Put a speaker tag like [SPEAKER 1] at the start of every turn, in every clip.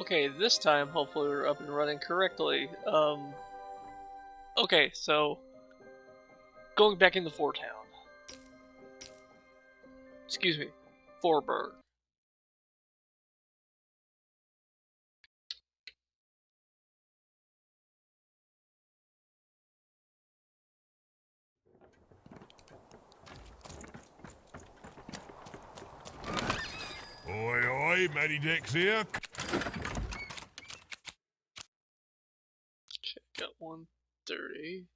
[SPEAKER 1] Okay, this time hopefully we're up and running correctly. Okay, so going back into Fort Town. Excuse me, Forberg.
[SPEAKER 2] Oi, oi, Matty Dex here.
[SPEAKER 1] Check out 130.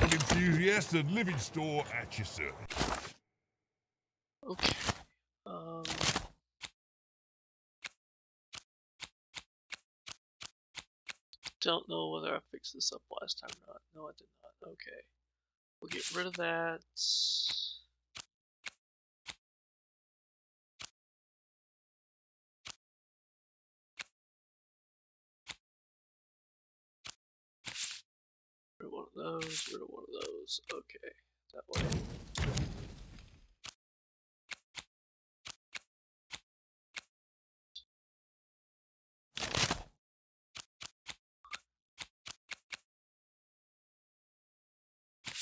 [SPEAKER 2] An enthusiast and living store at your service.
[SPEAKER 1] Okay. Don't know whether I fixed this up last time or not. No, I did not. Okay. We'll get rid of that. Rid of one of those, rid of one of those. Okay. That way.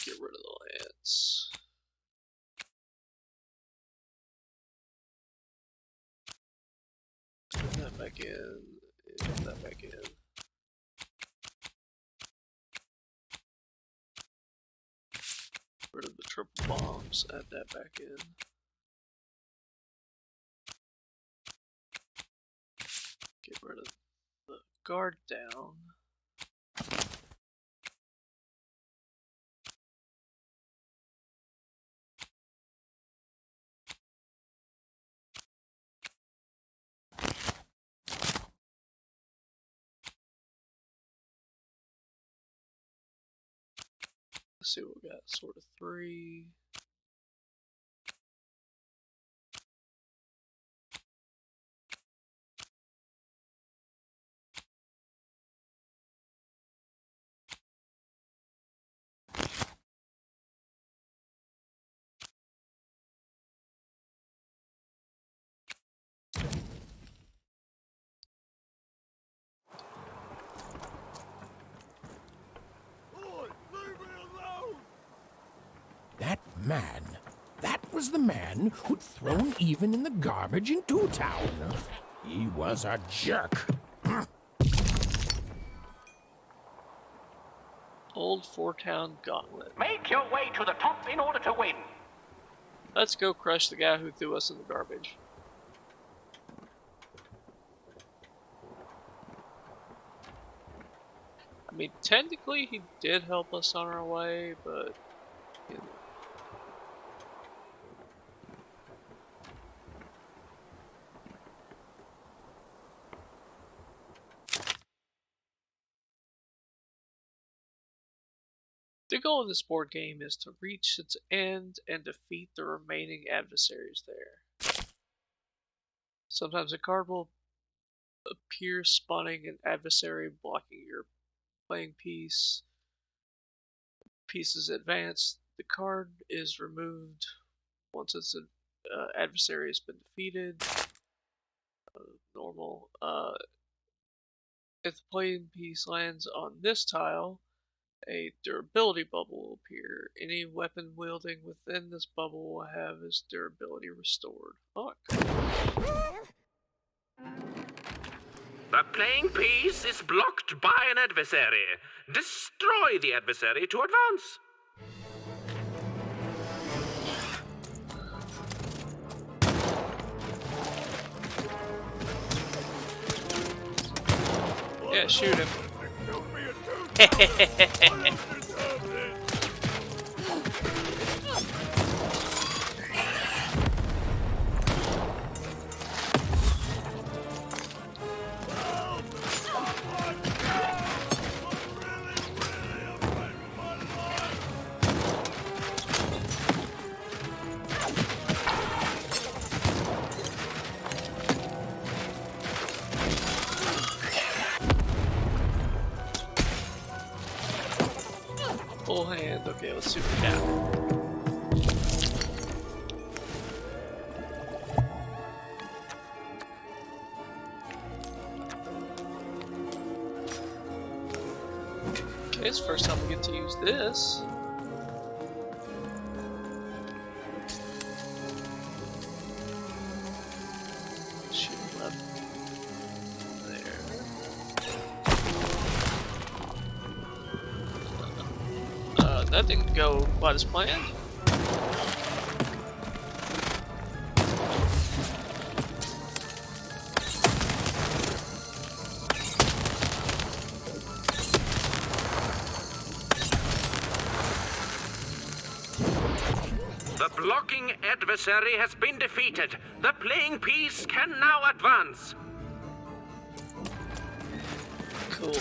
[SPEAKER 1] Get rid of the lands. Put that back in. And put that back in. Rid of the triple bombs. Add that back in. Get rid of the guard down. Let's see what we got. Sort of 3.
[SPEAKER 3] That man, that was the man who'd thrown even in the garbage in Two Town. He was a jerk.
[SPEAKER 1] Old Fort Town Gauntlet.
[SPEAKER 4] Make your way to the top in order to win.
[SPEAKER 1] Let's go crush the guy who threw us in the garbage. I mean, technically he did help us on our way, but you know. The goal of this board game is to reach its end and defeat the remaining adversaries there. Sometimes a card will appear spawning an adversary blocking your playing piece. Pieces advance. The card is removed once its adversary has been defeated. Normal. If the playing piece lands on this tile, a durability bubble will appear. Any weapon wielding within this bubble will have its durability restored. Fuck.
[SPEAKER 4] The playing piece is blocked by an adversary. Destroy the adversary to advance.
[SPEAKER 1] Yeah, shoot him. Full hand. Okay, let's see what we got. Okay, it's the first time we get to use this. Shoot left there. That didn't go quite as planned.
[SPEAKER 4] The blocking adversary has been defeated. The playing piece can now advance.
[SPEAKER 1] Cool.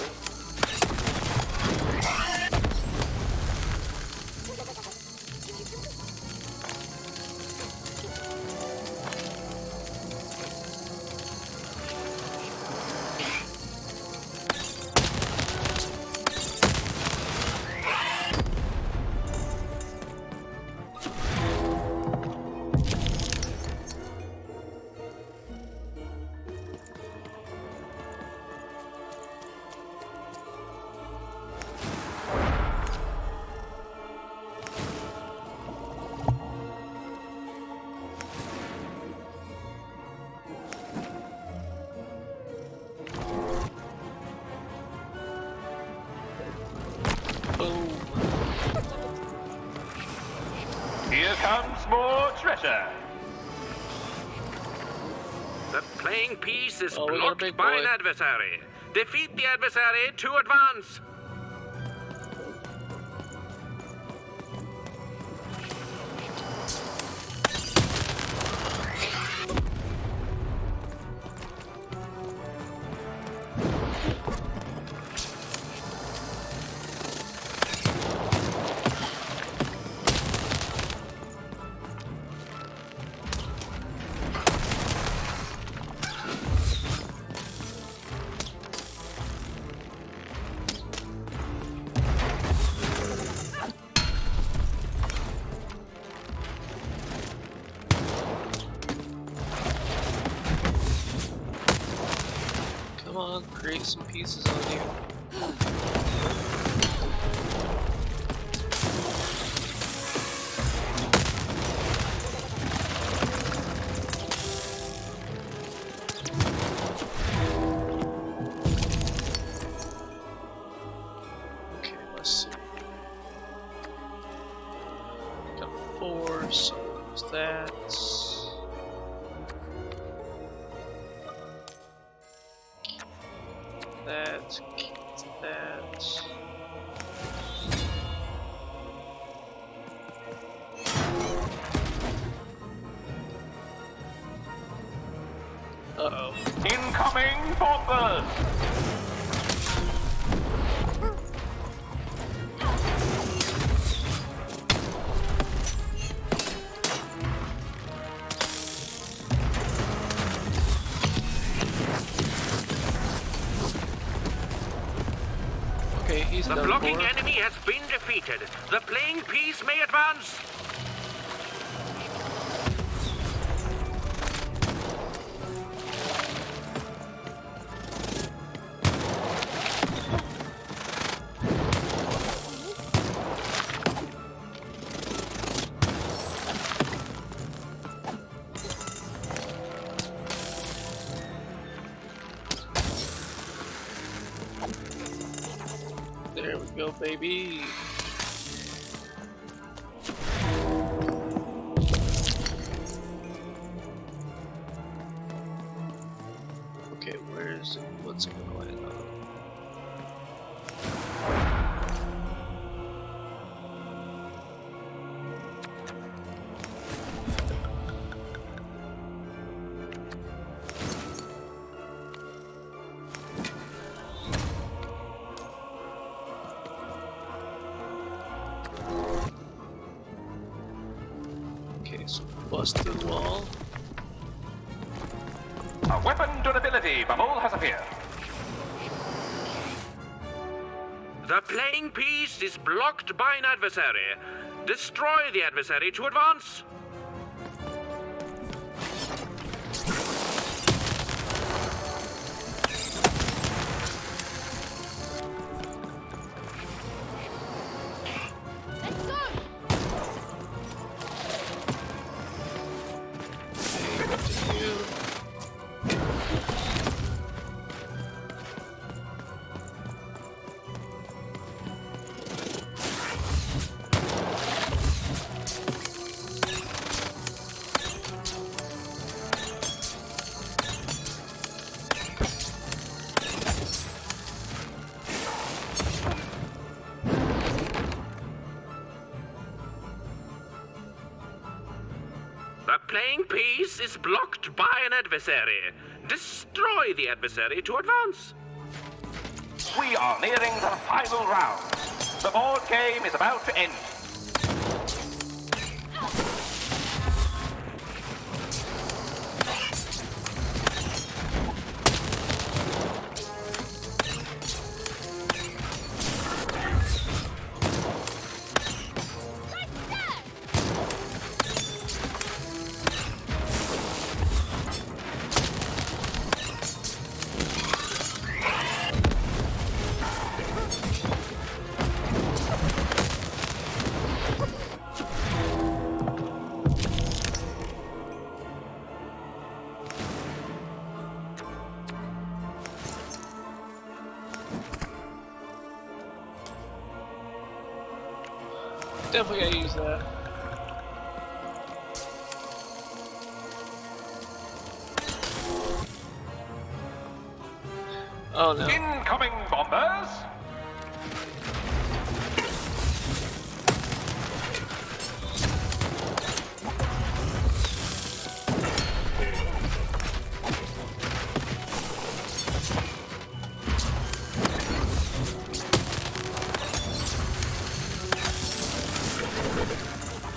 [SPEAKER 1] Boom.
[SPEAKER 5] Here comes more treasure.
[SPEAKER 4] The playing piece is
[SPEAKER 1] Oh, we got a
[SPEAKER 4] blocked
[SPEAKER 1] big
[SPEAKER 4] by
[SPEAKER 1] boy.
[SPEAKER 4] an adversary. Defeat the adversary to advance.
[SPEAKER 1] Come on, create some pieces on you. Okay, let's see. Got 4, so use that. Keep that. Uh-oh.
[SPEAKER 5] Incoming bombers!
[SPEAKER 1] Okay, he's
[SPEAKER 4] The
[SPEAKER 1] done
[SPEAKER 4] blocking
[SPEAKER 1] for.
[SPEAKER 4] enemy has been defeated. The playing piece may advance.
[SPEAKER 1] There we go, baby. Okay, where is it? What's it going on? Okay, so bust through the wall.
[SPEAKER 5] A weapon durability bubble has appeared.
[SPEAKER 4] The playing piece is blocked by an adversary. Destroy the adversary to advance.
[SPEAKER 6] Let's go!
[SPEAKER 4] The playing piece is blocked by an adversary. Destroy the adversary to advance.
[SPEAKER 5] We are nearing the final round. The board game is about to end.
[SPEAKER 1] Definitely gotta use that. Oh no.
[SPEAKER 5] Incoming bombers!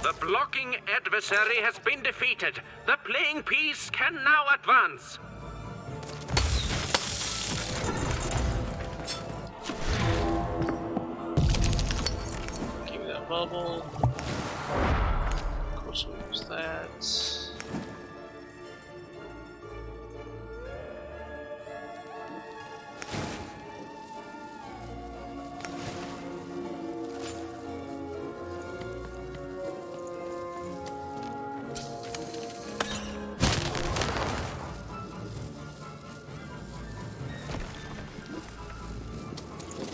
[SPEAKER 4] The blocking adversary has been defeated. The playing piece can now advance.
[SPEAKER 1] Give me that bubble. Of course we'll use that.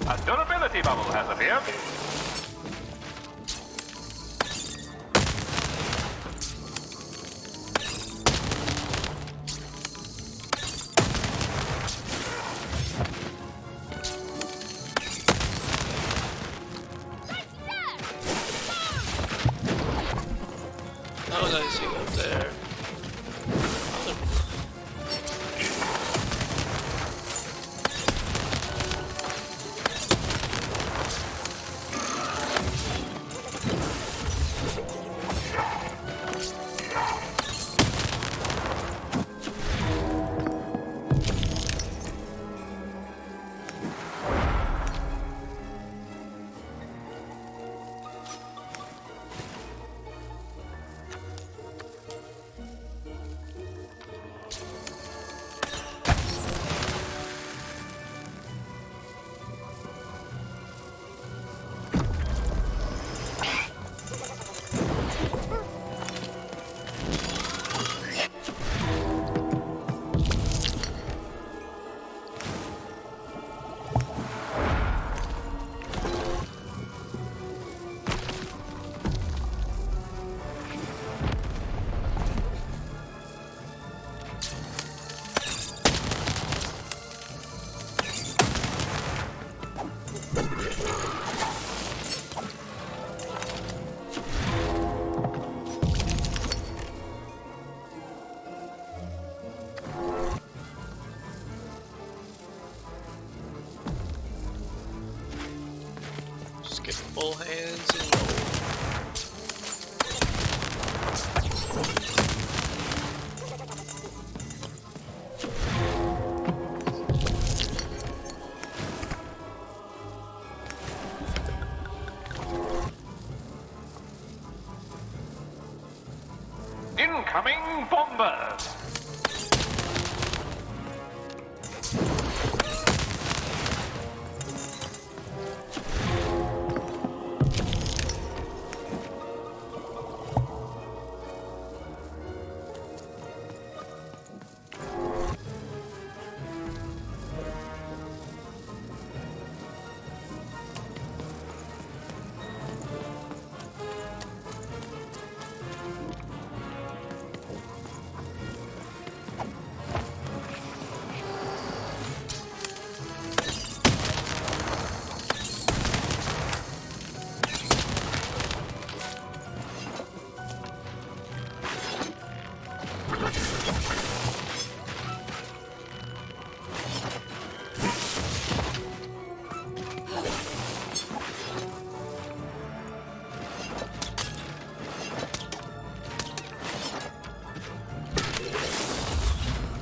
[SPEAKER 5] A durability bubble has appeared.
[SPEAKER 1] Oh, nice, you up there. Just get full hands and roll.
[SPEAKER 5] incoming bombers.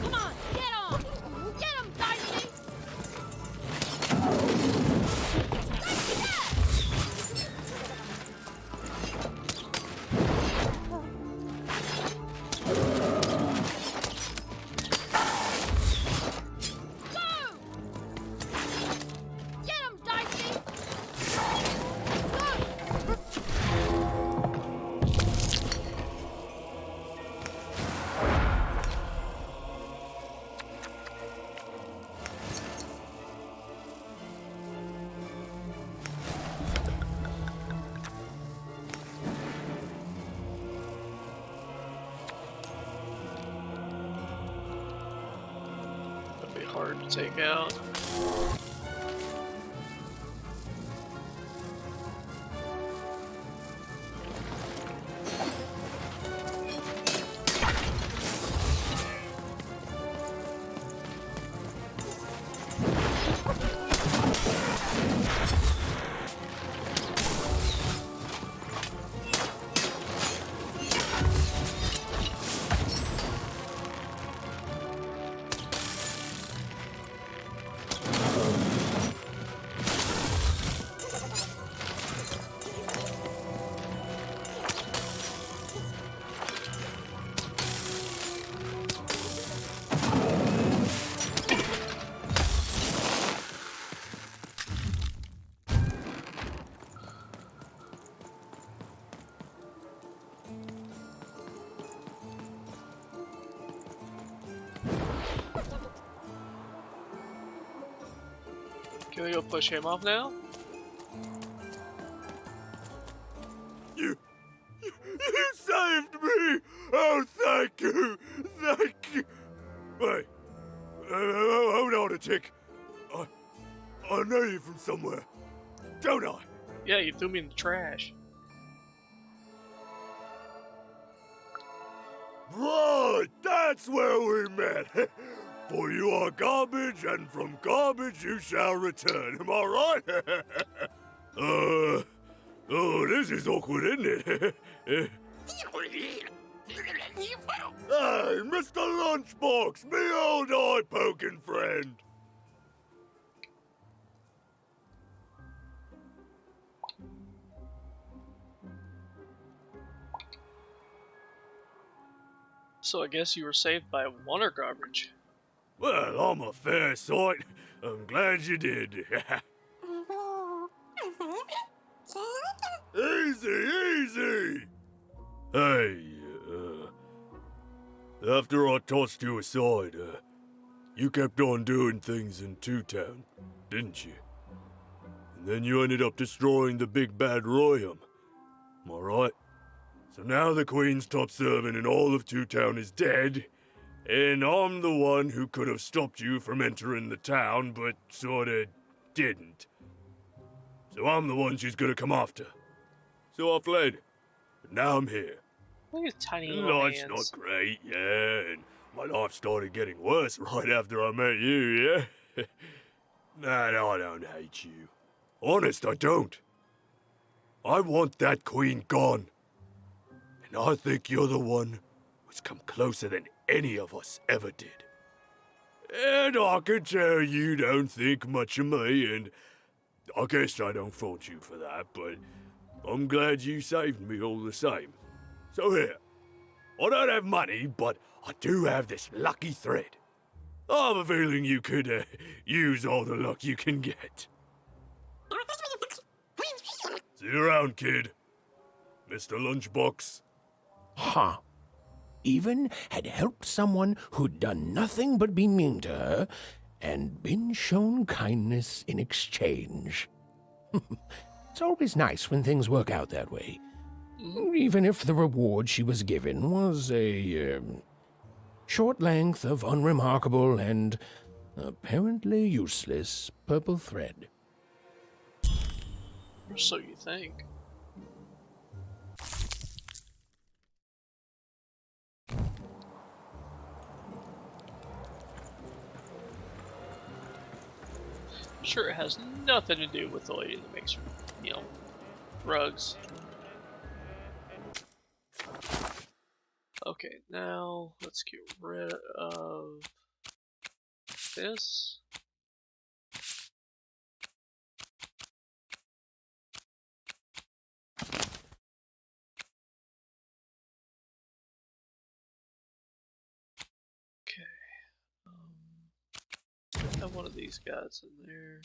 [SPEAKER 6] Come on, get on! Get him, Darcy! Go! Get him, Darcy!
[SPEAKER 1] That'd be hard to take out. Can we go push him off now?
[SPEAKER 2] You saved me! Oh, thank you! Thank you! Wait, hold on a tick. I know you from somewhere, don't I?
[SPEAKER 1] Yeah, you threw me in the trash.
[SPEAKER 2] Right, that's where we met. For you are garbage, and from garbage you shall return. Am I right? Oh, this is awkward, isn't it? Hey, Mr. Lunchbox, me old eye-poking friend.
[SPEAKER 1] So I guess you were saved by water garbage.
[SPEAKER 2] Well, I'm a fair sight. I'm glad you did. Easy, easy! Hey, after I tossed you aside, you kept on doing things in Two Town, didn't you? And then you ended up destroying the big bad Royum. Am I right? So now the Queen's top servant in all of Two Town is dead, and I'm the one who could have stopped you from entering the town, but sorta didn't. So I'm the one she's gonna come after. So I fled, but now I'm here.
[SPEAKER 1] Look at his tiny
[SPEAKER 2] And
[SPEAKER 1] little
[SPEAKER 2] life's
[SPEAKER 1] hands.
[SPEAKER 2] not great, yeah, and my life started getting worse right after I met you, yeah? Nah, no, I don't hate you. Honest, I don't. I want that queen gone. And I think you're the one who's come closer than any of us ever did. And I can tell you don't think much of me, and I guess I don't fault you for that, but I'm glad you saved me all the same. So here, I don't have money, but I do have this lucky thread. I have a feeling you could use all the luck you can get. See you around, kid. Mr. Lunchbox.
[SPEAKER 3] Huh. Even had helped someone who'd done nothing but be mean to her, and been shown kindness in exchange. It's always nice when things work out that way. Even if the reward she was given was a short length of unremarkable and apparently useless purple thread.
[SPEAKER 1] Or so you think. Sure, it has nothing to do with the lady that makes, rugs. Okay, now let's get rid of this. Okay. Have one of these guys in there.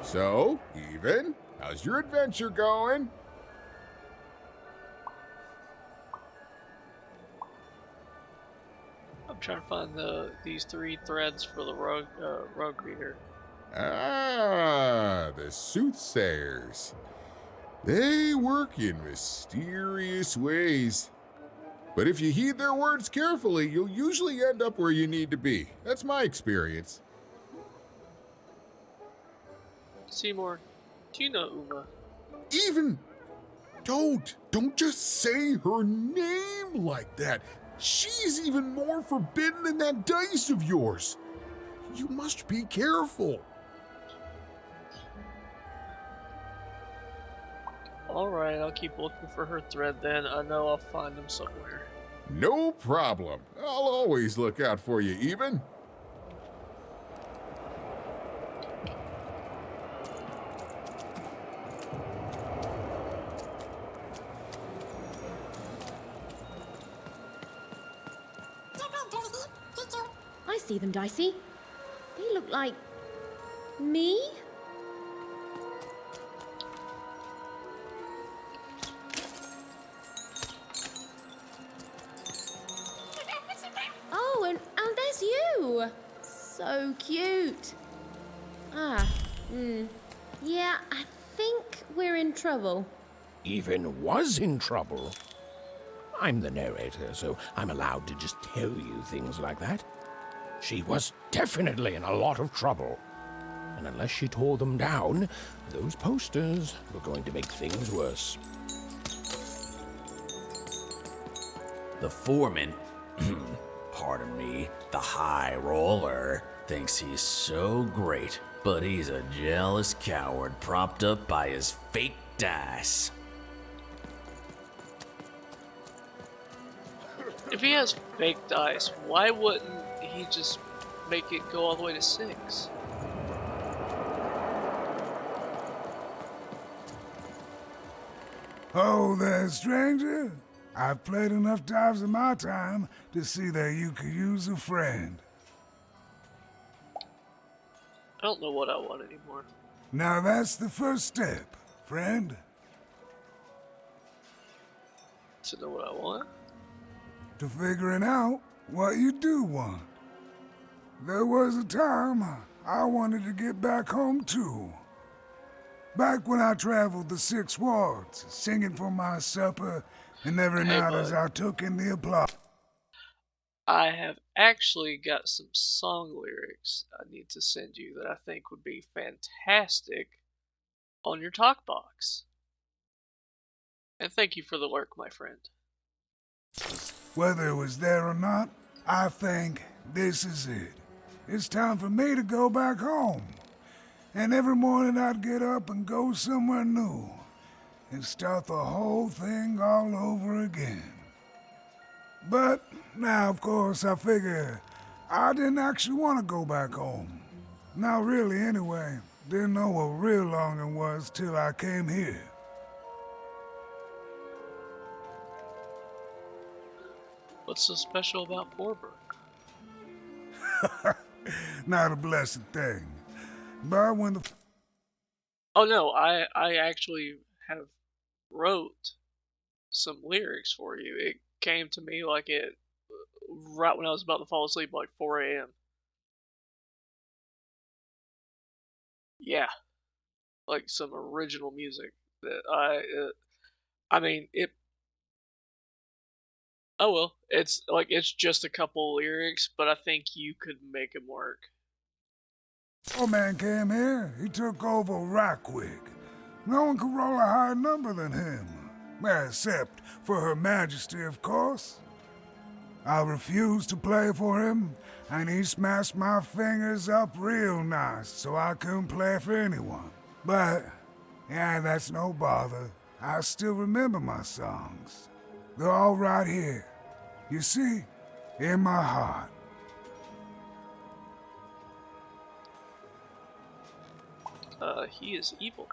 [SPEAKER 7] So, Even, how's your adventure going?
[SPEAKER 1] I'm trying to find these 3 threads for the rug reader.
[SPEAKER 7] Ah, the soothsayers. They work in mysterious ways. But if you heed their words carefully, you'll usually end up where you need to be. That's my experience.
[SPEAKER 1] Seymour, do you know Uma?
[SPEAKER 7] Even, don't just say her name like that. She's even more forbidden than that dice of yours. You must be careful.
[SPEAKER 1] Alright, I'll keep looking for her thread then. I know I'll find them somewhere.
[SPEAKER 7] No problem. I'll always look out for you, Even.
[SPEAKER 6] I see them, Dicey. They look like me? Oh, and there's you. So cute. Yeah, I think we're in trouble.
[SPEAKER 3] Even was in trouble. I'm the narrator, so I'm allowed to just tell you things like that. She was definitely in a lot of trouble. And unless she tore them down, those posters were going to make things worse.
[SPEAKER 8] The foreman, pardon me, the high roller, thinks he's so great, but he's a jealous coward propped up by his fake dice.
[SPEAKER 1] If he has fake dice, why wouldn't he just make it go all the way to 6?
[SPEAKER 9] Oh there, stranger. I've played enough times in my time to see that you could use a friend.
[SPEAKER 1] I don't know what I want anymore.
[SPEAKER 9] Now that's the first step, friend.
[SPEAKER 1] To know what I want?
[SPEAKER 9] To figuring out what you do want. There was a time I wanted to get back home too. Back when I traveled the 6 wards, singing for my supper, and every
[SPEAKER 1] Hey,
[SPEAKER 9] night
[SPEAKER 1] bud.
[SPEAKER 9] as I took in the applause.
[SPEAKER 1] I have actually got some song lyrics I need to send you that I think would be fantastic on your talk box. And thank you for the lurk, my friend.
[SPEAKER 9] Whether it was there or not, I think this is it. It's time for me to go back home. And every morning I'd get up and go somewhere new and start the whole thing all over again. But now, of course, I figure I didn't actually want to go back home. Not really, anyway. Didn't know what real longing was till I came here.
[SPEAKER 1] What's so special about Forburg?
[SPEAKER 9] Not a blessed thing. But when the
[SPEAKER 1] Oh no, I actually have wrote some lyrics for you. It came to me like it right when I was about to fall asleep, like 4 a.m. Yeah, like some original music that I mean it. Oh well, it's like it's just a couple lyrics, but I think you could make them work.
[SPEAKER 9] old man came here, he took over Rockwick. No one could roll a higher number than him. Except for Her Majesty, of course. I refused to play for him, and he smashed my fingers up real nice so I couldn't play for anyone. But, yeah, that's no bother. I still remember my songs. They're all right here. You see, in my heart.
[SPEAKER 1] He is evil.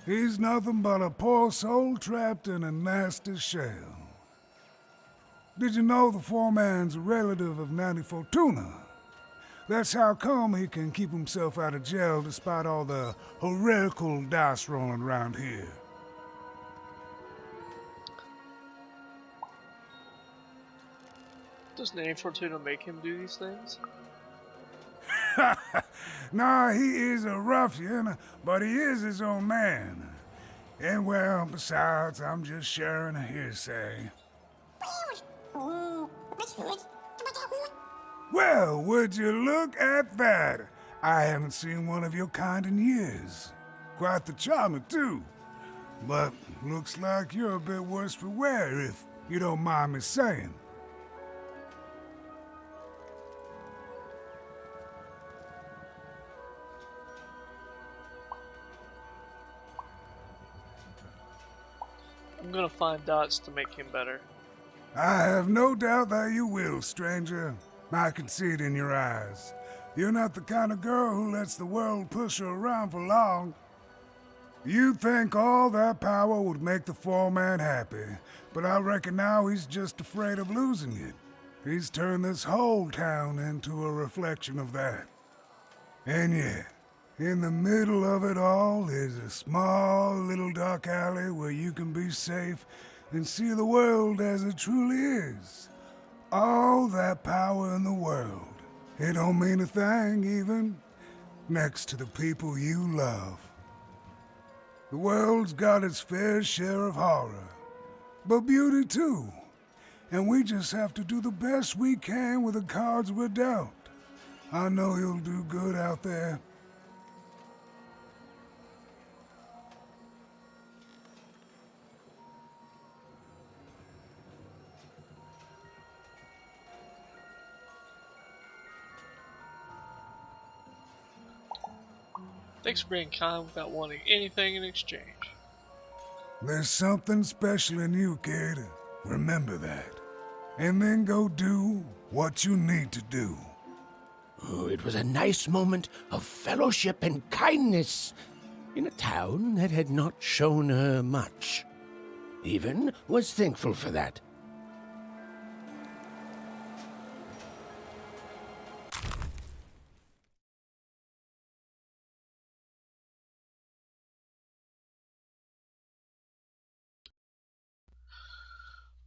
[SPEAKER 9] He's nothing but a poor soul trapped in a nasty shell. Did you know the foreman's a relative of Nanny Fortuna? That's how come he can keep himself out of jail despite all the heretical dice rolling around here.
[SPEAKER 1] Does Nanny Fortuna make him do these things?
[SPEAKER 9] Nah, he is a ruffian, but he is his own man. And well, besides, I'm just sharing a hearsay. Well, would you look at that? I haven't seen one of your kind in years. Quite the charmer, too. But looks like you're a bit worse for wear, if you don't mind me saying.
[SPEAKER 1] I'm gonna find dots to make him better.
[SPEAKER 9] I have no doubt that you will, stranger. I can see it in your eyes. You're not the kind of girl who lets the world push her around for long. You'd think all that power would make the foreman happy, but I reckon now he's just afraid of losing it. He's turned this whole town into a reflection of that. And yet, in the middle of it all is a small little dark alley where you can be safe and see the world as it truly is. All that power in the world. It don't mean a thing, even, next to the people you love. The world's got its fair share of horror, but beauty too. And we just have to do the best we can with the cards we're dealt. I know you'll do good out there.
[SPEAKER 1] Thanks for being kind without wanting anything in exchange.
[SPEAKER 9] There's something special in you, kid. Remember that. And then go do what you need to do.
[SPEAKER 3] Oh, it was a nice moment of fellowship and kindness in a town that had not shown her much. Even was thankful for that.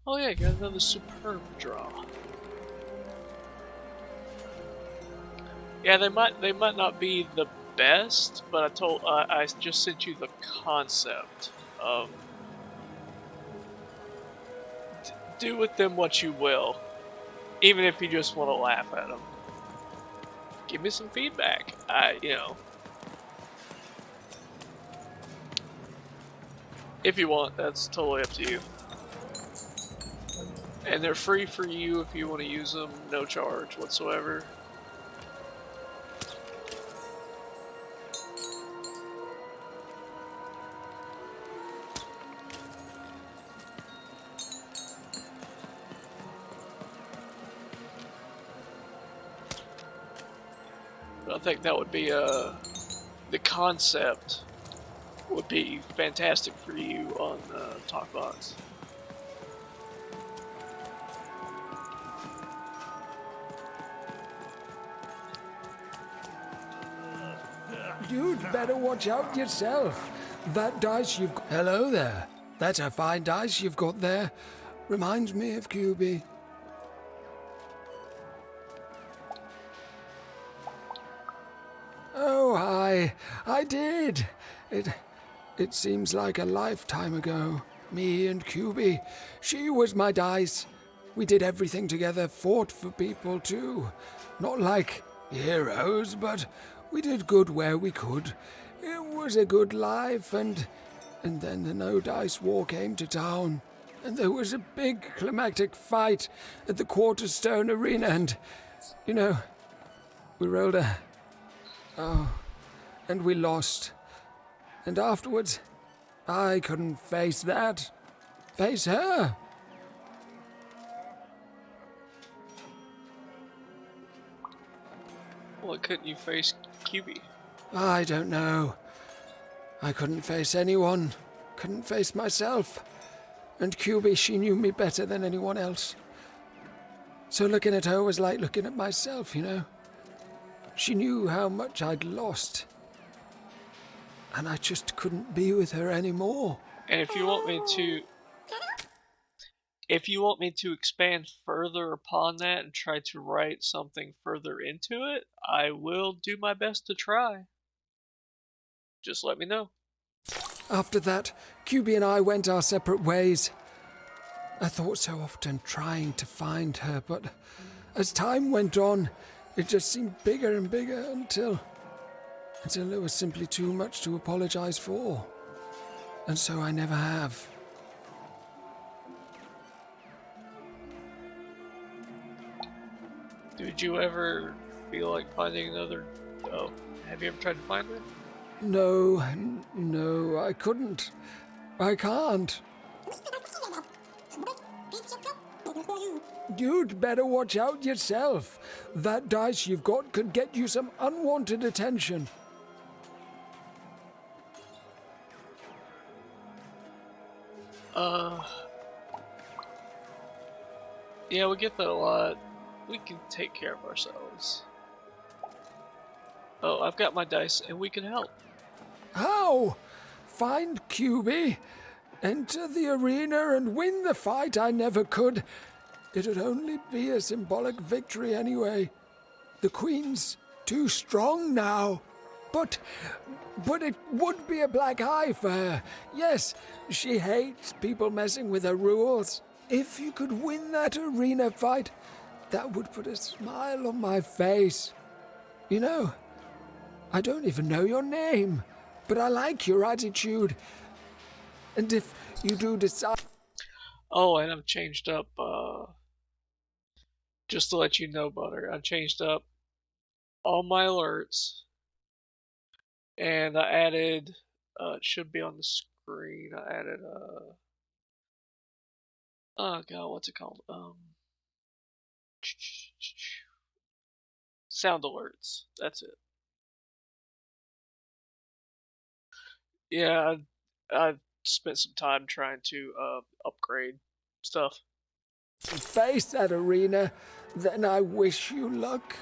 [SPEAKER 1] Oh yeah, got another superb draw. Yeah, they might not be the best, but I just sent you the concept of do with them what you will, even if you just want to laugh at them. Give me some feedback. If you want, that's totally up to you. And they're free for you if you want to use them, no charge whatsoever. But I think that would be the concept would be fantastic for you on Talkbox.
[SPEAKER 10] You'd better watch out yourself. That dice you've got... Hello there. That's a fine dice you've got there. Reminds me of QB. Oh, I did. It seems like a lifetime ago. Me and QB. She was my dice. We did everything together, fought for people too. Not like heroes, but we did good where we could. It was a good life, and then the No Dice War came to town, and there was a big climactic fight at the Quarterstone Arena, and, you know, we rolled a... Oh, and we lost. And afterwards, I couldn't face that. Face her.
[SPEAKER 1] Why couldn't you face QB?
[SPEAKER 10] I don't know. I couldn't face anyone. Couldn't face myself. And QB, she knew me better than anyone else. So looking at her was like looking at myself, you know. She knew how much I'd lost. And I just couldn't be with her anymore.
[SPEAKER 1] And if you want me to expand further upon that and try to write something further into it, I will do my best to try. Just let me know.
[SPEAKER 10] After that, QB and I went our separate ways. I thought so often trying to find her, but as time went on, it just seemed bigger and bigger until it was simply too much to apologize for. And so I never have.
[SPEAKER 1] Did you ever feel like finding another... Oh, have you ever tried to find her?
[SPEAKER 10] No, I couldn't. I can't. You'd better watch out yourself. That dice you've got could get you some unwanted attention.
[SPEAKER 1] Yeah, we get that a lot. We can take care of ourselves. Oh, I've got my dice, and we can help.
[SPEAKER 10] How? Find QB, enter the arena, and win the fight I never could. It'd only be a symbolic victory anyway. The Queen's too strong now. But it would be a black eye for her. Yes, she hates people messing with her rules. If you could win that arena fight, that would put a smile on my face. You know, I don't even know your name, but I like your attitude. And if you do decide...
[SPEAKER 1] Oh, and I've changed up, just to let you know, Butter, I changed up all my alerts. And I added, it should be on the screen, I added, oh god, what's it called? Sound alerts, that's it. Yeah, I spent some time trying to upgrade stuff.
[SPEAKER 10] face that arena, then I wish you luck.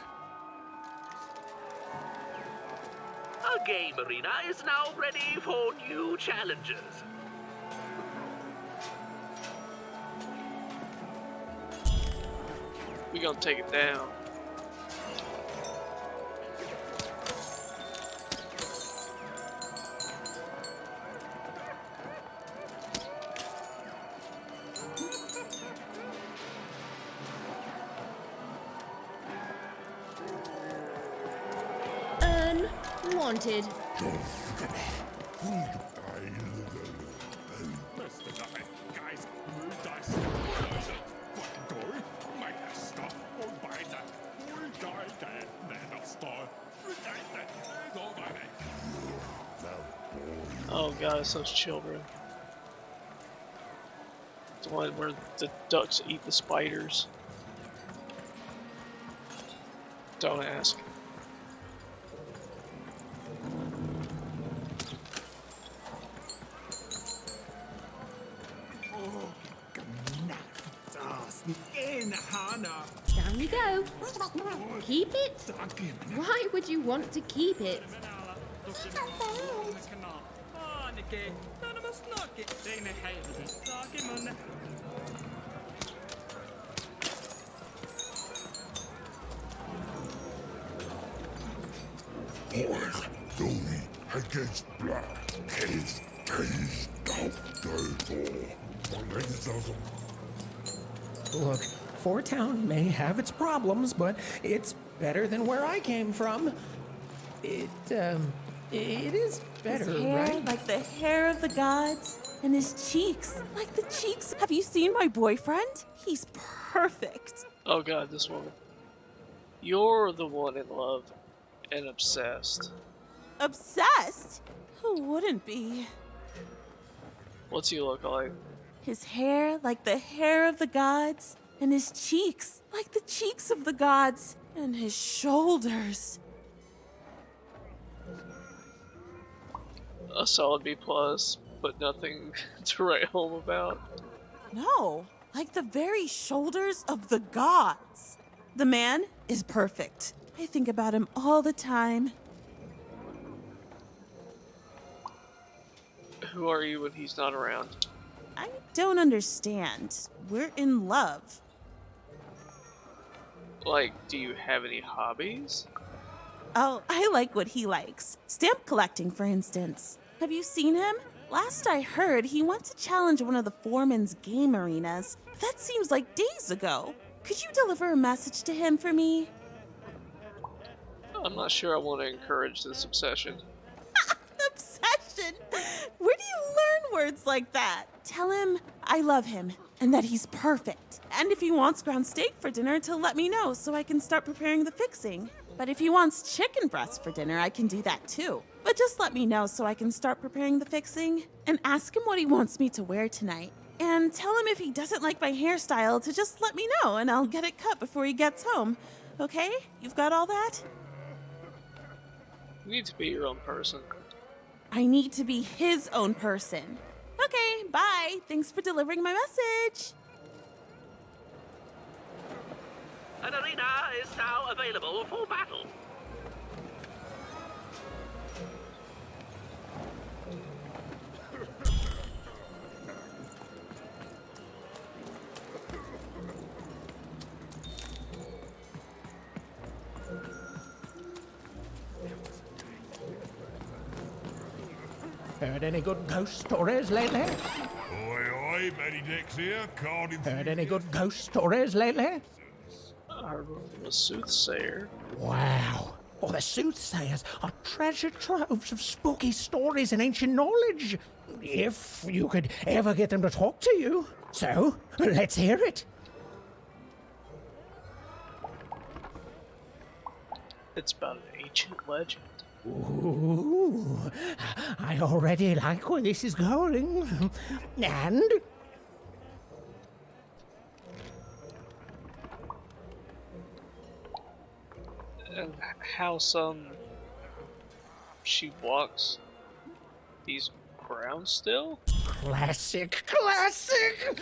[SPEAKER 4] Our game arena is now ready for new challenges.
[SPEAKER 1] We gonna take it down.
[SPEAKER 6] Unwanted.
[SPEAKER 1] Oh god, it's those children. The one where the ducks eat the spiders. Don't ask.
[SPEAKER 6] Down you go. Keep it? Why would you want to keep it?
[SPEAKER 9] Boys, Louis against Black Case Case
[SPEAKER 3] Look, Four Town may have its problems, but it's better than where I came from. It is better,
[SPEAKER 11] His hair
[SPEAKER 3] right?
[SPEAKER 11] like the hair of the gods, and his cheeks like the cheeks. Have you seen my boyfriend? He's perfect.
[SPEAKER 1] Oh god, this woman. You're the one in love and obsessed.
[SPEAKER 11] Obsessed? Who wouldn't be?
[SPEAKER 1] What's he look like?
[SPEAKER 11] His hair like the hair of the gods, and his cheeks like the cheeks of the gods, and his shoulders.
[SPEAKER 1] A solid B plus, but nothing to write home about.
[SPEAKER 11] No, like the very shoulders of the gods. The man is perfect. I think about him all the time.
[SPEAKER 1] Who are you when he's not around?
[SPEAKER 11] I don't understand. We're in love.
[SPEAKER 1] Like, do you have any hobbies?
[SPEAKER 11] Oh, I like what he likes. Stamp collecting, for instance. Have you seen him? Last I heard, he went to challenge one of the foreman's game arenas. That seems like days ago. Could you deliver a message to him for me?
[SPEAKER 1] I'm not sure I want to encourage this obsession.
[SPEAKER 11] Obsession? Where do you learn words like that? Tell him I love him and that he's perfect. And if he wants ground steak for dinner, to let me know so I can start preparing the fixing. But if he wants chicken breast for dinner, I can do that too. But just let me know so I can start preparing the fixing. And ask him what he wants me to wear tonight. And tell him if he doesn't like my hairstyle to just let me know and I'll get it cut before he gets home. Okay? You've got all that?
[SPEAKER 1] You need to be your own person.
[SPEAKER 11] I need to be his own person. Okay, bye. Thanks for delivering my message.
[SPEAKER 4] An arena is now available for battle.
[SPEAKER 3] Heard any good ghost stories lately?
[SPEAKER 9] Oi, oi, Benedict's here, Cardiff.
[SPEAKER 3] Heard any good ghost stories lately?
[SPEAKER 1] I heard from a soothsayer.
[SPEAKER 3] Wow. Oh, the soothsayers are treasure troves of spooky stories and ancient knowledge. If you could ever get them to talk to you. So, let's hear it.
[SPEAKER 1] It's about an ancient legend.
[SPEAKER 3] Ooh, I already like where this is going. And?
[SPEAKER 1] And how she walks these grounds still?
[SPEAKER 3] Classic, classic!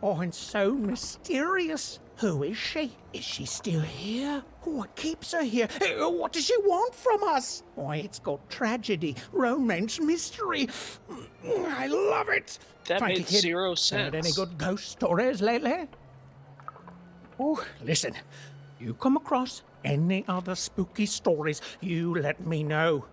[SPEAKER 3] Oh, and so mysterious. Who is she? Is she still here? What keeps her here? What does she want from us? Why, it's got tragedy, romance, mystery. I love it.
[SPEAKER 1] That
[SPEAKER 3] Frankie
[SPEAKER 1] made
[SPEAKER 3] Kid,
[SPEAKER 1] 0 sense.
[SPEAKER 3] heard any good ghost stories lately? Oh, listen. You come across any other spooky stories, you let me know.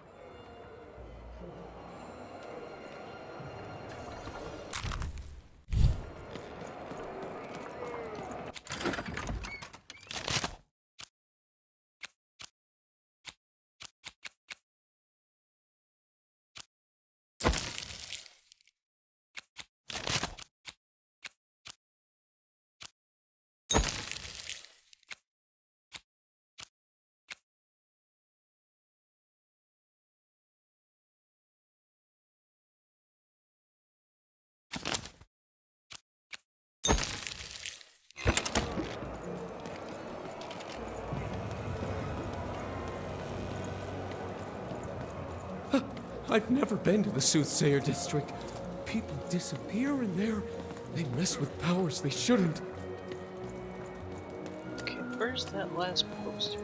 [SPEAKER 10] I've never been to the Soothsayer District. People disappear in there. They mess with powers they shouldn't.
[SPEAKER 1] Okay, where's that last poster?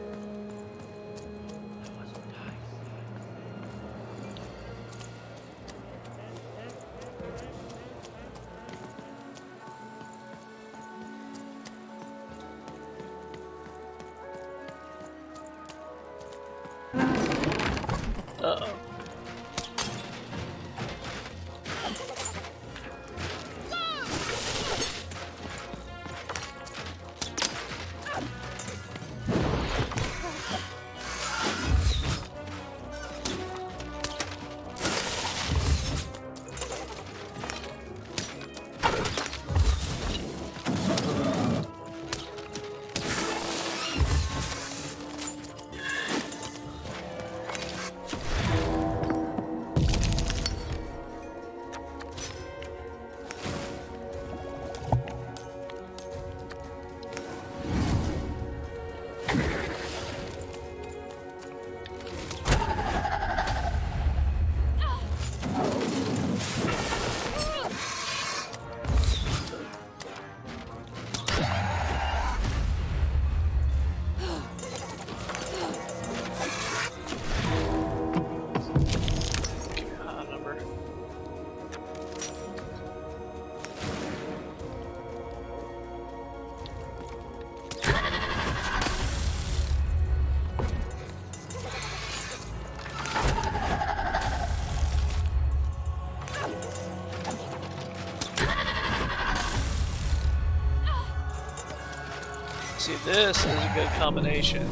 [SPEAKER 1] Uh-oh. Number. See, this is a good combination.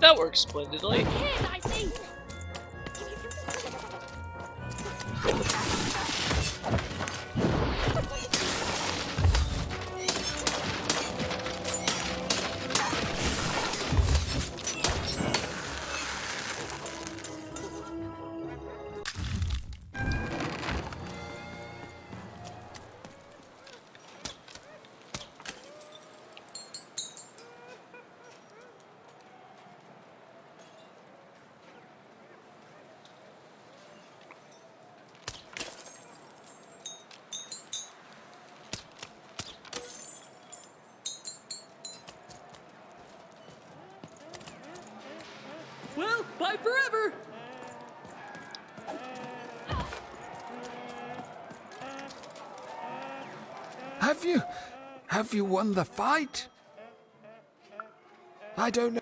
[SPEAKER 1] That works splendidly.
[SPEAKER 6] Hit, I see.
[SPEAKER 12] Well, bye forever!
[SPEAKER 10] Have you won the fight? I don't know.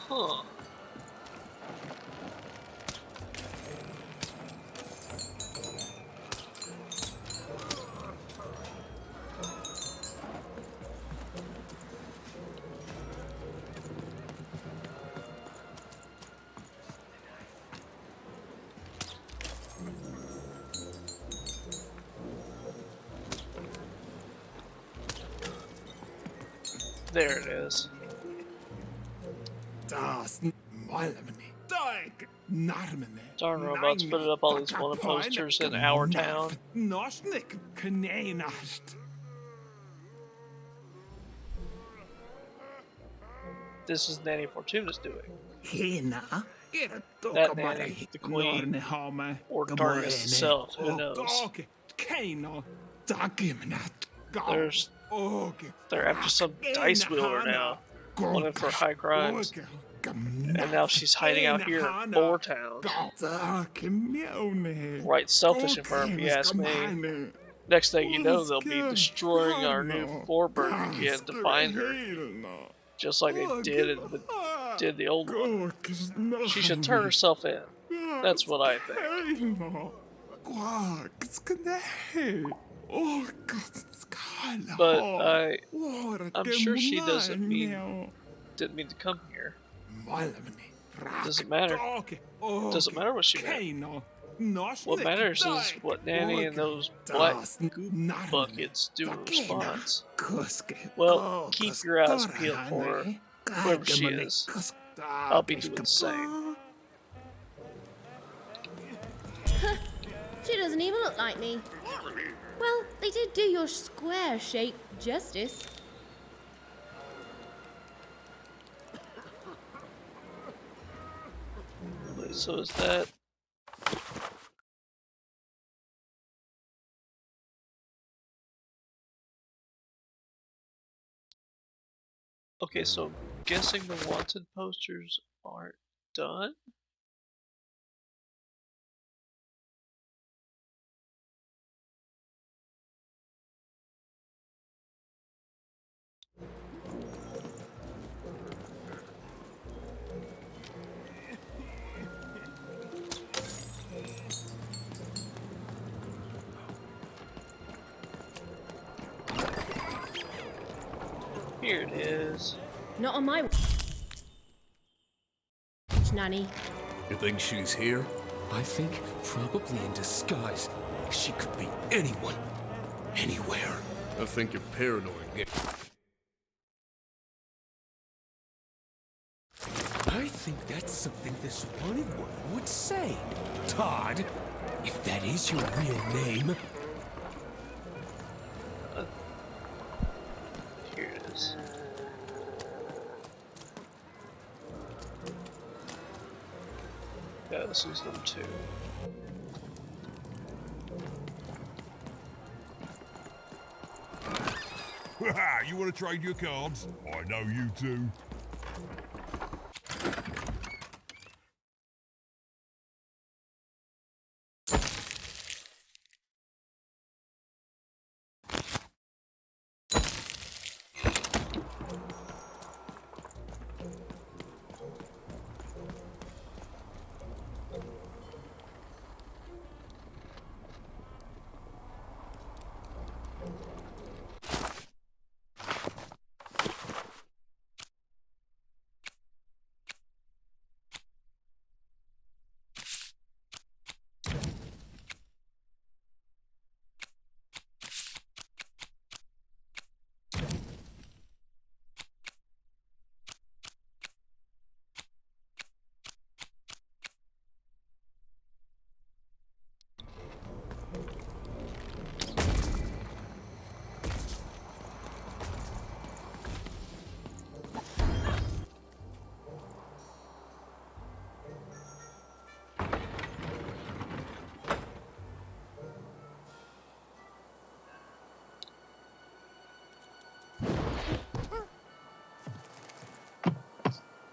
[SPEAKER 1] Huh. There it is. Darn robots put up all these wanted posters in our town. This is Nanny Fortuna's doing. That nanny, the queen, or darkness itself, who knows? They're after some dice wheeler now, wanted for high crimes. And now she's hiding out here in Four Towns. Right selfish of her, if you ask me. Next thing you know, they'll be destroying our new Forburg again to find her. Just like they did the old one. She should turn herself in. That's what I think. But I'm sure she didn't mean to come here. Doesn't matter. Doesn't matter what she meant. What matters is what Nanny and those black goop buckets do in response. Well, keep your eyes peeled for her, whoever she is. I'll be doing the same.
[SPEAKER 6] She doesn't even look like me. Well, they did do your square shape justice.
[SPEAKER 1] Wait, so is that... Okay, so I'm guessing the wanted posters aren't done? Here it is.
[SPEAKER 6] Not on my Nanny.
[SPEAKER 3] You think she's here? I think probably in disguise. She could be anyone. anywhere.
[SPEAKER 2] I think you're paranoid.
[SPEAKER 3] I think that's something this wanted one would say. Todd, if that is your real name.
[SPEAKER 1] Here it is. Yeah, this is them too.
[SPEAKER 12] You want to trade your cards? I know you two.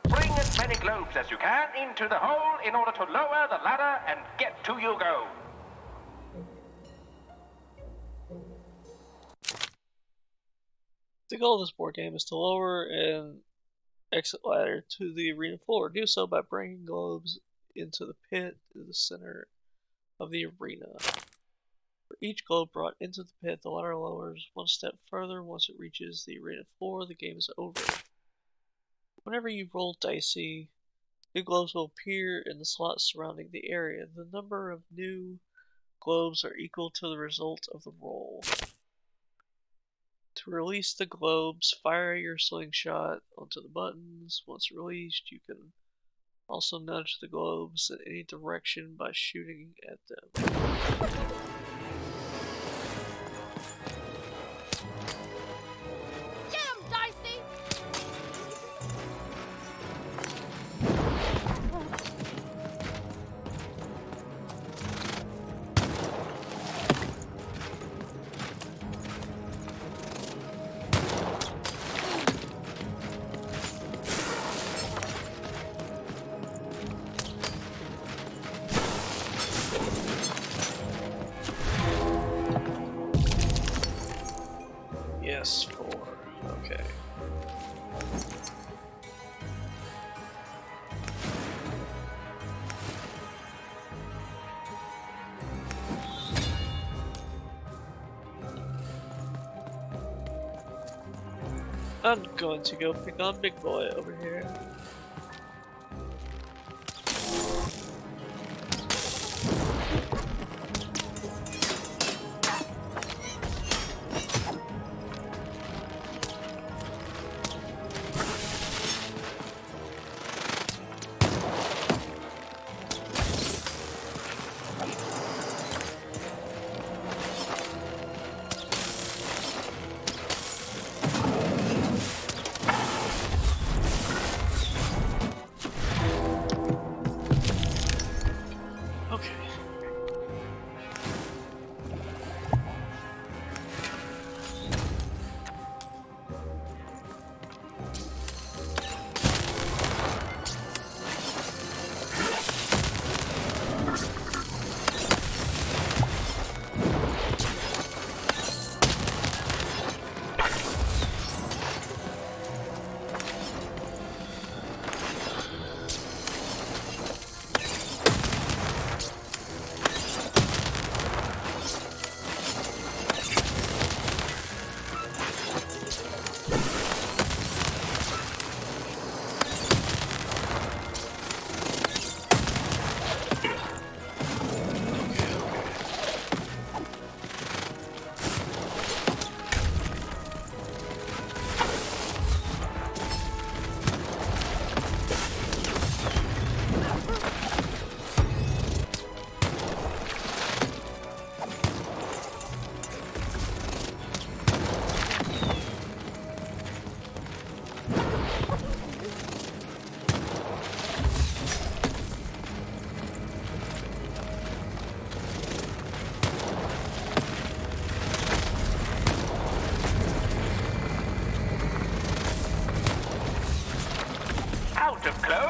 [SPEAKER 5] Bring as many globes as you can into the hole in order to lower the ladder and get to your goal.
[SPEAKER 1] The goal of this board game is to lower an exit ladder to the arena floor. Do so by bringing globes into the pit in the center of the arena. For each globe brought into the pit, the ladder lowers one step further. Once it reaches the arena floor, the game is over. Whenever you roll dicey, new globes will appear in the slots surrounding the area. The number of new globes are equal to the result of the roll. To release the globes, fire your slingshot onto the buttons. Once released, you can also nudge the globes in any direction by shooting at them.
[SPEAKER 6] Get him, Dicey!
[SPEAKER 1] Yes, 4. Okay. I'm going to go pick on Big Boy over here.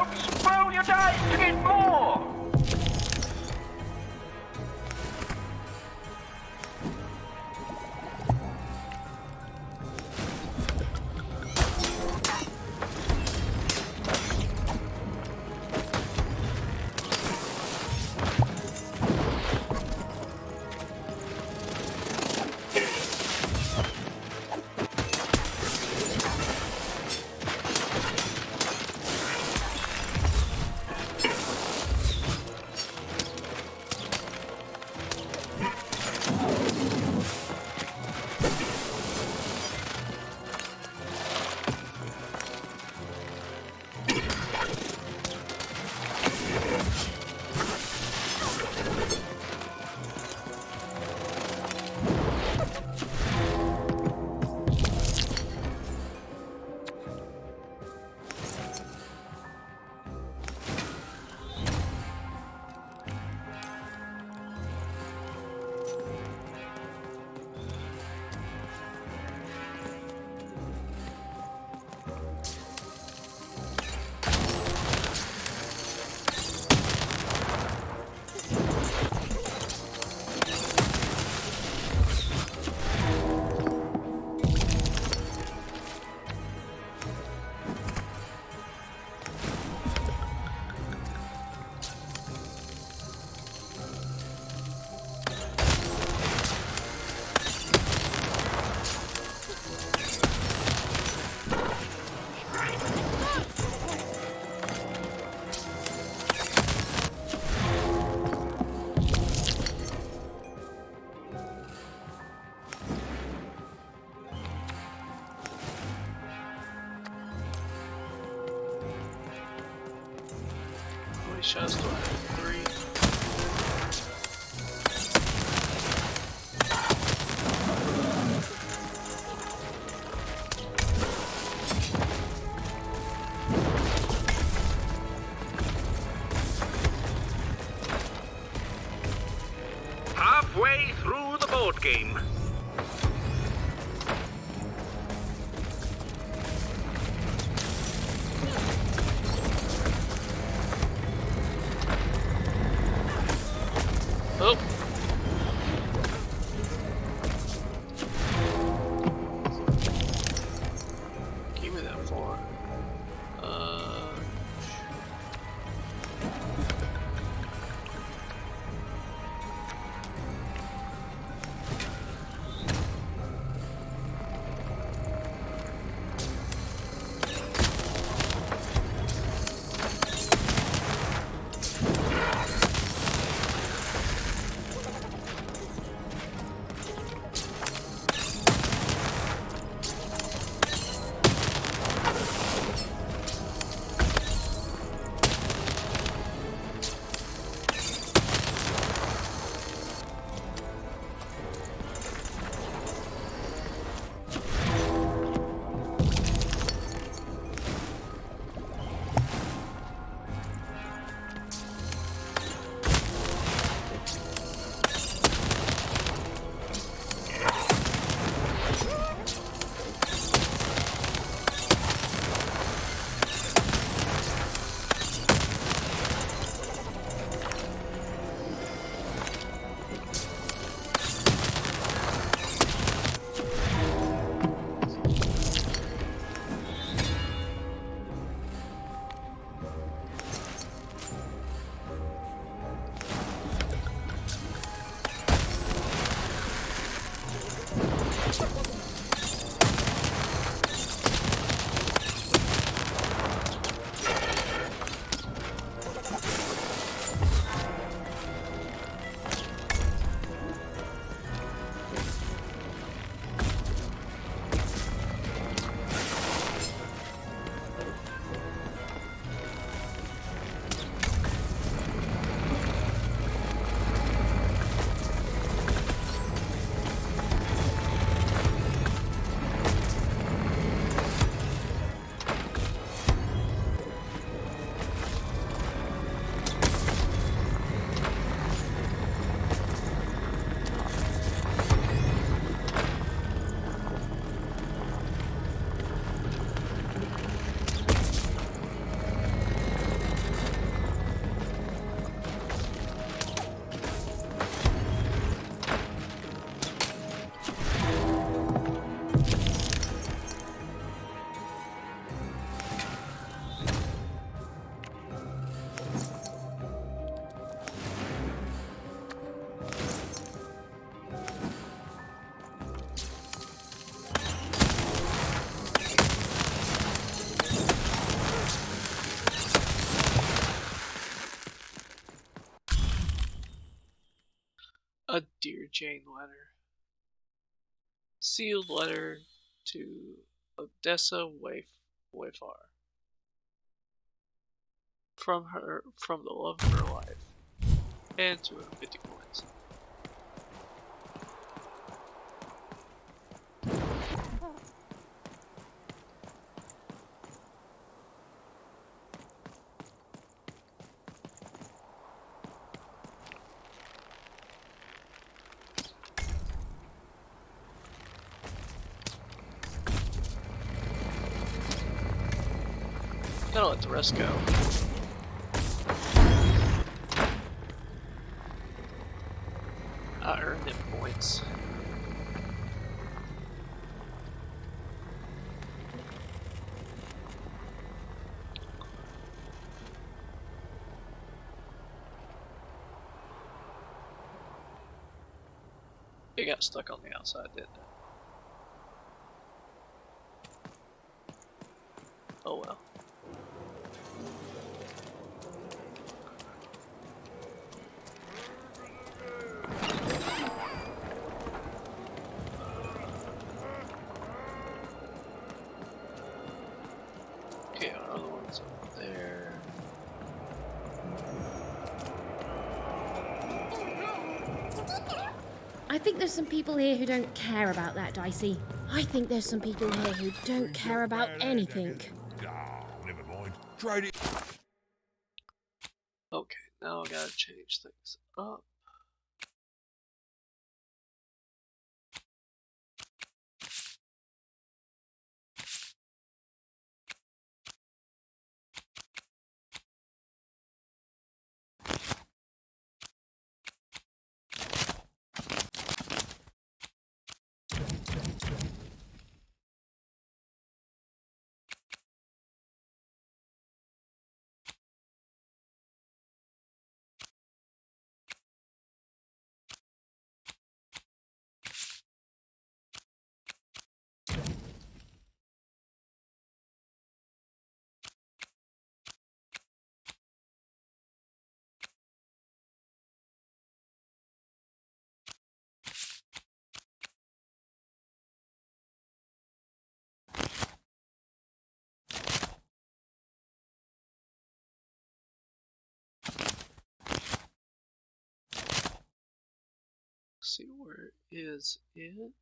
[SPEAKER 5] folks. Roll your dice to get more.
[SPEAKER 1] How many shots do I have? 3.
[SPEAKER 4] Halfway through the board game.
[SPEAKER 1] Oh! Give me that 4. A Dear Jane letter. Sealed letter to Odessa Wayfar. From the love of her life. And 250 coins. Gotta let the rest go. I earned them points. It got stuck on the outside, didn't it? Oh well. Okay, our other one's over there.
[SPEAKER 6] I think there's some people here who don't care about that, Dicey. I think there's some people here who don't care about anything.
[SPEAKER 12] Oh, never mind. Trade it.
[SPEAKER 1] Okay, now I gotta change things up. Let's see, where is it?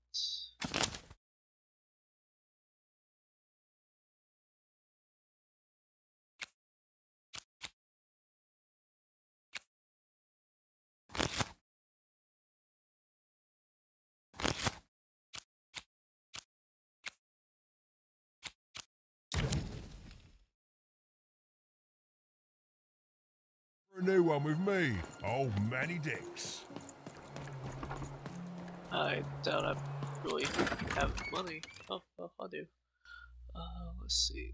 [SPEAKER 12] For a new one with me, old Manny Dix.
[SPEAKER 1] I doubt I really have money. Oh, well, I do. Let's see.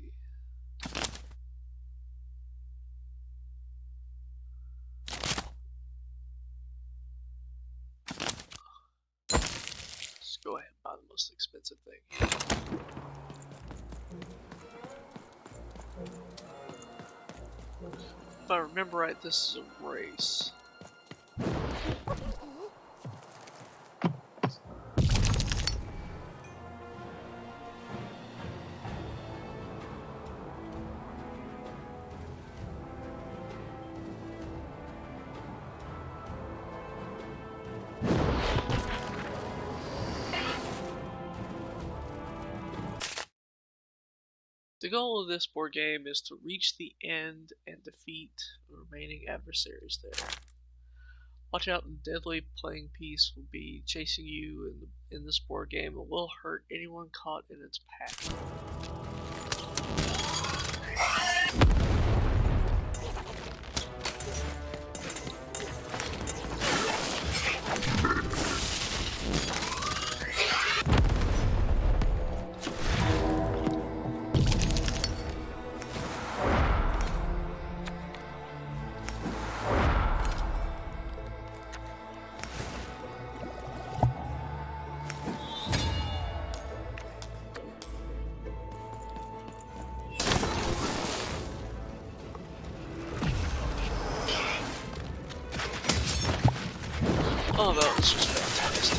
[SPEAKER 1] Just go ahead and buy the most expensive thing. If I remember right, this is a race. The goal of this board game is to reach the end and defeat the remaining adversaries there. Watch out, the deadly playing piece will be chasing you in this board game and will hurt anyone caught in its path. Oh, that was just fantastic.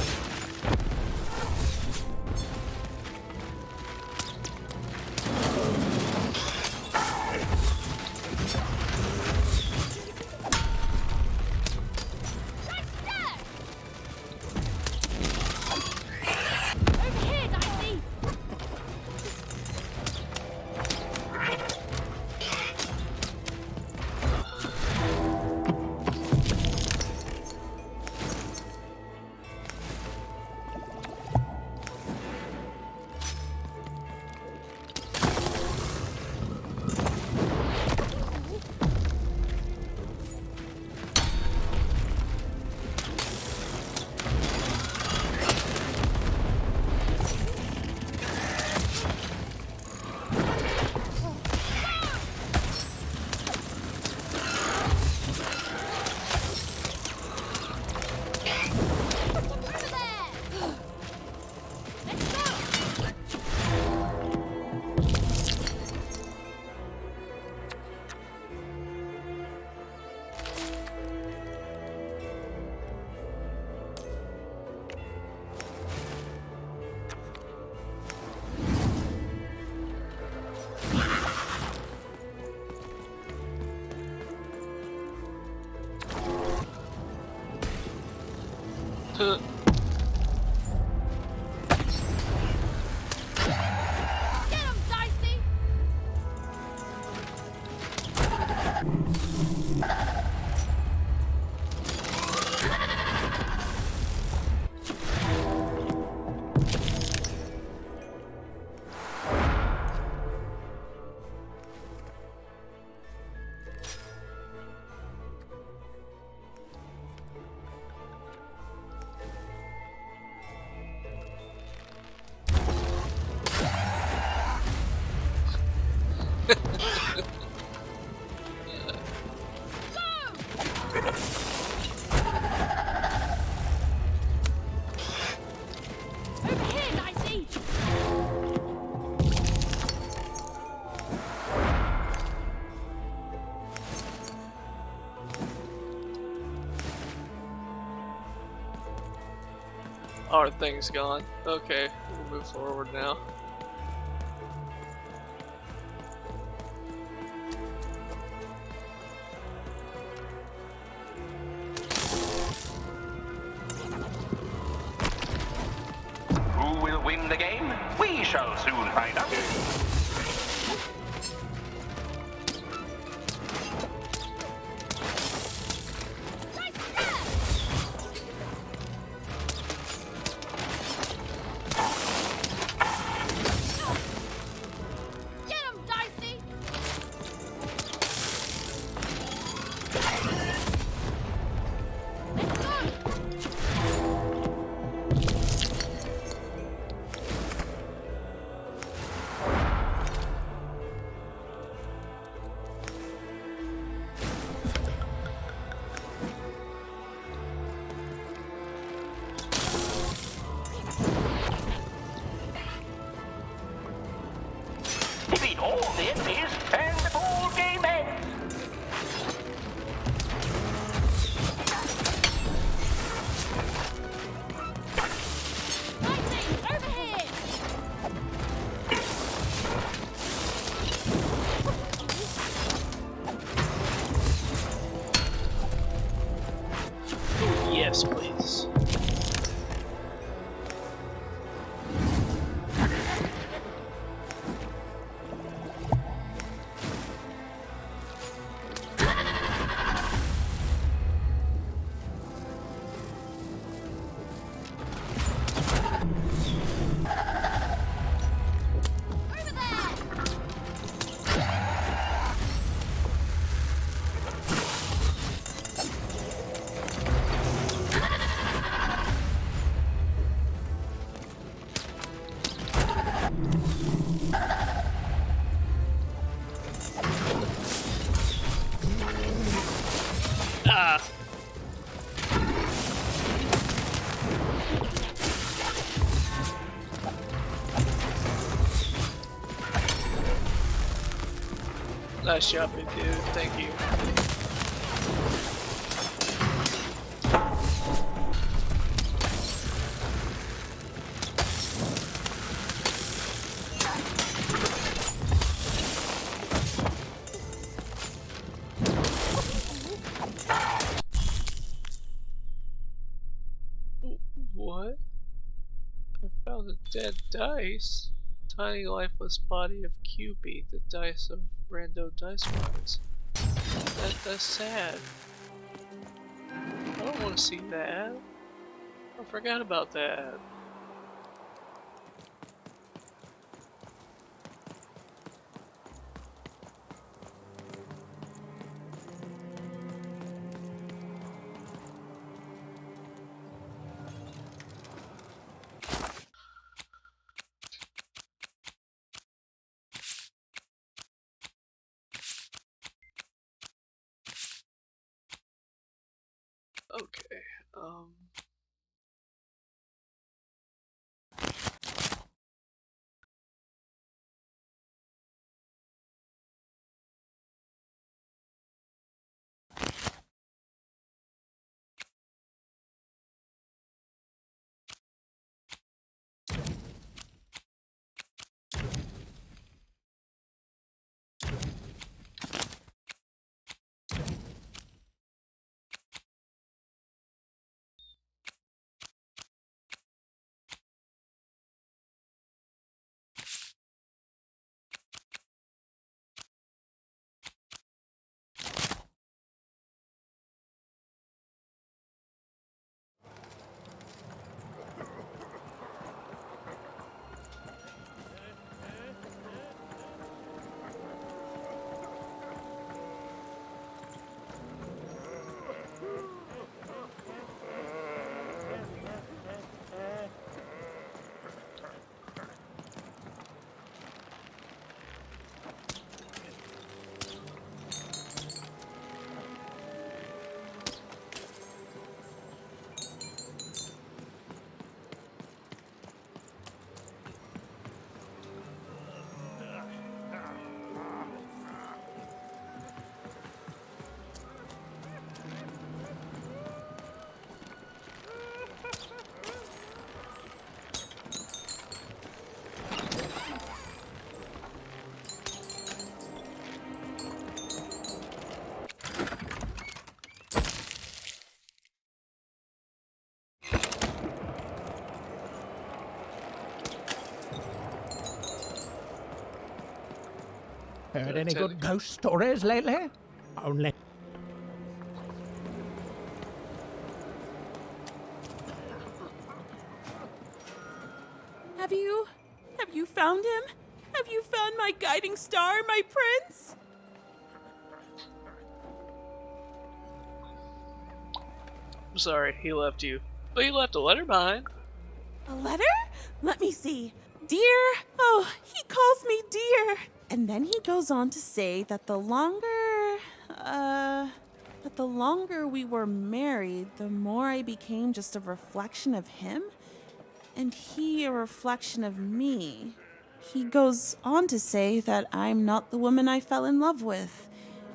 [SPEAKER 1] Our thing's gone. Okay, we'll move forward now.
[SPEAKER 5] Who will win the game? We shall soon find out. Defeat all the enemies and the ball game ends.
[SPEAKER 1] Yes, please. Ah. Nice job, big dude. Thank you. Dead dice? Tiny lifeless body of QB, the dice of rando dice cards. That's sad. I don't want to see that. I forgot about that. Okay,
[SPEAKER 3] Heard any good ghost stories lately? Only.
[SPEAKER 11] Have you found him? Have you found my guiding star, my prince?
[SPEAKER 1] I'm sorry, he left you. But he left a letter behind.
[SPEAKER 11] A letter? Let me see. Dear, oh, he calls me dear. And then he goes on to say that the longer we were married, the more I became just a reflection of him, and he a reflection of me. He goes on to say that I'm not the woman I fell in love with,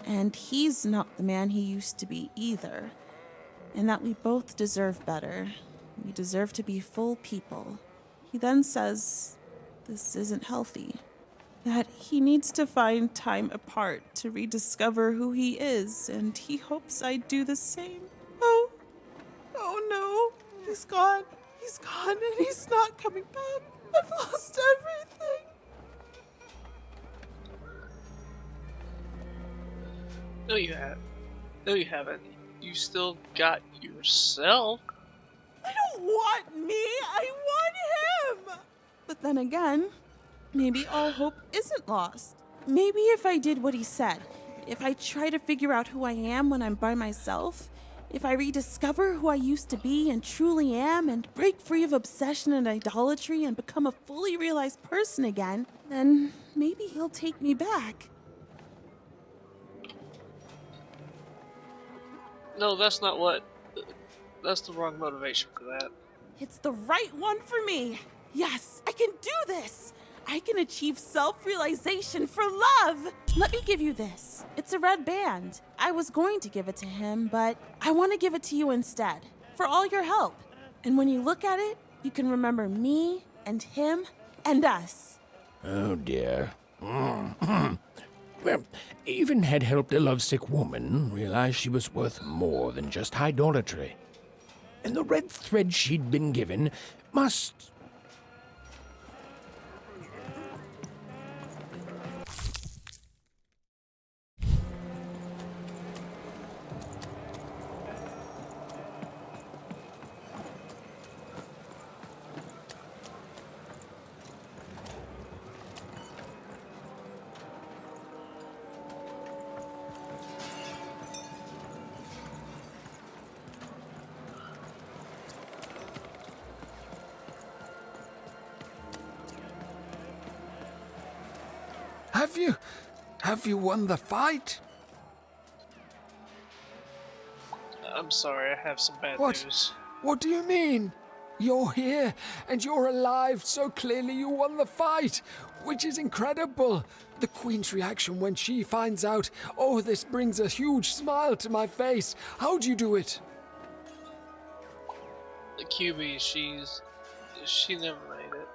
[SPEAKER 11] and he's not the man he used to be either, and that we both deserve better. We deserve to be full people. He then says this isn't healthy, that he needs to find time apart to rediscover who he is, and he hopes I do the same. Oh no, he's gone. He's gone and he's not coming back. I've lost everything.
[SPEAKER 1] No, you haven't. No, you haven't. You still got yourself.
[SPEAKER 11] I don't want me. I want him. But then again, maybe all hope isn't lost. Maybe if I did what he said, if I try to figure out who I am when I'm by myself, if I rediscover who I used to be and truly am and break free of obsession and idolatry and become a fully realized person again, then maybe he'll take me back.
[SPEAKER 1] No, that's not what. That's the wrong motivation for that.
[SPEAKER 11] It's the right one for me. Yes, I can do this. I can achieve self-realization for love. Let me give you this. It's a red band. I was going to give it to him, but I want to give it to you instead, for all your help. And when you look at it, you can remember me and him and us.
[SPEAKER 3] Oh, dear. Well, even had helped a lovesick woman realize she was worth more than just idolatry. And the red thread she'd been given must...
[SPEAKER 10] Have you won the fight?
[SPEAKER 1] I'm sorry, I have some bad
[SPEAKER 10] What?
[SPEAKER 1] news.
[SPEAKER 10] What do you mean? You're here and you're alive, so clearly you won the fight, which is incredible. The Queen's reaction when she finds out, oh, this brings a huge smile to my face. How'd you do it?
[SPEAKER 1] The QB, she never made it.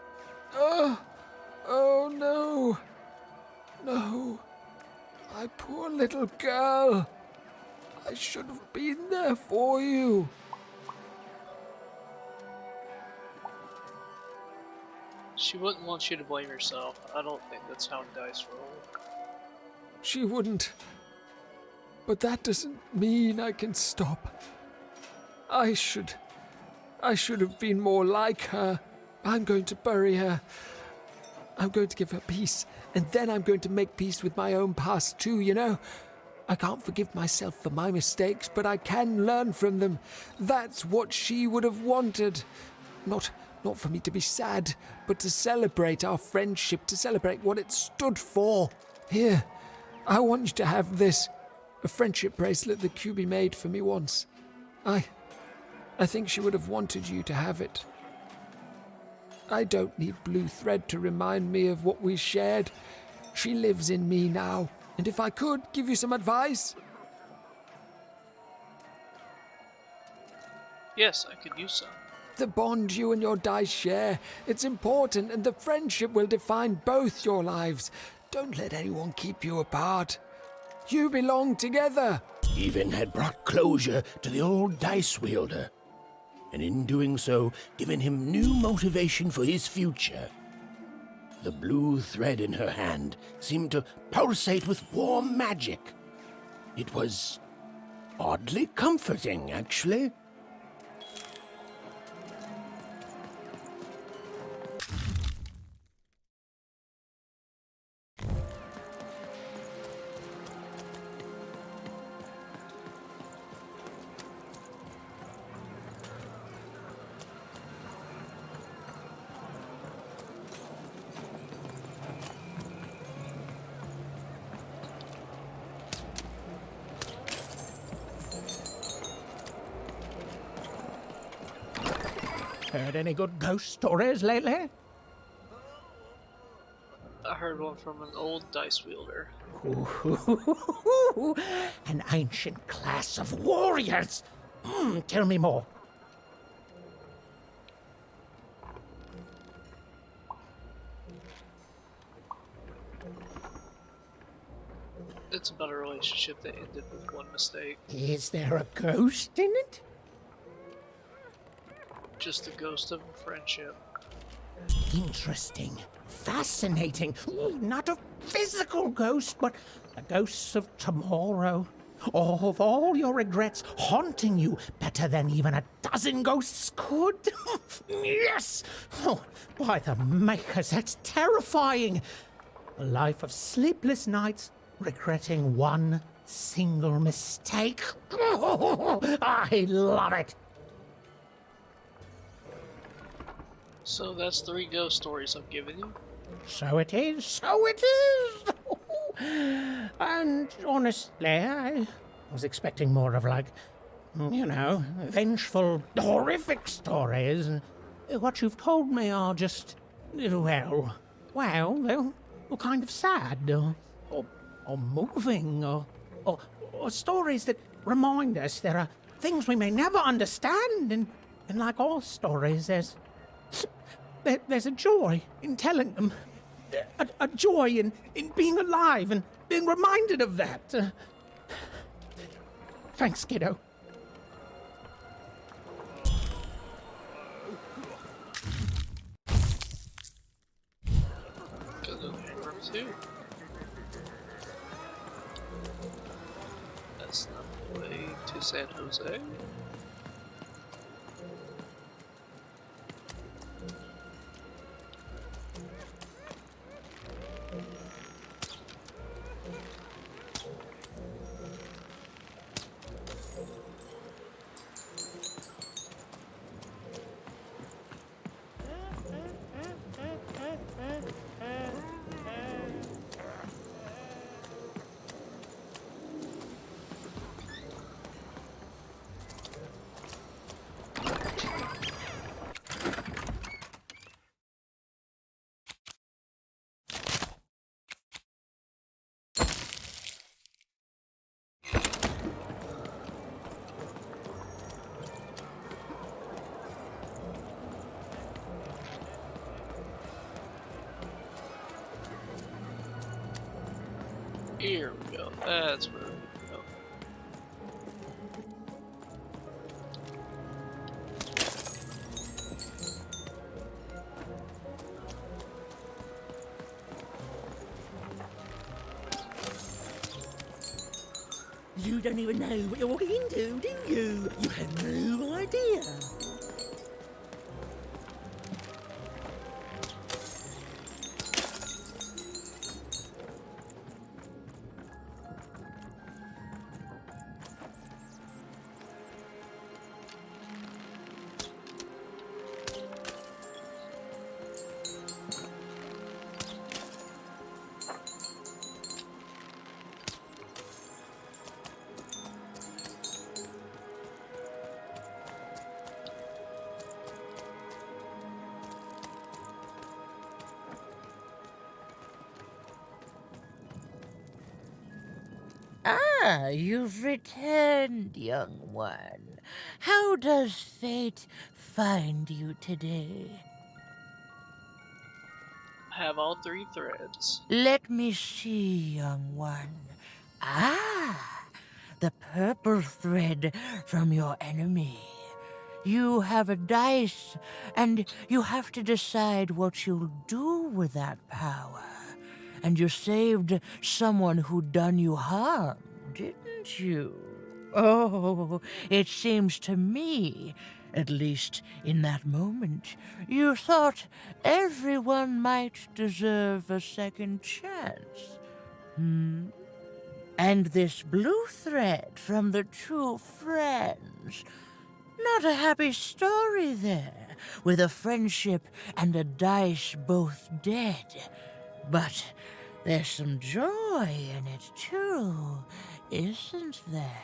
[SPEAKER 10] Oh no. No. My poor little girl. I should have been there for you.
[SPEAKER 1] She wouldn't want you to blame yourself. I don't think that's how dice roll.
[SPEAKER 10] She wouldn't. But that doesn't mean I can stop. I should have been more like her. I'm going to bury her. I'm going to give her peace, and then I'm going to make peace with my own past too, you know? I can't forgive myself for my mistakes, but I can learn from them. That's what she would have wanted. Not for me to be sad, but to celebrate our friendship, to celebrate what it stood for. Here, I want you to have this. A friendship bracelet that QB made for me once. I think she would have wanted you to have it. I don't need blue thread to remind me of what we shared. She lives in me now, and if I could give you some advice...
[SPEAKER 1] Yes, I could use some.
[SPEAKER 10] The bond you and your dice share, it's important, and the friendship will define both your lives. Don't let anyone keep you apart. You belong together.
[SPEAKER 3] Even had brought closure to the old dice wielder, and in doing so, given him new motivation for his future. The blue thread in her hand seemed to pulsate with warm magic. It was oddly comforting, actually. Heard any good ghost stories lately?
[SPEAKER 1] I heard one from an old dice wielder.
[SPEAKER 3] Ooh, an ancient class of warriors. Tell me more.
[SPEAKER 1] It's about a relationship that ended with one mistake.
[SPEAKER 3] Is there a ghost in it?
[SPEAKER 1] Just the ghost of a friendship.
[SPEAKER 3] Interesting. Fascinating. Not a physical ghost, but a ghost of tomorrow. Of all your regrets haunting you better than even a dozen ghosts could. Yes! Oh, by the makers, that's terrifying. A life of sleepless nights, regretting one single mistake. I love it.
[SPEAKER 1] So that's 3 ghost stories I've given you?
[SPEAKER 3] So it is, so it is! And honestly, I was expecting more of vengeful, horrific stories. What you've told me are just, they're kind of sad, or moving, or stories that remind us there are things we may never understand, and like all stories, there's a joy in telling them. A joy in being alive and being reminded of that. Thanks, kiddo.
[SPEAKER 1] Number 2. That's not the way to San Jose. Here we go. That's where we go.
[SPEAKER 13] You don't even know what you're walking into, do you? You have no idea.
[SPEAKER 14] Ah, you've returned, young one. How does fate find you today?
[SPEAKER 1] Have all 3 threads.
[SPEAKER 14] Let me see, young one. Ah, the purple thread from your enemy. You have a dice, and you have to decide what you'll do with that power. And you saved someone who'd done you harm, didn't you? Oh, it seems to me, at least in that moment, you thought everyone might deserve a second chance. And this blue thread from the 2 friends. Not a happy story there, with a friendship and a dice both dead. But there's some joy in it, too, isn't there?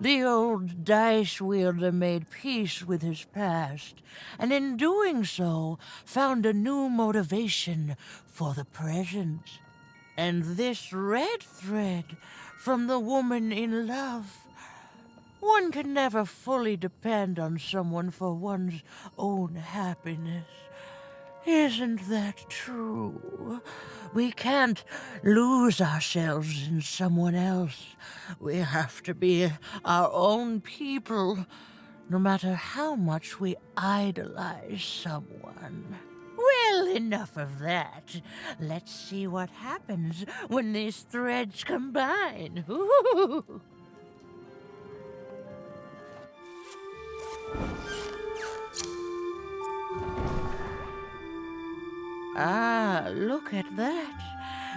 [SPEAKER 14] The old dice wielder made peace with his past, and in doing so, found a new motivation for the present. And this red thread from the woman in love. One can never fully depend on someone for one's own happiness. Isn't that true? We can't lose ourselves in someone else. We have to be our own people, no matter how much we idolize someone. Well, enough of that. Let's see what happens when these threads combine. Ooh. Ah, look at that.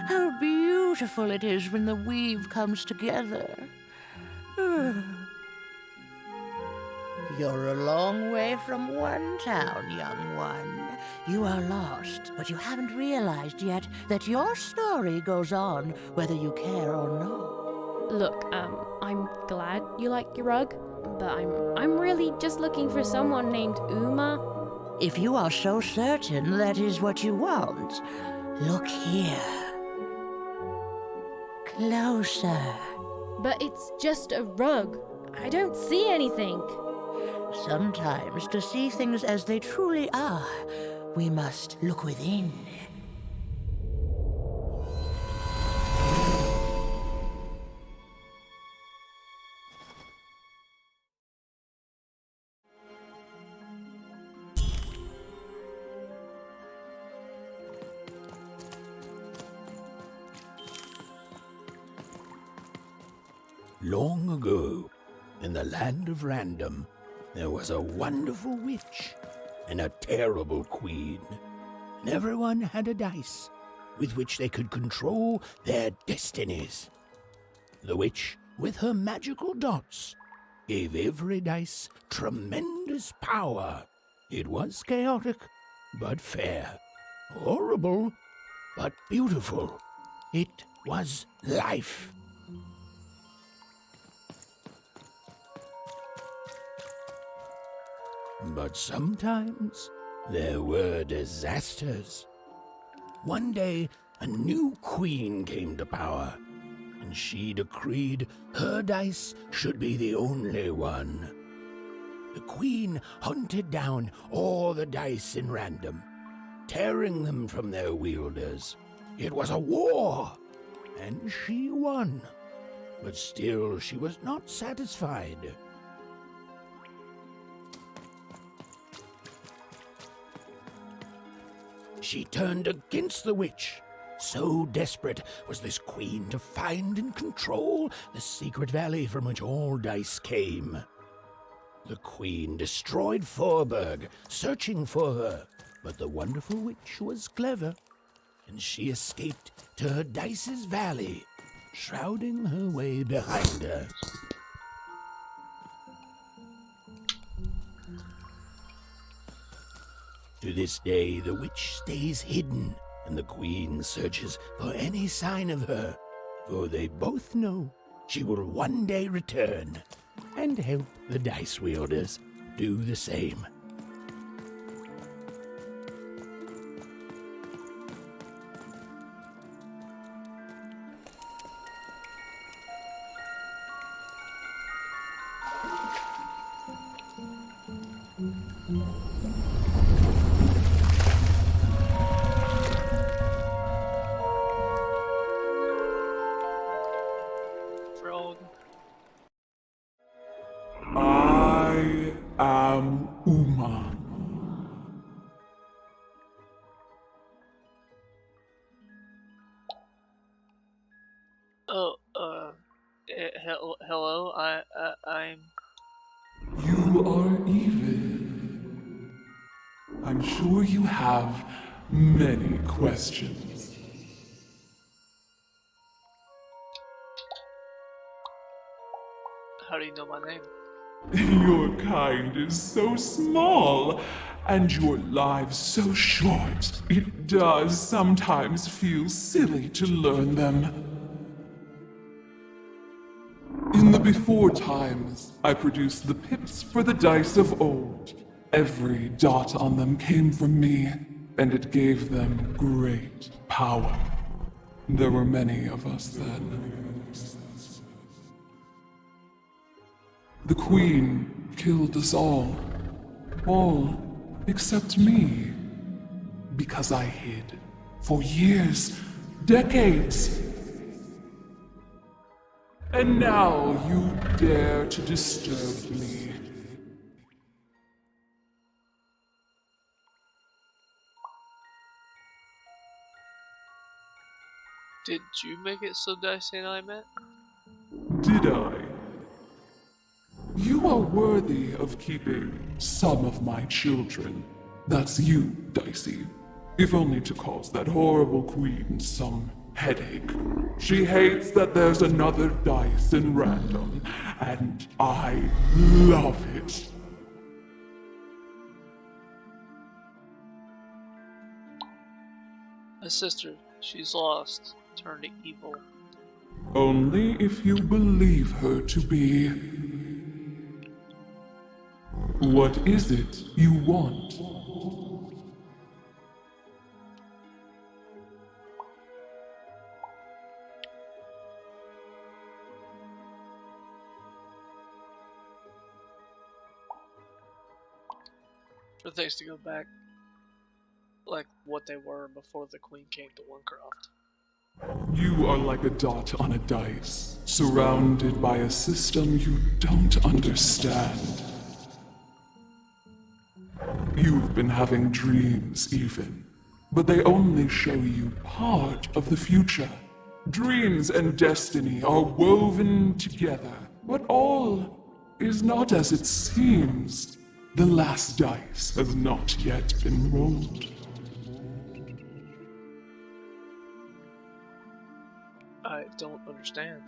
[SPEAKER 14] How beautiful it is when the weave comes together. You're a long way from one town, young one. You are lost, but you haven't realized yet that your story goes on whether you care or not.
[SPEAKER 6] Look, I'm glad you like your rug, but I'm really just looking for someone named Uma.
[SPEAKER 14] If you are so certain that is what you want, look here. Closer.
[SPEAKER 6] But it's just a rug. I don't see anything.
[SPEAKER 14] Sometimes, to see things as they truly are, we must look within.
[SPEAKER 3] Long ago, in the land of Random, there was a wonderful witch and a terrible queen. And everyone had a dice with which they could control their destinies. The witch, with her magical dots, gave every dice tremendous power. It was chaotic, but fair. Horrible, but beautiful. It was life. But sometimes there were disasters. One day, a new queen came to power, and she decreed her dice should be the only one. The queen hunted down all the dice in Random, tearing them from their wielders. It was a war. and she won. But still she was not satisfied. She turned against the witch. So desperate was this queen to find and control the secret valley from which all dice came. The queen destroyed Forberg, searching for her, but the wonderful witch was clever, and she escaped to her dice's valley, shrouding her way behind her. To this day, the witch stays hidden, and the queen searches for any sign of her, for they both know she will one day return and help the dice wielders do the same.
[SPEAKER 1] Frog.
[SPEAKER 15] I am Uma.
[SPEAKER 1] Oh, hello. I'm.
[SPEAKER 15] You are evil. I'm sure you have many questions.
[SPEAKER 1] How do you know my name?
[SPEAKER 15] Your kind is so small, and your lives so short. It does sometimes feel silly to learn them. In the before times, I produced the pips for the dice of old. Every dot on them came from me, and it gave them great power. There were many of us then. The Queen killed us all except me, because I hid for years, decades. And now you dare to disturb me.
[SPEAKER 1] Did you make it so Dicey and I met?
[SPEAKER 15] Did I? You are worthy of keeping some of my children. That's you, Dicey. If only to cause that horrible queen some headache. She hates that there's another dice in random, and I love it.
[SPEAKER 1] My sister, she's lost, turned to evil.
[SPEAKER 15] Only if you believe her to be. What is it you want?
[SPEAKER 1] For things to go back like what they were before the Queen came to Woncroft.
[SPEAKER 15] You are like a dot on a dice, surrounded by a system you don't understand. You've been having dreams, even, but they only show you part of the future. Dreams and destiny are woven together, but all is not as it seems. The last dice has not yet been rolled.
[SPEAKER 1] I don't understand.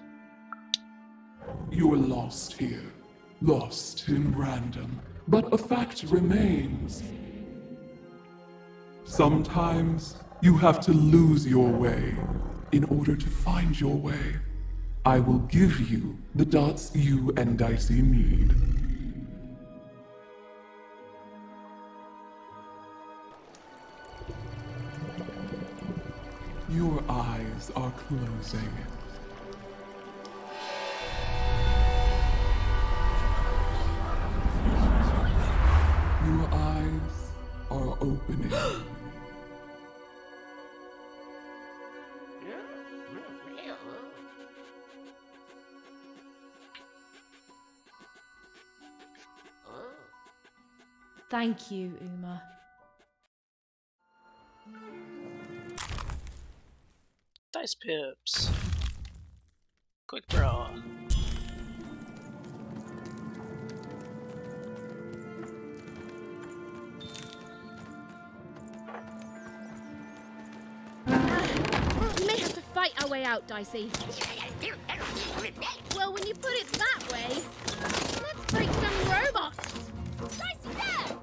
[SPEAKER 15] You are lost here, lost in random, but a fact remains. Sometimes you have to lose your way in order to find your way. I will give you the dots you and Dicey need. Your eyes are closing. Your eyes are opening.
[SPEAKER 6] Thank you, Uma.
[SPEAKER 1] Dice pips. Quick draw.
[SPEAKER 6] We may have to fight our way out, Dicey. Well, when you put it that way, let's break some robots. Dicey, there!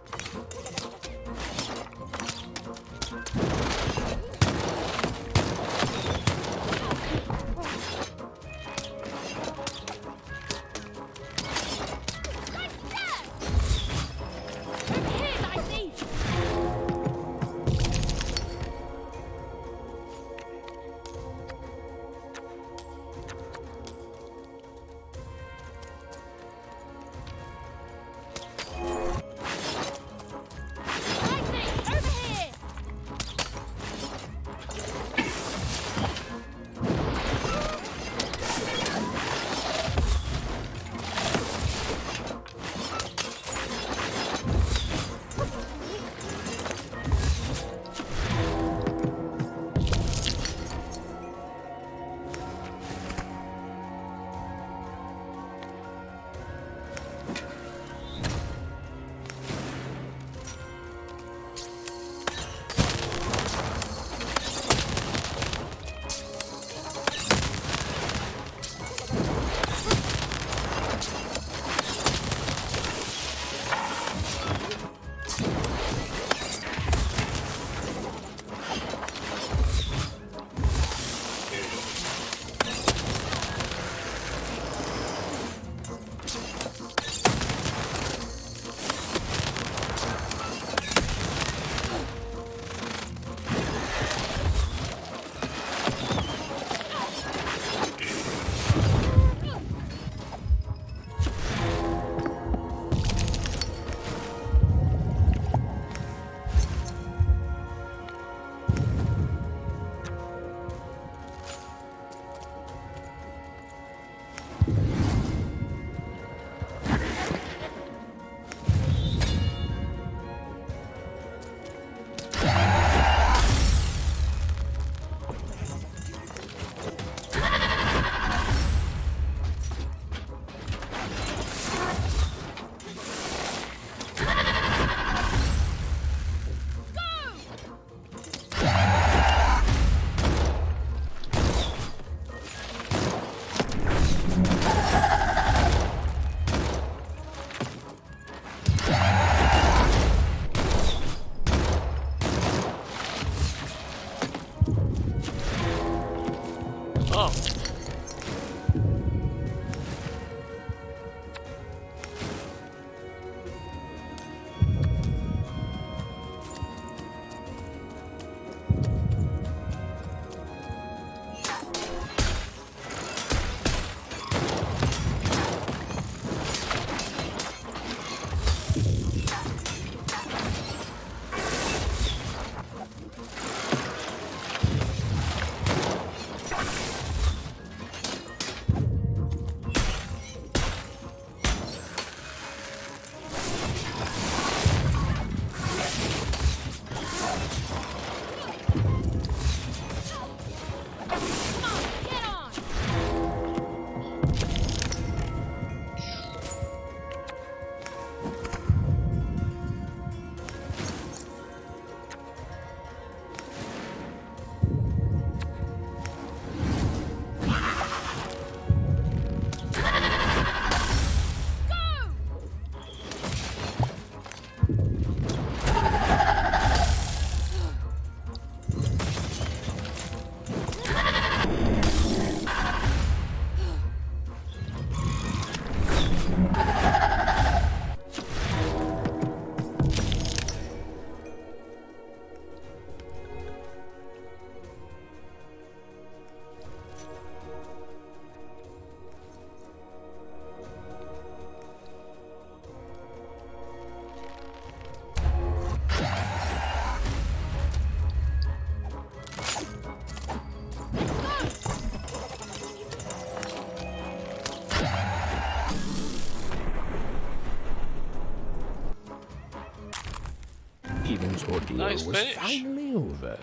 [SPEAKER 3] Daisie's ordeal
[SPEAKER 1] Nice
[SPEAKER 3] was
[SPEAKER 1] finish.
[SPEAKER 3] finally over.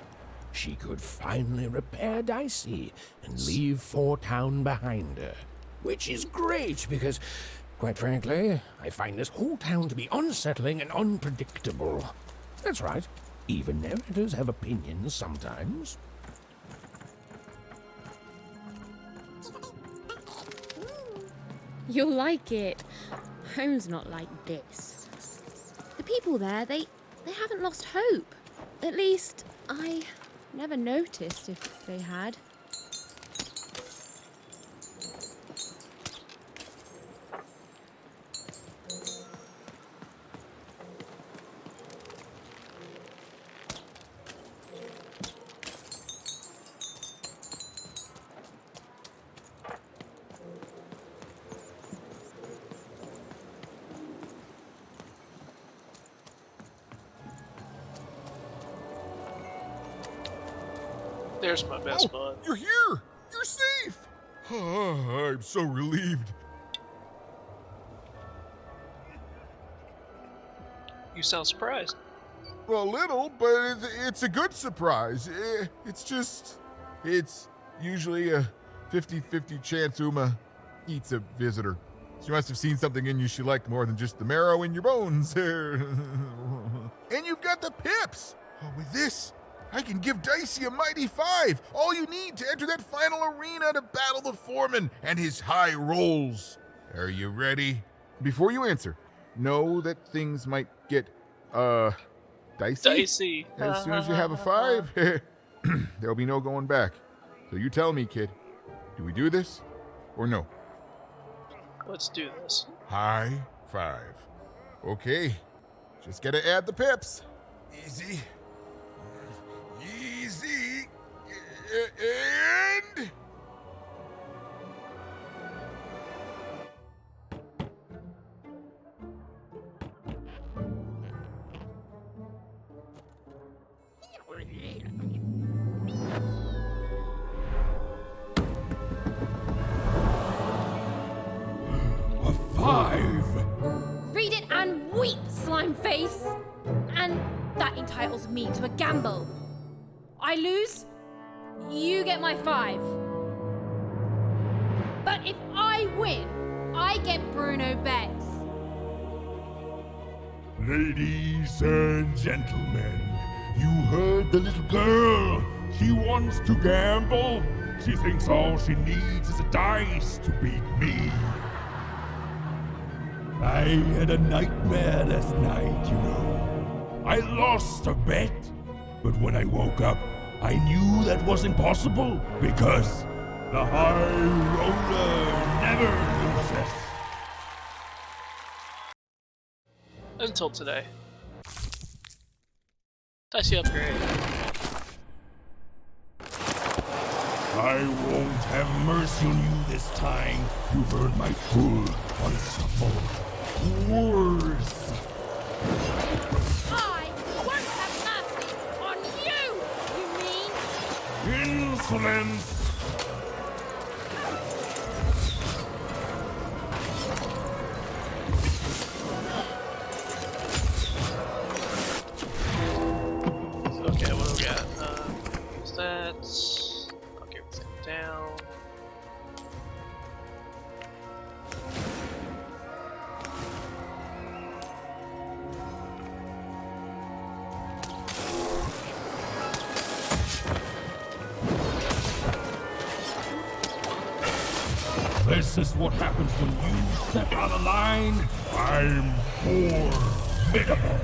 [SPEAKER 3] She could finally repair Dicey and leave Four Town behind her. Which is great because, quite frankly, I find this whole town to be unsettling and unpredictable. That's right. Even narrators have opinions sometimes.
[SPEAKER 6] You'll like it. Home's not like this. The people there, they haven't lost hope. At least, I never noticed if they had.
[SPEAKER 1] There's my best bud.
[SPEAKER 7] You're here! You're safe! I'm so relieved.
[SPEAKER 1] You sound surprised.
[SPEAKER 7] Well, a little, but it's a good surprise. It's usually a 50-50 chance Uma eats a visitor. She must have seen something in you she liked more than just the marrow in your bones. And you've got the pips! Oh, with this, I can give Dicey a mighty 5. All you need to enter that final arena to battle the foreman and his high rolls. Are you ready? Before you answer, know that things might get, dicey. As soon as you have a 5, there'll be no going back. So you tell me, kid, do we do this or no?
[SPEAKER 1] Let's do this.
[SPEAKER 7] High 5. Okay, just gotta add the pips. Easy. Easy. And...
[SPEAKER 3] A 5!
[SPEAKER 6] Read it and weep, slime face! And that entitles me to a gamble. I lose, you get my 5. But if I win, I get Bruno Betts.
[SPEAKER 12] Ladies and gentlemen, you heard the little girl. She wants to gamble. She thinks all she needs is a dice to beat me. I had a nightmare last night, you know. I lost a bet, but when I woke up, I knew that was impossible because the high roller never loses.
[SPEAKER 1] Until today. Dicey upgrade.
[SPEAKER 12] I won't have mercy on you this time. You've earned my full, unstoppable force.
[SPEAKER 6] I won't have mercy on you, you mean?
[SPEAKER 12] Insolence!
[SPEAKER 1] Okay, what do we got? Use that. Knock everything down.
[SPEAKER 12] This is what happens when you step out of line. I'm formidable.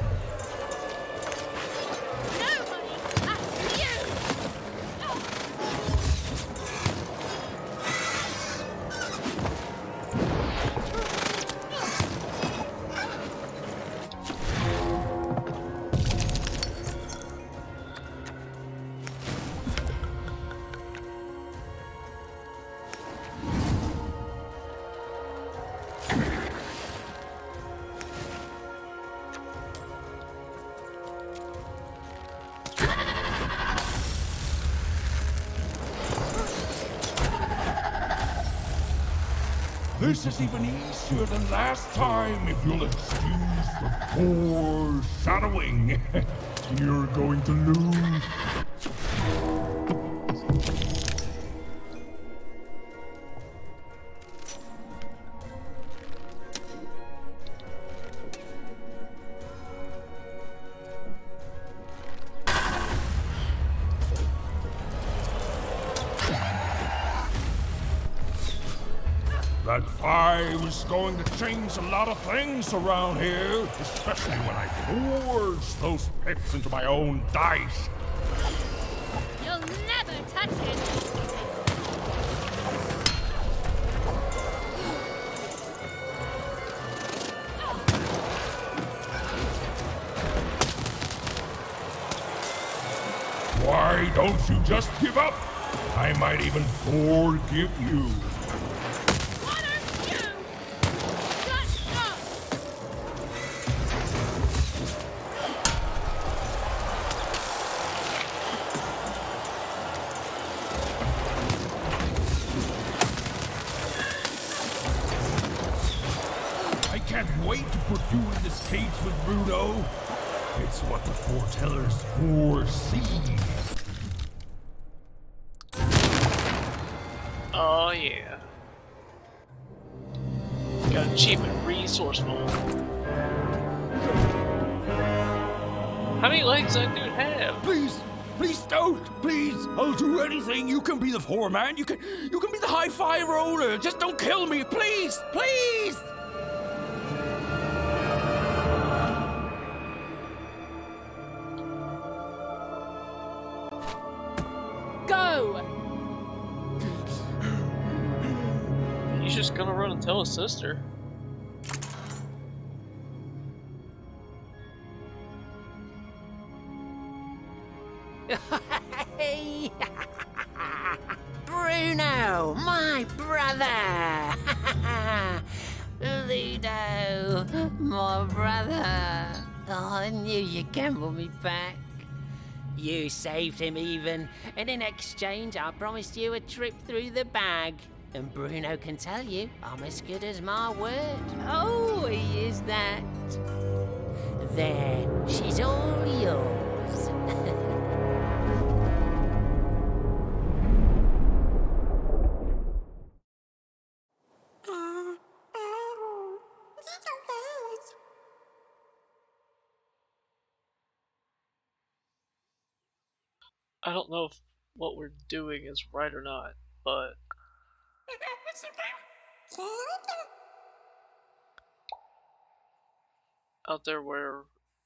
[SPEAKER 12] This is even easier than last time, if you'll excuse the foreshadowing. You're going to lose. That 5 is going to change a lot of things around here, especially when I forge those pips into my own dice.
[SPEAKER 6] You'll never touch it!
[SPEAKER 12] Why don't you just give up? I might even forgive you. I can't wait to put you in this cage with Bruno. It's what the foretellers foresee.
[SPEAKER 1] Oh yeah. Got achievement resourceful. How many legs does that dude have?
[SPEAKER 12] Please don't! Please! I'll do anything! You can be the foreman! You can be the high-five roller! Just don't kill me! Please! Please!
[SPEAKER 6] Go!
[SPEAKER 1] He's just gonna run and tell his sister.
[SPEAKER 14] Bruno, my brother! Ludo, my brother! Oh, I knew you'd gamble me back. You saved him even, and in exchange I promised you a trip through the bag. And Bruno can tell you I'm as good as my word. Oh, he is that. There, she's all yours.
[SPEAKER 1] I don't know if what we're doing is right or not, but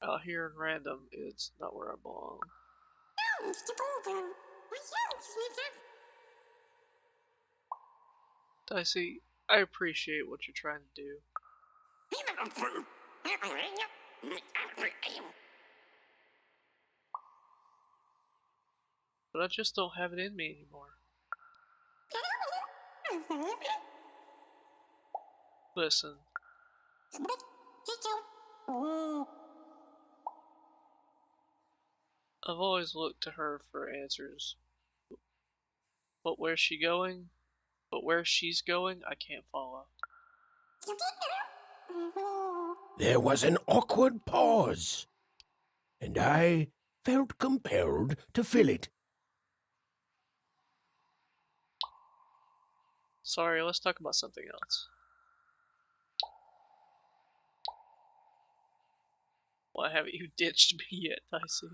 [SPEAKER 1] out here in random, it's not where I belong. Dicey, I appreciate what you're trying to do. But I just don't have it in me anymore. Listen. I've always looked to her for answers. But where's she going? But where she's going, I can't follow.
[SPEAKER 3] There was an awkward pause, and I felt compelled to fill it.
[SPEAKER 1] Sorry, let's talk about something else. Why haven't you ditched me yet, Dicey?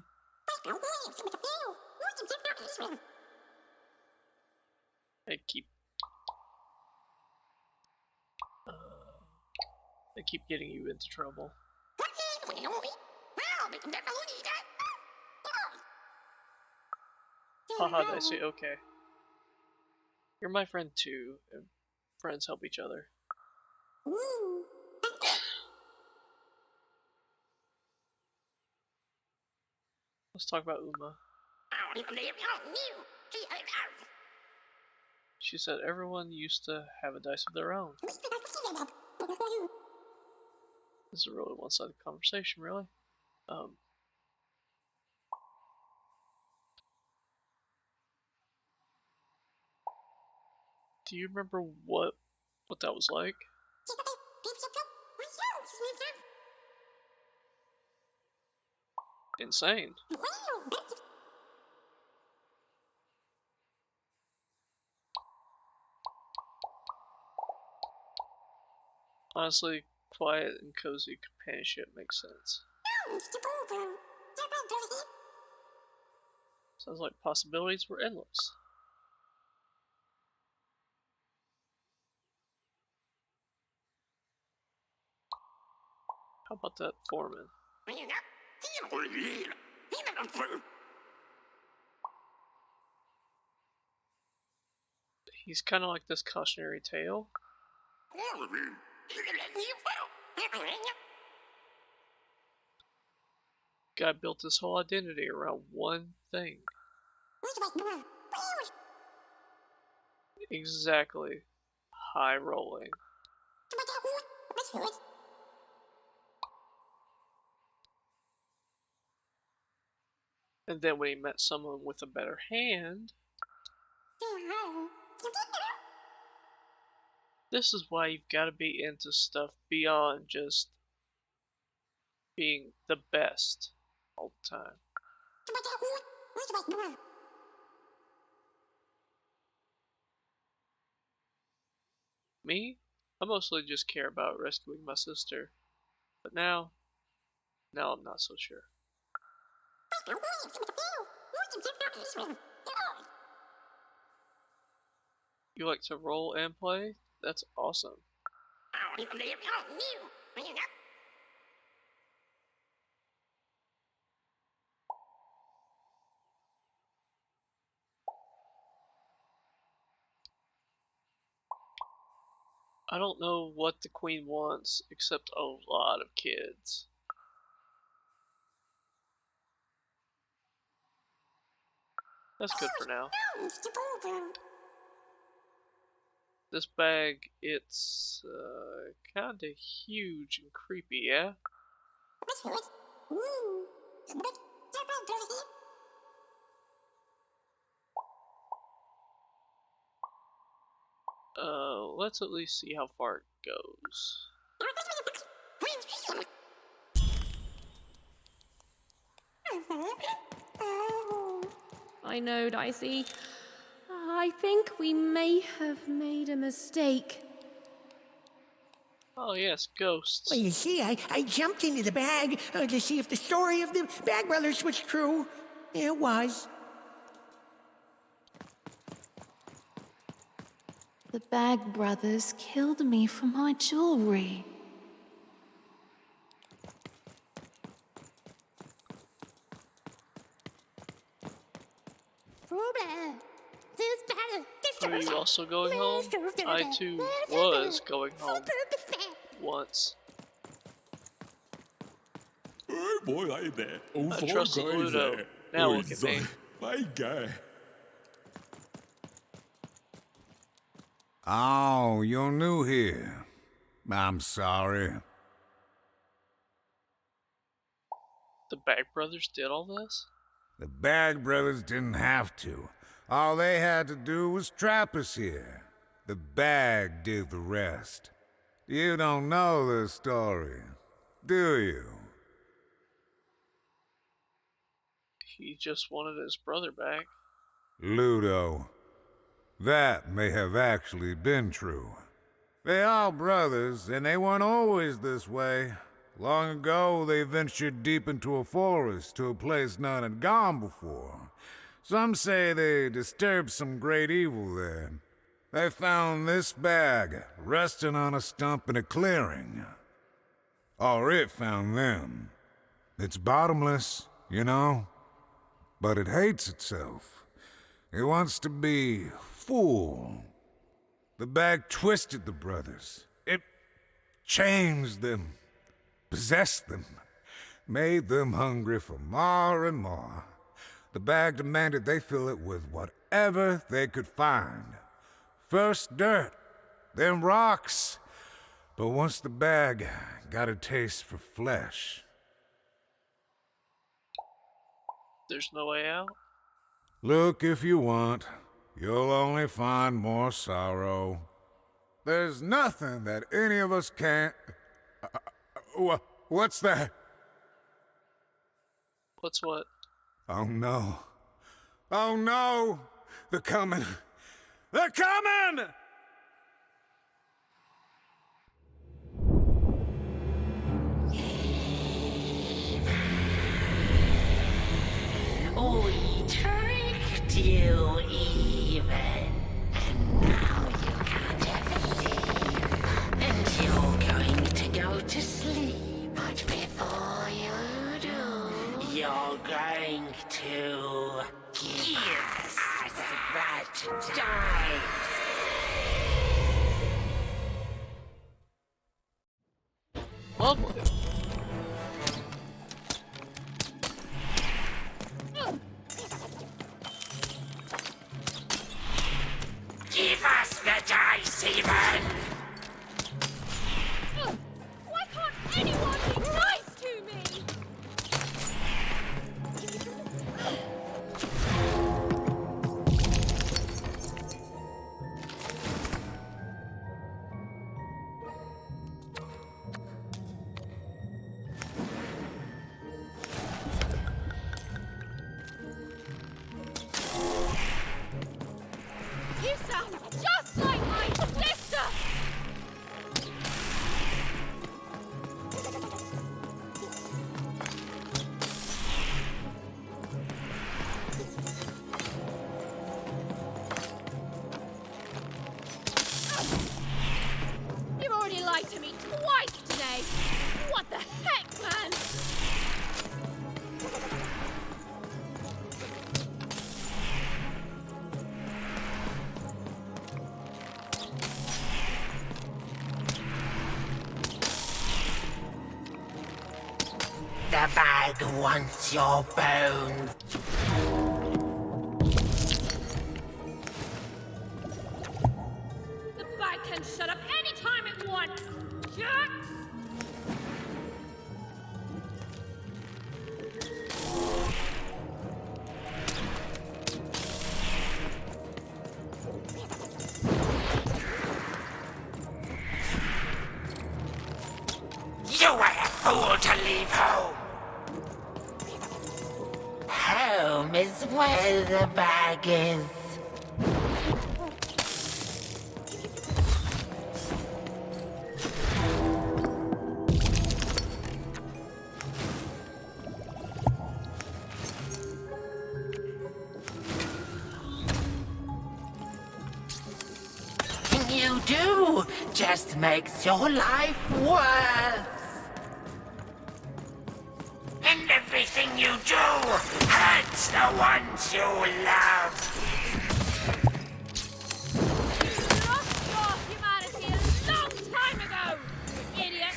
[SPEAKER 1] I keep getting you into trouble. Haha, Dicey, okay. You're my friend too, and friends help each other. Let's talk about Uma. She said everyone used to have a dice of their own. This is a really one-sided conversation, really. Do you remember what what that was like. Insane. Honestly, quiet and cozy companionship makes sense. Sounds like possibilities were endless. How about that foreman? He's kind of like this cautionary tale. Guy built his whole identity around one thing. Exactly. High rolling. And then when he met someone with a better hand, this is why you've got to be into stuff beyond just being the best all the time. Me? I mostly just care about rescuing my sister. But now I'm not so sure. You like to roll and play? That's awesome. I don't know what the queen wants, except a lot of kids. That's good for now. This bag, it's kinda huge and creepy, yeah? Let's at least see how far it goes.
[SPEAKER 6] I know, Dicey. I think we may have made a mistake.
[SPEAKER 1] Oh yes, ghosts.
[SPEAKER 14] Well, you see, I jumped into the bag to see if the story of the Bag Brothers was true. It was.
[SPEAKER 16] The Bag Brothers killed me for my jewelry.
[SPEAKER 1] Are you also going home? I too was going home once.
[SPEAKER 12] Hey, boy, hey there. All
[SPEAKER 1] I
[SPEAKER 12] four
[SPEAKER 1] trusted
[SPEAKER 12] guys
[SPEAKER 1] Ludo.
[SPEAKER 12] there.
[SPEAKER 1] Now
[SPEAKER 12] Oi,
[SPEAKER 1] look at me.
[SPEAKER 12] Hey, guy.
[SPEAKER 9] Oh, you're new here. I'm sorry.
[SPEAKER 1] The Bag Brothers did all this?
[SPEAKER 9] The Bag Brothers didn't have to. All they had to do was trap us here. The bag did the rest. You don't know the story, do you?
[SPEAKER 1] He just wanted his brother back.
[SPEAKER 9] Ludo. That may have actually been true. They are brothers, and they weren't always this way. Long ago, they ventured deep into a forest to a place none had gone before. Some say they disturbed some great evil there. They found this bag resting on a stump in a clearing. Or it found them. It's bottomless, you know, but it hates itself. It wants to be full. The bag twisted the brothers. It changed them, possessed them, made them hungry for more and more. The bag demanded they fill it with whatever they could find. First dirt, then rocks. But once the bag got a taste for flesh...
[SPEAKER 1] There's no way out?
[SPEAKER 9] Look if you want. You'll only find more sorrow. There's nothing that any of us can't... what's that?
[SPEAKER 1] What's what?
[SPEAKER 9] Oh no. Oh no! They're coming! They're coming!
[SPEAKER 14] We tricked you, even. And now you can't ever leave. And you're going to go to sleep. But before you do, you're going to give us that dice.
[SPEAKER 1] Lovely.
[SPEAKER 14] Give us the dice, even!
[SPEAKER 6] Why can't anyone be nice to me? You sound just like my sister! You've already lied to me twice today! What the heck, man?
[SPEAKER 14] The bag wants your bones.
[SPEAKER 6] The bag can shut up any time it wants! Jerks!
[SPEAKER 14] You were a fool to leave home. Home is where the bag is. You do just makes your life worse. And everything you do hurts the ones you love.
[SPEAKER 6] You lost your humanity a long time ago, idiot!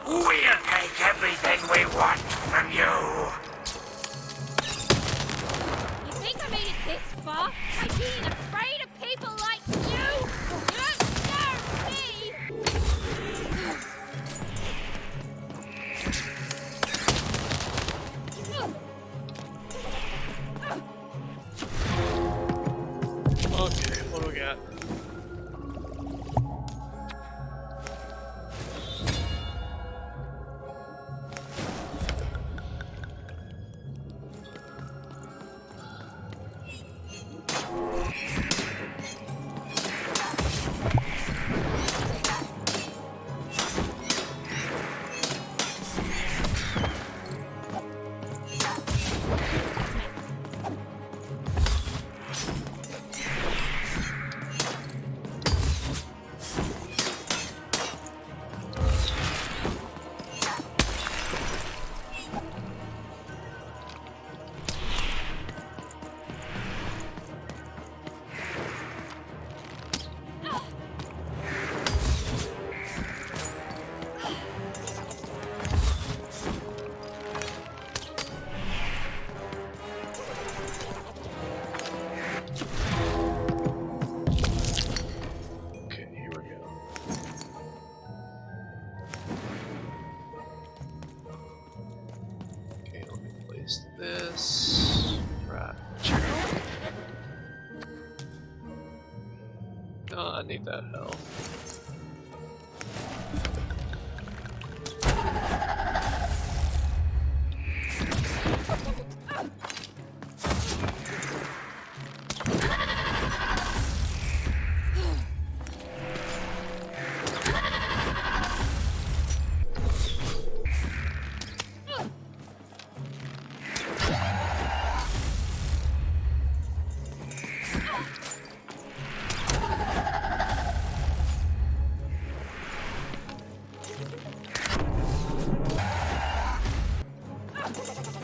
[SPEAKER 14] We'll take everything we want from you.
[SPEAKER 6] You think I made it this far by being afraid of people like you? You don't serve me!
[SPEAKER 1] Okay, what do we got? Is this right? Oh, I need that health.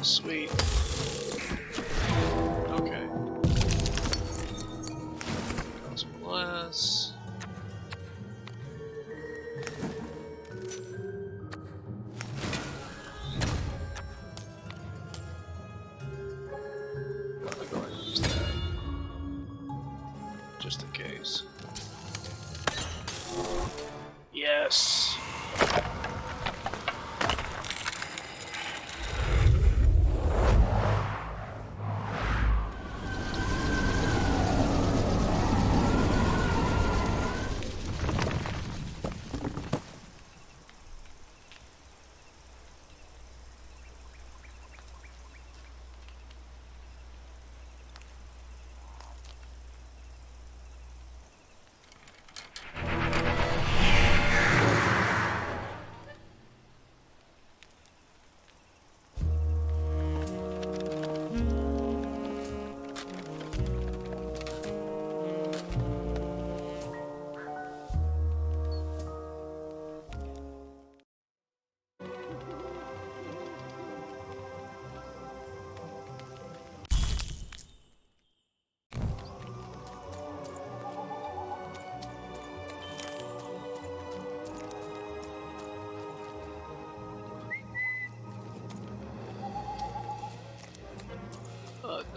[SPEAKER 1] Sweet. Okay. Cost less. I'll go ahead and use that. Just in case. Yes.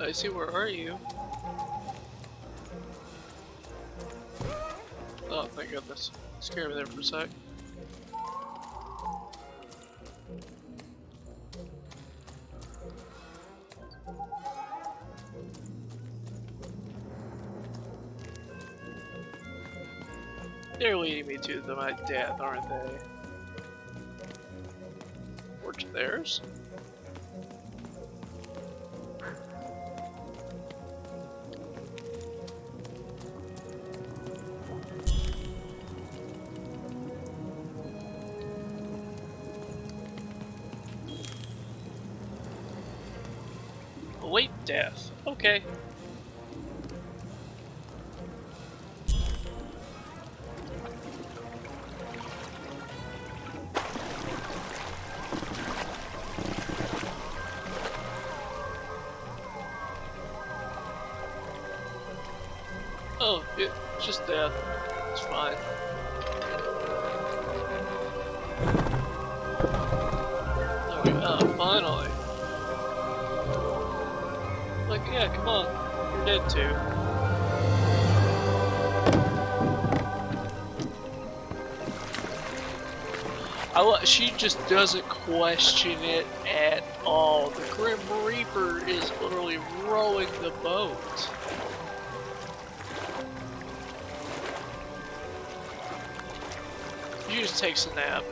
[SPEAKER 1] I see, where are you? Oh, thank goodness. Scared me there for a sec. They're leading me to my death, aren't they? Or to theirs? Late death. Okay. Oh, it's just death. It's fine. Oh, finally. Like, yeah, come on. You're dead too. She just doesn't question it at all. The Grim Reaper is literally rowing the boat. She just takes a nap.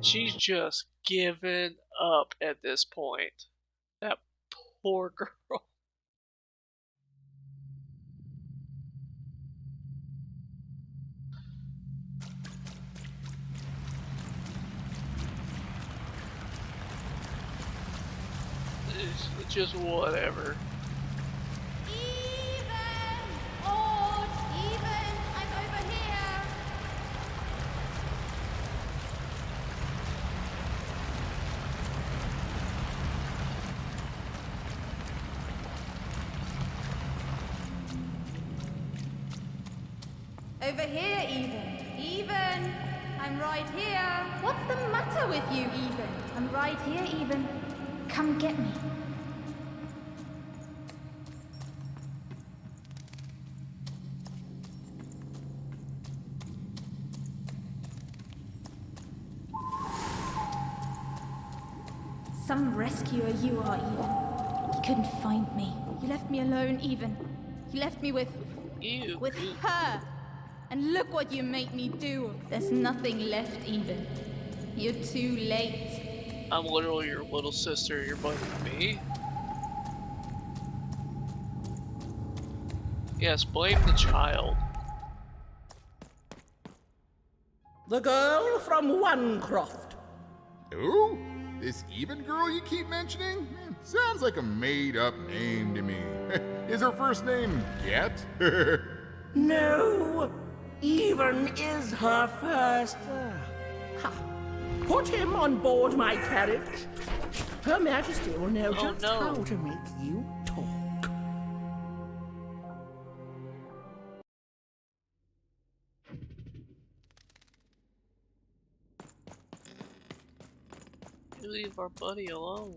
[SPEAKER 1] She's just given up at this point. That poor girl. It's just whatever.
[SPEAKER 17] Over here, Even. Even! I'm right here. What's the matter with you, Even? I'm right here, Even. Come get me. Some rescuer you are, Even. You couldn't find me. You left me alone, Even. You left me with her. And look what you made me do. There's nothing left, Even. You're too late.
[SPEAKER 1] I'm literally your little sister. You're blaming me. Yes, blame the child.
[SPEAKER 13] The girl from Onecroft.
[SPEAKER 7] Who? This Even girl you keep mentioning? Sounds like a made-up name to me. Is her first name Get?
[SPEAKER 13] No, Even is her first. Ha. Put him on board my carriage. Her Majesty will know just how to make you talk.
[SPEAKER 1] You leave our buddy alone.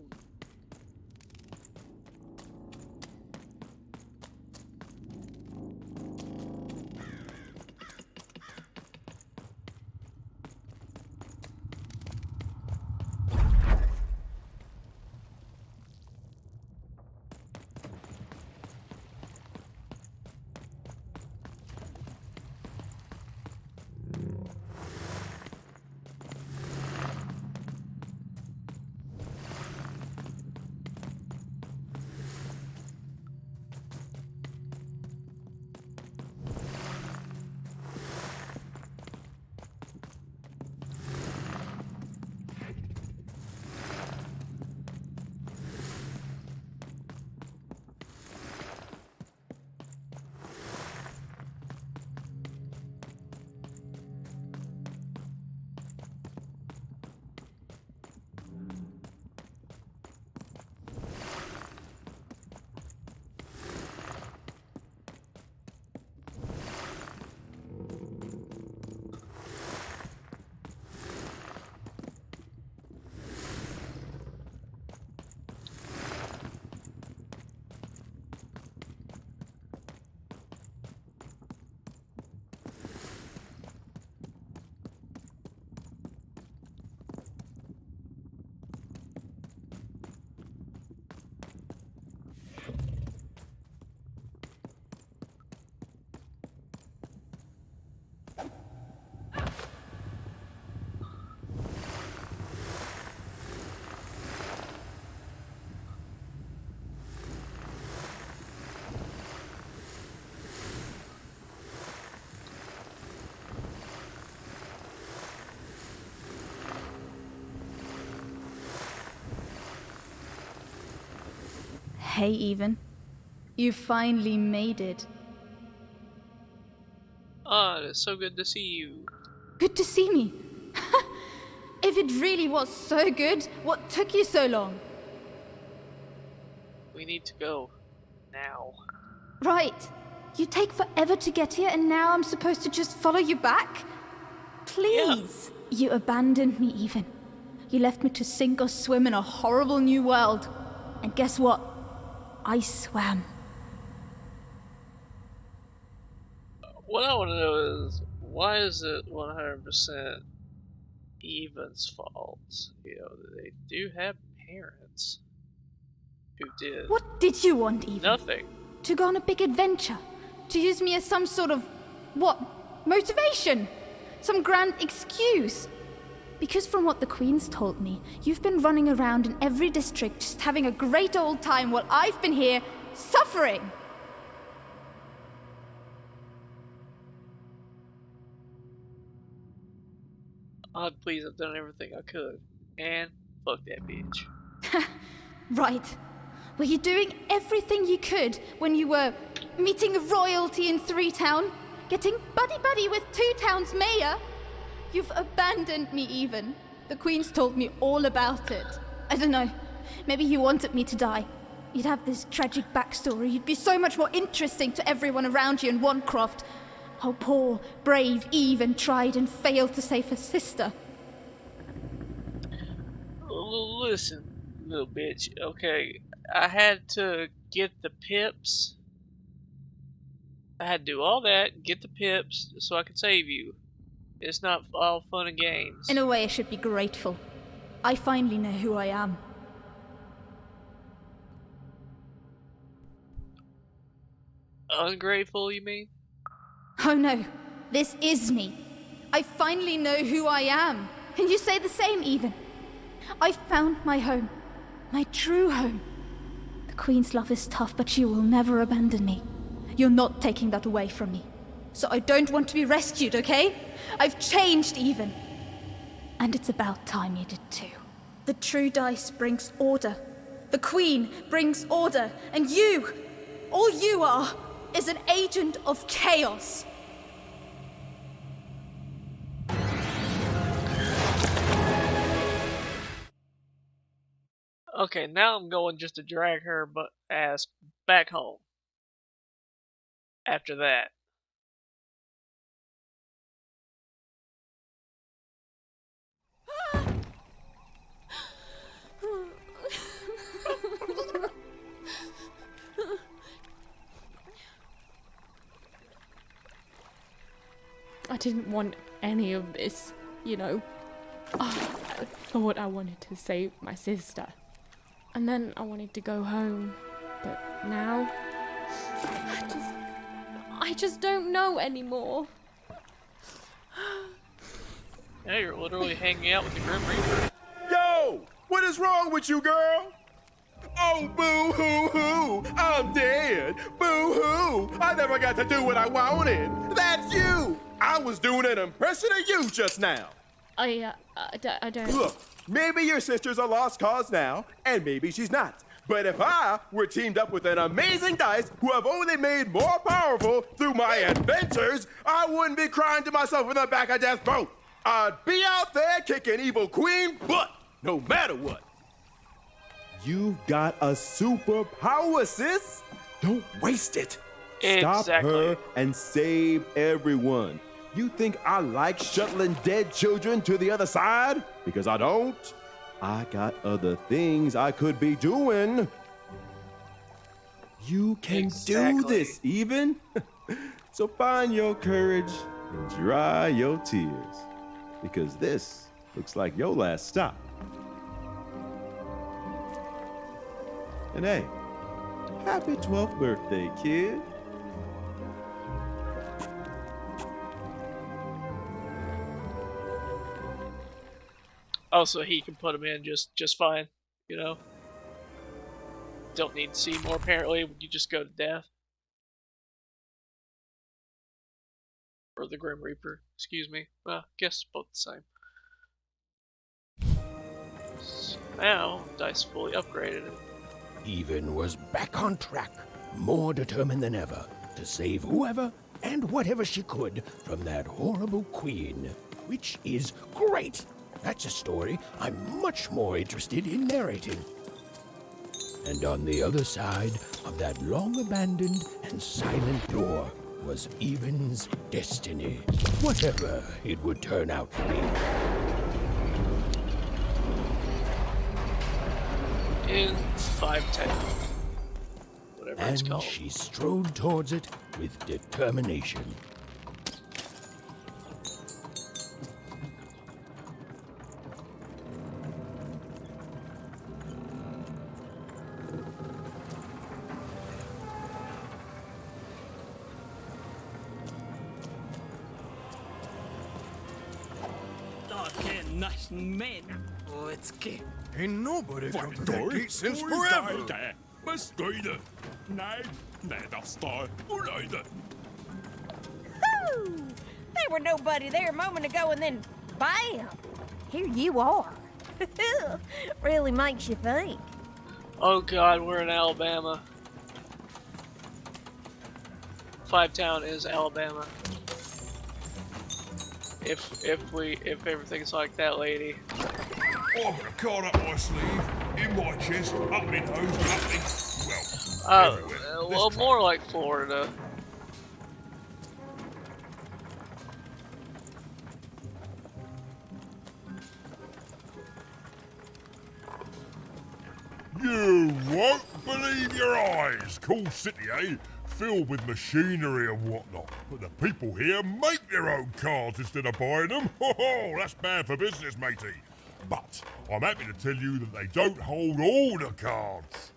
[SPEAKER 17] Hey, Even. You finally made it.
[SPEAKER 1] Ah, it's so good to see you.
[SPEAKER 17] Good to see me. If it really was so good, what took you so long?
[SPEAKER 1] We need to go. Now.
[SPEAKER 17] Right. You take forever to get here and now I'm supposed to just follow you back? Please. Yeah. You abandoned me, Even. You left me to sink or swim in a horrible new world. And guess what? I swam.
[SPEAKER 1] What I want to know is, why is it 100% Even's fault? You know, they do have parents who did.
[SPEAKER 17] What did you want, Even?
[SPEAKER 1] Nothing.
[SPEAKER 17] To go on a big adventure? To use me as some sort of, what, motivation? Some grand excuse? Because from what the Queen's told me, you've been running around in every district just having a great old time while I've been here suffering.
[SPEAKER 1] Please, I've done everything I could. And fuck that bitch.
[SPEAKER 17] Right. Were you doing everything you could when you were meeting royalty in 3-Town? Getting buddy-buddy with 2-Town's mayor? You've abandoned me, Even. The Queen's told me all about it. I don't know. Maybe you wanted me to die. You'd have this tragic backstory. You'd be so much more interesting to everyone around you in Onecroft. How poor, brave Even tried and failed to save her sister.
[SPEAKER 1] Listen, little bitch. Okay, I had to get the pips. I had to do all that, get the pips, so I could save you. It's not all fun and games.
[SPEAKER 17] In a way, I should be grateful. I finally know who I am.
[SPEAKER 1] Ungrateful, you mean?
[SPEAKER 17] Oh no, this is me. I finally know who I am. And you say the same, even. I found my home. My true home. The Queen's love is tough, but she will never abandon me. You're not taking that away from me. So I don't want to be rescued, okay? I've changed, even. And it's about time you did too. The true dice brings order. The Queen brings order. And you, all you are, is an agent of chaos.
[SPEAKER 1] Okay, now I'm going just to drag her ass back home. After that.
[SPEAKER 6] I didn't want any of this, you know. Oh, I thought I wanted to save my sister. And then I wanted to go home. But now, I just don't know anymore.
[SPEAKER 1] Yeah, you're literally hanging out with the Grim Reaper.
[SPEAKER 18] Yo! What is wrong with you, girl? Oh, boo-hoo-hoo! I'm dead! Boo-hoo! I never got to do what I wanted! That's you! I was doing an impression of you just now!
[SPEAKER 6] I don't...
[SPEAKER 18] Look, maybe your sister's a lost cause now, and maybe she's not. But if I were teamed up with an amazing dice who have only made more powerful through my adventures, I wouldn't be crying to myself in the back of death's boat. I'd be out there kicking evil queen butt, no matter what. You've got a superpower, sis. Don't waste it. Stop her and save everyone. You think I like shuttling dead children to the other side? Because I don't. I got other things I could be doing. You can do this, even. So find your courage and dry your tears. Because this looks like your last stop. And hey, happy 12th birthday, kid.
[SPEAKER 1] Oh, so he can put him in just fine, you know? Don't need Seymour, apparently. You just go to death. Or the Grim Reaper, excuse me. Well, I guess both the same. So now, dice fully upgraded.
[SPEAKER 3] Even was back on track, more determined than ever to save whoever and whatever she could from that horrible queen, which is great. That's a story I'm much more interested in narrating. And on the other side of that long-abandoned and silent door was Even's destiny, whatever it would turn out to be.
[SPEAKER 1] In 510. Whatever it's
[SPEAKER 3] And
[SPEAKER 1] called.
[SPEAKER 3] she strode towards it with determination.
[SPEAKER 19] Nice men. Let's get.
[SPEAKER 12] Ain't nobody come to that gate since forever.
[SPEAKER 19] Bestride. Nej, der står ulyde.
[SPEAKER 20] Whoo! There were nobody there a moment ago, and then bam! Here you are. Really makes you think.
[SPEAKER 1] Oh god, we're in Alabama. Five Town is Alabama. If everything's like that, lady.
[SPEAKER 12] I've got a card up my sleeve, in my chest, up my nose, nothing. Well, everywhere.
[SPEAKER 1] Well, more like Florida.
[SPEAKER 12] You won't believe your eyes. Cool city, eh? Filled with machinery and whatnot. But the people here make their own cards instead of buying them. Oh, that's bad for business, matey. But I'm happy to tell you that they don't hold all the cards.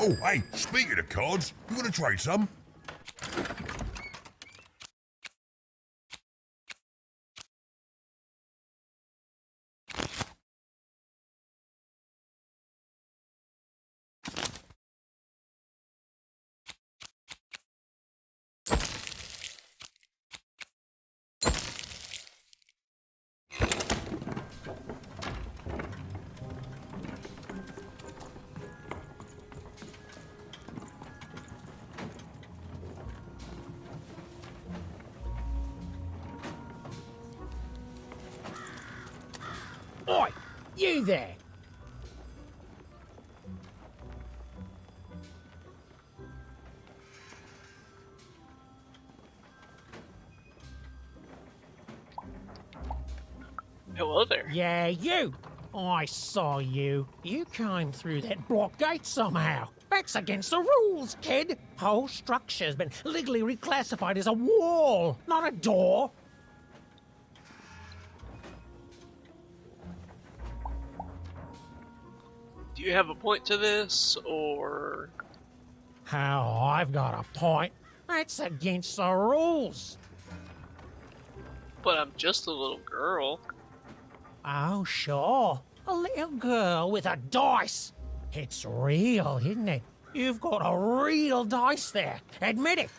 [SPEAKER 12] Oh, hey, speaking of cards, you want to trade some?
[SPEAKER 3] Oi, you there!
[SPEAKER 1] Hello there.
[SPEAKER 3] Yeah, you! I saw you. You came through that block gate somehow. That's against the rules, kid. Whole structure's been legally reclassified as a wall, not a door.
[SPEAKER 1] Do you have a point to this, or...
[SPEAKER 3] How I've got a point. That's against the rules.
[SPEAKER 1] But I'm just a little girl.
[SPEAKER 3] Oh, sure. A little girl with a dice. It's real, isn't it? You've got a real dice there. Admit it.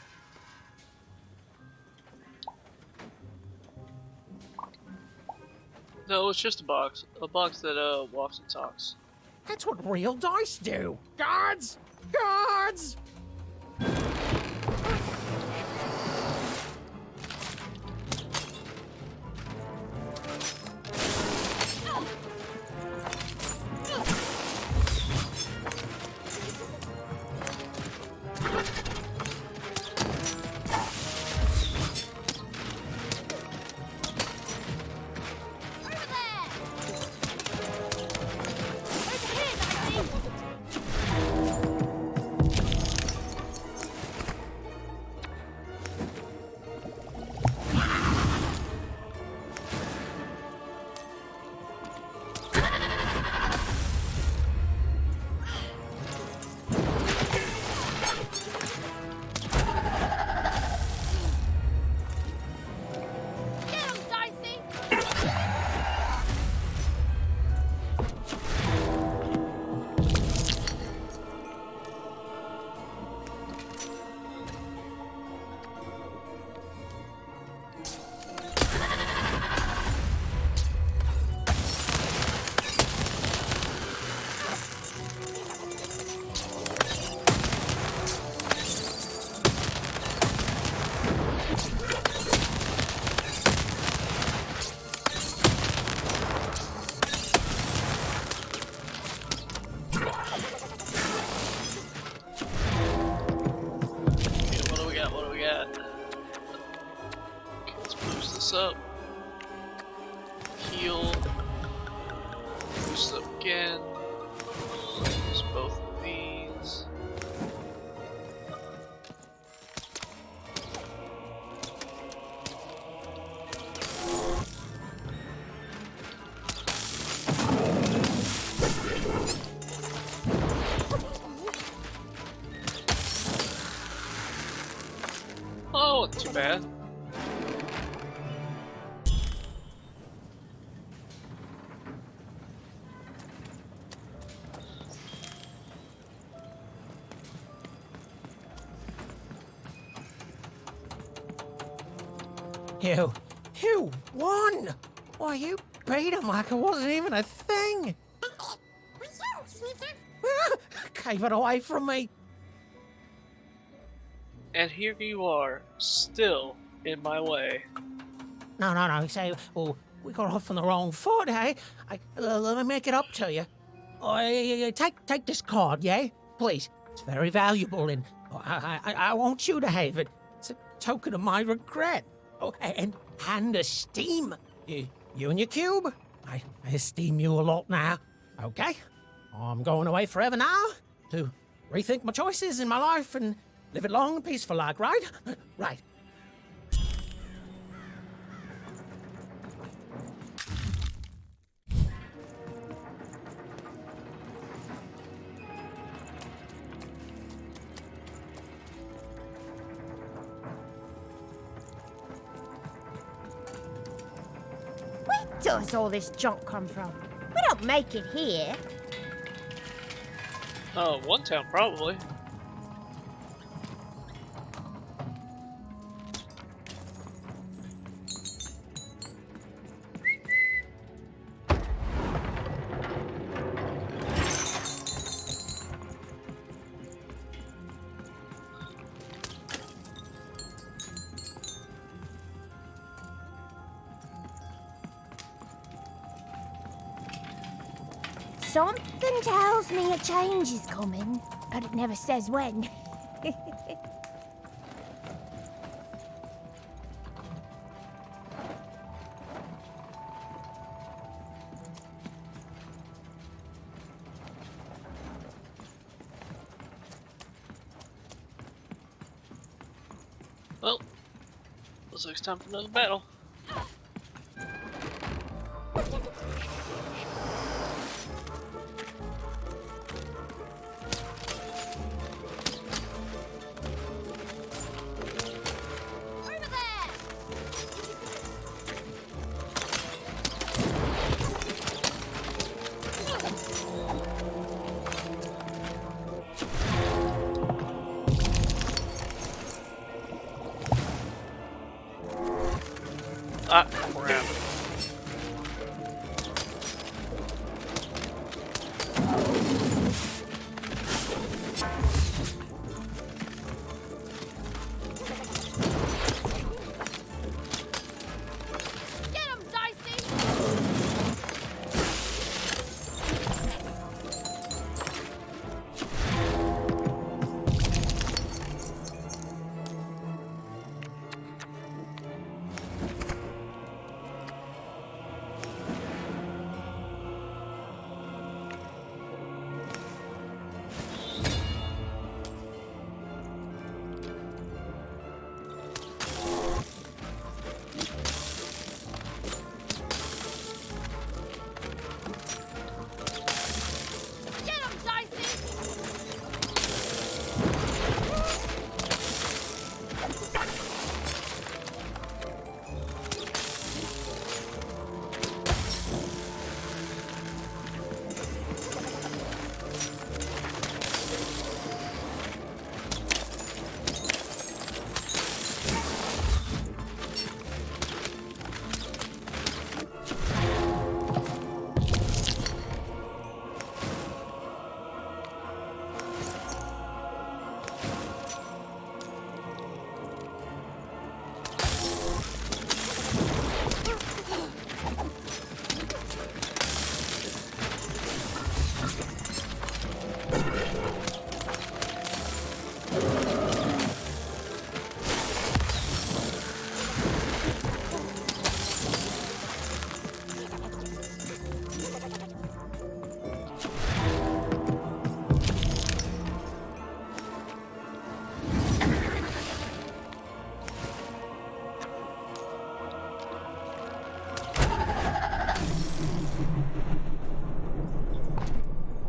[SPEAKER 1] No, it's just a box. A box that, walks and talks.
[SPEAKER 3] That's what real dice do. Guards! Guards!
[SPEAKER 1] Up. Heal. Boost up again. Use both of these. Oh, not too bad.
[SPEAKER 3] You won! Why, you beat him like it wasn't even a thing! Gave it away from me!
[SPEAKER 1] And here you are, still in my way.
[SPEAKER 3] No, say, well, we got off on the wrong foot, eh? Let me make it up to you. Take this card, yeah? Please. It's very valuable, and I want you to have it. It's a token of my regret. Oh, and esteem. You and your cube. I esteem you a lot now. Okay? I'm going away forever now to rethink my choices in my life and live it long and peaceful like, right? Right.
[SPEAKER 20] does all this junk come from? We don't make it here.
[SPEAKER 1] One town probably.
[SPEAKER 20] Something tells me a change is coming, but it never says when.
[SPEAKER 1] Well, looks like it's time for another battle. Ah, crap.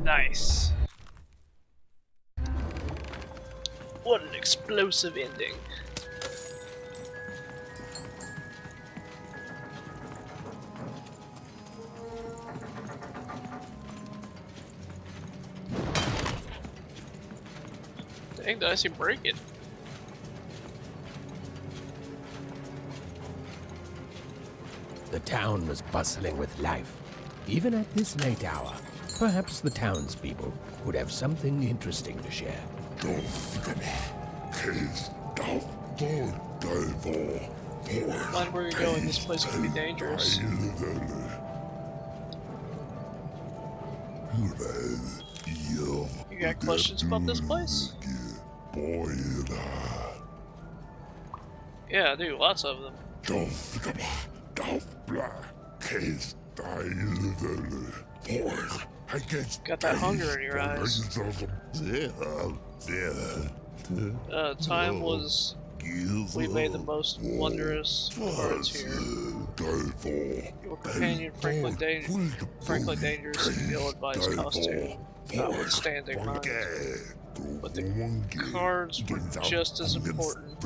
[SPEAKER 1] Nice. What an explosive ending. Dang, did I see break it?
[SPEAKER 3] The town was bustling with life, even at this late hour. Perhaps the townspeople would have something interesting to share.
[SPEAKER 1] Mind where you're going, this place could be dangerous. You got questions about this place? Yeah, I do, lots of them. Got that hunger in your eyes. Time was... We made the most wondrous parts here. Your companion, Franklin Dangerous, in the ill-advised costume, notwithstanding mine. But the cards were just as important.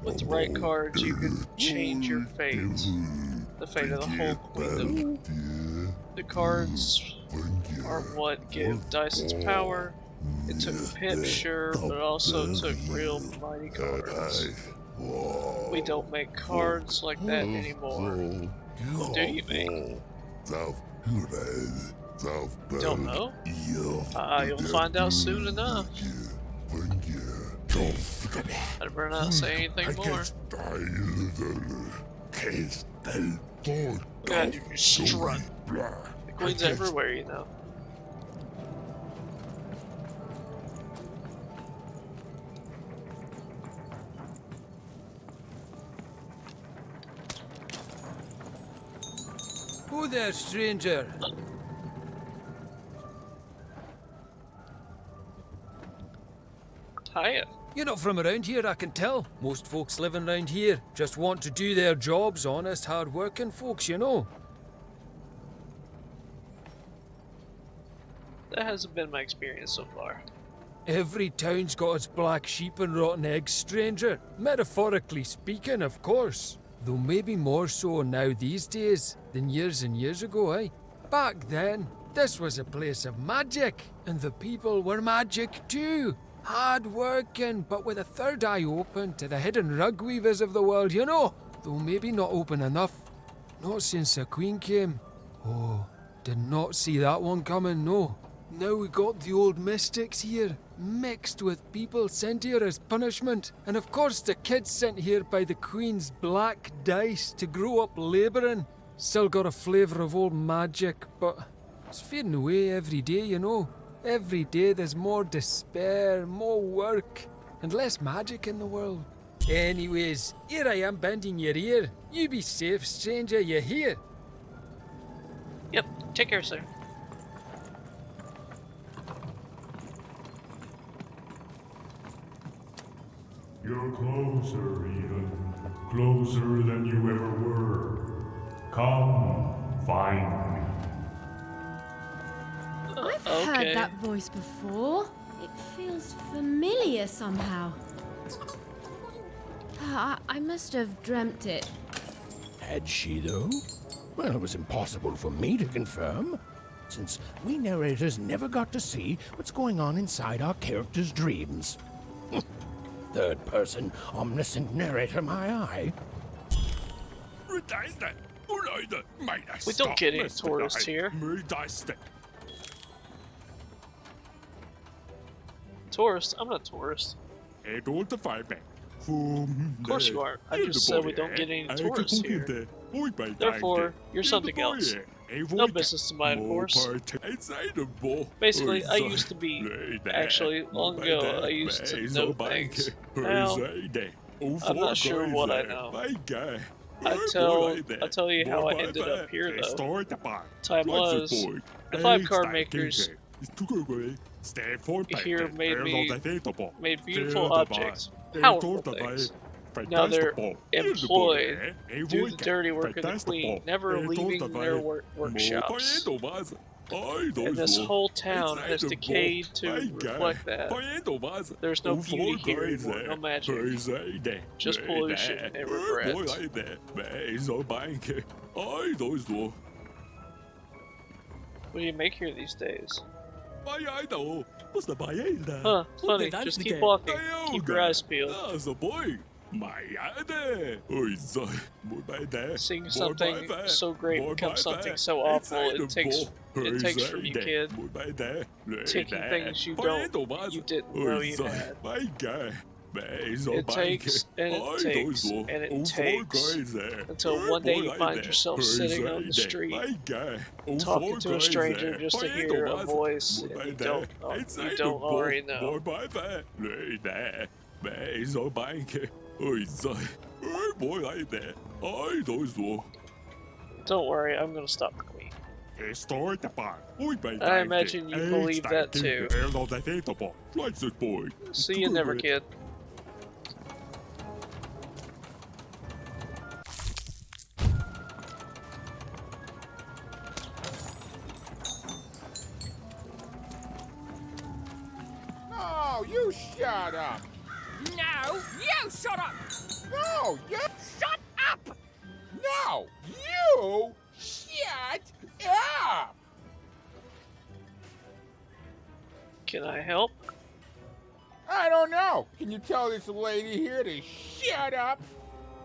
[SPEAKER 1] With the right cards, you could change your fate. the fate of the whole queendom. The cards are what gave dice its power. It took pips, sure, but it also took real mighty cards. We don't make cards like that anymore. Do you, mate? Don't know? You'll find out soon enough. I better not say anything more. God, you just strut. The queen's everywhere, you know.
[SPEAKER 10] Who there, stranger?
[SPEAKER 1] Hiya.
[SPEAKER 10] You're not from around here, I can tell. Most folks living around here just want to do their jobs, honest, hard-working folks, you know.
[SPEAKER 1] That hasn't been my experience so far.
[SPEAKER 10] Every town's got its black sheep and rotten eggs, stranger. Metaphorically speaking, of course. Though maybe more so now these days than years and years ago, eh? Back then, this was a place of magic, and the people were magic too. Hard working, but with a third eye open to the hidden rug weavers of the world, you know. Though maybe not open enough. Not since the Queen came. Oh, did not see that one coming, no. Now we got the old mystics here, mixed with people sent here as punishment. And of course the kids sent here by the Queen's black dice to grow up labouring. Still got a flavour of old magic, but it's fading away every day, you know. Every day there's more despair, more work, and less magic in the world. Anyways, here I am bending your ear. You be safe, stranger, you hear?
[SPEAKER 1] Yep, take care, sir.
[SPEAKER 12] You're closer, even. Closer than you ever were. Come, find me.
[SPEAKER 6] I've heard that voice before. It feels familiar somehow. I must have dreamt it.
[SPEAKER 3] Had she, though? Well, it was impossible for me to confirm, since we narrators never got to see what's going on inside our characters' dreams. Third-person, omniscient narrator, my eye.
[SPEAKER 1] We don't get any tourists here. Tourist? I'm not a tourist. Of course you are. I just said we don't get any tourists here. Therefore, you're something else. No business of mine, of course. Basically, I used to be, actually, long ago, I used to know things. Now, I'm not sure what I know. I'll tell you how I ended up here, though. Time was, the 5 card makers here made beautiful objects, powerful things. Now they're employed, do the dirty work of the Queen, never leaving their workshops. And this whole town has decayed to reflect that. There's no beauty here anymore, no magic. Just pollution and regret. What do you make here these days? Huh, funny, just keep walking, keep your eyes peeled. Seeing something so great become something so awful, it takes from you, kid. Taking things you didn't know you had. It takes, and it takes, and it takes, until one day you find yourself sitting on the street, talking to a stranger just to hear a voice and you don't already know. Don't worry, I'm gonna stop the Queen. I imagine you believe that too. See you never, kid.
[SPEAKER 7] Oh, you shut up!
[SPEAKER 13] No, you shut up!
[SPEAKER 7] No, you
[SPEAKER 13] shut up!
[SPEAKER 21] No, you shut up!
[SPEAKER 1] Can I help?
[SPEAKER 21] I don't know. Can you tell this lady here to shut up?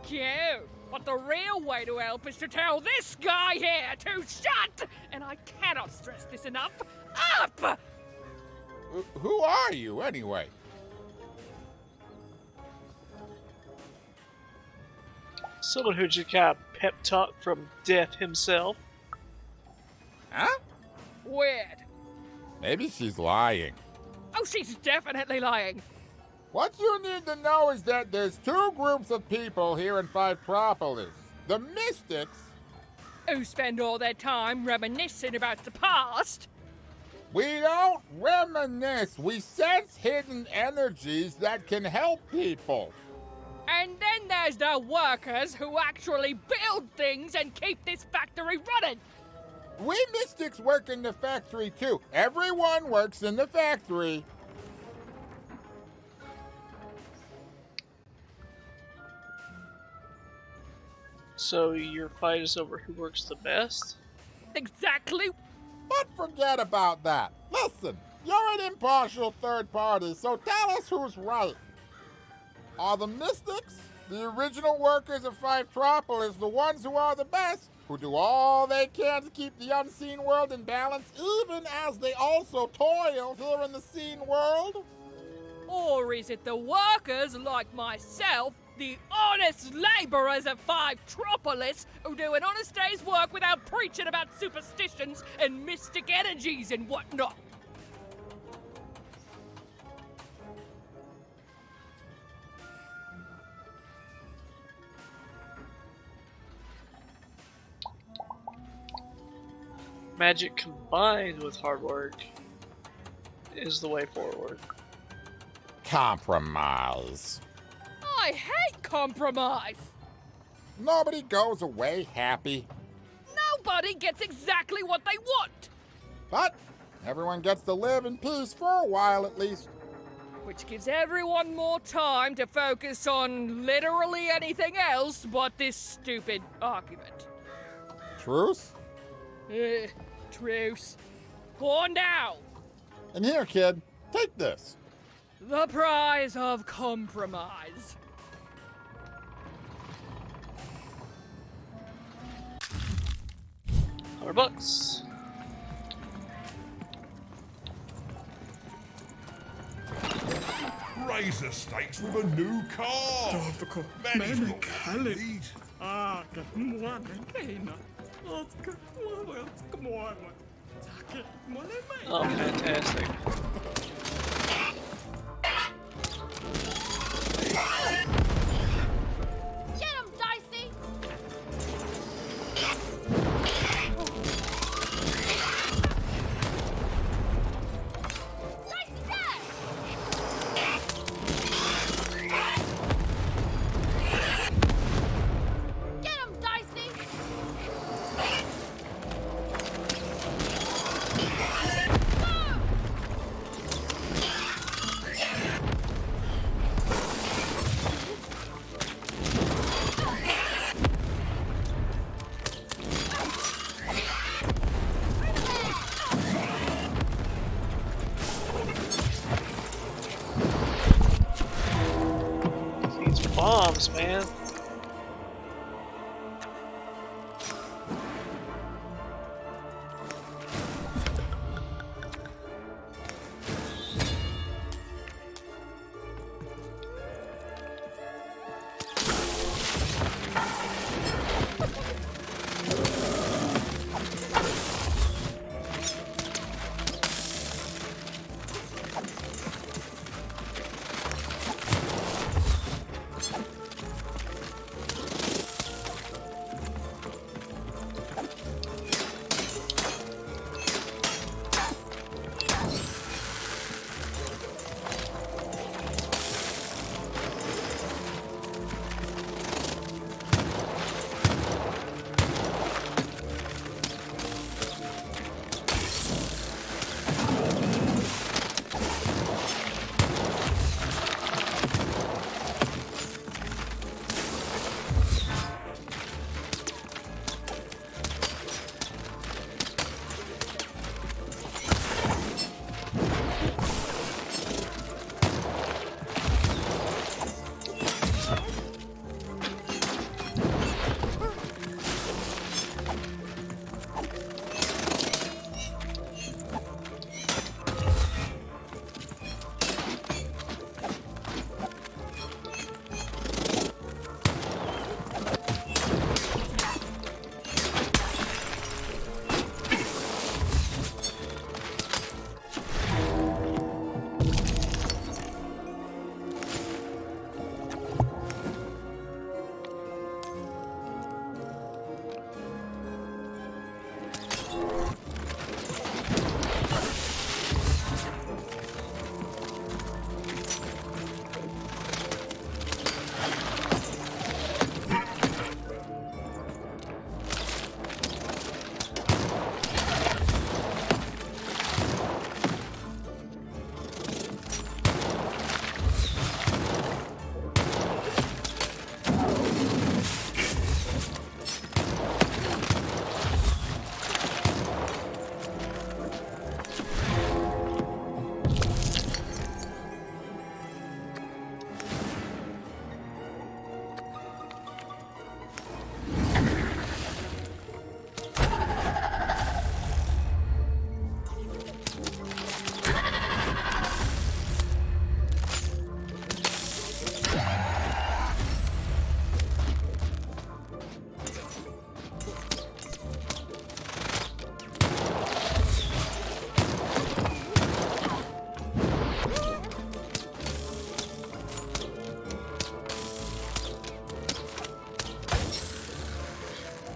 [SPEAKER 22] Cute. But the real way to help is to tell this guy here to shut! And I cannot stress this enough. Up!
[SPEAKER 21] Who are you, anyway?
[SPEAKER 1] Someone who just got a pep talk from Death himself.
[SPEAKER 21] Huh?
[SPEAKER 22] Weird.
[SPEAKER 21] Maybe she's lying.
[SPEAKER 22] Oh, she's definitely lying.
[SPEAKER 21] What you need to know is that there's two groups of people here in Fivetropolis. The Mystics,
[SPEAKER 22] who spend all their time reminiscing about the past.
[SPEAKER 21] We don't reminisce. We sense hidden energies that can help people.
[SPEAKER 22] And then there's the workers who actually build things and keep this factory running.
[SPEAKER 21] We Mystics work in the factory too. Everyone works in the factory.
[SPEAKER 1] So your fight is over who works the best?
[SPEAKER 22] Exactly.
[SPEAKER 21] But forget about that. Listen, you're an impartial third party, so tell us who's right. Are the Mystics, the original workers of Fivetropolis, the ones who are the best, who do all they can to keep the unseen world in balance, even as they also toil here in the seen world?
[SPEAKER 22] Or is it the workers like myself, the honest laborers of Fivetropolis, who do an honest day's work without preaching about superstitions and mystic energies and whatnot?
[SPEAKER 1] Magic combined with hard work is the way forward.
[SPEAKER 21] Compromise.
[SPEAKER 22] I hate compromise.
[SPEAKER 21] Nobody goes away happy.
[SPEAKER 22] Nobody gets exactly what they want.
[SPEAKER 21] But everyone gets to live in peace for a while at least.
[SPEAKER 22] Which gives everyone more time to focus on literally anything else but this stupid argument.
[SPEAKER 21] Truce?
[SPEAKER 22] Truce. On now.
[SPEAKER 21] And here, kid, take this.
[SPEAKER 22] The prize of compromise.
[SPEAKER 1] $100.
[SPEAKER 12] Raise the stakes with a new car.
[SPEAKER 19] Mechanic.
[SPEAKER 1] Oh, fantastic.
[SPEAKER 17] Get him, Dicey! Dicey, dead! Get him, Dicey!
[SPEAKER 1] These bombs, man.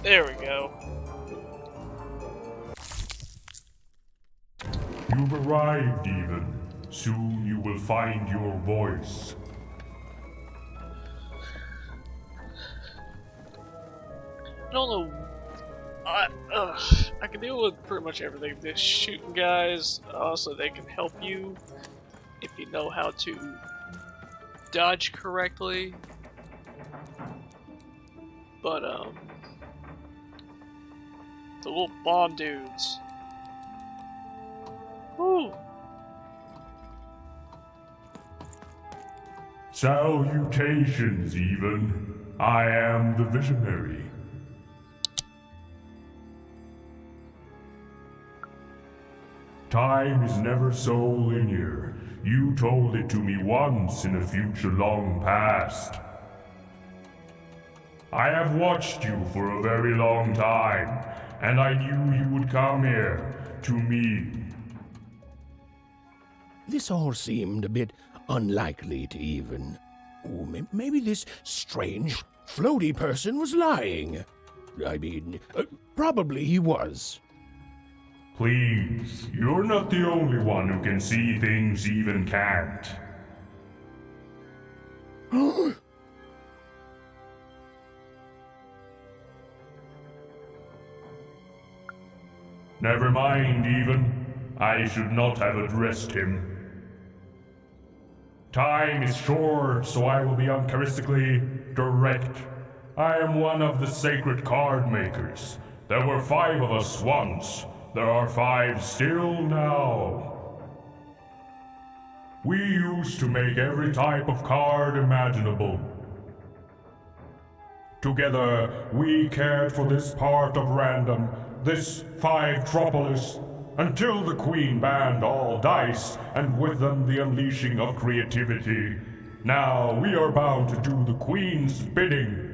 [SPEAKER 1] There we go.
[SPEAKER 12] You've arrived, even. Soon you will find your voice.
[SPEAKER 1] I don't know. I can deal with pretty much everything. This shooting guys, so they can help you if you know how to dodge correctly. But the little bomb dudes. Woo!
[SPEAKER 12] Salutations, even. I am the Visionary. Time is never so linear. You told it to me once in a future long past. I have watched you for a very long time, and I knew you would come here, to me.
[SPEAKER 3] This all seemed a bit unlikely to even. Oh, maybe this strange, floaty person was lying. I mean, probably he was.
[SPEAKER 12] Please, you're not the only one who can see things even can't. Never mind, even. I should not have addressed him. Time is short, so I will be uncharacteristically direct. I am one of the sacred card makers. There were 5 of us once. There are 5 still now. We used to make every type of card imaginable. Together, we cared for this part of random, this 5-tropolis, until the Queen banned all dice, and with them the unleashing of creativity. Now we are bound to do the Queen's bidding.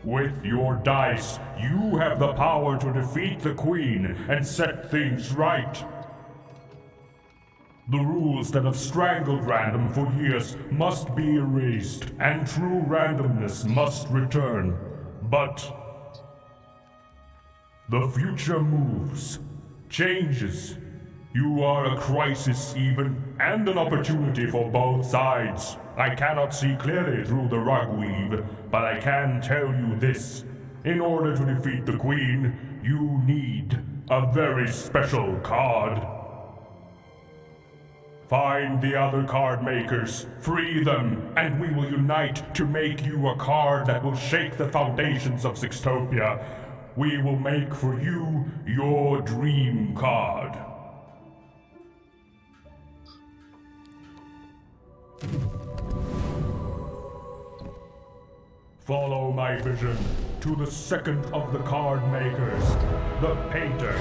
[SPEAKER 12] With your dice, you have the power to defeat the Queen and set things right. The rules that have strangled random for years must be erased, and true randomness must return. But the future moves, changes. You are a crisis even, and an opportunity for both sides. I cannot see clearly through the rugweave, but I can tell you this. In order to defeat the Queen, you need a very special card. Find the other card makers, free them, and we will unite to make you a card that will shake the foundations of Sextopia. We will make for you your dream card. Follow my vision to the second of the card makers, the painter.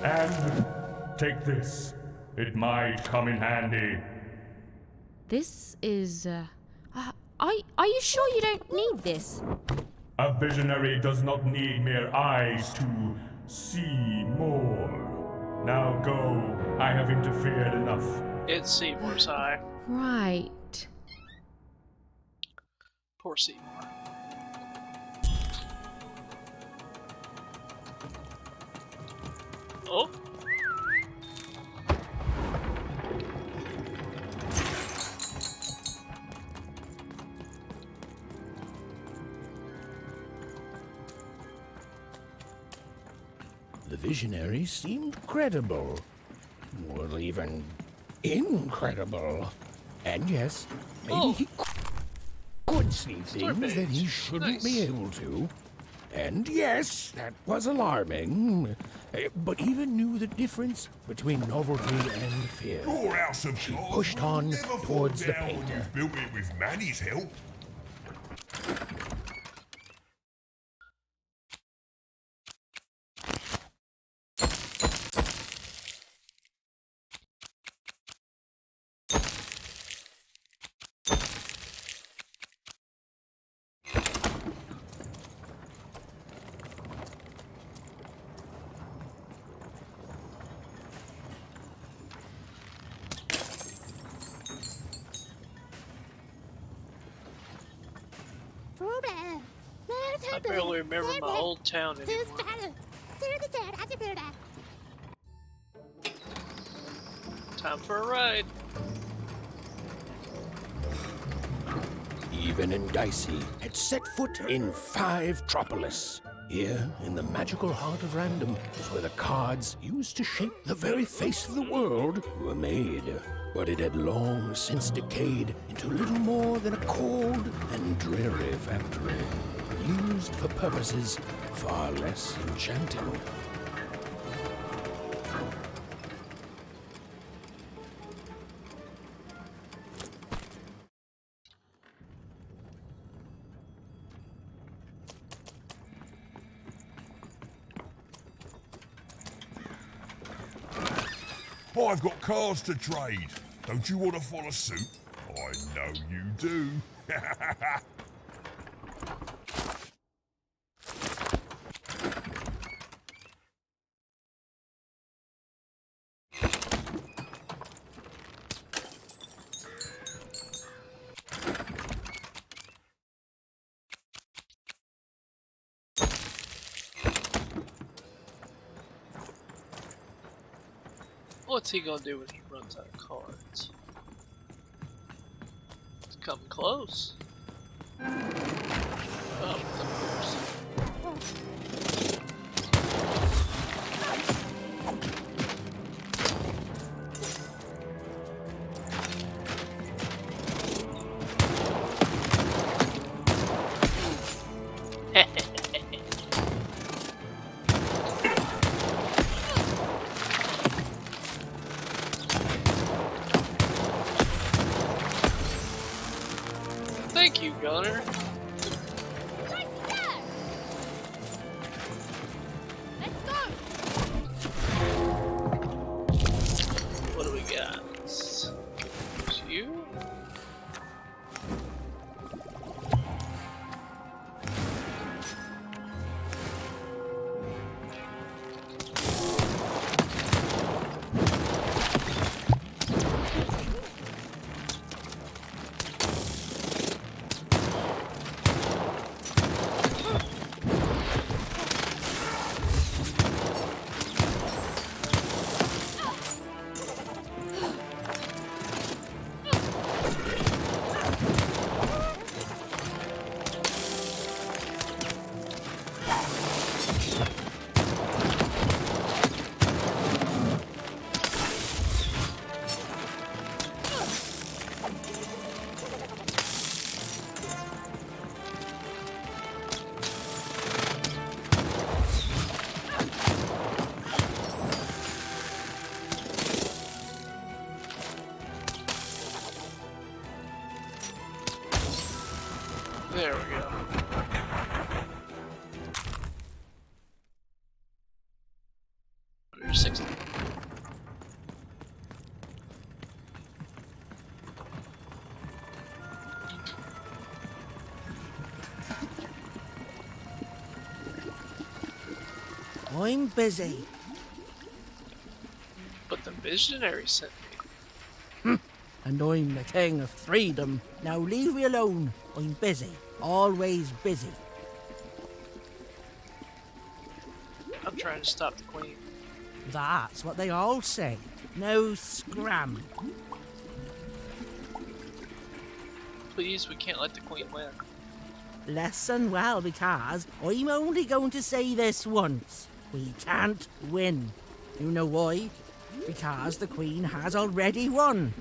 [SPEAKER 12] And take this. It might come in handy.
[SPEAKER 6] This is, are you sure you don't need this?
[SPEAKER 12] A visionary does not need mere eyes to see more. Now go. I have interfered enough.
[SPEAKER 1] It's Seymour's eye.
[SPEAKER 6] Right.
[SPEAKER 1] Poor Seymour. Oh.
[SPEAKER 3] The visionary seemed credible. Well, even incredible. And yes, maybe he could see things that he shouldn't be able to. And yes, that was alarming. But even knew the difference between novelty and fear.
[SPEAKER 2] Your house of
[SPEAKER 3] He
[SPEAKER 2] cards
[SPEAKER 3] pushed
[SPEAKER 2] will
[SPEAKER 3] on
[SPEAKER 2] never fall
[SPEAKER 3] towards the
[SPEAKER 2] down when
[SPEAKER 3] painter.
[SPEAKER 2] you've built it with Manny's help.
[SPEAKER 1] I barely remember my old town anymore. Time for a ride.
[SPEAKER 3] Even and Dicey had set foot in 5 Tropolis. Here, in the magical heart of random, was where the cards used to shape the very face of the world were made. But it had long since decayed into little more than a cold and dreary factory, used for purposes far less enchanting.
[SPEAKER 2] I've got cars to trade. Don't you want to follow suit? I know you do.
[SPEAKER 1] What's he gonna do when he runs out of cards? It's coming close. Oh, of course. Thank you, Gunner. What do we got? It's you? There we go. There's 60.
[SPEAKER 14] I'm busy.
[SPEAKER 1] But the visionary sent
[SPEAKER 14] And I'm the king of freedom. Now leave me alone. I'm busy. Always busy.
[SPEAKER 1] I'm trying to stop the queen.
[SPEAKER 14] That's what they all say. No scram.
[SPEAKER 1] Please, we can't let the queen win.
[SPEAKER 14] Listen well, because I'm only going to say this once. We can't win. You know why? Because the Queen has already won.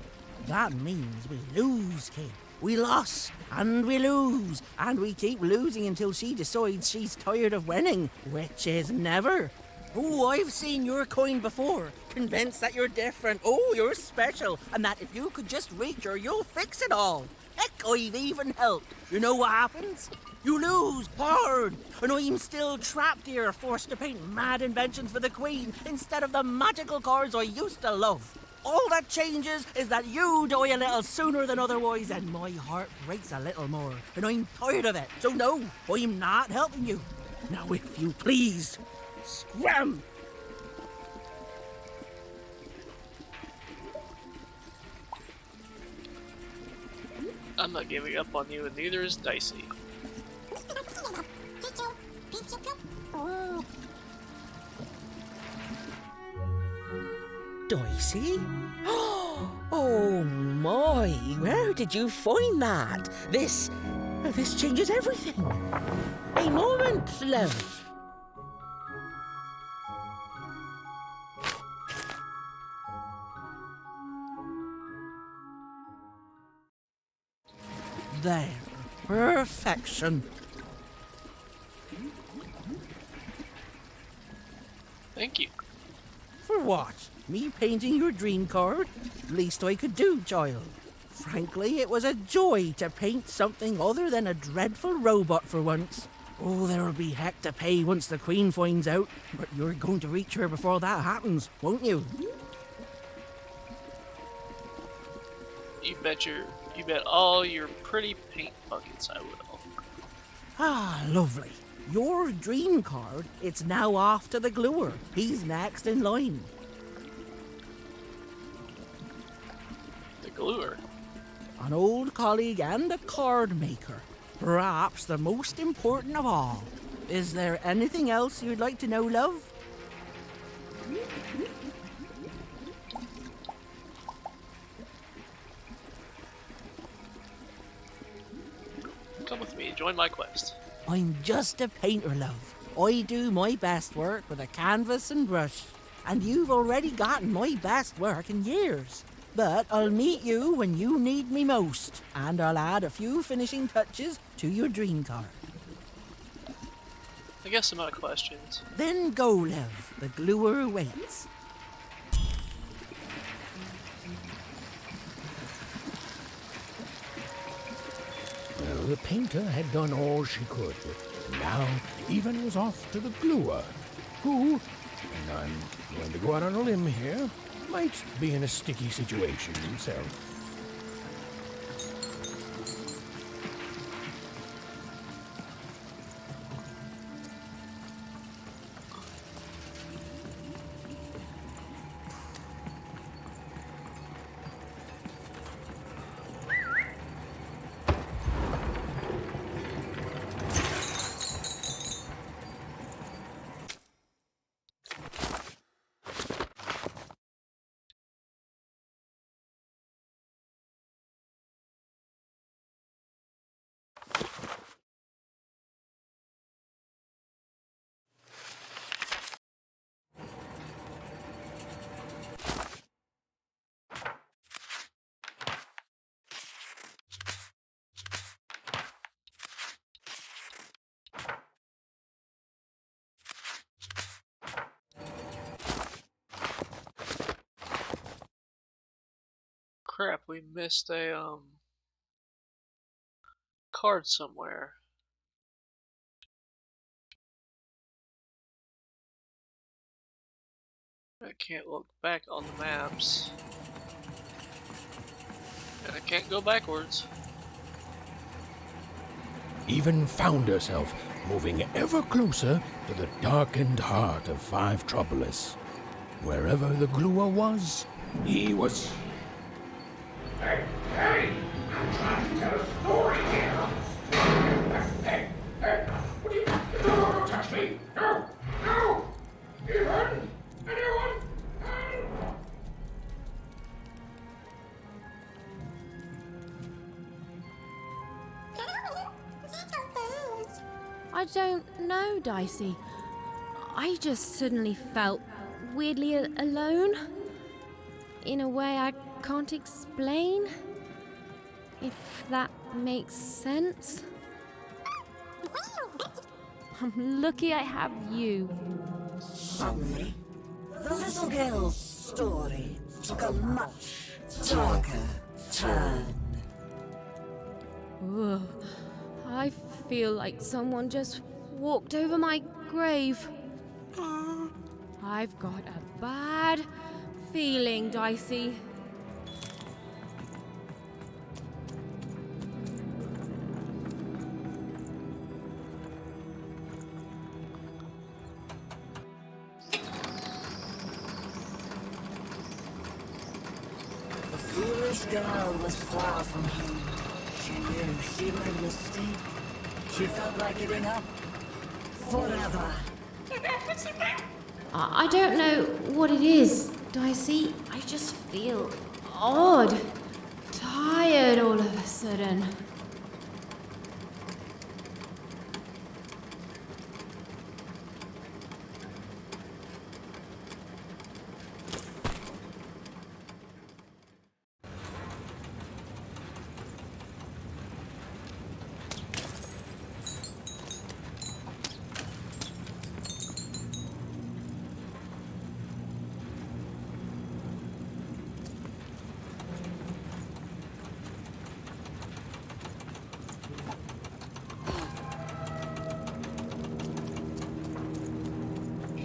[SPEAKER 14] That means we lose, kid. We lost, and we lose, and we keep losing until she decides she's tired of winning, which is never. Oh, I've seen your coin before, convinced that you're different, oh, you're special, and that if you could just reach her, you'll fix it all. Heck, I've even helped. You know what happens? You lose hard, and I'm still trapped here, forced to paint mad inventions for the Queen instead of the magical cards I used to love. All that changes is that you die a little sooner than otherwise, and my heart breaks a little more, and I'm tired of it. So no, I'm not helping you. Now, if you please, scram!
[SPEAKER 1] I'm not giving up on you, and neither is Dicey.
[SPEAKER 13] Dicey? Oh my, where did you find that? This changes everything. A moment, love. There, perfection.
[SPEAKER 1] Thank you.
[SPEAKER 13] For what? Me painting your dream card? Least I could do, child. Frankly, it was a joy to paint something other than a dreadful robot for once. Oh, there'll be heck to pay once the Queen finds out, but you're going to reach her before that happens, won't you?
[SPEAKER 1] You bet all your pretty paint buckets I will.
[SPEAKER 13] Ah, lovely. Your dream card, it's now off to the gluer. He's next in line.
[SPEAKER 1] The gluer?
[SPEAKER 13] An old colleague and a card maker. Perhaps the most important of all. Is there anything else you'd like to know, love?
[SPEAKER 1] Come with me, join my quest.
[SPEAKER 13] I'm just a painter, love. I do my best work with a canvas and brush. And you've already gotten my best work in years. But I'll meet you when you need me most. And I'll add a few finishing touches to your dream card.
[SPEAKER 1] I guess I'm out of questions.
[SPEAKER 13] Then go, love. The gluer waits.
[SPEAKER 3] Well, the painter had done all she could. And now, Even was off to the gluer, who, and I'm going to go out on a limb here, might be in a sticky situation himself.
[SPEAKER 1] Crap, we missed a card somewhere. I can't look back on the maps. And I can't go backwards.
[SPEAKER 3] Even found herself moving ever closer to the darkened heart of Five Tropolis. Wherever the gluer was, he was.
[SPEAKER 4] Hey, I'm trying to tell a story here. Hey, what do you... No, don't touch me. No. Even? Anyone?
[SPEAKER 6] I don't know, Dicey. I just suddenly felt weirdly alone. In a way I can't explain. If that makes sense. I'm lucky I have you.
[SPEAKER 8] Suddenly, the little girl's story took a much darker turn.
[SPEAKER 6] Ugh, I feel like someone just walked over my grave. I've got a bad feeling, Dicey.
[SPEAKER 8] The foolish girl was far from home. She knew she made a mistake. She felt like giving up forever.
[SPEAKER 6] I don't know what it is,
[SPEAKER 17] Dicey, I just feel odd. Tired all of a sudden.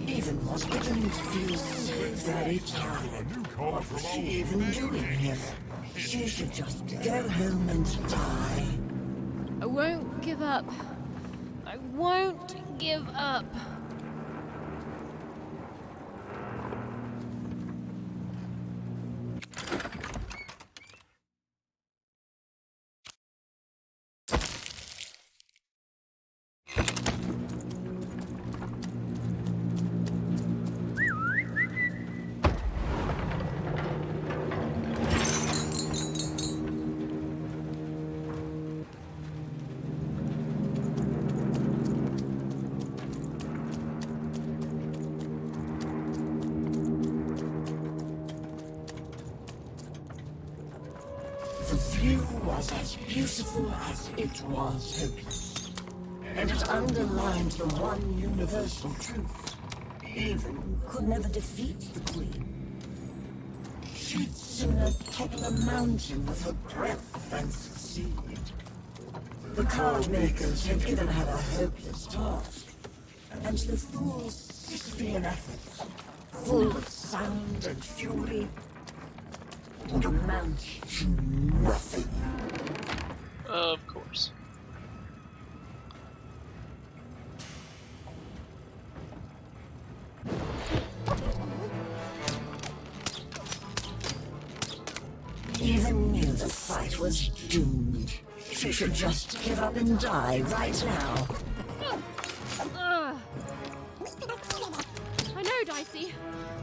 [SPEAKER 8] Even was beginning to feel so very tired. What was she even doing here? She should just go home and die.
[SPEAKER 6] I won't give up. I won't give up.
[SPEAKER 8] The view was as beautiful as it was hopeless, and it underlined the one universal truth. Even could never defeat the Queen. She'd sooner topple a mountain with her breath than succeed. The card makers had given her a hopeless task, and the fool's Sisyphean efforts, full of sound and fury, would amount to nothing.
[SPEAKER 1] Of course.
[SPEAKER 8] Even knew the fight was doomed. She should just give up and die right now.
[SPEAKER 6] I know, Dicey.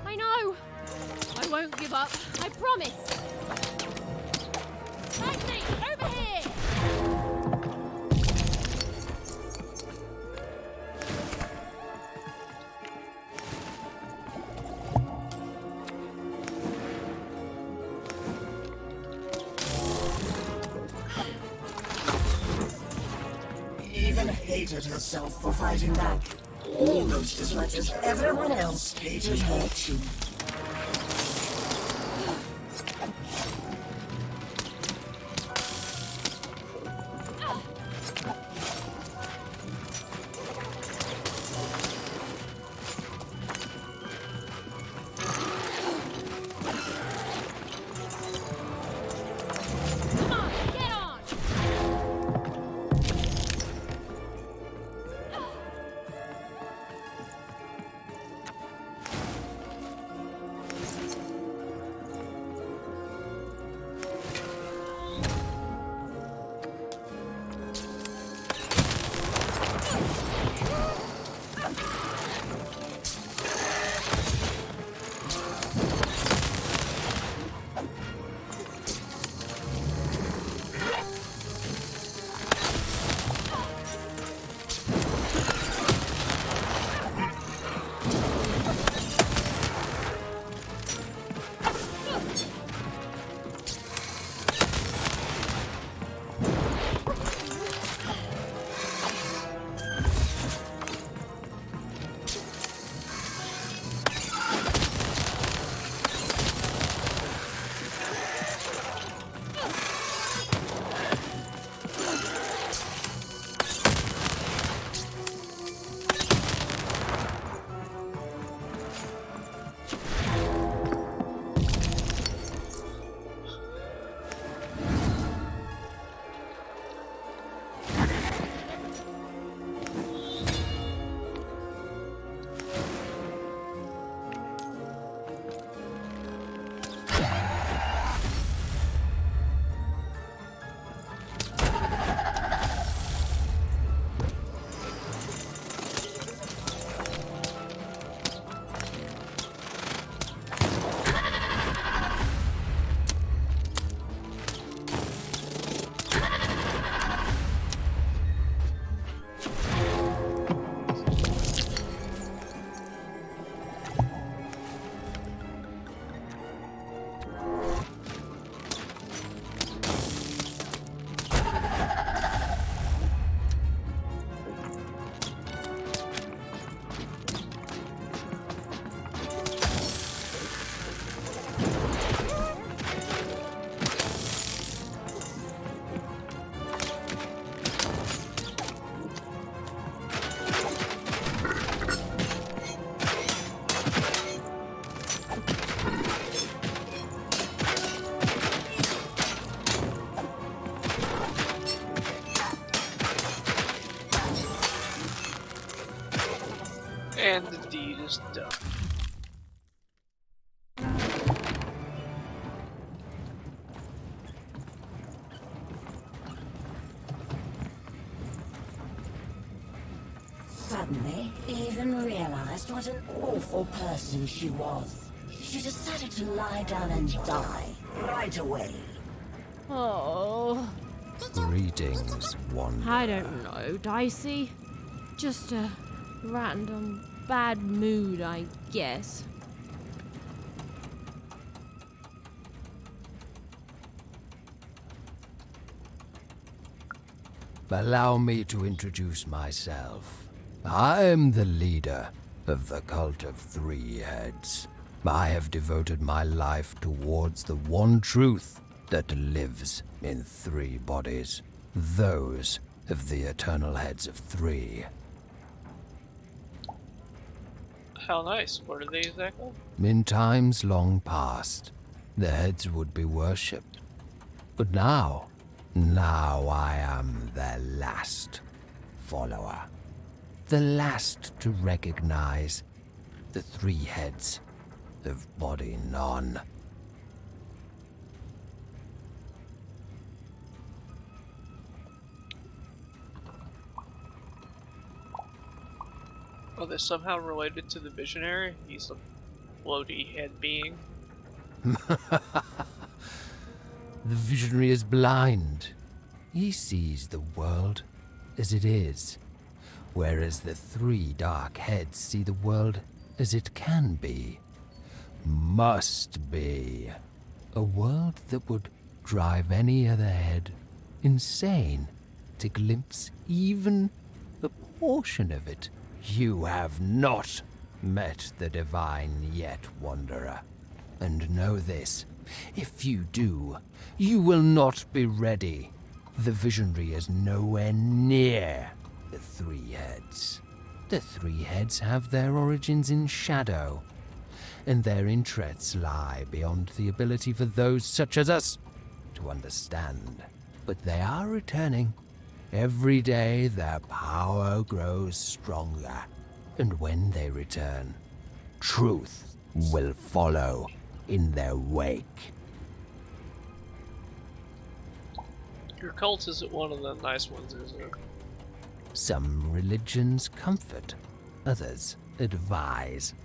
[SPEAKER 6] I know. I won't give up. I promise. Dicey, over here!
[SPEAKER 8] Even hated herself for fighting back, almost as much as everyone else hated her too.
[SPEAKER 1] just dumb.
[SPEAKER 8] Suddenly, Ethan realized what an awful person she was. She decided to lie down and die right away.
[SPEAKER 6] Oh.
[SPEAKER 3] Greetings, Wanda.
[SPEAKER 6] I don't know, Dicey. Just a random bad mood, I guess.
[SPEAKER 3] Allow me to introduce myself. I'm the leader of the Cult of Three Heads. I have devoted my life towards the one truth that lives in three bodies, those of the eternal heads of three.
[SPEAKER 1] How nice. What are they exactly?
[SPEAKER 3] In times long past, the heads would be worshipped. But now I am their last follower. The last to recognize the three heads of body none.
[SPEAKER 1] Are they somehow related to the Visionary? He's a floaty head being.
[SPEAKER 3] The visionary is blind. He sees the world as it is, whereas the three dark heads see the world as it can be, must be. A world that would drive any other head insane to glimpse even a portion of it. You have not met the divine yet, Wanderer. And know this, if you do, you will not be ready. The visionary is nowhere near the three heads. The three heads have their origins in shadow, and their interests lie beyond the ability for those such as us to understand. But they are returning. Every day their power grows stronger, and when they return, truth will follow in their wake.
[SPEAKER 1] Your cult isn't one of the nice ones, is it?
[SPEAKER 3] Some religions comfort, others advise.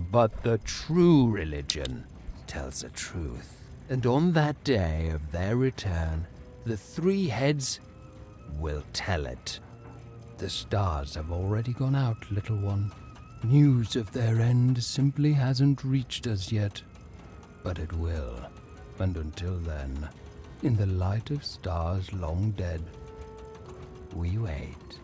[SPEAKER 3] But the true religion tells the truth. And on that day of their return, the three heads will tell it. The stars have already gone out, little one. News of their end simply hasn't reached us yet. But it will. And until then, in the light of stars long dead, we wait.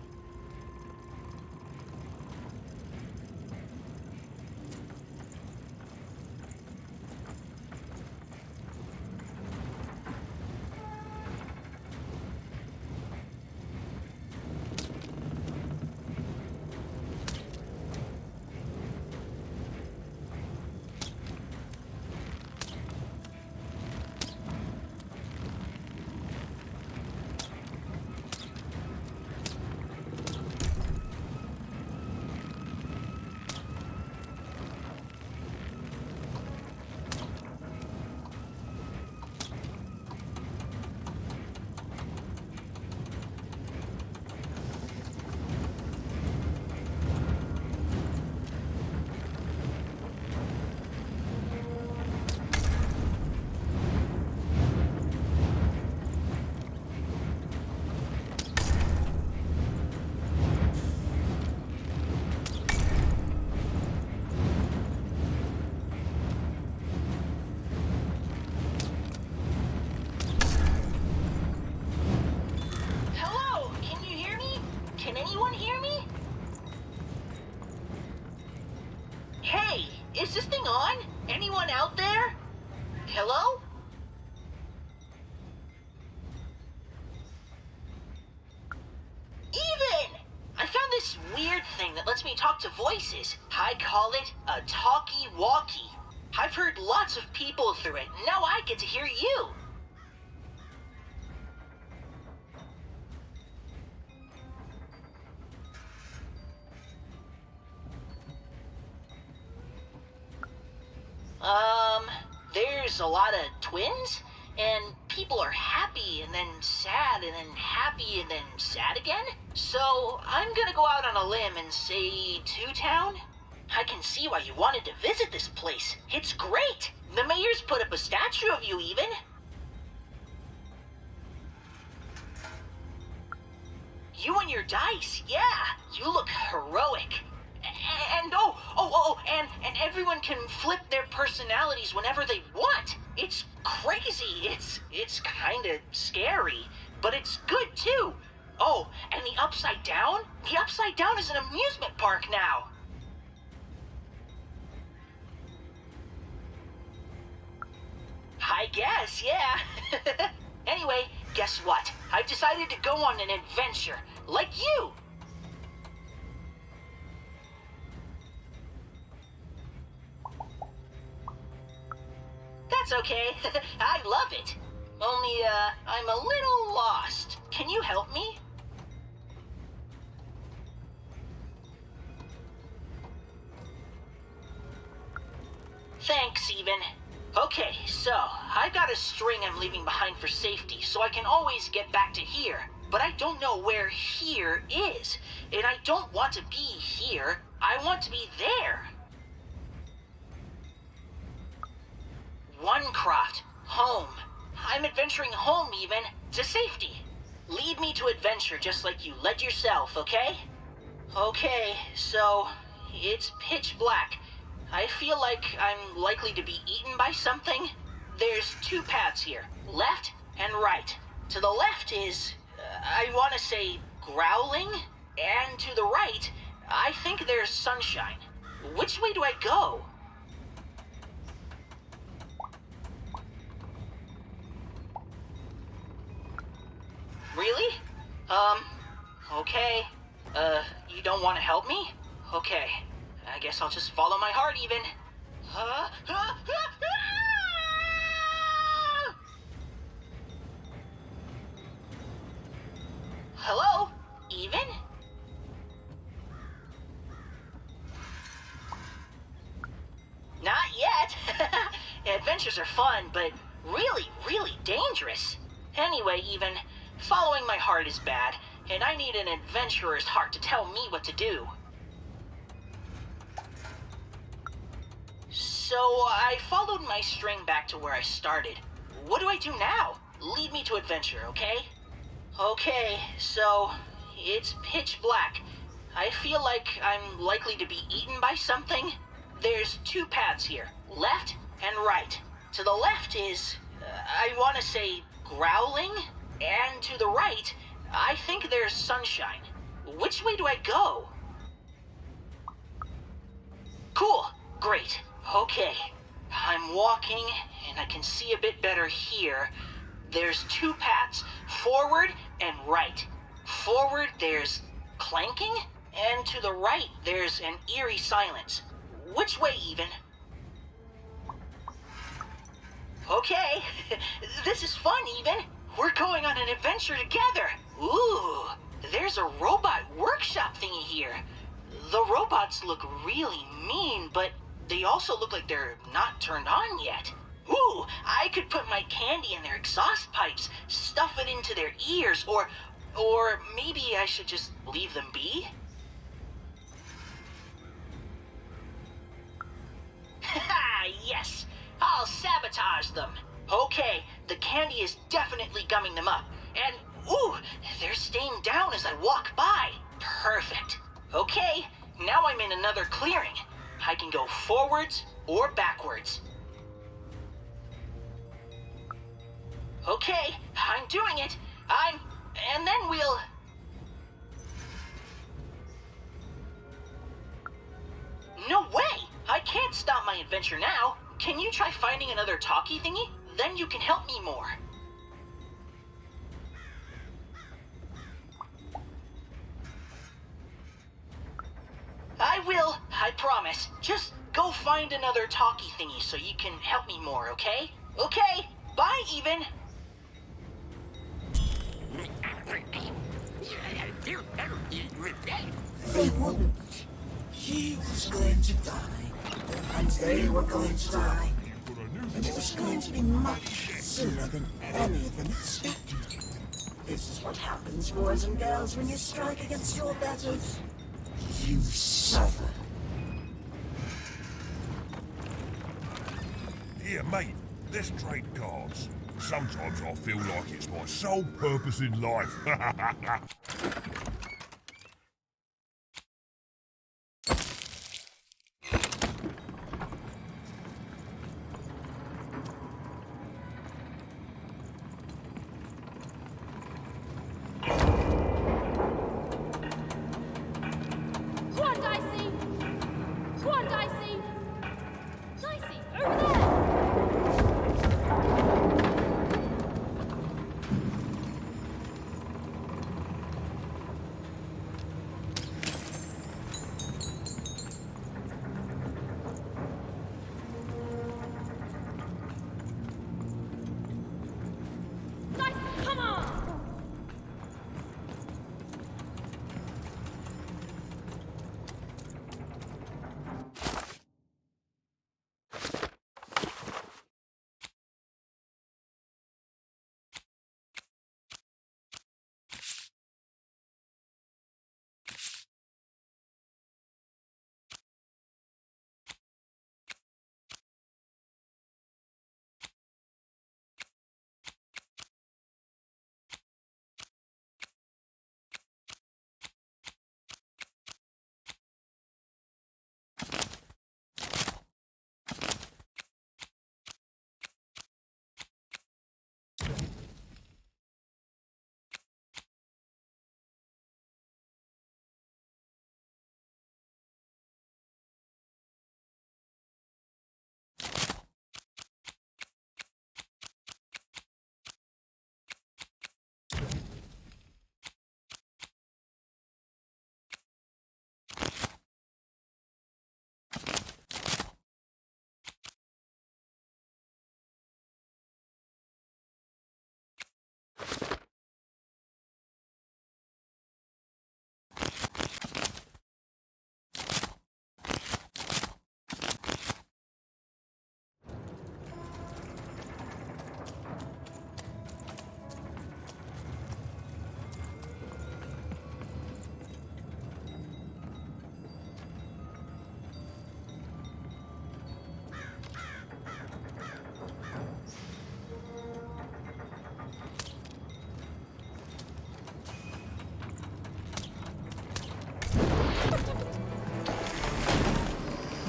[SPEAKER 14] Hello, can you hear me? Can anyone hear me? Hey, is this thing on? Anyone out there? Hello? Even! I found this weird thing that lets me talk to voices. I call it a talkie-walkie. I've heard lots of people through it. Now I get to hear you.
[SPEAKER 5] There's a lot of twins, and people are happy and then sad and then happy and then sad again. So I'm gonna go out on a limb and say Two Town. I can see why you wanted to visit this place. It's great. The mayor's put up a statue of you even. You and your dice, yeah. You look heroic. And and everyone can flip their personalities whenever they want. It's crazy. It's kind of scary, but it's good too. Oh, and the Upside Down? The Upside Down is an amusement park now. I guess, yeah. Anyway, guess what? I've decided to go on an adventure, like you. That's okay. I love it. Only, I'm a little lost. Can you help me? Thanks, even. Okay, so, I've got a string I'm leaving behind for safety, so I can always get back to here. But I don't know where here is. And I don't want to be here. I want to be there. Onecroft. Home. I'm adventuring home, even. To safety. Lead me to adventure just like you led yourself, okay? Okay, so, it's pitch black. I feel like I'm likely to be eaten by something. There's two paths here, left and right. To the left is, I want to say, growling. And to the right, I think there's sunshine. Which way do I go? Really? Okay. You don't want to help me? Okay. I guess I'll just follow my heart even. Hello? Even? Not yet. Adventures are fun, but really, really dangerous. Anyway, even, following my heart is bad, and I need an adventurer's heart to tell me what to do. So, I followed my string back to where I started. What do I do now? Lead me to adventure, okay? Okay, so, it's pitch black. I feel like I'm likely to be eaten by something. There's two paths here, left and right. To the left is, I want to say, growling. And to the right, I think there's sunshine. Which way do I go? Cool, great. Okay, I'm walking, and I can see a bit better here. There's two paths, forward and right. Forward, there's clanking, and to the right, there's an eerie silence. Which way, even? Okay, this is fun, even. We're going on an adventure together. Ooh, there's a robot workshop thingy here. The robots look really mean, but they also look like they're not turned on yet. Ooh, I could put my candy in their exhaust pipes, stuff it into their ears, or maybe I should just leave them be? Haha, yes! I'll sabotage them! Okay, the candy is definitely gumming them up. And, ooh, they're staying down as I walk by. Perfect. Okay, now I'm in another clearing. I can go forwards or backwards. Okay, I'm doing it. And then we'll... No way! I can't stop my adventure now. Can you try finding another talkie thingy? Then you can help me more. I will, I promise. Just go find another talkie thingy so you can help me more, okay? Okay, bye, even.
[SPEAKER 8] They wouldn't. He was going to die And they were going to die. And it was going to be much sooner than any of them expected. This is what happens, boys and girls, when you strike against your betters. You suffer.
[SPEAKER 2] Here, mate, let's trade cards. Sometimes I feel like it's my sole purpose in life.
[SPEAKER 17] Go on, Dicey! Go on, Dicey! Dicey, over there! Dicey, come on!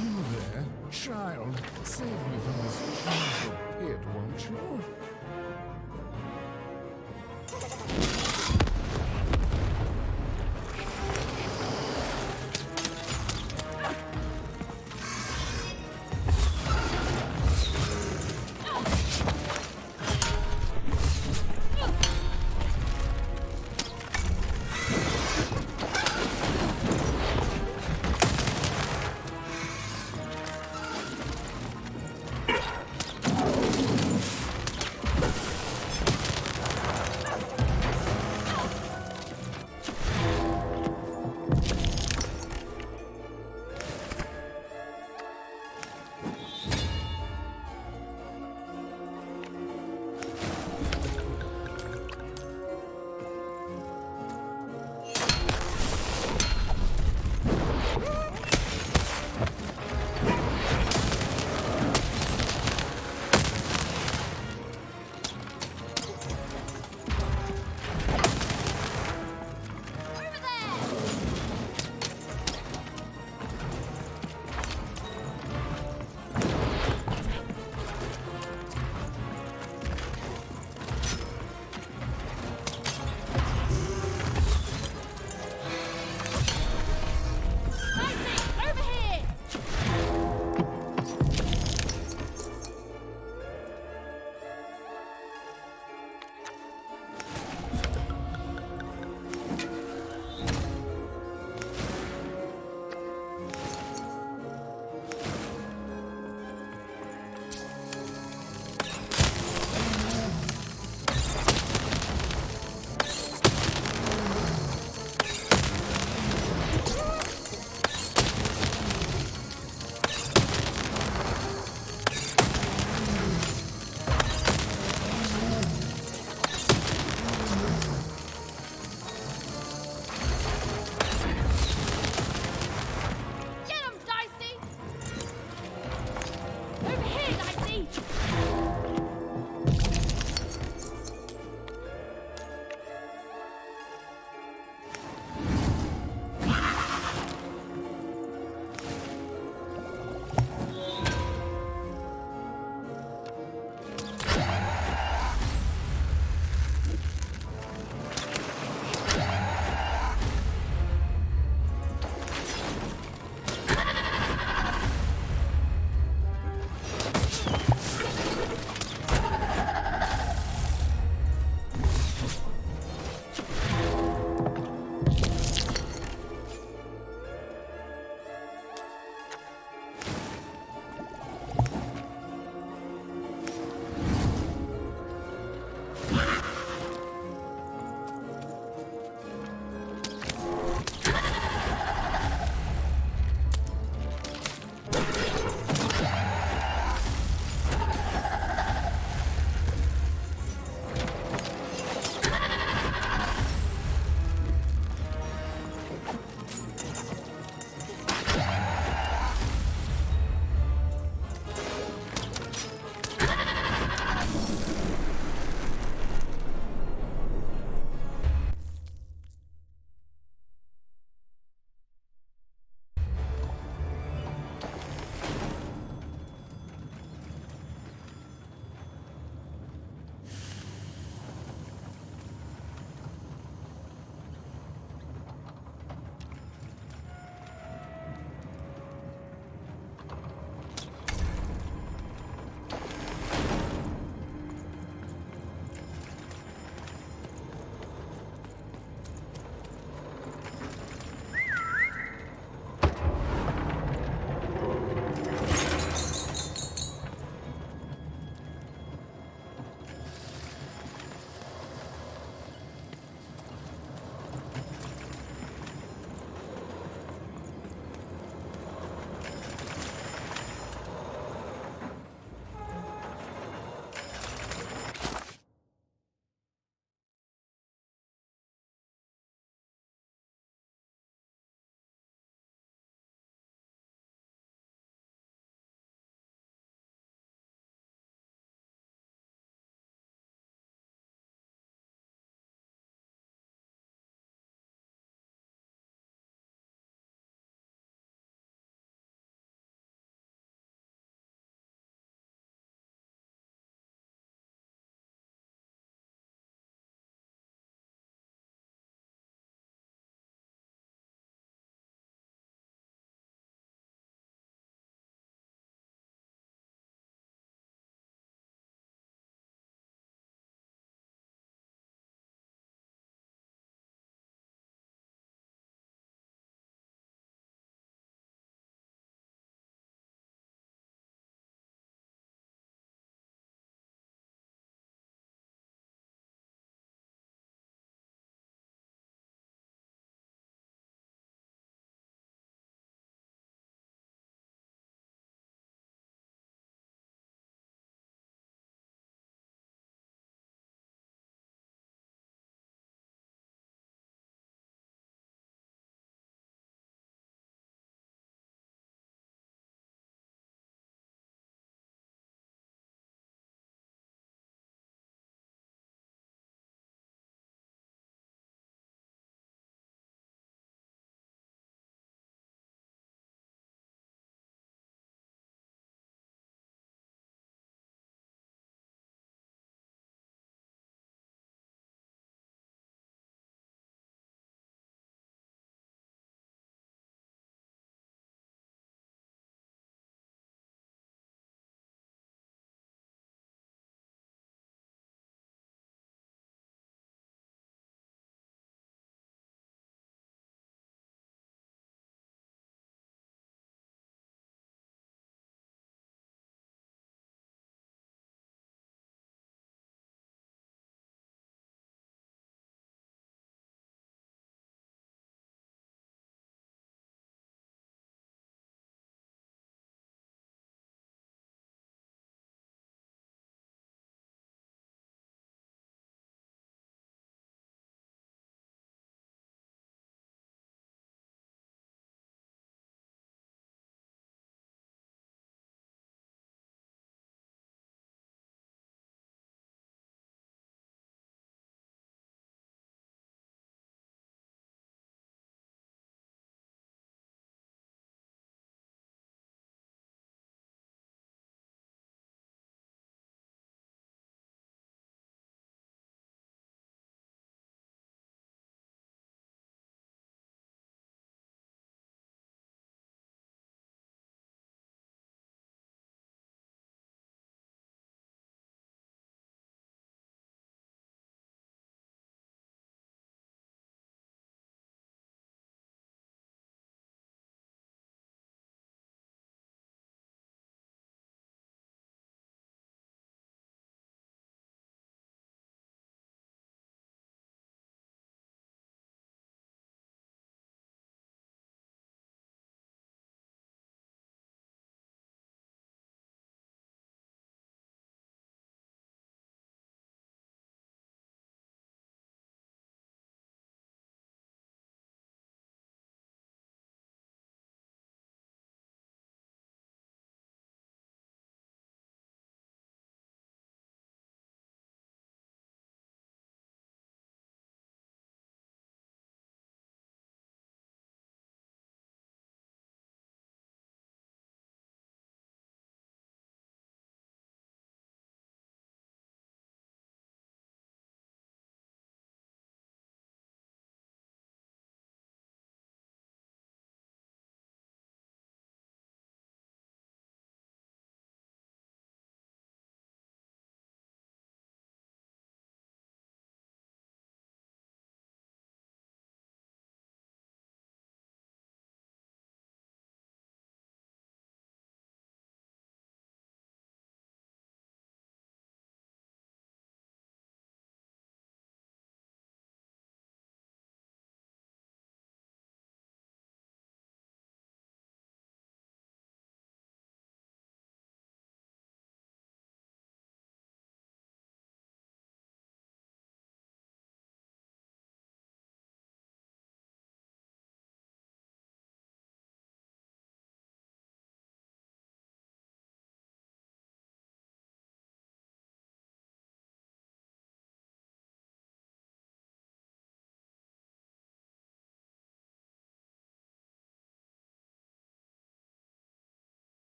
[SPEAKER 3] You there, child, save me from this evil pit, won't you?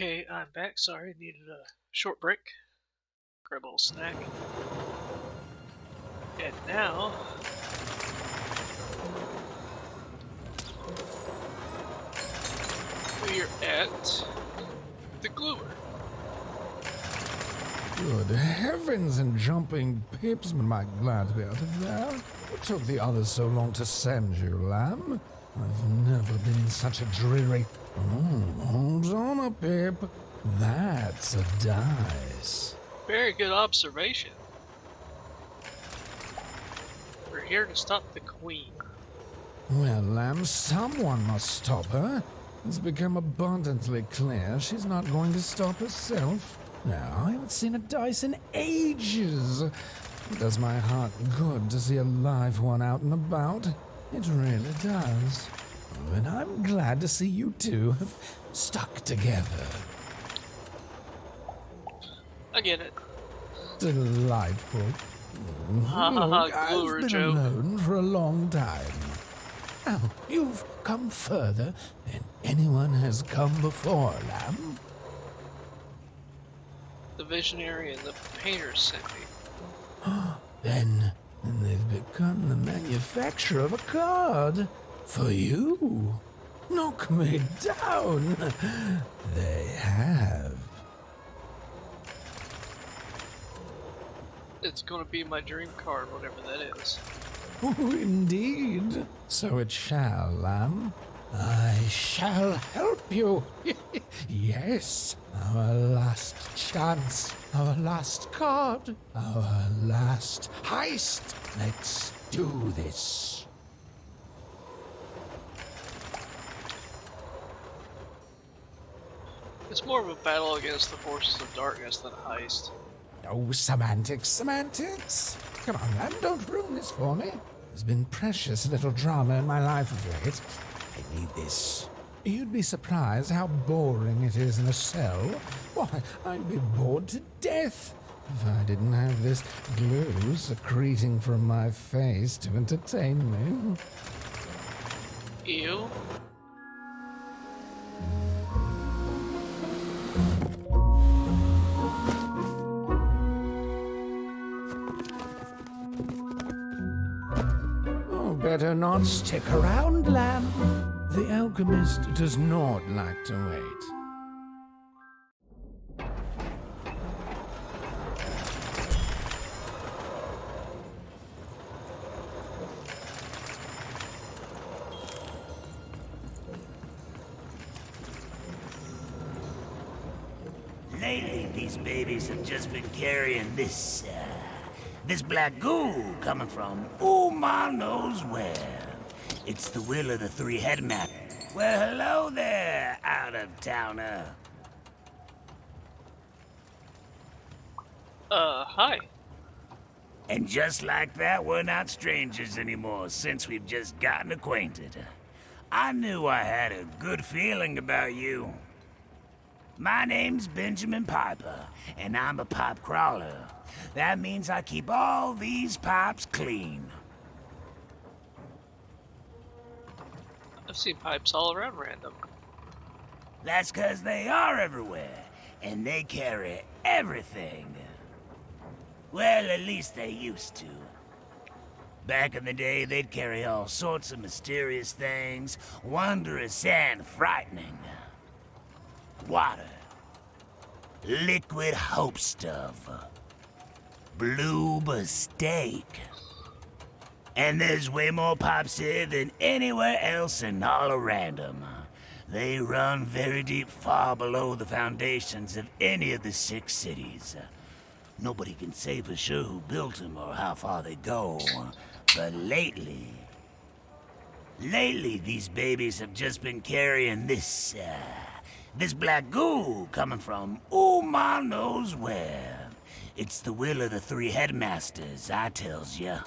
[SPEAKER 1] Okay, I'm back. Sorry, needed a short break. Grab a little snack. And now... we're at the gluer.
[SPEAKER 3] Good heavens and jumping pips, am I glad to be out of there. What took the others so long to send you, lamb? I've never been in such a dreary... hold on a pip. That's a dice.
[SPEAKER 1] Very good observation. We're here to stop the queen.
[SPEAKER 3] Well, lamb, someone must stop her. It's become abundantly clear she's not going to stop herself. Now, I haven't seen a dice in ages. It does my heart good to see a live one out and about. It really does. Oh, and I'm glad to see you two have stuck together.
[SPEAKER 1] I get it.
[SPEAKER 3] Delightful.
[SPEAKER 1] Ha ha ha,
[SPEAKER 3] I've
[SPEAKER 1] gluer
[SPEAKER 3] been
[SPEAKER 1] joke.
[SPEAKER 3] alone for a long time. Now, you've come further than anyone has come before, lamb.
[SPEAKER 1] The visionary and the painter sent me.
[SPEAKER 3] Then they've begun the manufacture of a card for you. Knock me down. They have.
[SPEAKER 1] It's gonna be my dream card, whatever that is.
[SPEAKER 3] Oh, indeed. So it shall, lamb. I shall help you. Yes, our last chance, our last card, our last heist. Let's do this.
[SPEAKER 1] It's more of a battle against the forces of darkness than a heist.
[SPEAKER 3] Oh, semantics. Come on, lamb, don't ruin this for me. There's been precious little drama in my life of late. I need this. You'd be surprised how boring it is in a cell. Why, I'd be bored to death if I didn't have this glue secreting from my face to entertain me.
[SPEAKER 1] Ew.
[SPEAKER 3] Oh, better not stick around, lamb. The alchemist does not like to wait.
[SPEAKER 11] Lately, these babies have just been carrying this black goo coming from who ma knows where. It's the will of the three headmasters. Well, hello there, out-of-towner.
[SPEAKER 1] Hi.
[SPEAKER 11] And just like that, we're not strangers anymore since we've just gotten acquainted. I knew I had a good feeling about you. My name's Benjamin Piper, and I'm a pipe crawler. That means I keep all these pipes clean.
[SPEAKER 1] I've seen pipes all around random.
[SPEAKER 11] That's 'cause they are everywhere, and they carry everything. Well, at least they used to. Back in the day, they'd carry all sorts of mysterious things, wondrous and frightening. Water. Liquid hope stuff. Blue steak. And there's way more pipes here than anywhere else in all of Random. They run very deep, far below the foundations of any of the 6 cities. Nobody can say for sure who built them or how far they go. But lately, these babies have just been carrying this black goo coming from who ma knows where. It's the will of the three headmasters, I tells ya.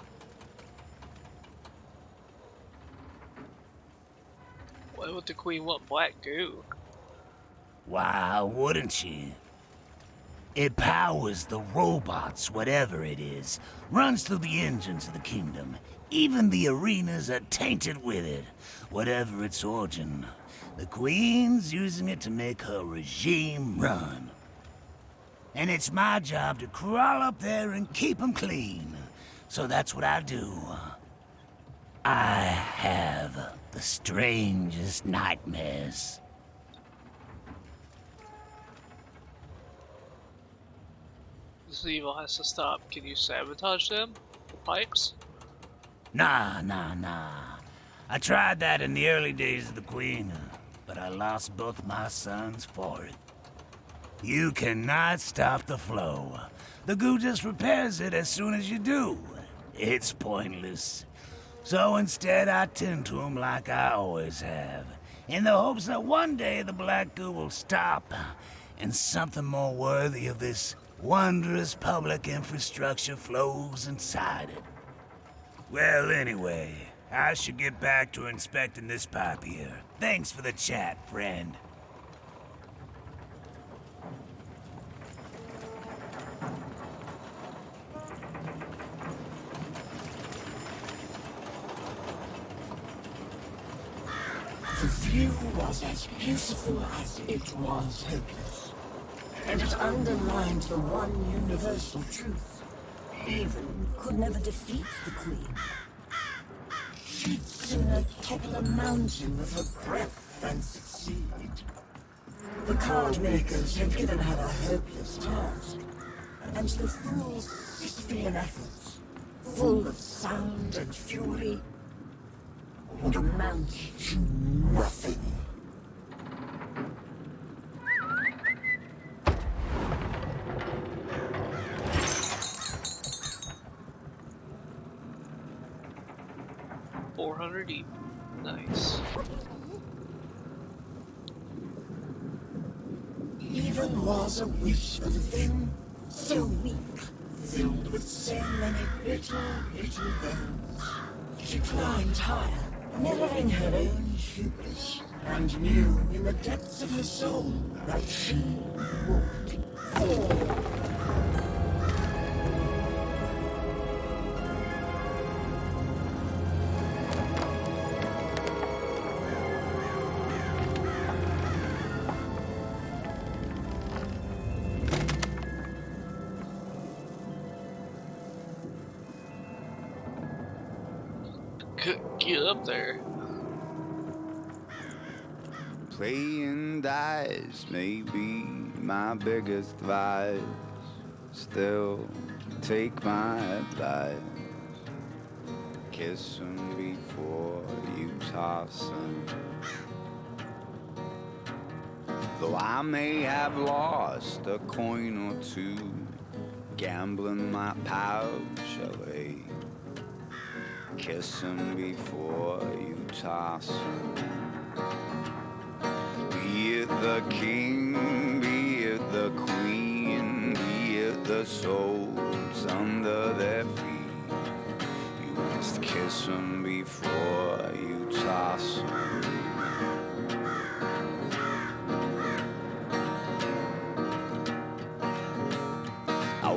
[SPEAKER 1] Why would the queen want black goo?
[SPEAKER 11] Why wouldn't she? It powers the robots, whatever it is. Runs through the engines of the kingdom. Even the arenas are tainted with it, whatever its origin. The Queen's using it to make her regime run. And it's my job to crawl up there and keep 'em clean. So that's what I do. I have the strangest nightmares.
[SPEAKER 1] This evil has to stop. Can you sabotage them? The pipes?
[SPEAKER 11] Nah. I tried that in the early days of the Queen, but I lost both my sons for it. You cannot stop the flow. The goo just repairs it as soon as you do. It's pointless. So instead I tend to them like I always have, in the hopes that one day the black goo will stop, and something more worthy of this wondrous public infrastructure flows inside it. Well, anyway, I should get back to inspecting this pipe here. Thanks for the chat, friend.
[SPEAKER 8] The view was as beautiful as it was hopeless, and it underlined the one universal truth. Even could never defeat the Queen. She'd sooner topple a mountain with her breath than succeed. The card makers had given her a hopeless task, and the fool's Sisyphean efforts, full of sound and fury, would amount to nothing.
[SPEAKER 1] $400 deep. Nice.
[SPEAKER 8] Even was a wish of a thing so weak, filled with so many little bones. She climbed higher, mirroring her own hubris, and knew in the depths of her soul that she would fall.
[SPEAKER 1] Get up there.
[SPEAKER 15] Playing dice may be my biggest vice. Still, take my advice. Kiss 'em before you toss 'em. Though I may have lost a coin or two, gambling my pouch away. Kiss 'em before you toss 'em. Be it the king, be it the queen, be it the souls under their feet, you must kiss 'em before you toss 'em.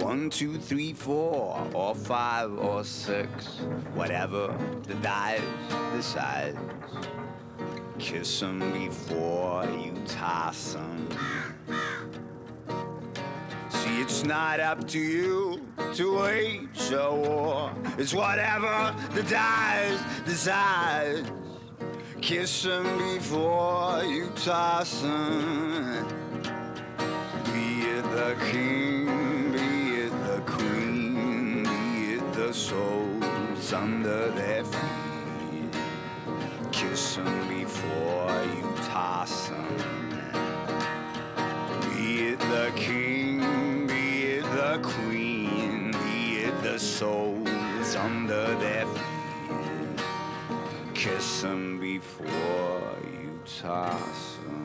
[SPEAKER 15] One, two, three, four, or 5 or 6, whatever the dice decides. Kiss 'em before you toss 'em. See, it's not up to you to wage a war. It's whatever the dice decides. Kiss 'em before you toss 'em. Be it the king, be it the queen, be it the souls under their feet. Kiss 'em before you toss 'em. Be it the king, be it the queen, be it the souls under their feet. Kiss 'em before you toss 'em.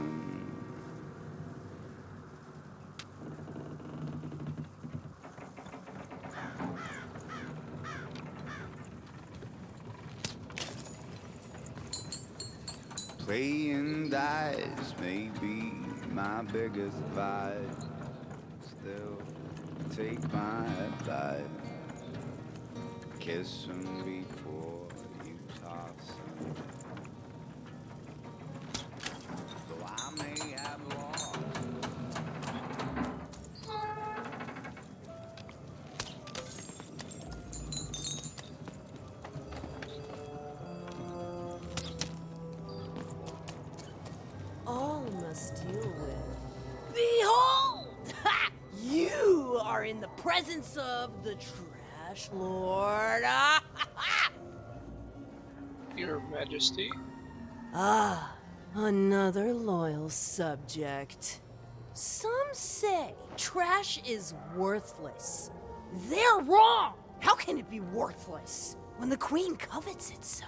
[SPEAKER 15] Playing dice may be my biggest vice. Still, take my advice. Kiss 'em before you toss 'em.
[SPEAKER 9] steal with. Behold! Ha! You are in the presence of the Trash Lord.
[SPEAKER 1] Your Majesty.
[SPEAKER 9] Ah, another loyal subject. Some say trash is worthless. They're wrong! How can it be worthless when the Queen covets it so?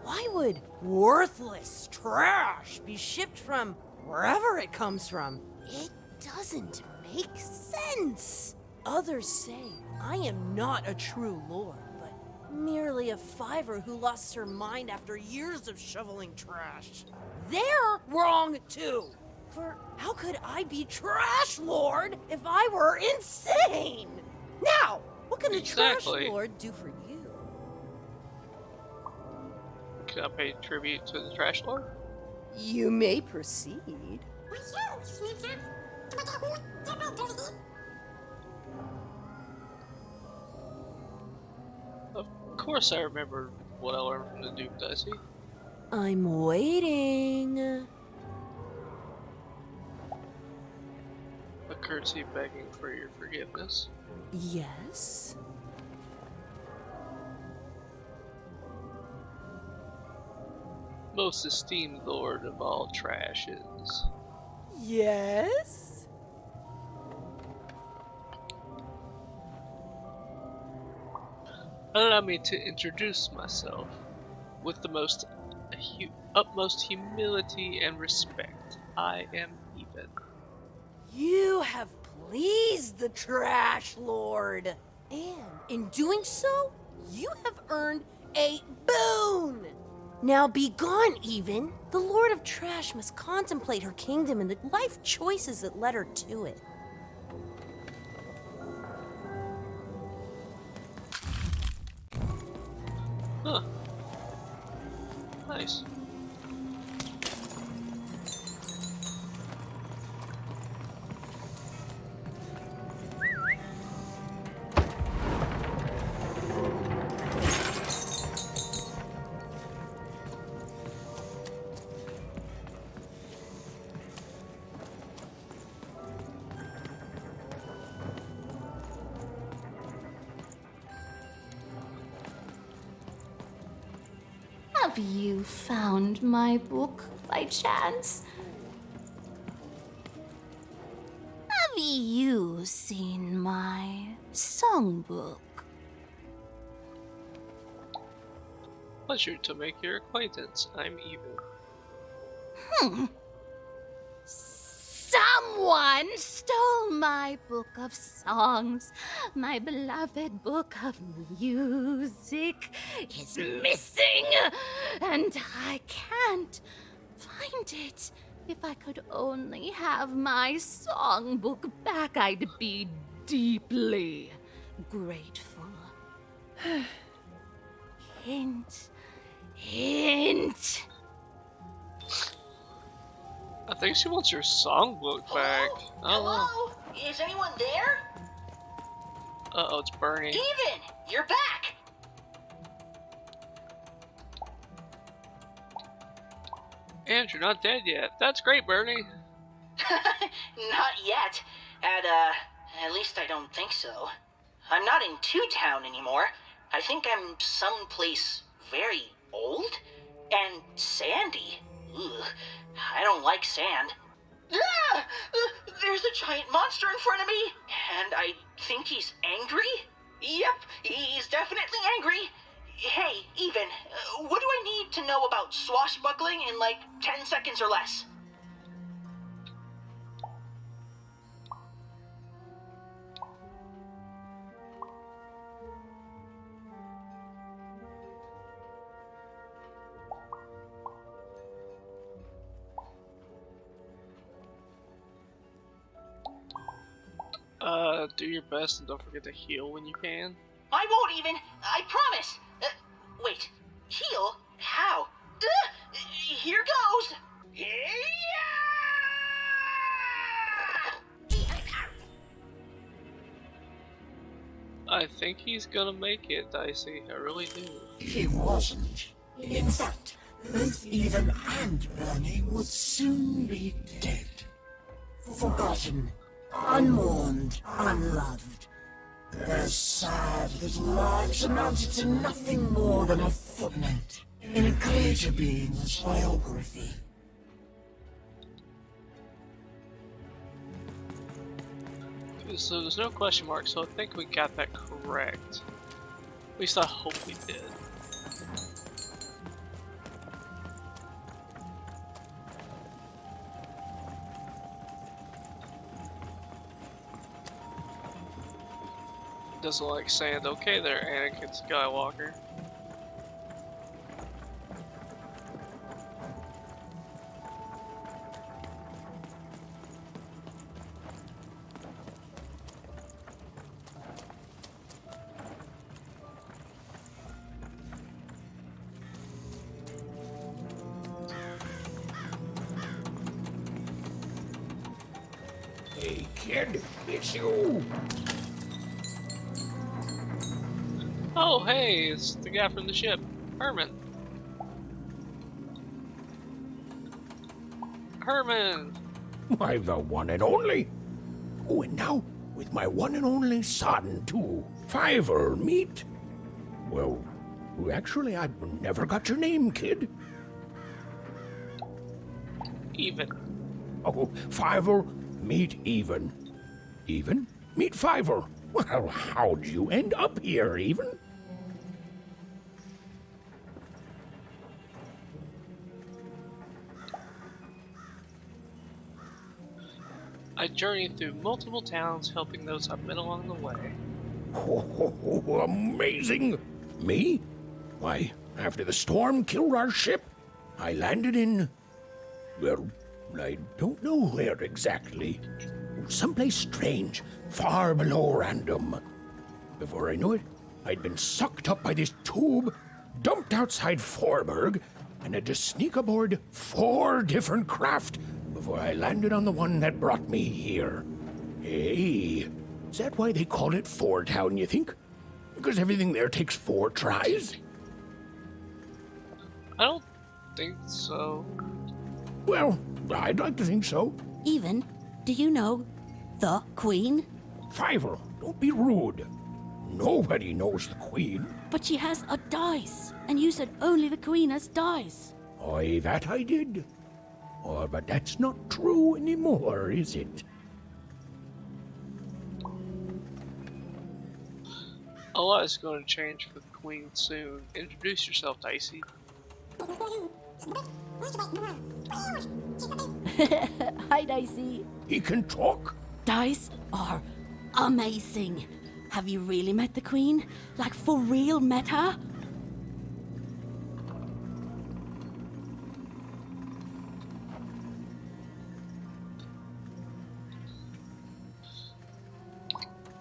[SPEAKER 9] Why would worthless trash be shipped from wherever it comes from? It doesn't make sense. Others say I am not a true lord, but merely a fiver who lost her mind after years of shoveling trash. They're wrong too. For how could I be Trash Lord if I were insane? Now, what can a Trash Lord do for you?
[SPEAKER 1] Can I pay tribute to the Trash Lord?
[SPEAKER 9] You may proceed.
[SPEAKER 1] Of course I remember what I learned from the Duke, Dicey.
[SPEAKER 9] I'm waiting.
[SPEAKER 1] A courtesy begging for your forgiveness.
[SPEAKER 9] Yes?
[SPEAKER 1] Most esteemed lord of all trashes.
[SPEAKER 9] Yes?
[SPEAKER 1] Allow me to introduce myself with the utmost humility and respect. I am Even.
[SPEAKER 9] You have pleased the Trash Lord. And in doing so, you have earned a boon. Now be gone, Even. The Lord of Trash must contemplate her kingdom and the life choices that led her to it.
[SPEAKER 1] Huh. Nice.
[SPEAKER 17] Have you found my book by chance? Have you seen my songbook?
[SPEAKER 1] Pleasure to make your acquaintance. I'm Even.
[SPEAKER 17] Someone stole my book of songs. My beloved book of music is missing, and I can't find it. If I could only have my songbook back, I'd be deeply grateful. Hint, hint.
[SPEAKER 1] I think she wants her songbook back.
[SPEAKER 5] Hello? Is anyone there?
[SPEAKER 1] Uh-oh, it's Bernie.
[SPEAKER 5] Even! You're back!
[SPEAKER 1] And you're not dead yet. That's great, Bernie.
[SPEAKER 5] Not yet. At least I don't think so. I'm not in Two Town anymore. I think I'm someplace very old and sandy. Ugh, I don't like sand. Ah! There's a giant monster in front of me, and I think he's angry? Yep, he's definitely angry. Hey, Even, what do I need to know about swashbuckling in like 10 seconds or less?
[SPEAKER 1] Do your best and don't forget to heal when you can.
[SPEAKER 5] I won't even, I promise. Wait, heal? How? Here goes.
[SPEAKER 1] I think he's gonna make it, Dicey. I really do.
[SPEAKER 8] He wasn't. In fact, Both Even and Bernie would soon be dead. Forgotten, unmourned, unloved. Their sad little lives amounted to nothing more than a footnote in a greater being's biography.
[SPEAKER 1] So there's no question mark, so I think we got that correct. At least I hope we did. Doesn't like saying, okay there, Anakin Skywalker.
[SPEAKER 3] Hey, kid, it's you.
[SPEAKER 1] Oh, hey, it's the guy from the ship, Herman. Herman!
[SPEAKER 3] Why, the one and only. Oh, and now, with my one and only son, too. Fiver, meet. Well, actually, I never got your name, kid.
[SPEAKER 1] Even.
[SPEAKER 3] Oh, Fiver, meet Even. Even, meet Fiver. Well, how'd you end up here, Even?
[SPEAKER 1] I journeyed through multiple towns helping those I've met along the way.
[SPEAKER 3] Oh, amazing! Me? Why, after the storm killed our ship, I landed in... well, I don't know where exactly. Someplace strange, far below random. Before I knew it, I'd been sucked up by this tube, dumped outside Forberg, and had to sneak aboard 4 different craft before I landed on the one that brought me here. Hey, is that why they call it Four Town, you think? Because everything there takes 4 tries?
[SPEAKER 1] I don't think so.
[SPEAKER 3] Well, I'd like to think so.
[SPEAKER 16] Even, do you know the Queen?
[SPEAKER 3] Fiver, don't be rude. Nobody knows the Queen.
[SPEAKER 16] But she has a dice, and you said only the Queen has dice.
[SPEAKER 3] Aye, that I did. Oh, but that's not true anymore, is it?
[SPEAKER 1] A lot is going to change for the Queen soon. Introduce yourself, Dicey.
[SPEAKER 16] Hi, Dicey.
[SPEAKER 3] He can talk?
[SPEAKER 16] Dice are amazing. Have you really met the Queen? Like, for real met her?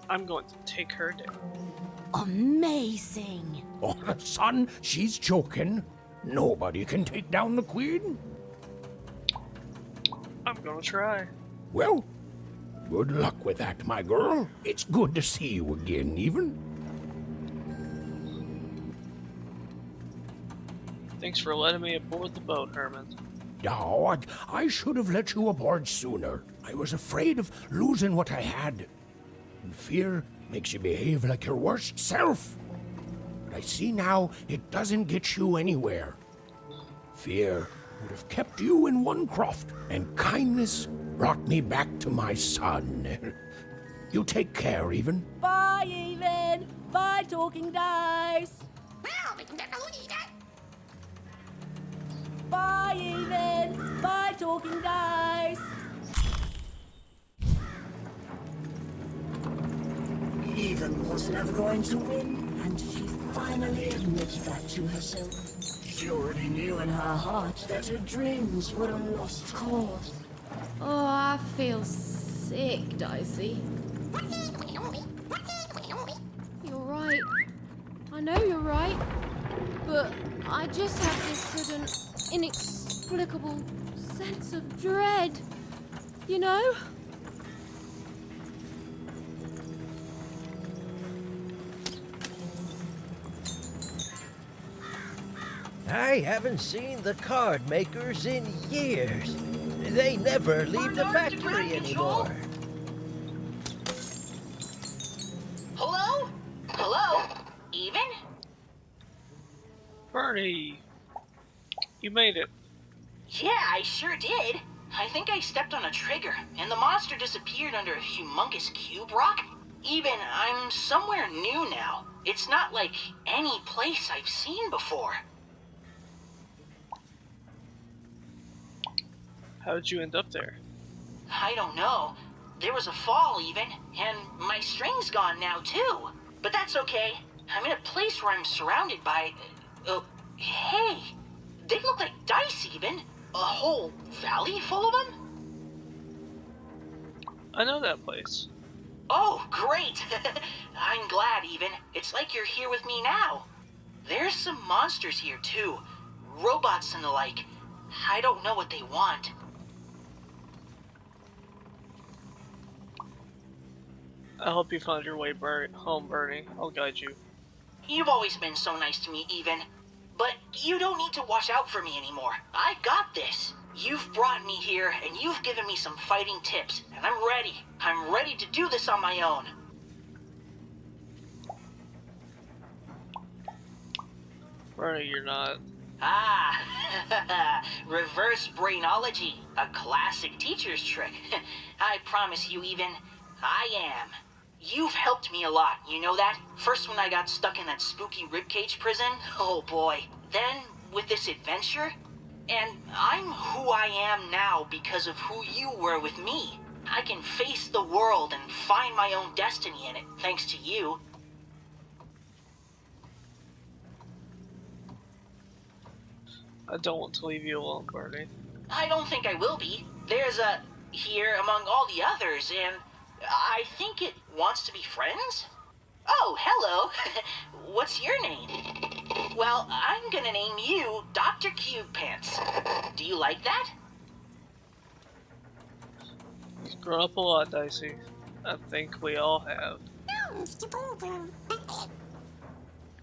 [SPEAKER 1] I'm going to take her down.
[SPEAKER 16] Amazing.
[SPEAKER 3] Oh, son, she's joking. Nobody can take down the Queen.
[SPEAKER 1] I'm gonna try.
[SPEAKER 3] Well, good luck with that, my girl. It's good to see you again, Even.
[SPEAKER 1] Thanks for letting me aboard the boat, Herman.
[SPEAKER 3] Oh, I should have let you aboard sooner. I was afraid of losing what I had. And fear makes you behave like your worst self. But I see now it doesn't get you anywhere. Fear would have kept you in one croft, and kindness brought me back to my son. You take care, Even.
[SPEAKER 16] Bye, Even. Bye, Talking Dice. Bye, Even. Bye, Talking Dice.
[SPEAKER 8] Even was never going to win, and she finally admitted that to herself. She already knew in her heart that her dreams were a lost cause.
[SPEAKER 6] Oh, I feel sick, Dicey. You're right. I know you're right. But I just have this sudden, inexplicable sense of dread. You know?
[SPEAKER 18] I haven't seen the card makers in years. They never leave the factory anymore.
[SPEAKER 5] Hello? Hello? Even?
[SPEAKER 1] Bernie, you made it.
[SPEAKER 5] Yeah, I sure did. I think I stepped on a trigger, and the monster disappeared under a humongous cube rock. Even, I'm somewhere new now. It's not like any place I've seen before.
[SPEAKER 1] How did you end up there?
[SPEAKER 5] I don't know. There was a fall even, and my string's gone now too. But that's okay. I'm in a place where I'm surrounded by... hey! They look like dice even. A whole valley full of them?
[SPEAKER 1] I know that place.
[SPEAKER 5] Oh, great! I'm glad even. It's like you're here with me now. There's some monsters here too. Robots and the like. I don't know what they want.
[SPEAKER 1] I hope you found your way home, Bernie. I'll guide you.
[SPEAKER 5] You've always been so nice to me, even. But you don't need to watch out for me anymore. I got this. You've brought me here, and you've given me some fighting tips, and I'm ready. I'm ready to do this on my own.
[SPEAKER 1] Bernie, you're not.
[SPEAKER 5] Ah, reverse brainology, a classic teacher's trick. I promise you even, I am. You've helped me a lot, you know that? First when I got stuck in that spooky ribcage prison, oh boy. Then with this adventure, and I'm who I am now because of who you were with me. I can face the world and find my own destiny in it, thanks to you.
[SPEAKER 1] I don't want to leave you alone, Bernie.
[SPEAKER 5] I don't think I will be. There's a here among all the others, and I think it wants to be friends? Oh, hello. What's your name? Well, I'm gonna name you Dr. Cube Pants. Do you like that?
[SPEAKER 1] He's grown up a lot, Dicey. I think we all have.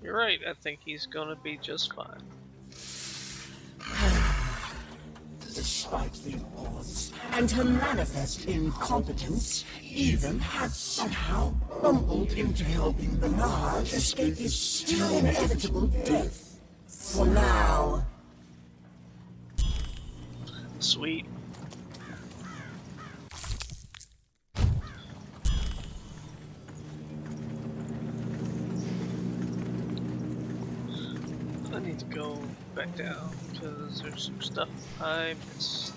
[SPEAKER 1] You're right, I think he's gonna be just fine.
[SPEAKER 8] Despite the odds and her manifest incompetence, Even had somehow bumbled into helping Bernard escape his still inevitable death. For now.
[SPEAKER 1] Sweet. I need to go back down because there's some stuff I missed.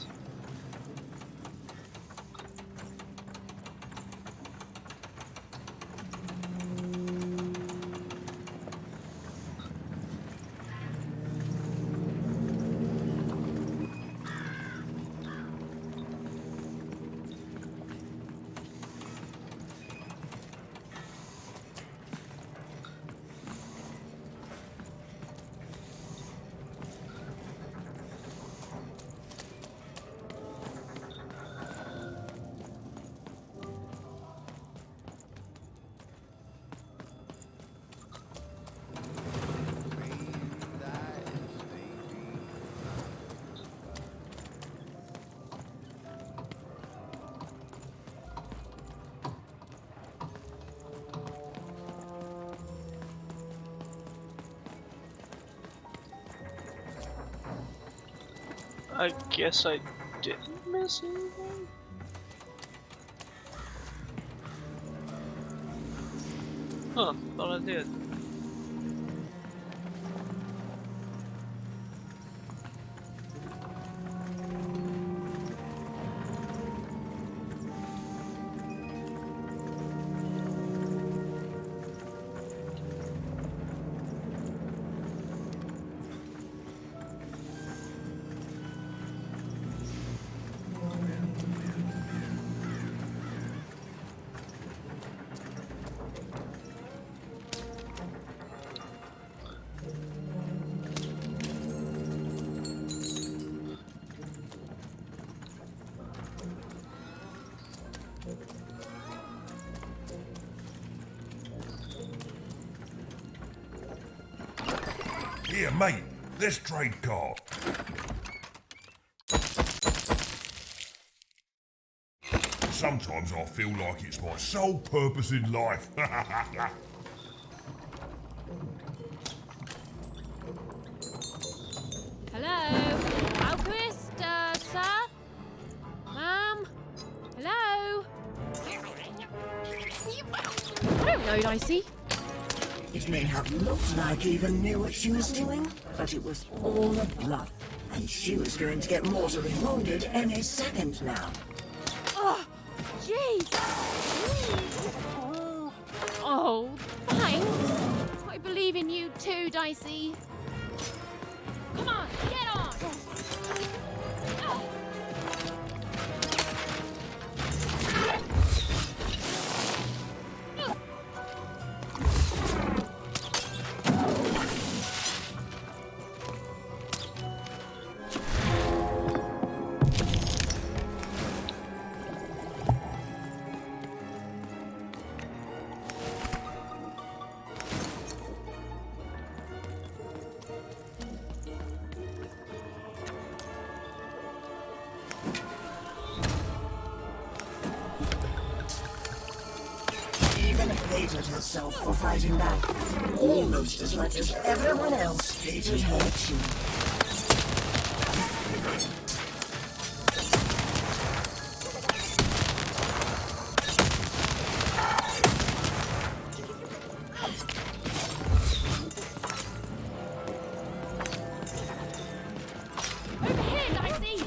[SPEAKER 1] I guess I didn't miss anything. Huh, thought I did.
[SPEAKER 2] Here, mate, Let's trade cards. Sometimes I feel like it's my sole purpose in life.
[SPEAKER 6] Hello? Alquist, sir? Ma'am? Hello? I don't know, Dicey.
[SPEAKER 8] It may have looked like Eva knew what she was doing, but it was all a bluff. And she was going to get mortally wounded any second now.
[SPEAKER 6] Oh, jeez. Oh, thanks. I believe in you too, Dicey. Come on, get on!
[SPEAKER 8] Even hated herself for fighting back, almost as much as everyone else hated her too.
[SPEAKER 6] Over here, Dicey!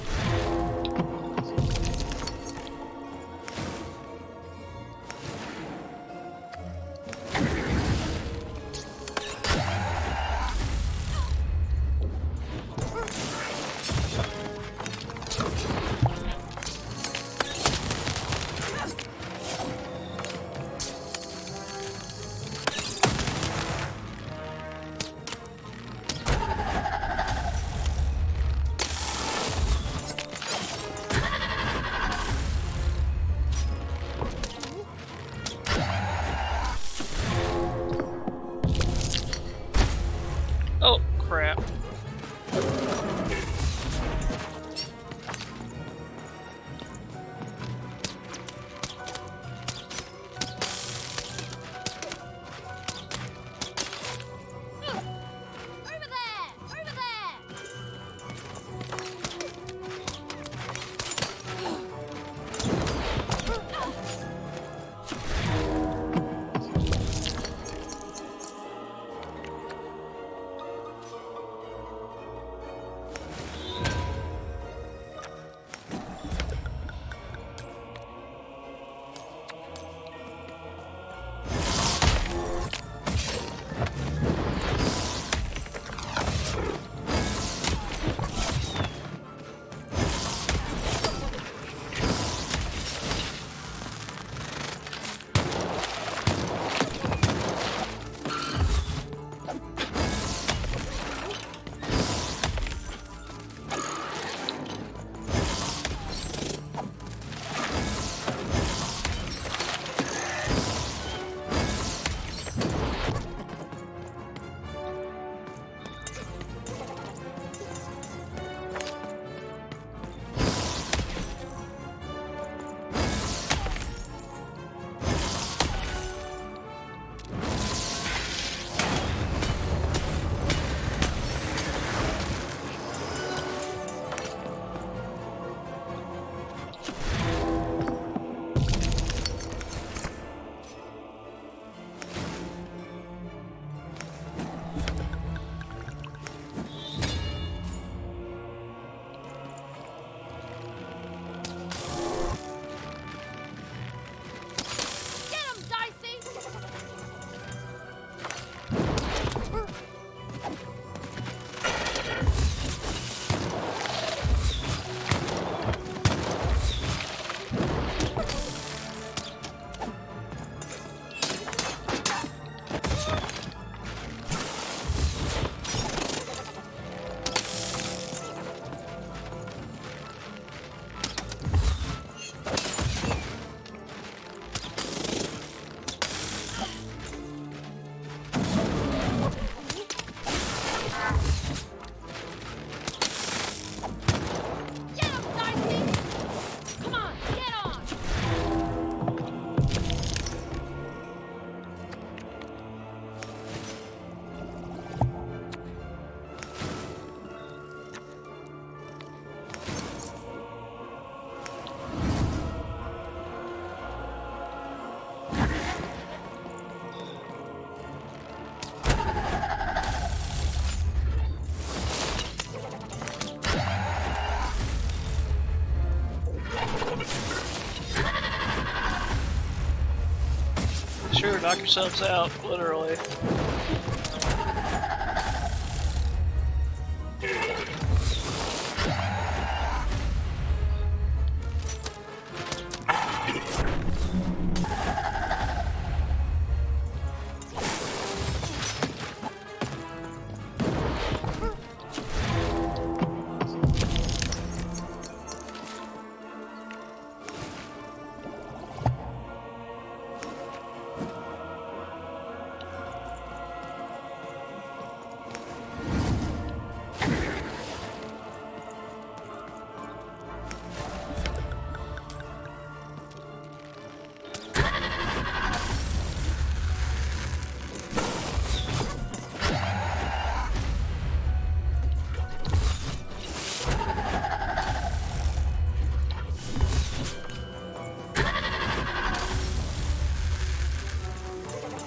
[SPEAKER 1] Knock yourselves out, literally.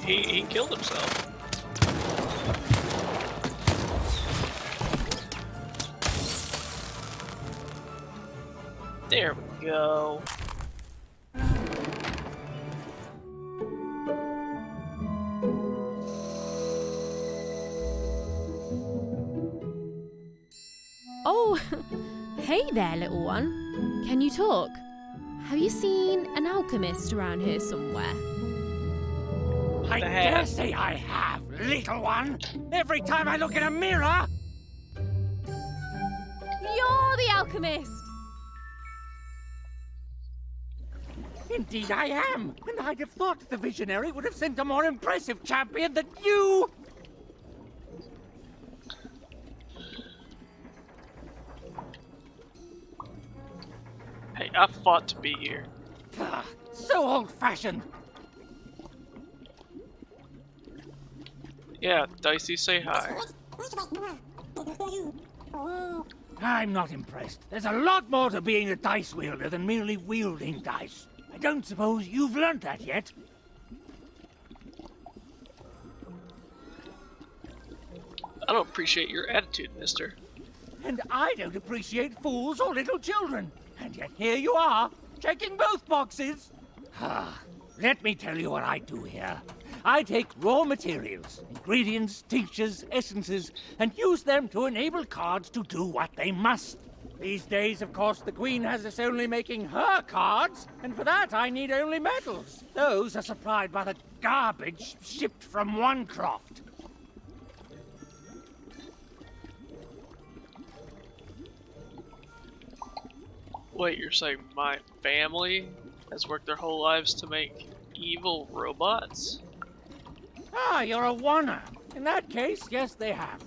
[SPEAKER 1] He killed himself. There we go.
[SPEAKER 6] Oh, hey there, little one. Can you talk? Have you seen an alchemist around here somewhere?
[SPEAKER 10] I dare say I have, little one. Every time I look in a mirror.
[SPEAKER 6] You're the alchemist!
[SPEAKER 10] Indeed I am. And I'd have thought the visionary would have sent a more impressive champion than you.
[SPEAKER 1] Hey, I fought to be here.
[SPEAKER 10] So old-fashioned.
[SPEAKER 1] Yeah, Dicey, say hi.
[SPEAKER 10] I'm not impressed. There's a lot more to being a dice wielder than merely wielding dice. I don't suppose you've learnt that yet.
[SPEAKER 1] I don't appreciate your attitude, mister.
[SPEAKER 10] And I don't appreciate fools or little children. And yet here you are, checking both boxes. Let me tell you what I do here. I take raw materials, ingredients, tinctures, essences, and use them to enable cards to do what they must. These days, of course, the Queen has us only making her cards, and for that I need only metals. Those are supplied by the garbage shipped from Onecroft.
[SPEAKER 1] Wait, you're saying my family has worked their whole lives to make evil robots?
[SPEAKER 10] Ah, you're a oner. In that case, yes, they have.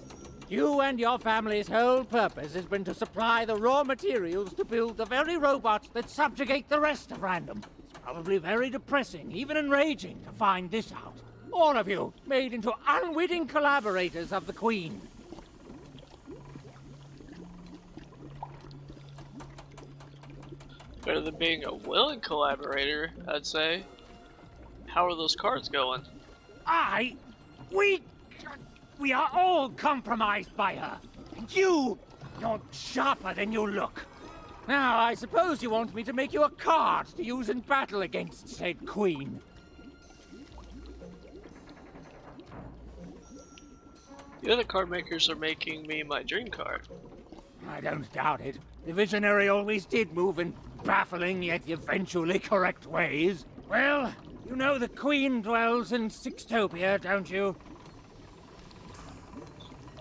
[SPEAKER 10] You and your family's whole purpose has been to supply the raw materials to build the very robots that subjugate the rest of Random. It's probably very depressing, even enraging, to find this out. All of you, made into unwitting collaborators of the Queen.
[SPEAKER 1] Better than being a willing collaborator, I'd say. How are those cards going?
[SPEAKER 10] We are all compromised by her. And you're sharper than you look. Now, I suppose you want me to make you a card to use in battle against said Queen.
[SPEAKER 1] The other card makers are making me my dream card.
[SPEAKER 10] I don't doubt it. The visionary always did move in baffling yet eventually correct ways. Well, you know the Queen dwells in Sixtopia, don't you?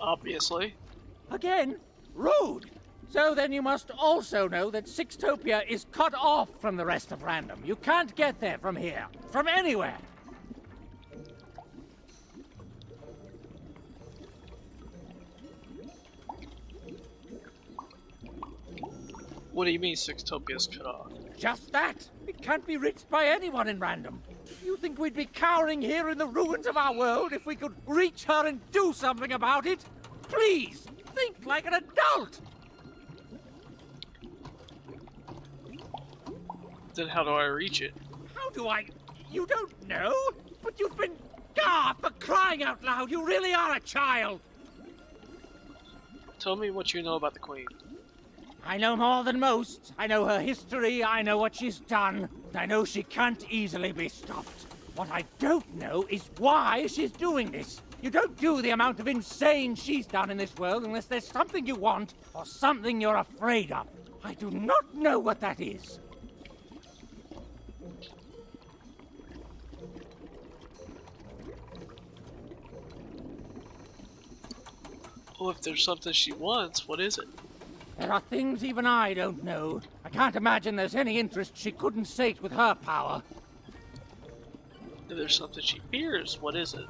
[SPEAKER 1] Obviously.
[SPEAKER 10] Again? Rude! So then you must also know that Sixtopia is cut off from the rest of Random. You can't get there from here. From anywhere.
[SPEAKER 1] What do you mean Sixtopia's cut off?
[SPEAKER 10] Just that. It can't be reached by anyone in Random. You think we'd be cowering here in the ruins of our world if we could reach her and do something about it? Please, think like an adult!
[SPEAKER 1] Then how do I reach it?
[SPEAKER 10] How do I... You don't know? But you've been... Ah, for crying out loud, you really are a child!
[SPEAKER 1] Tell me what you know about the Queen.
[SPEAKER 10] I know more than most. I know her history, I know what she's done. I know she can't easily be stopped. What I don't know is why she's doing this. You don't do the amount of insane she's done in this world unless there's something you want or something you're afraid of. I do not know what that is.
[SPEAKER 1] Oh, if there's something she wants, what is it?
[SPEAKER 10] There are things even I don't know. I can't imagine there's any interest she couldn't sate with her power.
[SPEAKER 1] If there's something she fears, what is it?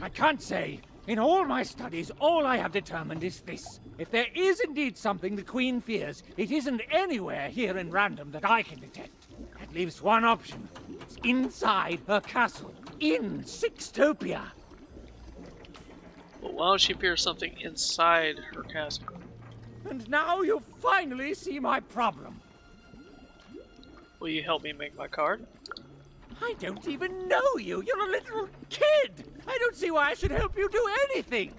[SPEAKER 10] I can't say. In all my studies, all I have determined is this. If there is indeed something the Queen fears, it isn't anywhere here in Random that I can detect. That leaves one option. It's inside her castle, in Sixtopia.
[SPEAKER 1] But why would she fear something inside her castle?
[SPEAKER 10] And now you finally see my problem.
[SPEAKER 1] Will you help me make my card?
[SPEAKER 10] I don't even know you. You're a little kid. I don't see why I should help you do anything.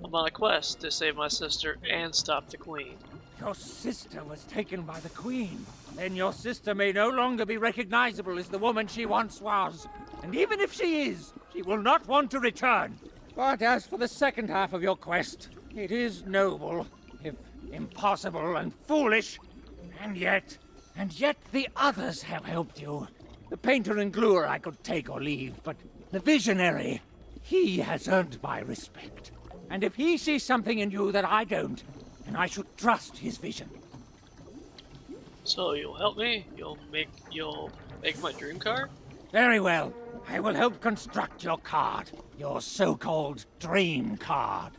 [SPEAKER 1] I'm on a quest to save my sister and stop the Queen.
[SPEAKER 10] Your sister was taken by the Queen. Then your sister may no longer be recognizable as the woman she once was. And even if she is, she will not want to return. But as for the second half of your quest, it is noble, if impossible and foolish. And yet the others have helped you. The painter and gluer I could take or leave, but the visionary, he has earned my respect. And if he sees something in you that I don't, then I should trust his vision.
[SPEAKER 1] So you'll help me? You'll make my dream card?
[SPEAKER 10] Very well. I will help construct your card. Your so-called dream card.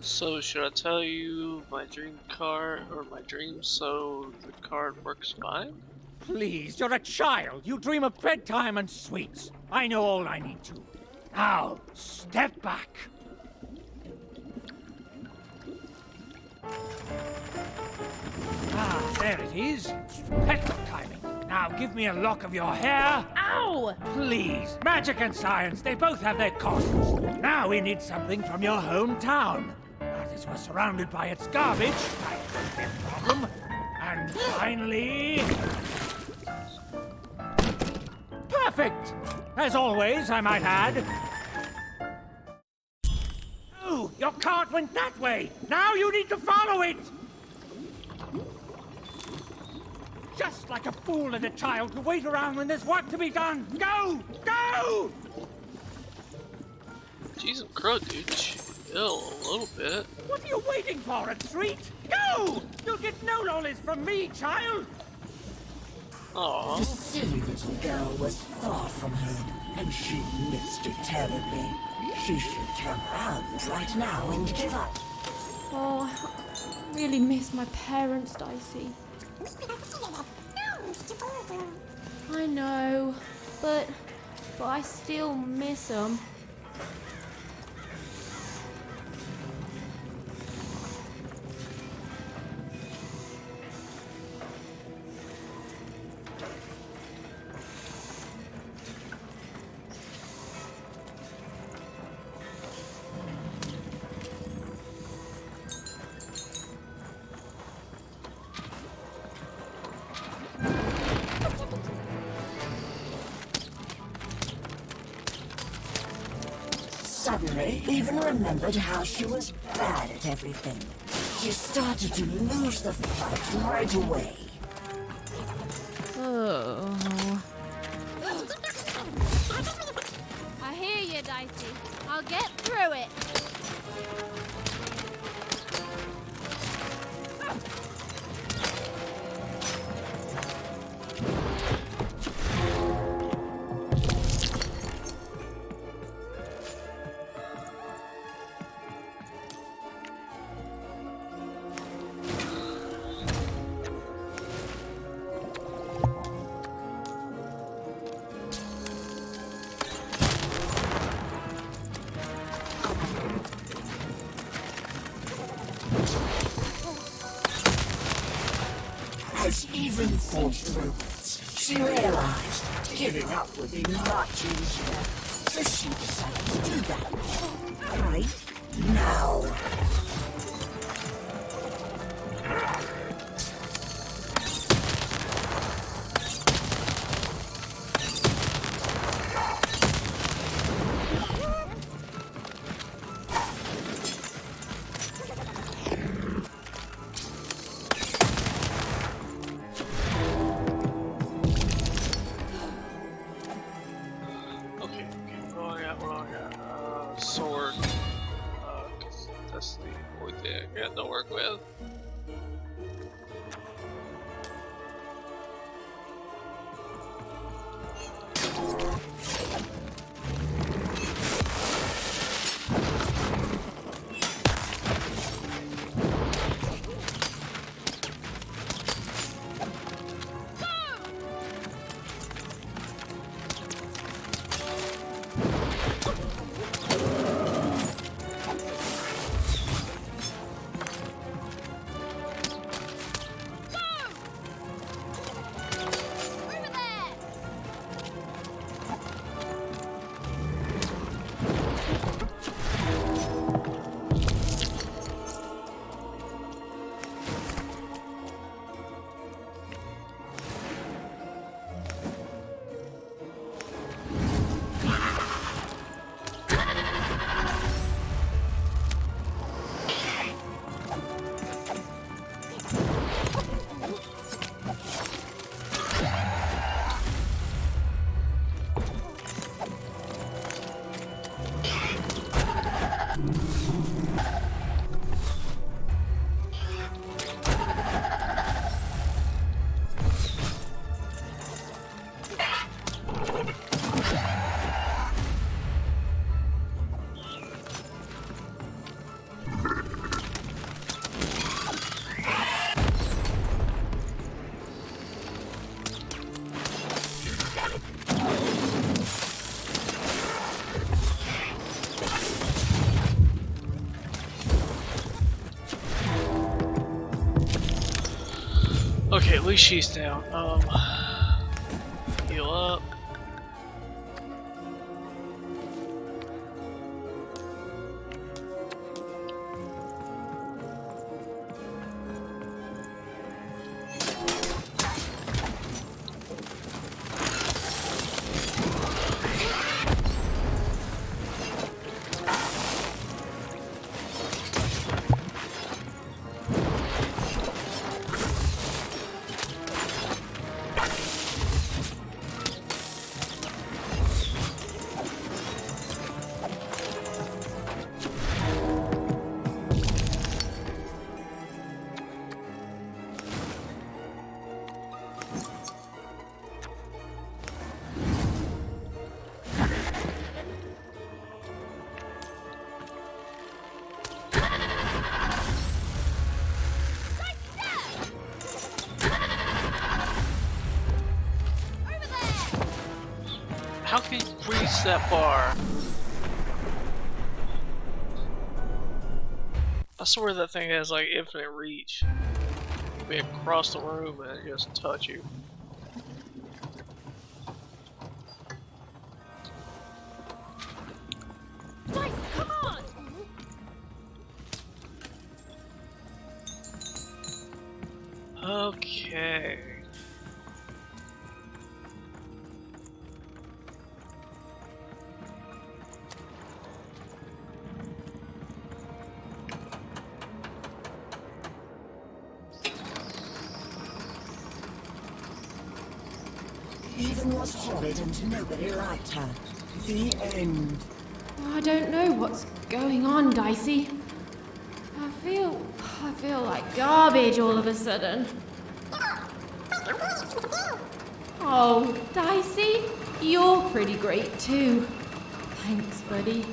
[SPEAKER 1] So should I tell you my dream card or my dream so the card works fine?
[SPEAKER 10] Please, you're a child. You dream of bedtime and sweets. I know all I need to. Now, step back. Ah, there it is. Perfect timing. Now give me a lock of your hair.
[SPEAKER 9] Ow!
[SPEAKER 10] Please. Magic and science, they both have their costs. Now we need something from your hometown. But as we're surrounded by its garbage, that could be a problem. And finally... perfect! As always, I might add. Oh, your cart went that way. Now you need to follow it. Just like a fool and a child to wait around when there's work to be done. Go! Go!
[SPEAKER 1] Jeez, I'm crud, dude. Chill a little bit.
[SPEAKER 10] What are you waiting for, a treat? Go! You'll get no lollies from me, child!
[SPEAKER 1] Aww.
[SPEAKER 8] The silly little girl was far from home, and she missed it terribly. She should turn around right now and give up.
[SPEAKER 6] Oh, I really miss my parents, Dicey. I know, but I still miss them.
[SPEAKER 8] Suddenly, even remembered how she was bad at everything. She started to lose the fight right away.
[SPEAKER 6] Oh.
[SPEAKER 17] I hear you, Dicey. I'll get through it.
[SPEAKER 8] As even forced robots, she realized giving up would be much easier. So she decided to do that right now.
[SPEAKER 1] Okay, what do I got? Sword. That's the only thing I got to work with. Okay, at least she's down. Heal up. How can you reach that far? I swear that thing has like infinite reach. Be across the room and just touch you.
[SPEAKER 22] Dice, come on!
[SPEAKER 1] Okay.
[SPEAKER 8] Even was horrid and nobody liked her. The end.
[SPEAKER 6] I don't know what's going on, Dicey. I feel like garbage all of a sudden. Oh, Dicey, you're pretty great too. Thanks, buddy.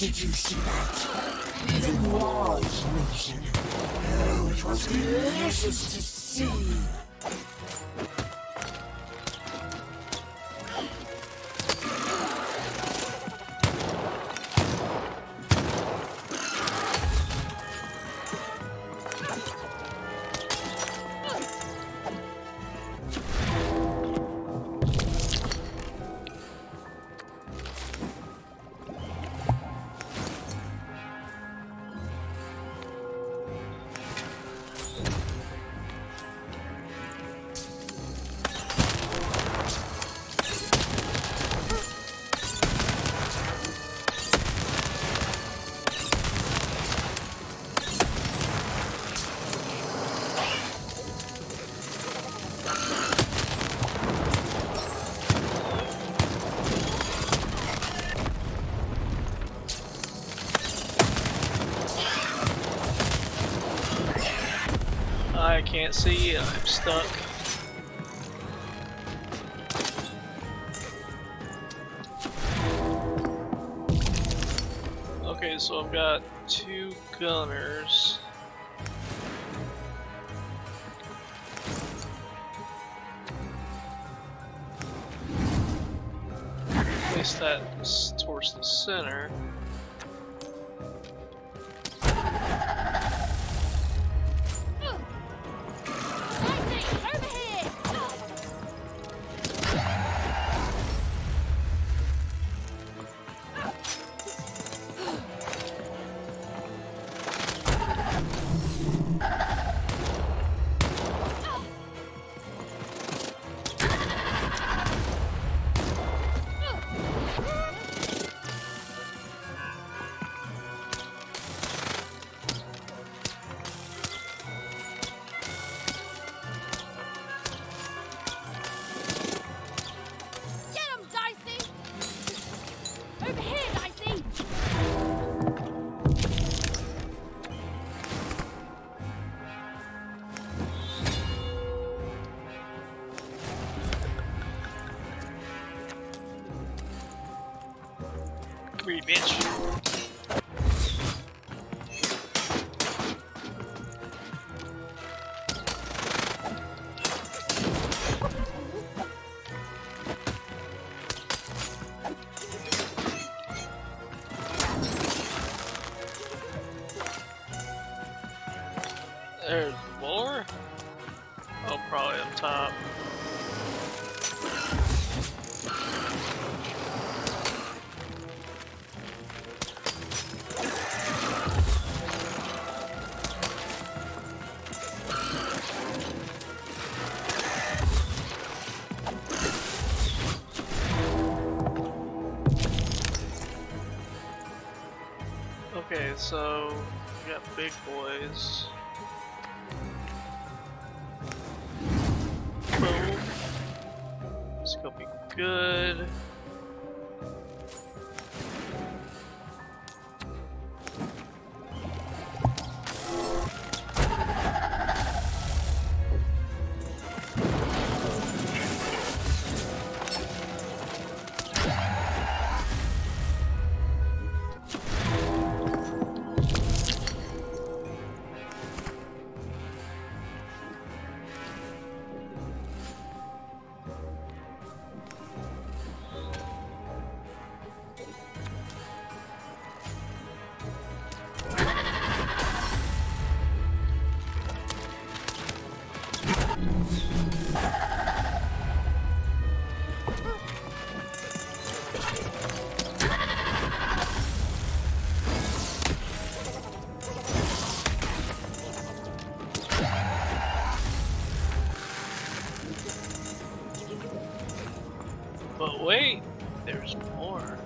[SPEAKER 8] Did you see that? Even was amazing. Oh, it was delicious to see.
[SPEAKER 1] I can't see, I'm stuck. Okay, so I've got 2 gunners. Place that towards the center. Come here, bitch. There's more? Oh, probably up top. Okay, so we got big boys. Boom. It's gonna be good. But wait, there's more.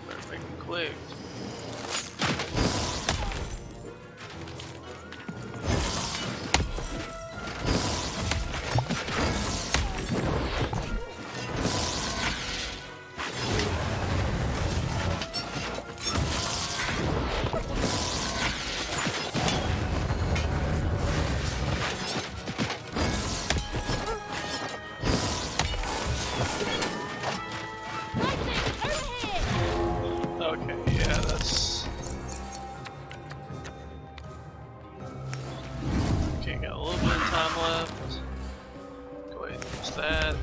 [SPEAKER 1] Better make it quick. got a little bit of time left. Go ahead and use that.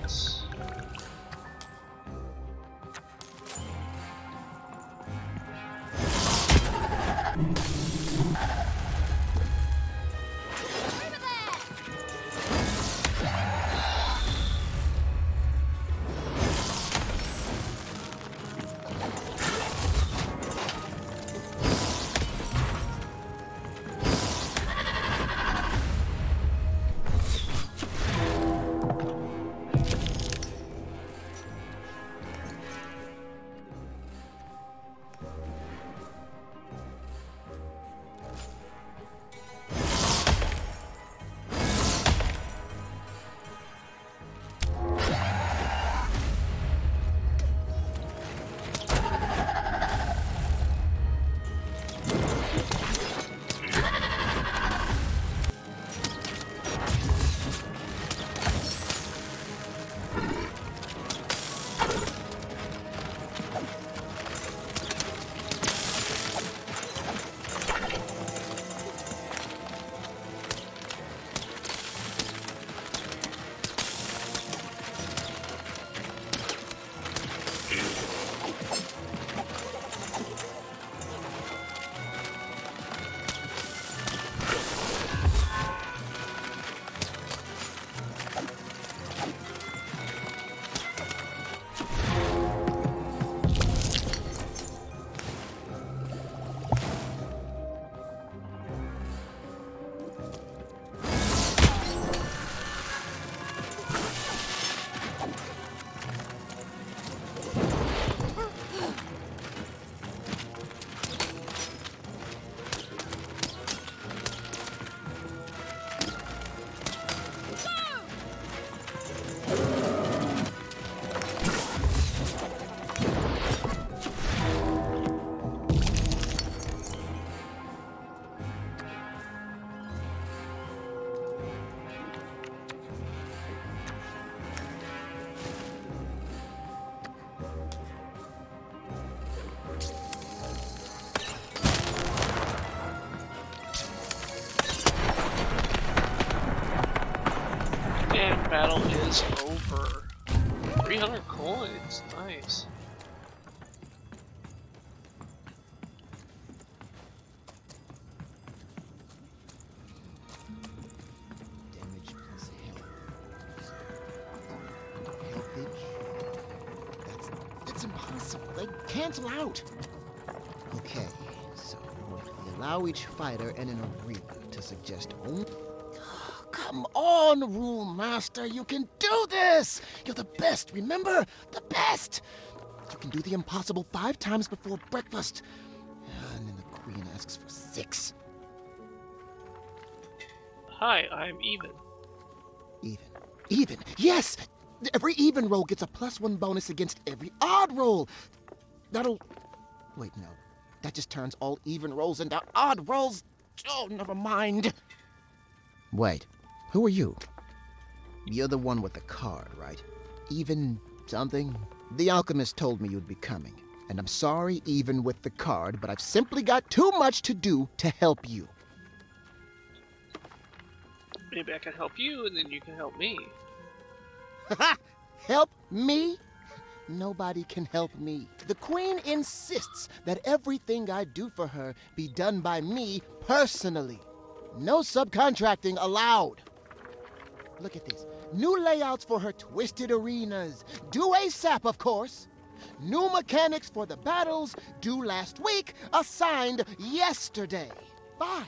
[SPEAKER 1] And battle is over. 300 coins, nice.
[SPEAKER 7] Damage plus health. That's impossible. They cancel out. Okay, so we allow each fighter in an arena to suggest only. Come on, Rule Master, you can do this! You're the best, remember? The best! You can do the impossible 5 times before breakfast. And then the Queen asks for 6.
[SPEAKER 1] Hi, I'm even.
[SPEAKER 7] Even! Yes! Every even roll gets a +1 bonus against every odd roll. That'll... Wait, no. That just turns all even rolls into odd rolls. Oh, never mind. Wait. Who are you? You're the one with the card, right? Even something? The alchemist told me you'd be coming. And I'm sorry even with the card, but I've simply got too much to do to help you.
[SPEAKER 1] Maybe I can help you and then you can help me.
[SPEAKER 7] Help me? Nobody can help me. The Queen insists that everything I do for her be done by me personally. No subcontracting allowed. Look at this. New layouts for her twisted arenas. Due ASAP, of course. New mechanics for the battles, due last week, assigned yesterday. 5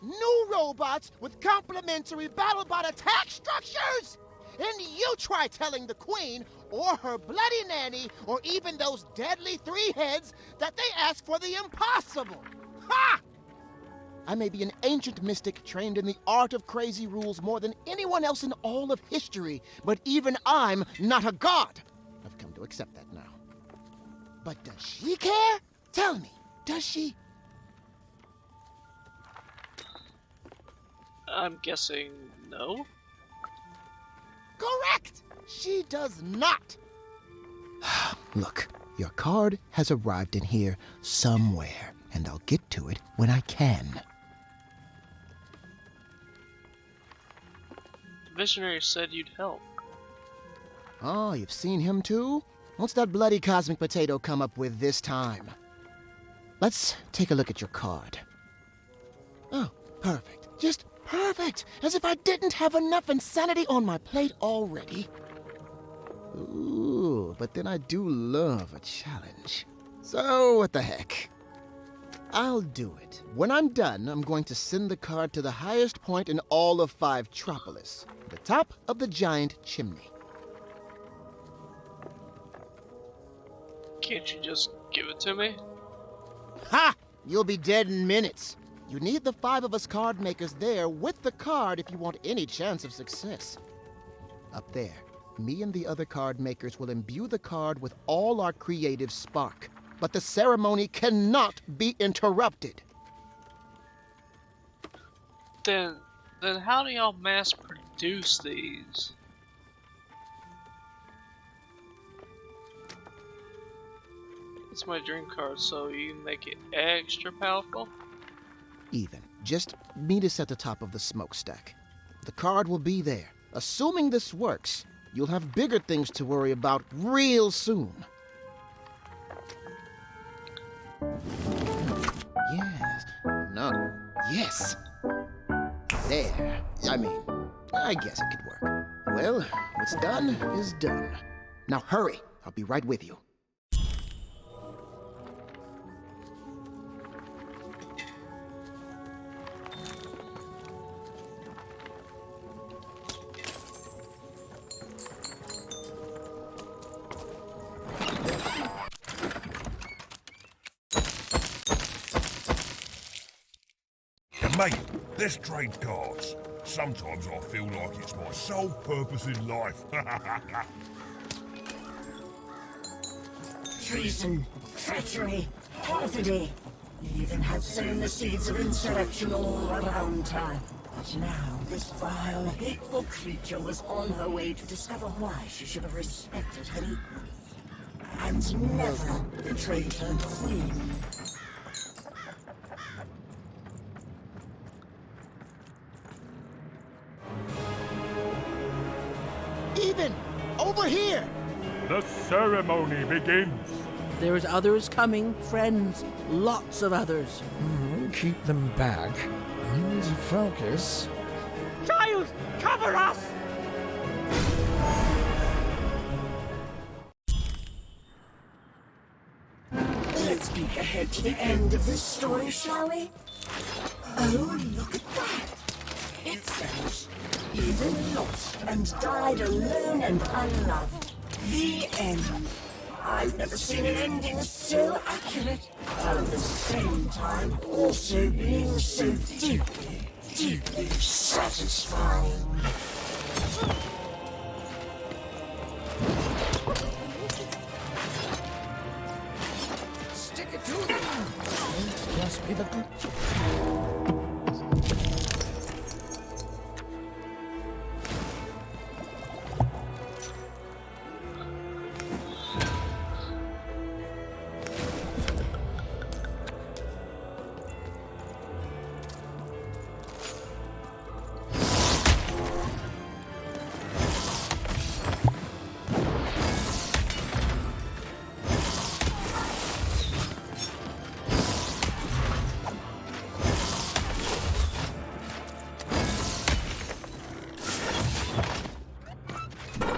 [SPEAKER 7] new robots with complementary BattleBot attack structures? And you try telling the Queen, or her bloody nanny, or even those deadly 3 heads that they ask for the impossible. Ha! I may be an ancient mystic trained in the art of crazy rules more than anyone else in all of history, but even I'm not a god. I've come to accept that now. But does she care? Tell me, does she?
[SPEAKER 1] I'm guessing no?
[SPEAKER 7] Correct! She does not. Look, your card has arrived in here somewhere, and I'll get to it when I can.
[SPEAKER 1] visionary said you'd help.
[SPEAKER 7] Oh, you've seen him too? What's that bloody cosmic potato come up with this time? Let's take a look at your card. Oh, perfect. Just perfect! As if I didn't have enough insanity on my plate already. Ooh, but then I do love a challenge. So, what the heck? I'll do it. When I'm done, I'm going to send the card to the highest point in all of 5 Tropolis, the top of the giant chimney.
[SPEAKER 1] Can't you just give it to me?
[SPEAKER 7] Ha! You'll be dead in minutes. You need the 5 of us card makers there with the card if you want any chance of success. Up there, me and the other card makers will imbue the card with all our creative spark, but the ceremony cannot be interrupted.
[SPEAKER 1] Then how do y'all mass produce these? It's my dream card, so you can make it extra powerful?
[SPEAKER 7] Even. Just meet us at the top of the smokestack. The card will be there. Assuming this works, you'll have bigger things to worry about real soon. Yes. No. Yes. There. I guess it could work. Well, what's done is done. Now hurry. I'll be right with you.
[SPEAKER 2] Mate, let's trade cards. Sometimes I feel like it's my sole purpose in life.
[SPEAKER 8] Treason, treachery, perfidy. You even had sown the seeds of insurrection all around town. But now this vile, hateful creature was on her way to discover why she should have respected her equals. And never betrayed her queen.
[SPEAKER 7] Even! Over here!
[SPEAKER 12] The ceremony begins.
[SPEAKER 13] There's others coming, friends. Lots of others.
[SPEAKER 3] Keep them back. I need to focus.
[SPEAKER 10] Child, cover us!
[SPEAKER 8] Let's peek ahead to the end of this story, shall we? Oh, look at that! It says, even lost and died alone and unloved. The end. I've never seen an ending so accurate, while at the same time also being so deeply, deeply satisfying.
[SPEAKER 3] Stick it to them! Just be the good.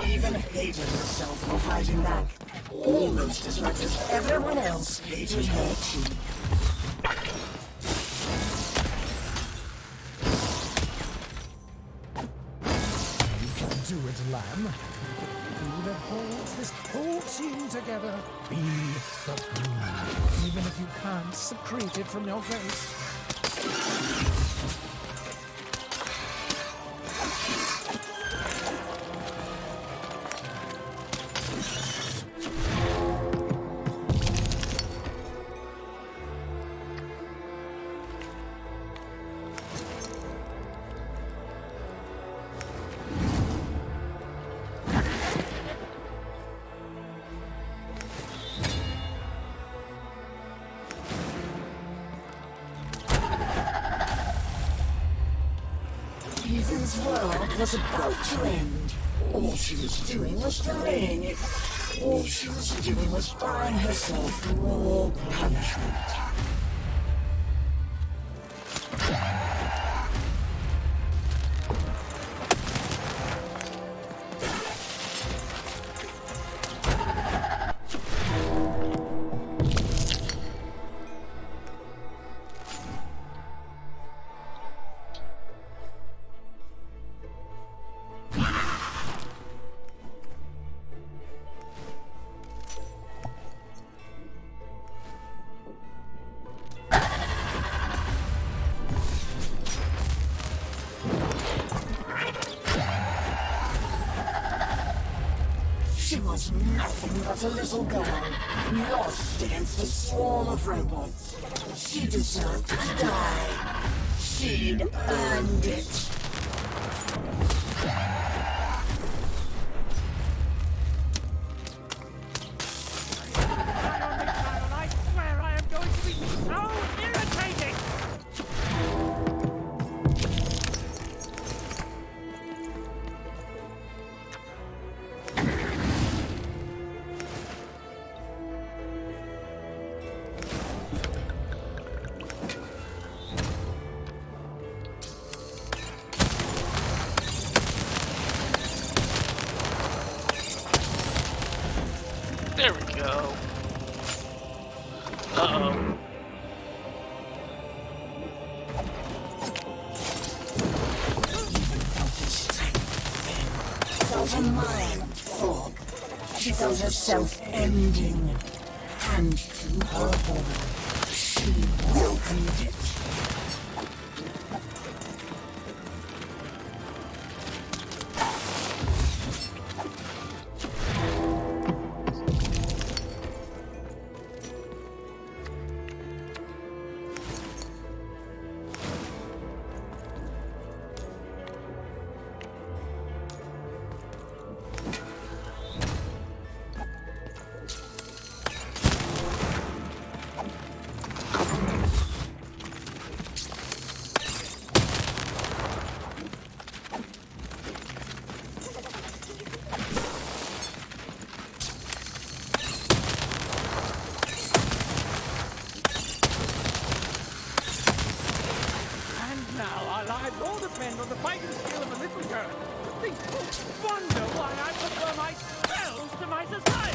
[SPEAKER 8] Even hated herself for fighting back, almost as much as everyone else hated her too.
[SPEAKER 3] You can do it, lamb. Who that holds this whole team together? Be the glue, even if you can't secrete it from your face.
[SPEAKER 8] Ethan's world was about to end. All she was doing was delaying it. All she was doing was buying herself more punishment. She was nothing but a little girl, lost against a swarm of robots. She deserved to die. She'd earned it.
[SPEAKER 10] I swear I am going to be so irritating!
[SPEAKER 1] There we go. Uh-oh.
[SPEAKER 8] Felt a mind fog. She felt herself ending. And to her horror, she welcomed it.
[SPEAKER 10] And now our lives all depend on the fighting skill of a little girl. These folks wonder why I prefer my spells to my society.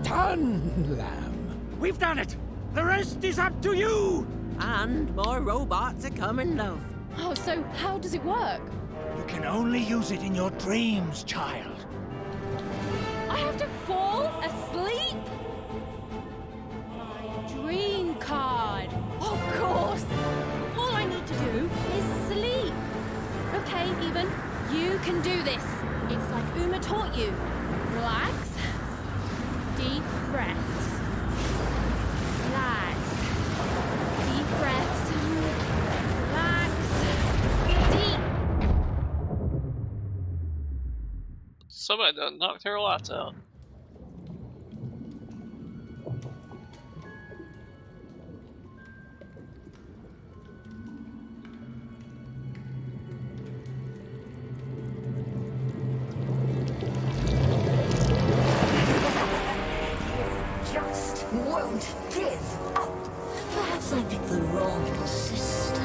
[SPEAKER 3] done, Lamb.
[SPEAKER 10] We've done it! The rest is up to you!
[SPEAKER 13] And more robots are coming, love.
[SPEAKER 6] Oh, so how does it work?
[SPEAKER 10] You can only use it in your dreams, child.
[SPEAKER 6] I have to fall asleep? My dream card. Of course. All I need to do is sleep. Okay, Even, you can do this. It's like Uma taught you. Relax. Deep breaths. Relax. Deep breaths. Relax. Deep.
[SPEAKER 1] Somebody done knocked her lights out.
[SPEAKER 8] Just won't give up. Perhaps I picked the wrong sister.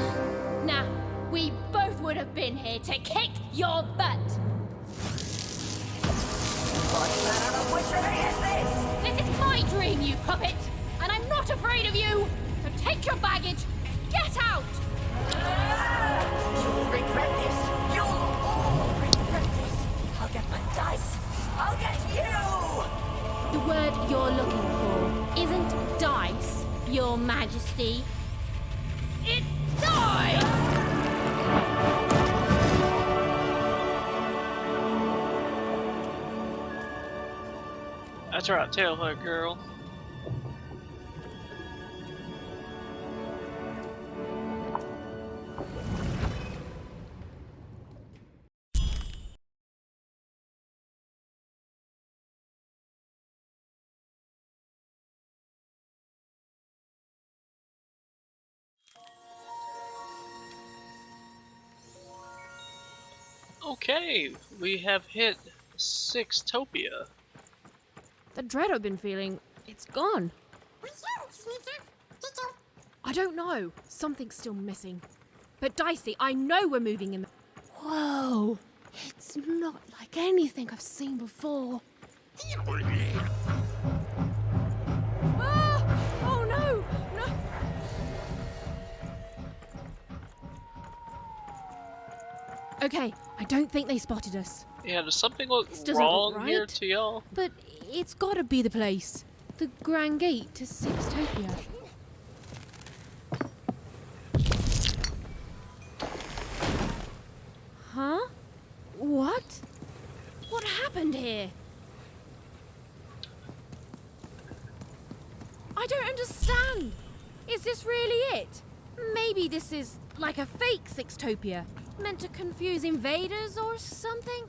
[SPEAKER 6] Nah, we both would have been here to kick your butt.
[SPEAKER 8] What manner of witchery is this?
[SPEAKER 6] This is my dream, you puppet, and I'm not afraid of you. So take your baggage, get out.
[SPEAKER 8] You'll regret this. You'll all regret this. I'll get my dice. I'll get you!
[SPEAKER 6] The word you're looking for isn't dice, Your Majesty. It's die!
[SPEAKER 1] That's right, tell her, girl. Okay, we have hit Sixtopia.
[SPEAKER 6] The dread I've been feeling, it's gone. I don't know. Something's still missing. But Dicey, I know we're moving in. Whoa! It's not like anything I've seen before. Ah! Oh no! No! Okay, I don't think they spotted us.
[SPEAKER 1] Yeah, does something look
[SPEAKER 6] This doesn't look
[SPEAKER 1] wrong here
[SPEAKER 6] right.
[SPEAKER 1] to y'all?
[SPEAKER 6] But it's gotta be the place. The Grand Gate to Sixtopia. Huh? What? What happened here? I don't understand. Is this really it? Maybe this is like a fake Sixtopia, meant to confuse invaders or something?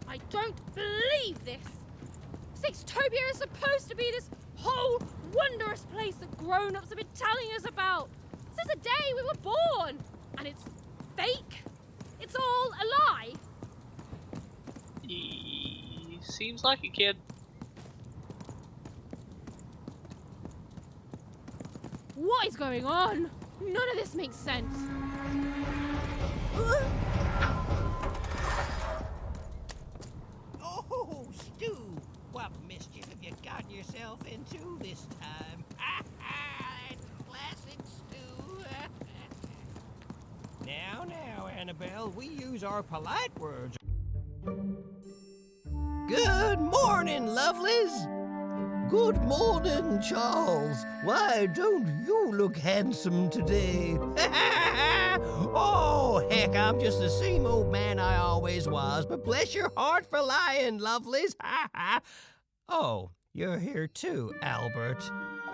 [SPEAKER 6] I don't believe this! Sixtopia is supposed to be this whole wondrous place that grown-ups have been telling us about since the day we were born! And it's fake? It's all a lie?
[SPEAKER 1] Seems like it, kid.
[SPEAKER 6] What is going on? None of this makes sense.
[SPEAKER 13] Oh, Stu! What mischief have you gotten yourself into this time? It's classic Stu. Now, Annabelle, we use our polite words. Good morning, lovelies! Good morning, Charles. Why, don't you look handsome today? Oh, heck, I'm just the same old man I always was, but bless your heart for lying, lovelies. Oh, you're here too, Albert.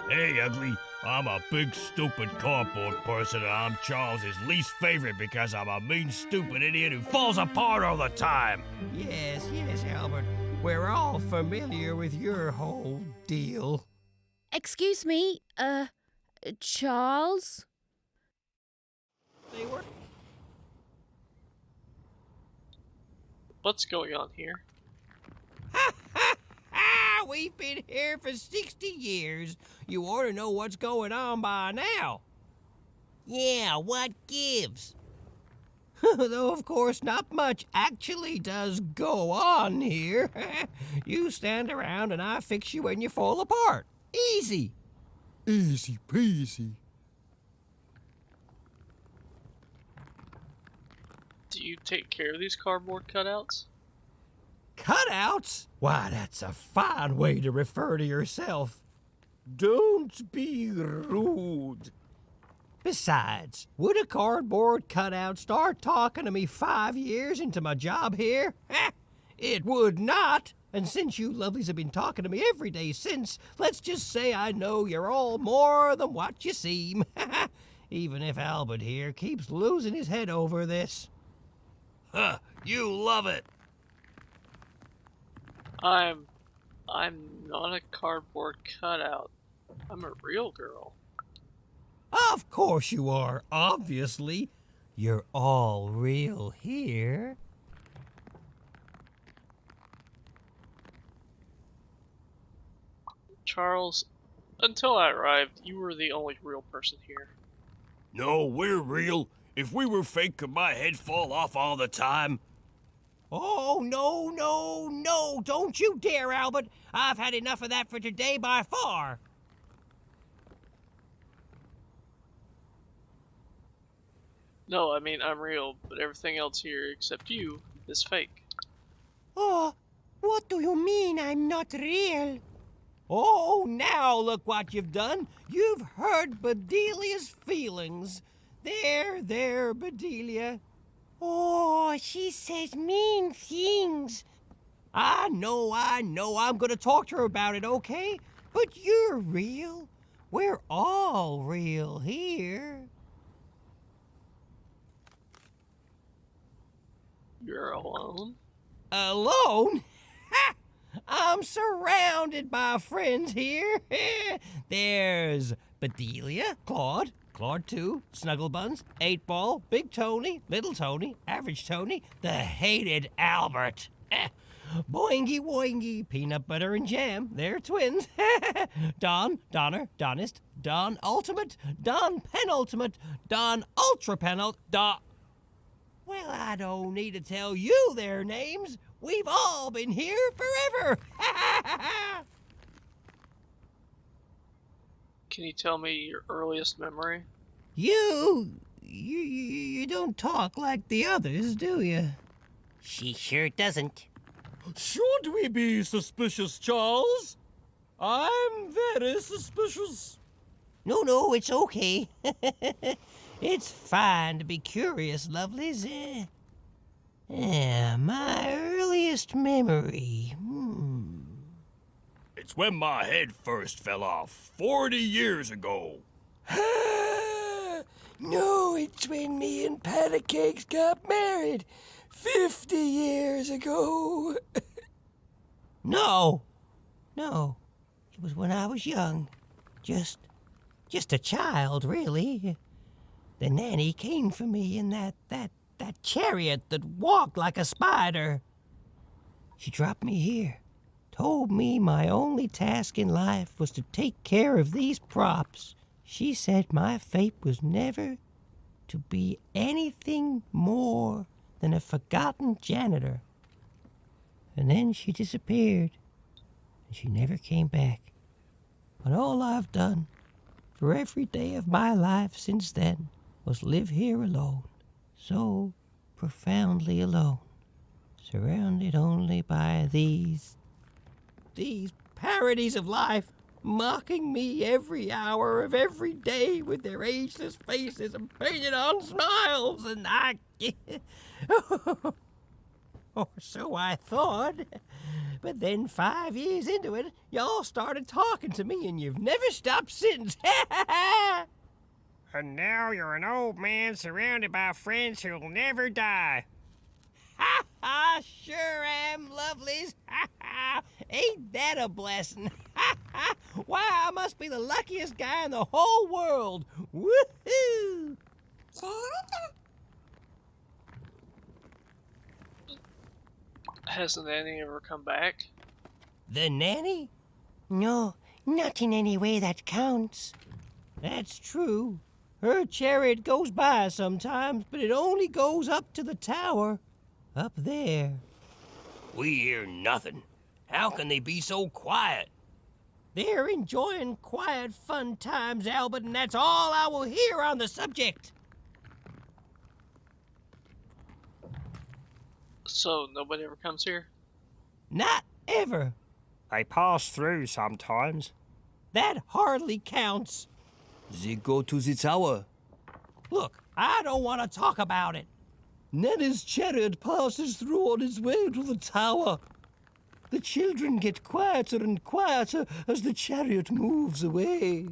[SPEAKER 12] Hey, ugly. I'm a big, stupid cardboard person, and I'm Charles's least favorite because I'm a mean, stupid idiot who falls apart all the time.
[SPEAKER 13] Yes, Albert. We're all familiar with your whole deal.
[SPEAKER 6] Excuse me, Charles?
[SPEAKER 13] They were...
[SPEAKER 1] What's going on here?
[SPEAKER 13] Ah, we've been here for 60 years. You ought to know what's going on by now. Yeah, what gives? Though, of course, not much actually does go on here. You stand around and I fix you when you fall apart. Easy. Easy peasy.
[SPEAKER 1] Do you take care of these cardboard cutouts?
[SPEAKER 13] Cutouts? Why, that's a fine way to refer to yourself. Don't be rude. Besides, would a cardboard cutout start talking to me 5 years into my job here? It would not. And since you lovelies have been talking to me every day since, let's just say I know you're all more than what you seem. Even if Albert here keeps losing his head over this. Huh, you love it.
[SPEAKER 1] I'm not a cardboard cutout. I'm a real girl.
[SPEAKER 13] Of course you are, obviously. You're all real here.
[SPEAKER 1] Charles, until I arrived, you were the only real person here.
[SPEAKER 12] No, we're real. If we were fake, could my head fall off all the time?
[SPEAKER 13] Oh, no, no, no, don't you dare, Albert. I've had enough of that for today by far.
[SPEAKER 1] No, I mean, I'm real, but everything else here except you is fake.
[SPEAKER 13] Oh, what do you mean I'm not real? Oh, now look what you've done. You've hurt Bedelia's feelings. There, Bedelia. Oh, she says mean things. I know. I'm gonna talk to her about it, okay? But you're real. We're all real here.
[SPEAKER 1] You're alone?
[SPEAKER 13] Alone? Ha! I'm surrounded by friends here. There's Bedelia, Claude 2, Snugglebuns, 8-Ball, Big Tony, Little Tony, Average Tony, the hated Albert. Boingy Woingy, Peanut Butter and Jam, they're twins. Don, Donner, Donist, Don Ultimate, Don Penultimate, Don Ultra Penult, Don... Well, I don't need to tell you their names. We've all been here forever.
[SPEAKER 1] Can you tell me your earliest memory?
[SPEAKER 13] You don't talk like the others, do you?
[SPEAKER 20] She sure doesn't.
[SPEAKER 10] Should we be suspicious, Charles? I'm very suspicious.
[SPEAKER 13] No, it's okay. It's fine to be curious, lovelies. My earliest memory.
[SPEAKER 12] It's when my head first fell off 40 years ago.
[SPEAKER 18] No, it's when me and Patty Cakes got married 50 years ago.
[SPEAKER 13] No. It was when I was young. Just a child, really. The nanny came for me in that chariot that walked like a spider. She dropped me here, told me my only task in life was to take care of these props. She said my fate was never to be anything more than a forgotten janitor. And then she disappeared, and she never came back. But all I've done for every day of my life since then was live here alone, so profoundly alone, surrounded only by these parodies of life, mocking me every hour of every day with their ageless faces and painted on smiles, and or so I thought. But then 5 years into it, y'all started talking to me, and you've never stopped since. And now you're an old man surrounded by friends who'll never die. Ha ha! Sure am, lovelies. Ha ha! Ain't that a blessing? Ha ha! Why, I must be the luckiest guy in the whole world. Woohoo!
[SPEAKER 1] Has the nanny ever come back?
[SPEAKER 20] The nanny?
[SPEAKER 14] No, not in any way that counts.
[SPEAKER 13] That's true. Her chariot goes by sometimes, but it only goes up to the tower. Up there.
[SPEAKER 20] We hear nothing. How can they be so quiet?
[SPEAKER 13] They're enjoying quiet, fun times, Albert, and that's all I will hear on the subject.
[SPEAKER 1] So nobody ever comes here?
[SPEAKER 13] Not ever.
[SPEAKER 19] They pass through sometimes.
[SPEAKER 13] That hardly counts.
[SPEAKER 20] They go to the tower.
[SPEAKER 13] Look, I don't want to talk about it.
[SPEAKER 3] Nanny's chariot passes through on its way to the tower. The children get quieter and quieter as the chariot moves away.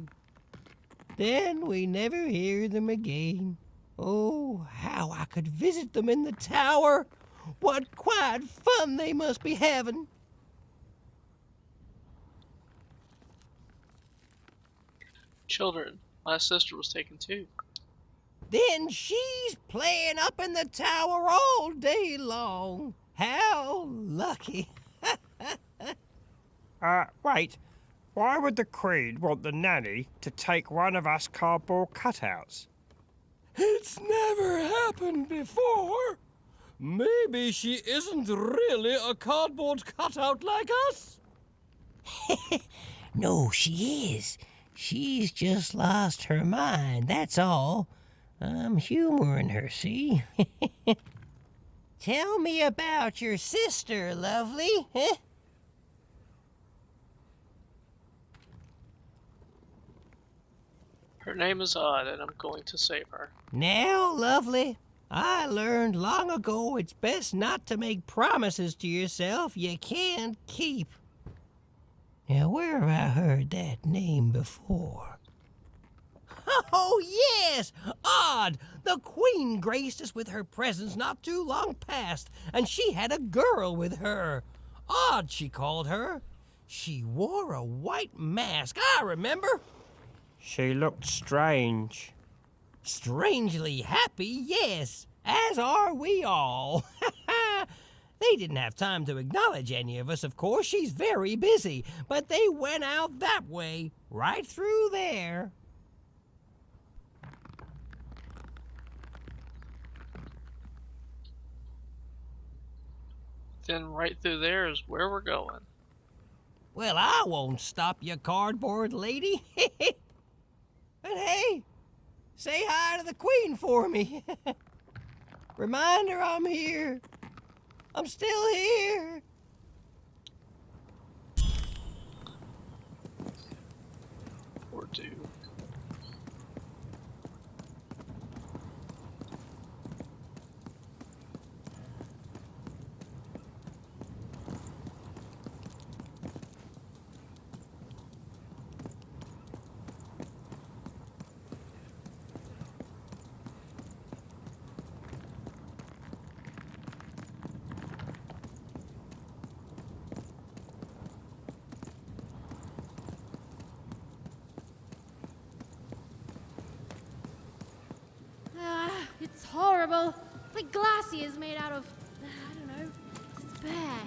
[SPEAKER 13] Then we never hear them again. Oh, how I could visit them in the tower. What quiet fun they must be having.
[SPEAKER 1] Children. My sister was taken too.
[SPEAKER 13] Then she's playing up in the tower all day long. How lucky.
[SPEAKER 19] Wait. Why would the Queen want the nanny to take one of us cardboard cutouts?
[SPEAKER 3] It's never happened before. Maybe she isn't really a cardboard cutout like us.
[SPEAKER 14] No, she is. She's just lost her mind, that's all. I'm humoring her, see? Tell me about your sister, lovely. Huh?
[SPEAKER 1] Her name is Odd, and I'm going to save her.
[SPEAKER 13] Now, lovely, I learned long ago it's best not to make promises to yourself you can't keep. Now, where have I heard that name before? Oh, yes! Odd! The Queen graced us with her presence not too long past, and she had a girl with her. Odd, she called her. She wore a white mask, I remember.
[SPEAKER 19] She looked strange.
[SPEAKER 13] Strangely happy, yes, as are we all. They didn't have time to acknowledge any of us, of course. She's very busy, but they went out that way, right through there.
[SPEAKER 1] Then right through there is where we're going.
[SPEAKER 13] Well, I won't stop you, cardboard lady. But hey, say hi to the Queen for me. Remind her I'm here. I'm still here.
[SPEAKER 1] Or do.
[SPEAKER 17] It's horrible. Like glassy is made out of, I don't know, despair.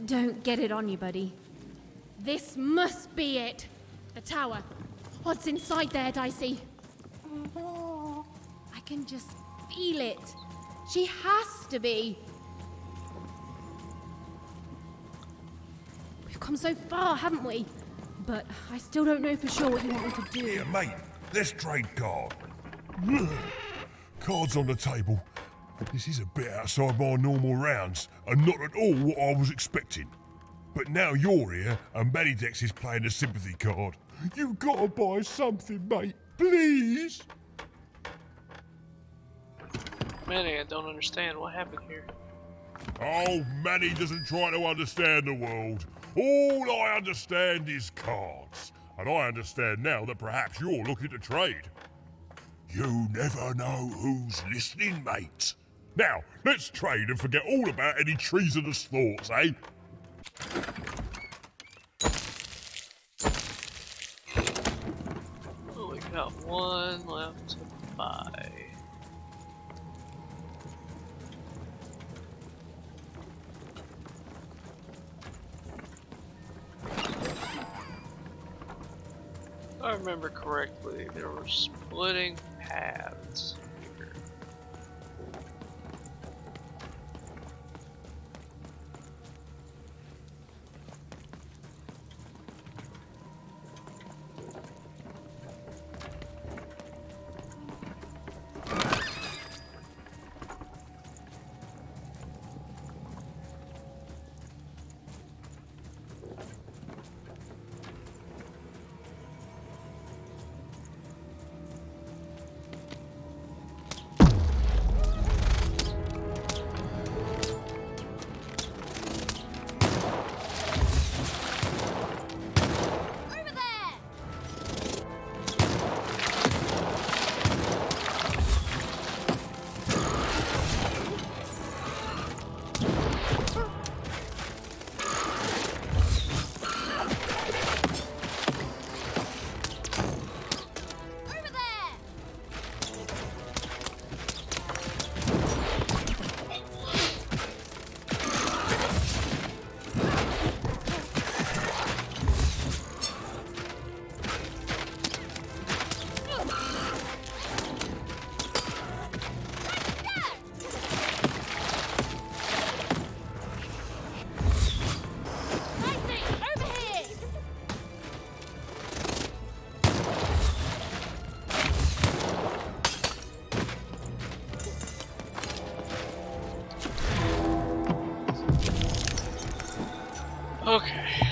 [SPEAKER 17] Don't get it on you, buddy. This must be it. The tower. What's inside there, Dicey? I can just feel it. She has to be. We've come so far, haven't we? But I still don't know for sure what you want me to do.
[SPEAKER 2] Here, mate, let's trade card. Cards on the table. This is a bit outside my normal rounds, and not at all what I was expecting. But now you're here, and Medidex is playing a sympathy card. You've got to buy something, mate. Please?
[SPEAKER 1] Manny, I don't understand what happened here.
[SPEAKER 2] Oh, Manny doesn't try to understand the world. All I understand is cards. And I understand now that perhaps you're looking to trade. You never know who's listening, mate. Now, let's trade and forget all about any treasonous thoughts, eh?
[SPEAKER 1] Oh, we got one left to buy. I remember correctly, there were splitting paths here. Okay.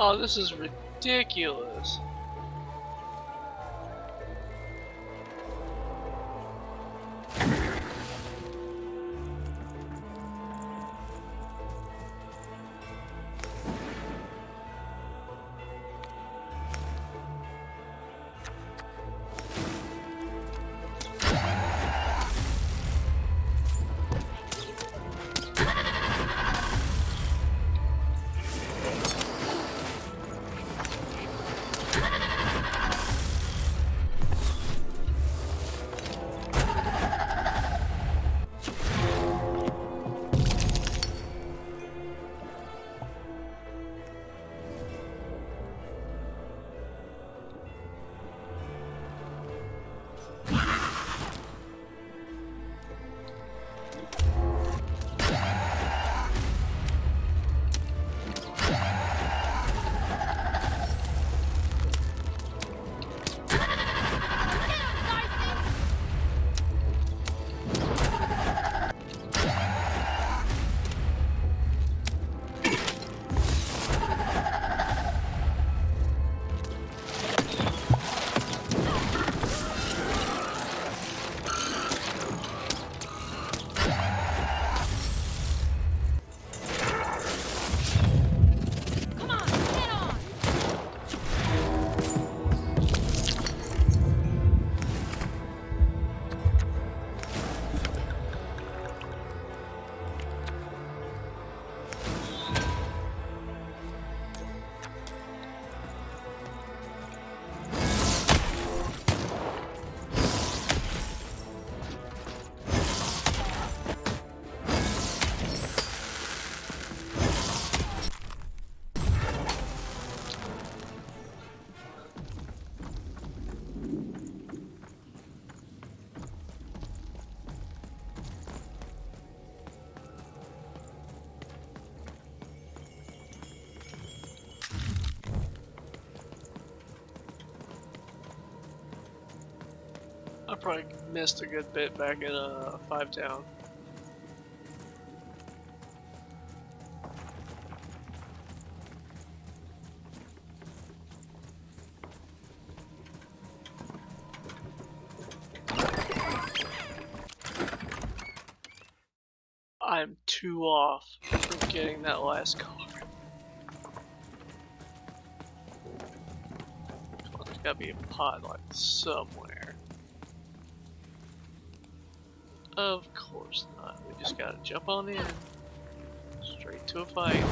[SPEAKER 1] Oh, this is ridiculous. I probably missed a good bit back in Five Town. I'm 2 off from getting that last card. Oh, there's gotta be a pot like somewhere. Of course not. We just gotta jump on in. Straight to a fight.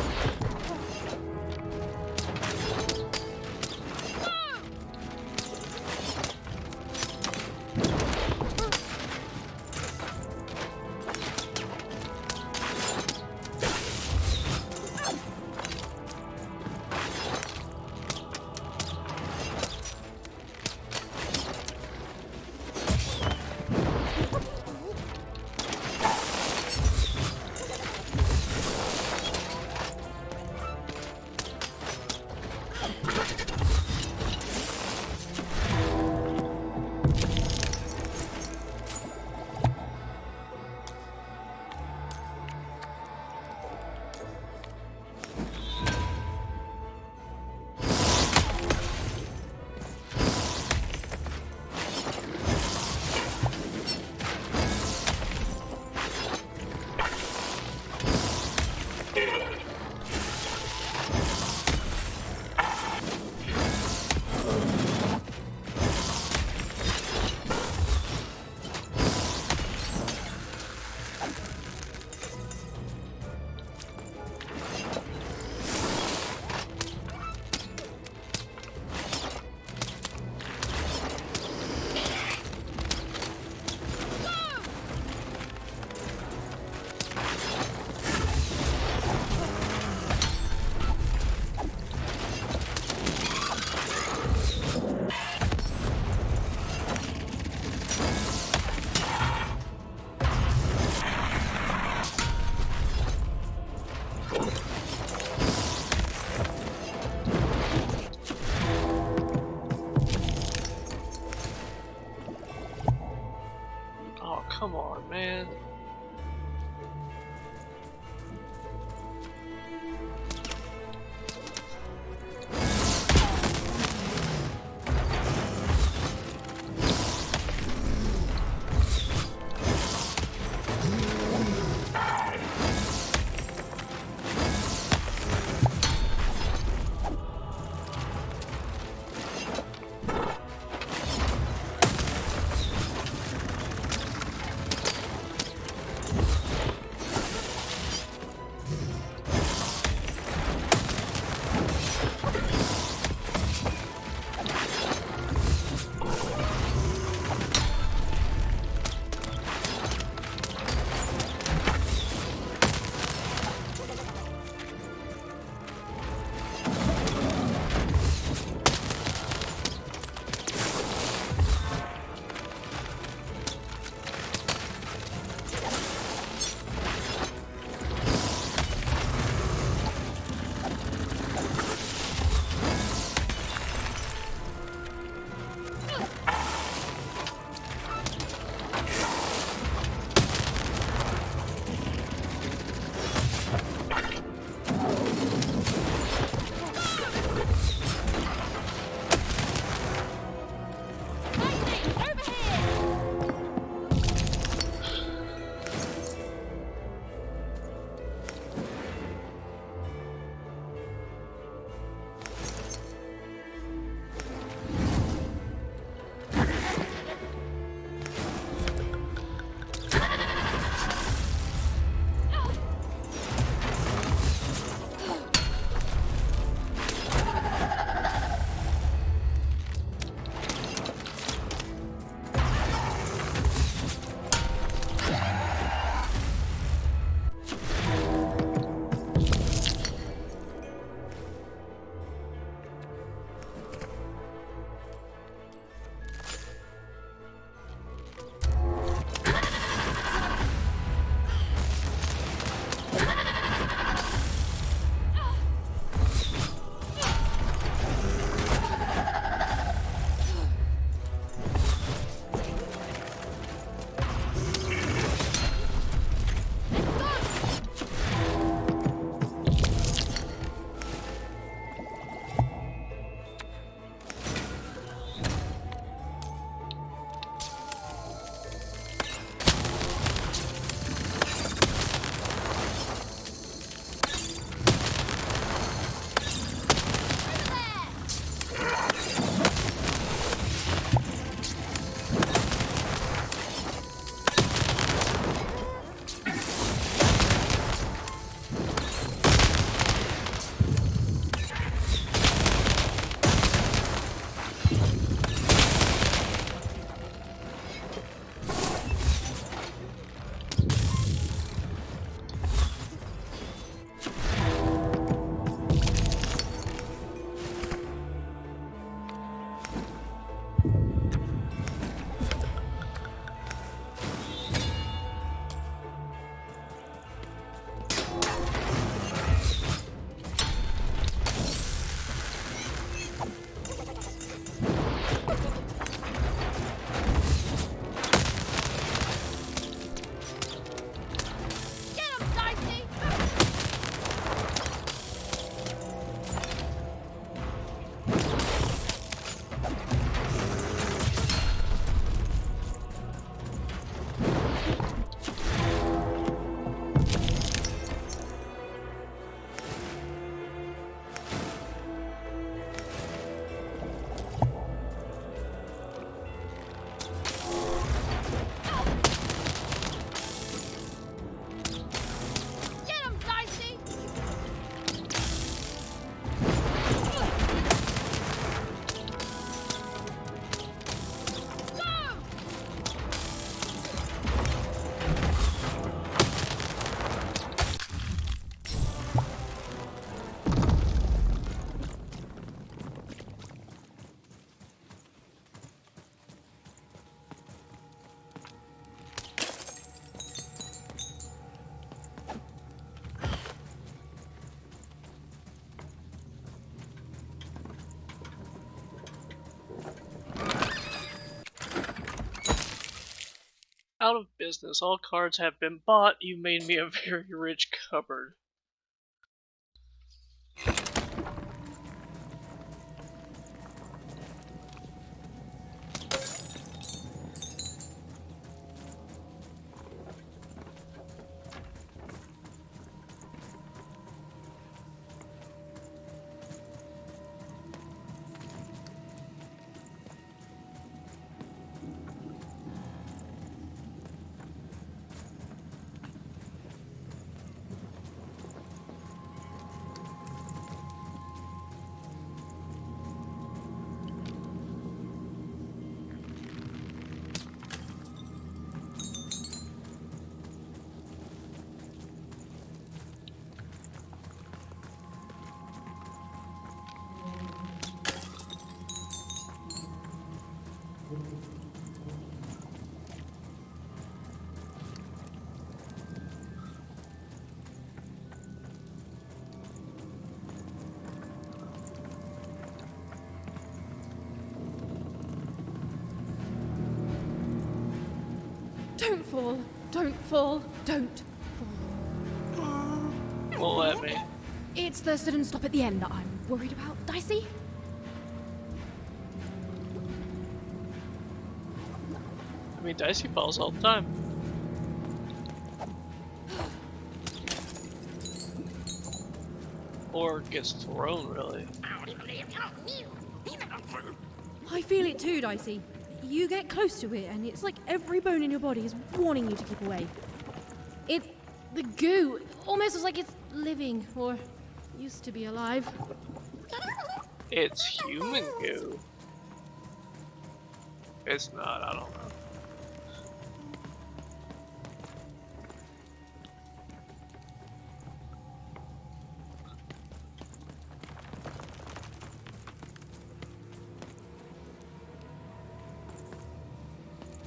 [SPEAKER 1] Oh, come on, man.
[SPEAKER 17] Get him, Dicey!
[SPEAKER 1] Out of business. All cards have been bought. You made me a very rich cupboard.
[SPEAKER 6] Don't fall. Don't fall. Don't fall.
[SPEAKER 1] Won't let me.
[SPEAKER 6] It's the sudden stop at the end that I'm worried about, Dicey.
[SPEAKER 1] I mean, Dicey falls all the time. Or gets thrown, really.
[SPEAKER 4] I feel it too, Dicey. You get close to it, and it's like every bone in your body is warning you to keep away. The goo almost looks like it's living, or used to be alive.
[SPEAKER 1] It's human goo. It's not, I don't know.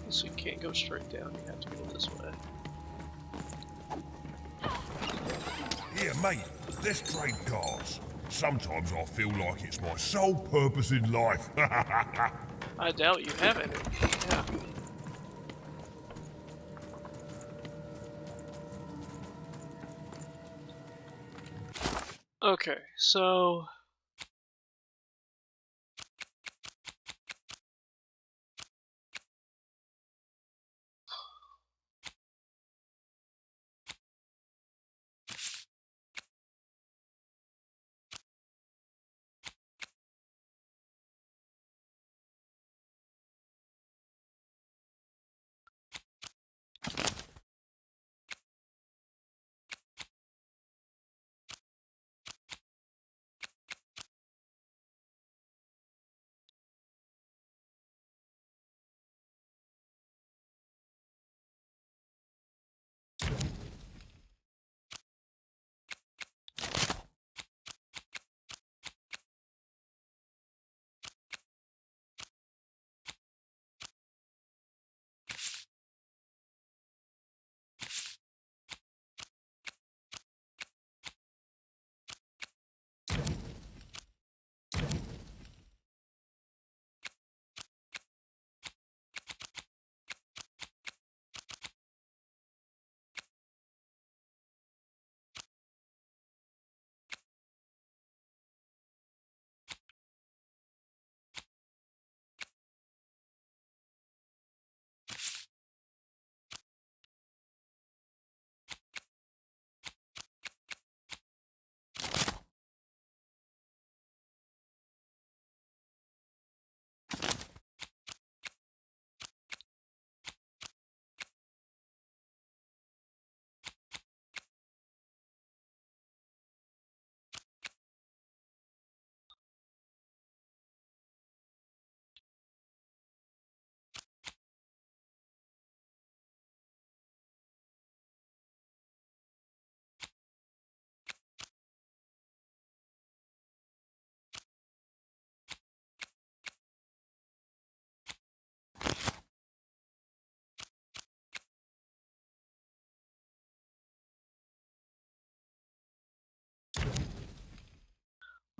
[SPEAKER 1] So you can't go straight down, you have to go this way.
[SPEAKER 2] Here, mate, let's trade cards. Sometimes I feel like it's my sole purpose in life.
[SPEAKER 1] I doubt you have any. Yeah. Okay, so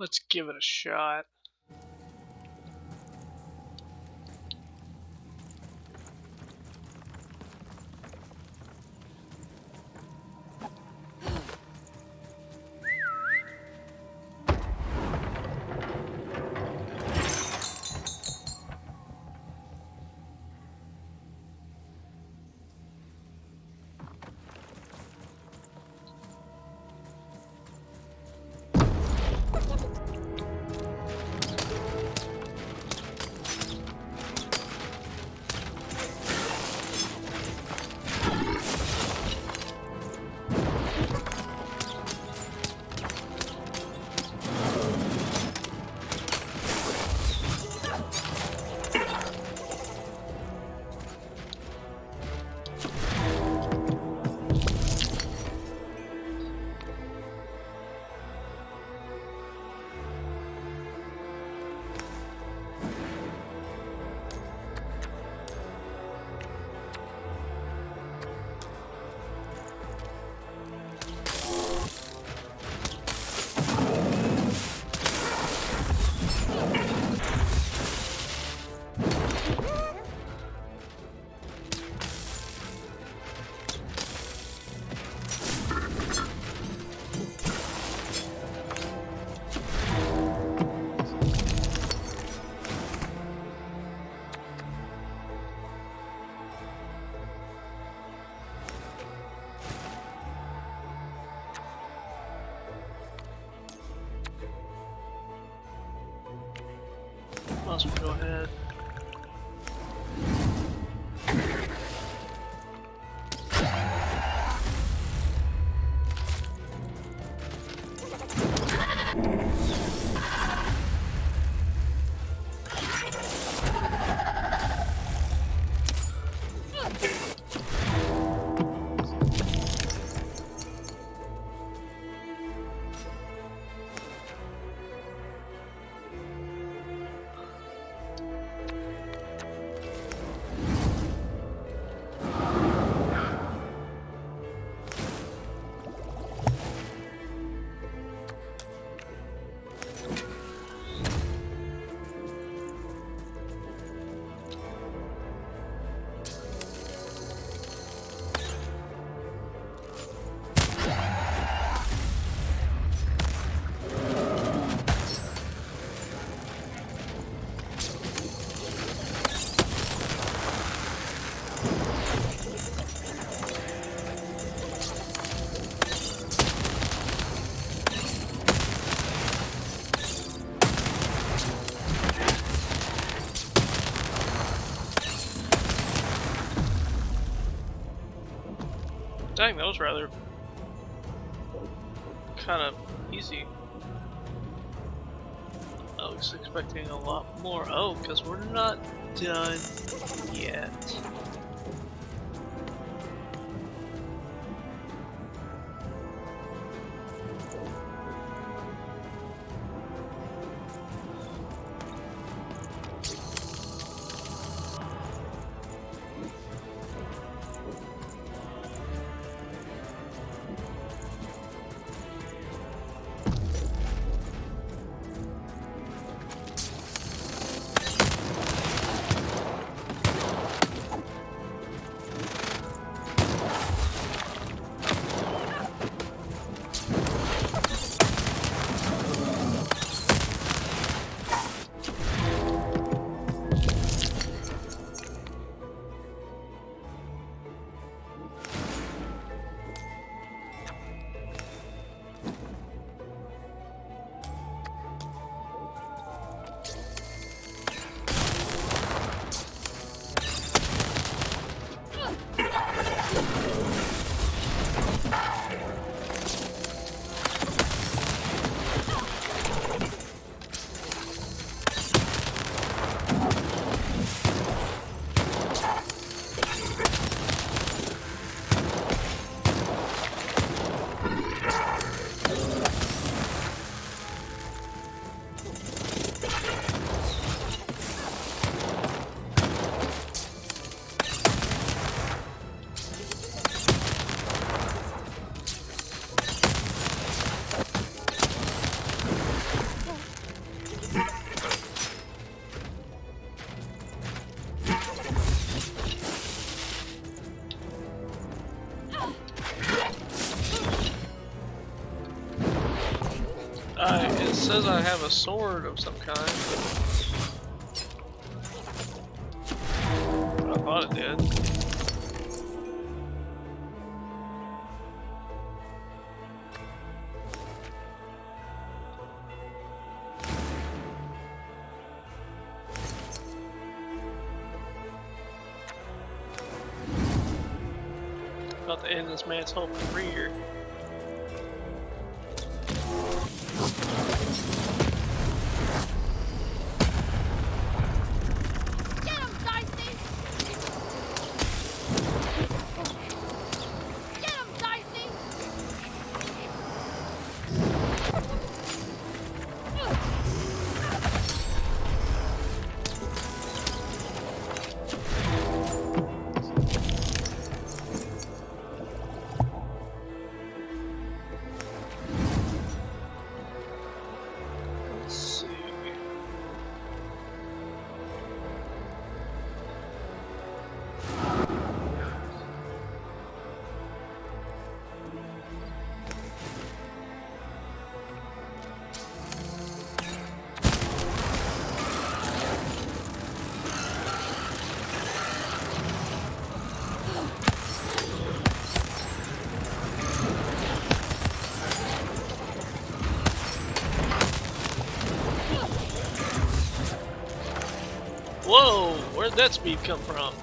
[SPEAKER 1] Let's give it a shot. Might as well go ahead. Dang, that was rather kind of easy. I was expecting a lot more. Oh, because we're not done yet. says I have a sword of some kind. I thought it did. About to end this man's whole career.
[SPEAKER 17] Get him, Dicey! Get him, Dicey!
[SPEAKER 1] Let's see. Whoa, where'd that speed come from?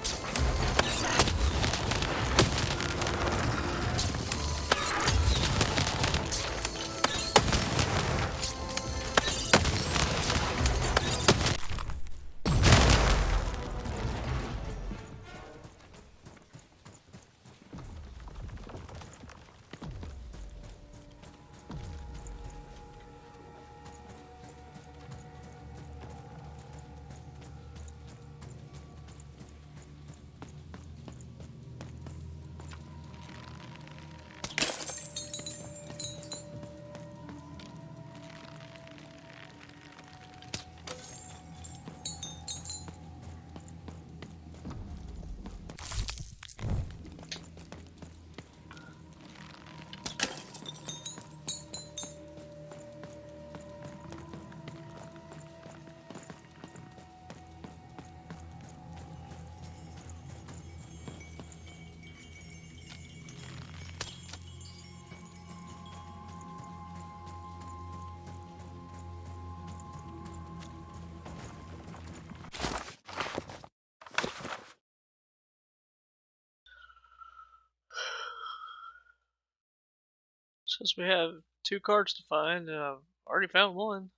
[SPEAKER 1] Since we have 2 cards to find, and I've already found one,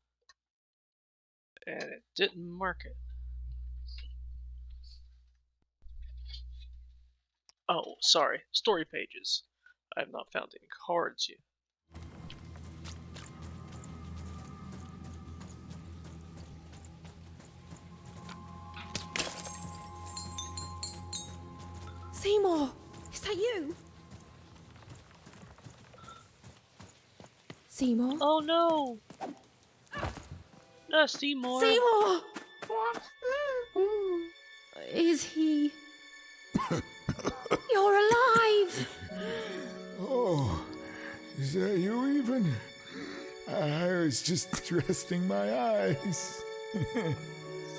[SPEAKER 1] and it didn't mark it. Oh, sorry, story pages. I have not found any cards yet.
[SPEAKER 4] Seymour, is that you? Seymour?
[SPEAKER 1] Oh no! Not Seymour!
[SPEAKER 4] Seymour! Is he... You're alive!
[SPEAKER 11] Oh, is that you even? I was just resting my eyes.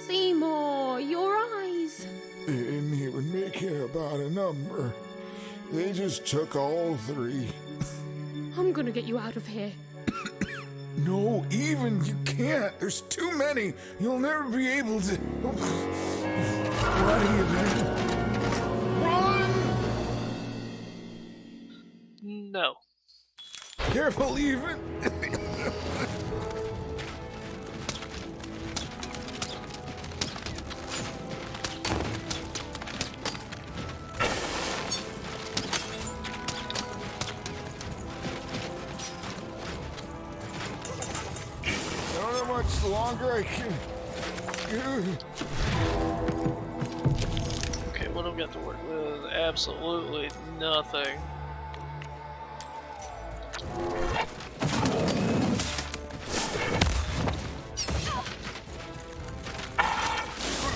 [SPEAKER 4] Seymour, your eyes.
[SPEAKER 11] They didn't even make it about a number. They just took all 3.
[SPEAKER 4] I'm gonna get you out of here.
[SPEAKER 11] No, even you can't. There's too many. You'll never be able to. Run, Even. Run!
[SPEAKER 1] No.
[SPEAKER 11] Careful, Even. Much longer I can do.
[SPEAKER 1] Okay, what do we got to work with? Absolutely nothing.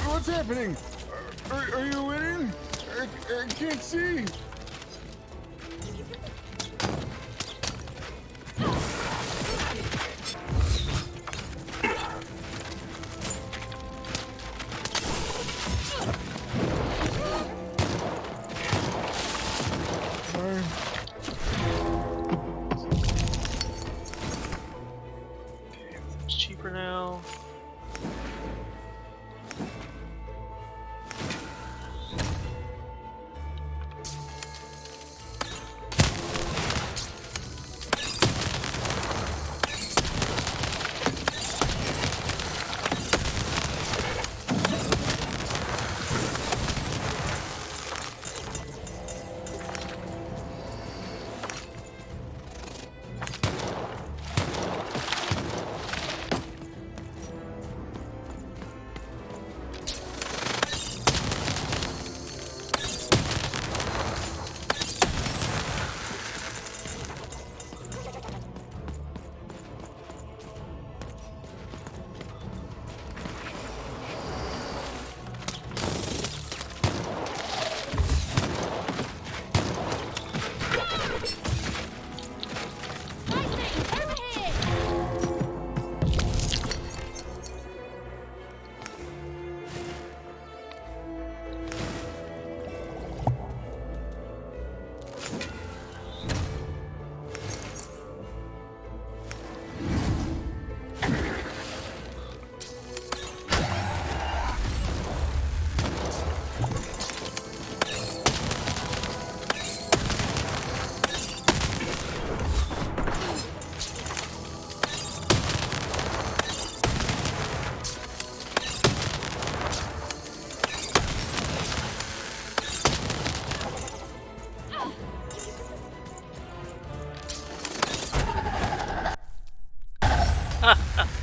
[SPEAKER 11] What's happening? Are you winning? I can't see.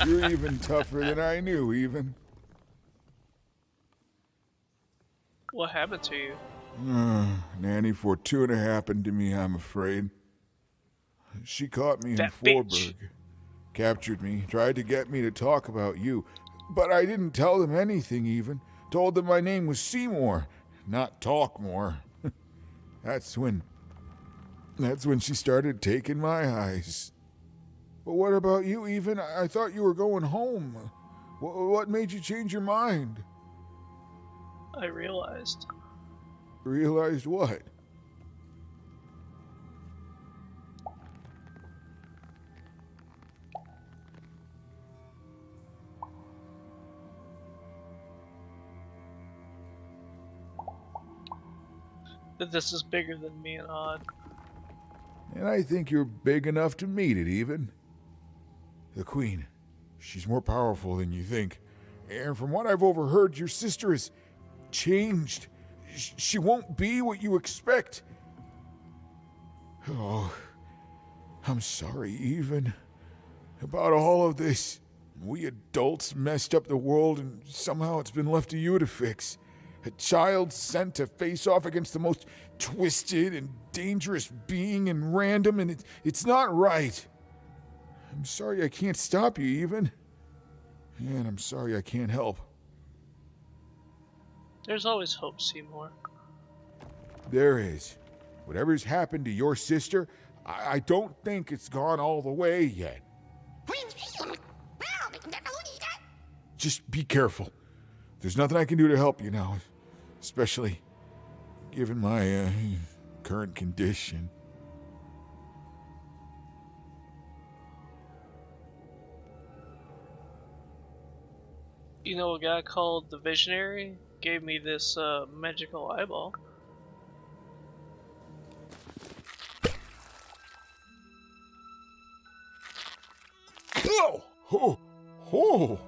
[SPEAKER 11] You're even tougher than I knew, even.
[SPEAKER 1] What happened to you?
[SPEAKER 11] Nanny Fortuna happened to me, I'm afraid. She caught me in
[SPEAKER 1] That
[SPEAKER 11] Forburg,
[SPEAKER 1] bitch.
[SPEAKER 11] captured me, tried to get me to talk about you, but I didn't tell them anything even. Told them my name was Seymour, not Talkmore. That's when she started taking my eyes. But what about you, even? I thought you were going home. What made you change your mind?
[SPEAKER 1] I realized.
[SPEAKER 11] Realized what?
[SPEAKER 1] That this is bigger than me and Odd.
[SPEAKER 11] And I think you're big enough to meet it, even. The Queen, she's more powerful than you think. And from what I've overheard, your sister has changed. She won't be what you expect. Oh, I'm sorry, even. About all of this. We adults messed up the world, and somehow it's been left to you to fix. A child sent to face off against the most twisted and dangerous being in random, and it's not right. I'm sorry I can't stop you, even. And I'm sorry I can't help.
[SPEAKER 1] There's always hope, Seymour.
[SPEAKER 11] There is. Whatever's happened to your sister, I don't think it's gone all the way yet. Just be careful. There's nothing I can do to help you now, especially given my current condition.
[SPEAKER 1] You know, a guy called the Visionary gave me this magical eyeball.
[SPEAKER 11] Oh!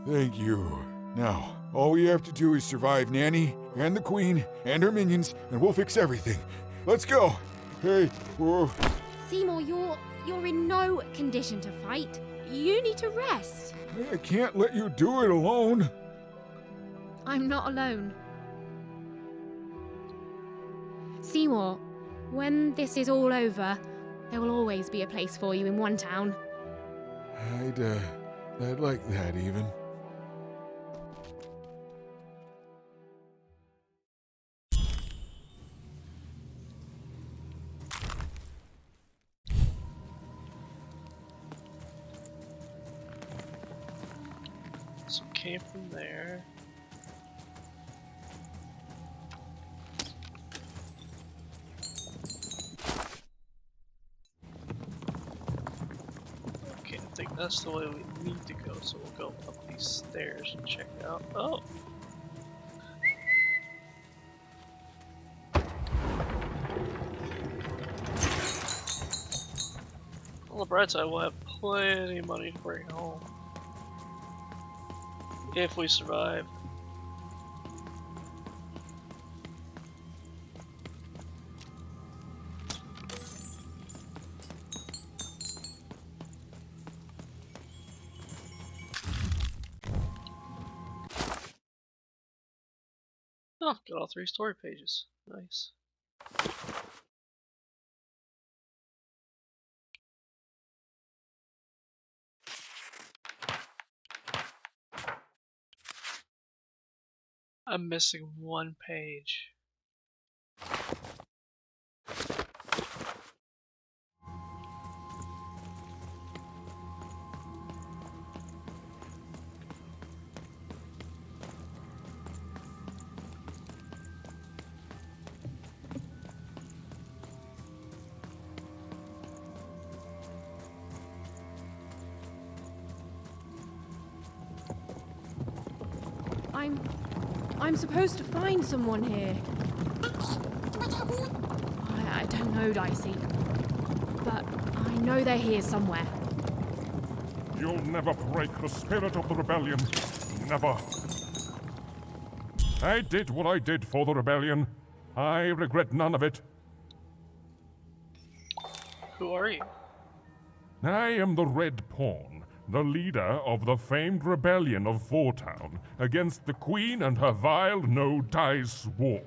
[SPEAKER 11] Thank you. Now, all we have to do is survive Nanny and the Queen and her minions, and we'll fix everything. Let's go. Hey, whoa.
[SPEAKER 4] Seymour, you're in no condition to fight. You need to rest.
[SPEAKER 11] I can't let you do it alone.
[SPEAKER 4] I'm not alone. Seymour, when this is all over, there will always be a place for you in one town.
[SPEAKER 11] I'd like that, even.
[SPEAKER 1] So came from there. Okay, I think that's the way we need to go, so we'll go up these stairs and check it out. Oh! On the bright side, we'll have plenty of money to bring home. If we survive. Oh, got all 3 story pages. Nice. I'm missing 1 page.
[SPEAKER 4] I'm supposed to find someone here. I don't know, Dicey. But I know they're here somewhere.
[SPEAKER 2] You'll never break the spirit of the rebellion. Never. I did what I did for the rebellion. I regret none of it.
[SPEAKER 1] Who are you?
[SPEAKER 2] I am the Red Pawn, the leader of the famed rebellion of Fortown against the Queen and her vile no-dice war.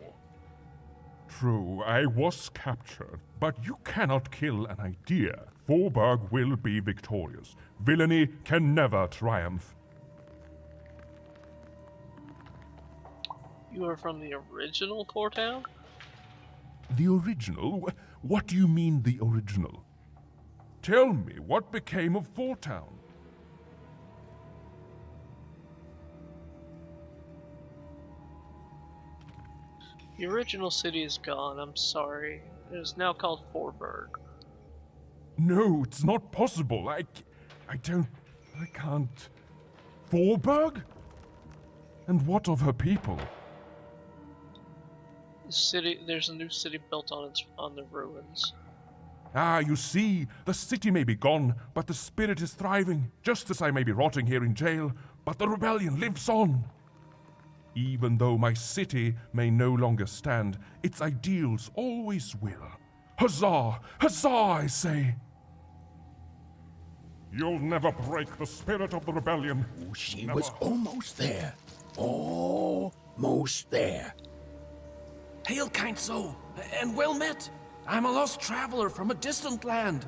[SPEAKER 2] True, I was captured, but you cannot kill an idea. Forburg will be victorious. Villainy can never triumph.
[SPEAKER 1] You are from the original Fortown?
[SPEAKER 2] The original? What do you mean, the original? Tell me, what became of Fortown?
[SPEAKER 1] The original city is gone, I'm sorry. It is now called Forburg.
[SPEAKER 2] No, it's not possible. I can't. Forburg? And what of her people?
[SPEAKER 1] There's a new city built on the ruins.
[SPEAKER 2] Ah, you see, the city may be gone, but the spirit is thriving, just as I may be rotting here in jail, but the rebellion lives on. Even though my city may no longer stand, its ideals always will. Huzzah! Huzzah, I say! You'll never break the spirit of the rebellion.
[SPEAKER 3] She was almost there. Almost there.
[SPEAKER 15] Hail, kind soul, and well met. I'm a lost traveler from a distant land.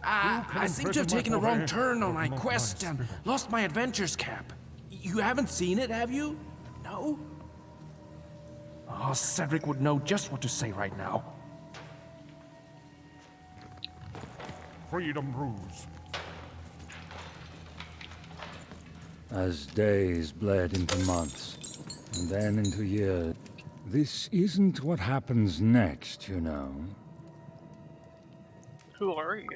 [SPEAKER 15] I seem to have taken a wrong turn on my quest and lost my adventurer's cap. You haven't seen it, have you? No? Oh, Cedric would know just what to say right now.
[SPEAKER 2] Freedom rules.
[SPEAKER 21] As days bled into months, and then into years. This isn't what happens next, you know.
[SPEAKER 1] Who are you?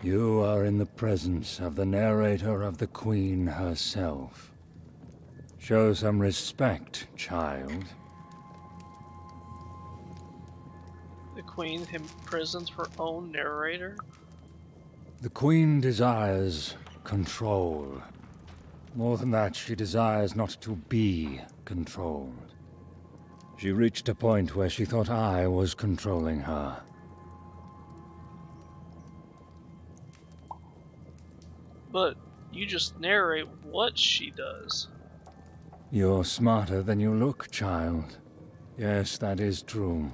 [SPEAKER 21] You are in the presence of the narrator of the Queen herself. Show some respect, child.
[SPEAKER 1] The Queen imprisons her own narrator?
[SPEAKER 21] The Queen desires control. More than that, she desires not to be controlled. She reached a point where she thought I was controlling her.
[SPEAKER 1] But you just narrate what she does.
[SPEAKER 21] You're smarter than you look, child. Yes, that is true.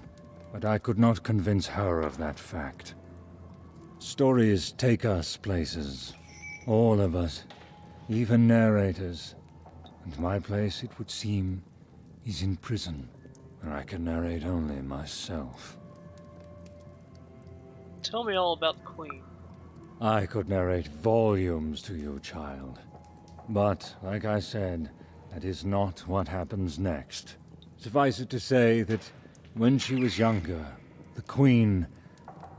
[SPEAKER 21] But I could not convince her of that fact. Stories take us places. All of us. Even narrators. And my place, it would seem, is in prison, where I can narrate only myself.
[SPEAKER 1] Tell me all about the Queen.
[SPEAKER 21] I could narrate volumes to you, child. But, like I said, that is not what happens next. Suffice it to say that when she was younger, the Queen,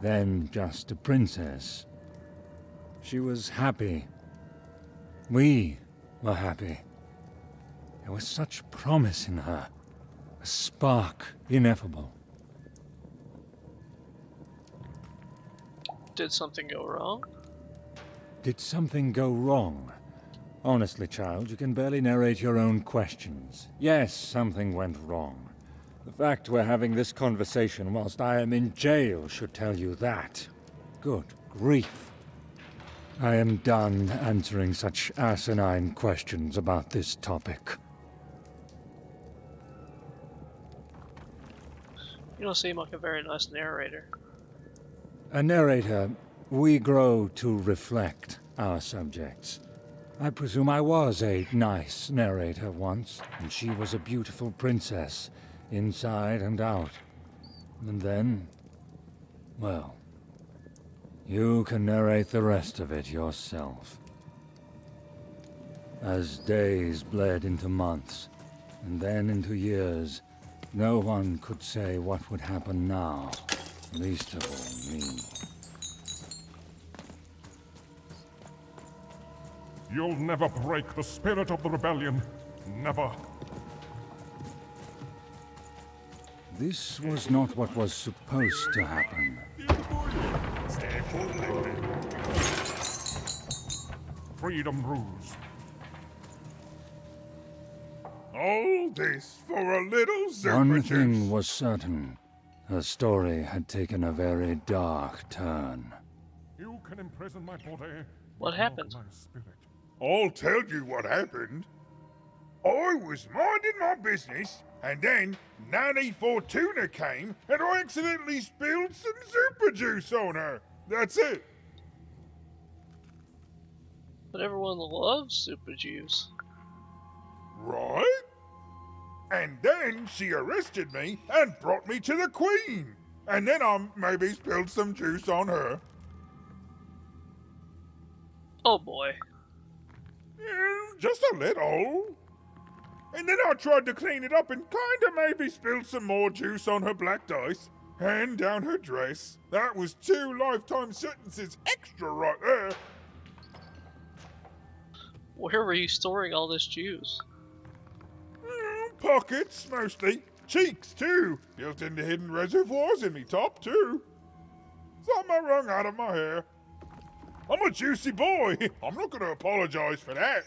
[SPEAKER 21] then just a princess, she was happy. We were happy. There was such promise in her. A spark ineffable.
[SPEAKER 1] Did something go wrong?
[SPEAKER 21] Did something go wrong? Honestly, child, you can barely narrate your own questions. Yes, something went wrong. The fact we're having this conversation whilst I am in jail should tell you that. Good grief. I am done answering such asinine questions about this topic.
[SPEAKER 1] You don't seem like a very nice narrator.
[SPEAKER 21] A narrator, we grow to reflect our subjects. I presume I was a nice narrator once, and she was a beautiful princess, inside and out. And then, well, you can narrate the rest of it yourself. As days bled into months, and then into years, no one could say what would happen now, least of all me.
[SPEAKER 2] You'll never break the spirit of the rebellion. Never.
[SPEAKER 21] This was not what was supposed to happen.
[SPEAKER 2] Freedom rules.
[SPEAKER 11] All this for a little
[SPEAKER 21] One
[SPEAKER 11] zipper
[SPEAKER 21] thing was certain. Her story had taken a very dark turn.
[SPEAKER 2] You can imprison my body,
[SPEAKER 1] What happened?
[SPEAKER 11] I'll tell you what happened. I was minding my business, and then Nanny Fortuna came, and I accidentally spilled some super juice on her. That's it.
[SPEAKER 1] But everyone loves super juice.
[SPEAKER 11] Right? And then she arrested me and brought me to the Queen. And then I maybe spilled some juice on her.
[SPEAKER 1] Oh boy.
[SPEAKER 11] Just a little. And then I tried to clean it up and kinda maybe spilled some more juice on her black dice. And down her dress. That was 2 lifetime sentences extra right there.
[SPEAKER 1] Where were you storing all this juice?
[SPEAKER 11] Pockets, mostly. Cheeks, too. Built into hidden reservoirs in me top, too. Some I wrung out of my hair. I'm a juicy boy. I'm not going to apologize for that.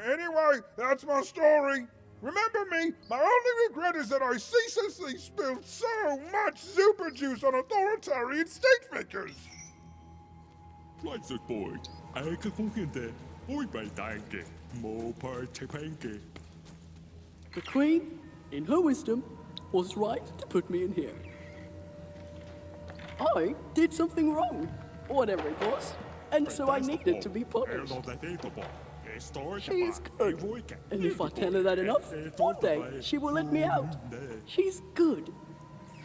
[SPEAKER 11] Anyway, that's my story. Remember me, my only regret is that I ceaselessly spilled so much super juice on authoritarian state figures.
[SPEAKER 5] Right, boy. I can forget. Oi, by danke. More party panky.
[SPEAKER 16] The Queen, in her wisdom, was right to put me in here. I did something wrong, whatever it was, and so I needed to be punished. She's good, and if I tell her that enough, one day she will let me out. She's good.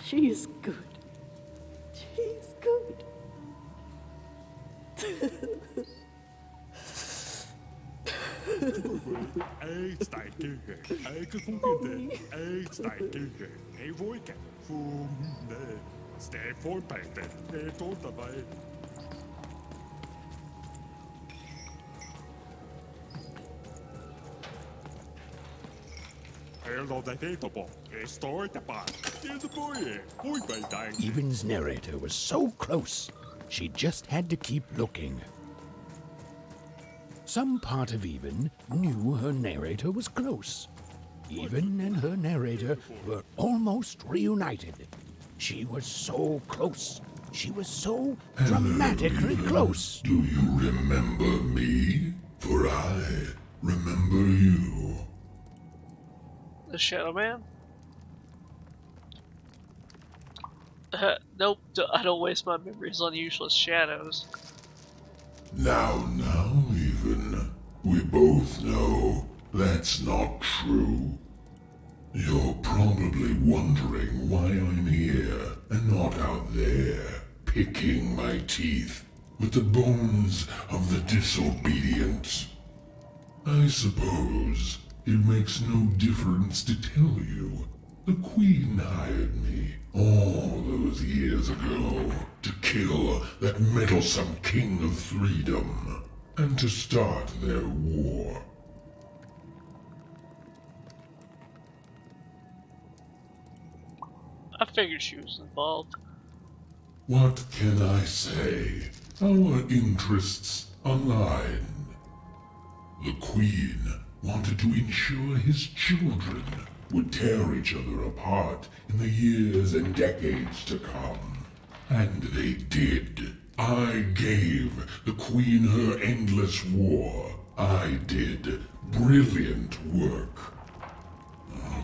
[SPEAKER 16] She is good. She's good.
[SPEAKER 3] Even's narrator was so close, she just had to keep looking. Some part of Even knew her narrator was close. Even and her narrator were almost reunited. She was so close. She was so dramatically close.
[SPEAKER 2] Do you remember me? For I remember you.
[SPEAKER 1] The Shadow Man? Nope, I don't waste my memories on useless shadows.
[SPEAKER 2] Now, Even. We both know that's not true. You're probably wondering why I'm here and not out there, picking my teeth with the bones of the disobedient. I suppose it makes no difference to tell you. The Queen hired me all those years ago to kill that meddlesome King of Freedom and to start their war.
[SPEAKER 1] I figured she was involved.
[SPEAKER 2] What can I say? Our interests aligned. The Queen wanted to ensure his children would tear each other apart in the years and decades to come. And they did. I gave the Queen her endless war. I did brilliant work.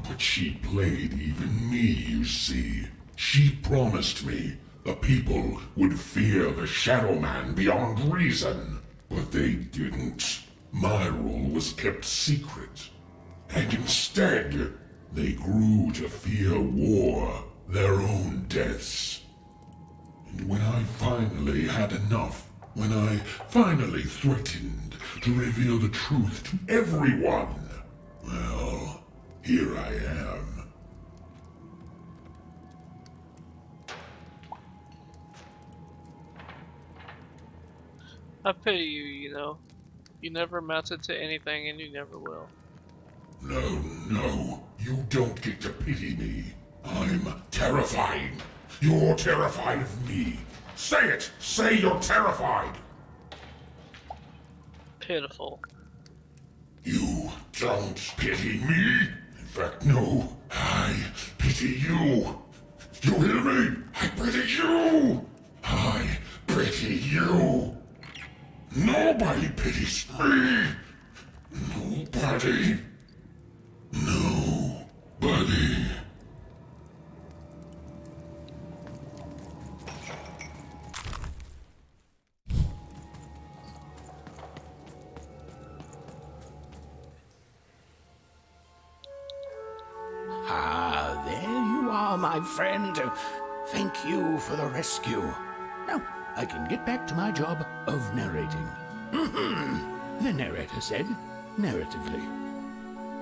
[SPEAKER 2] But she played even me, you see. She promised me the people would fear the Shadow Man beyond reason. But they didn't. My role was kept secret. And instead, they grew to fear war, their own deaths. And when I finally had enough, when I finally threatened to reveal the truth to everyone, well, here I am.
[SPEAKER 1] I pity you, you know. You never amounted to anything and you never will.
[SPEAKER 2] No, you don't get to pity me. I'm terrifying. You're terrified of me. Say it! Say you're terrified!
[SPEAKER 1] Pitiful.
[SPEAKER 2] You don't pity me? In fact, no. I pity you. You hear me? I pity you! I pity you!
[SPEAKER 12] Nobody pities me. Nobody. Nobody.
[SPEAKER 3] Ah, there you are, my friend. Thank you for the rescue. Now, I can get back to my job of narrating. The narrator said, narratively.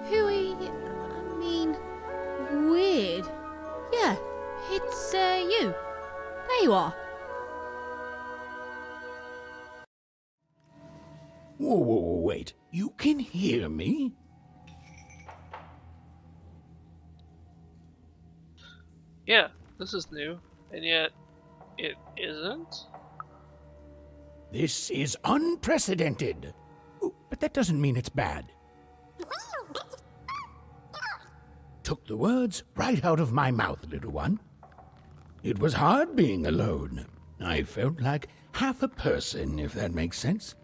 [SPEAKER 4] Hooey, I mean, weird. Yeah, it's you. There you are.
[SPEAKER 3] Whoa, wait. You can hear me?
[SPEAKER 1] Yeah, this is new, and yet it isn't.
[SPEAKER 3] This is unprecedented. Ooh, but that doesn't mean it's bad. Took the words right out of my mouth, little one. It was hard being alone. I felt like half a person, if that makes sense.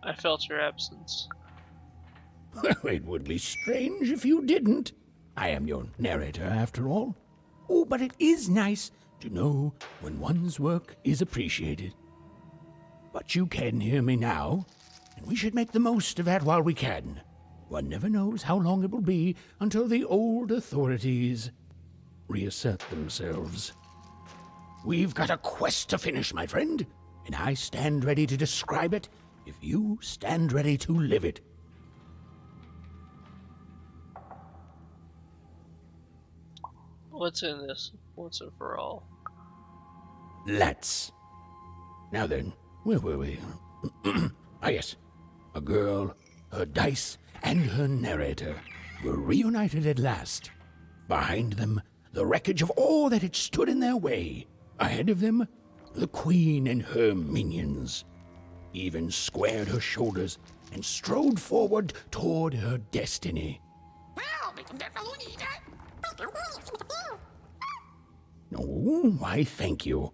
[SPEAKER 1] I felt your absence.
[SPEAKER 3] It would be strange if you didn't. I am your narrator, after all. Oh, but it is nice to know when one's work is appreciated. But you can hear me now, and we should make the most of that while we can. One never knows how long it will be until the old authorities reassert themselves. We've got a quest to finish, my friend, and I stand ready to describe it if you stand ready to live it.
[SPEAKER 1] What's in this once and for all?
[SPEAKER 3] Let's. Now then, where were we? Ah, yes. A girl, her dice, and her narrator were reunited at last. Behind them, the wreckage of all that had stood in their way. Ahead of them, the queen and her minions. Even squared her shoulders and strode forward toward her destiny. Oh, why, thank you.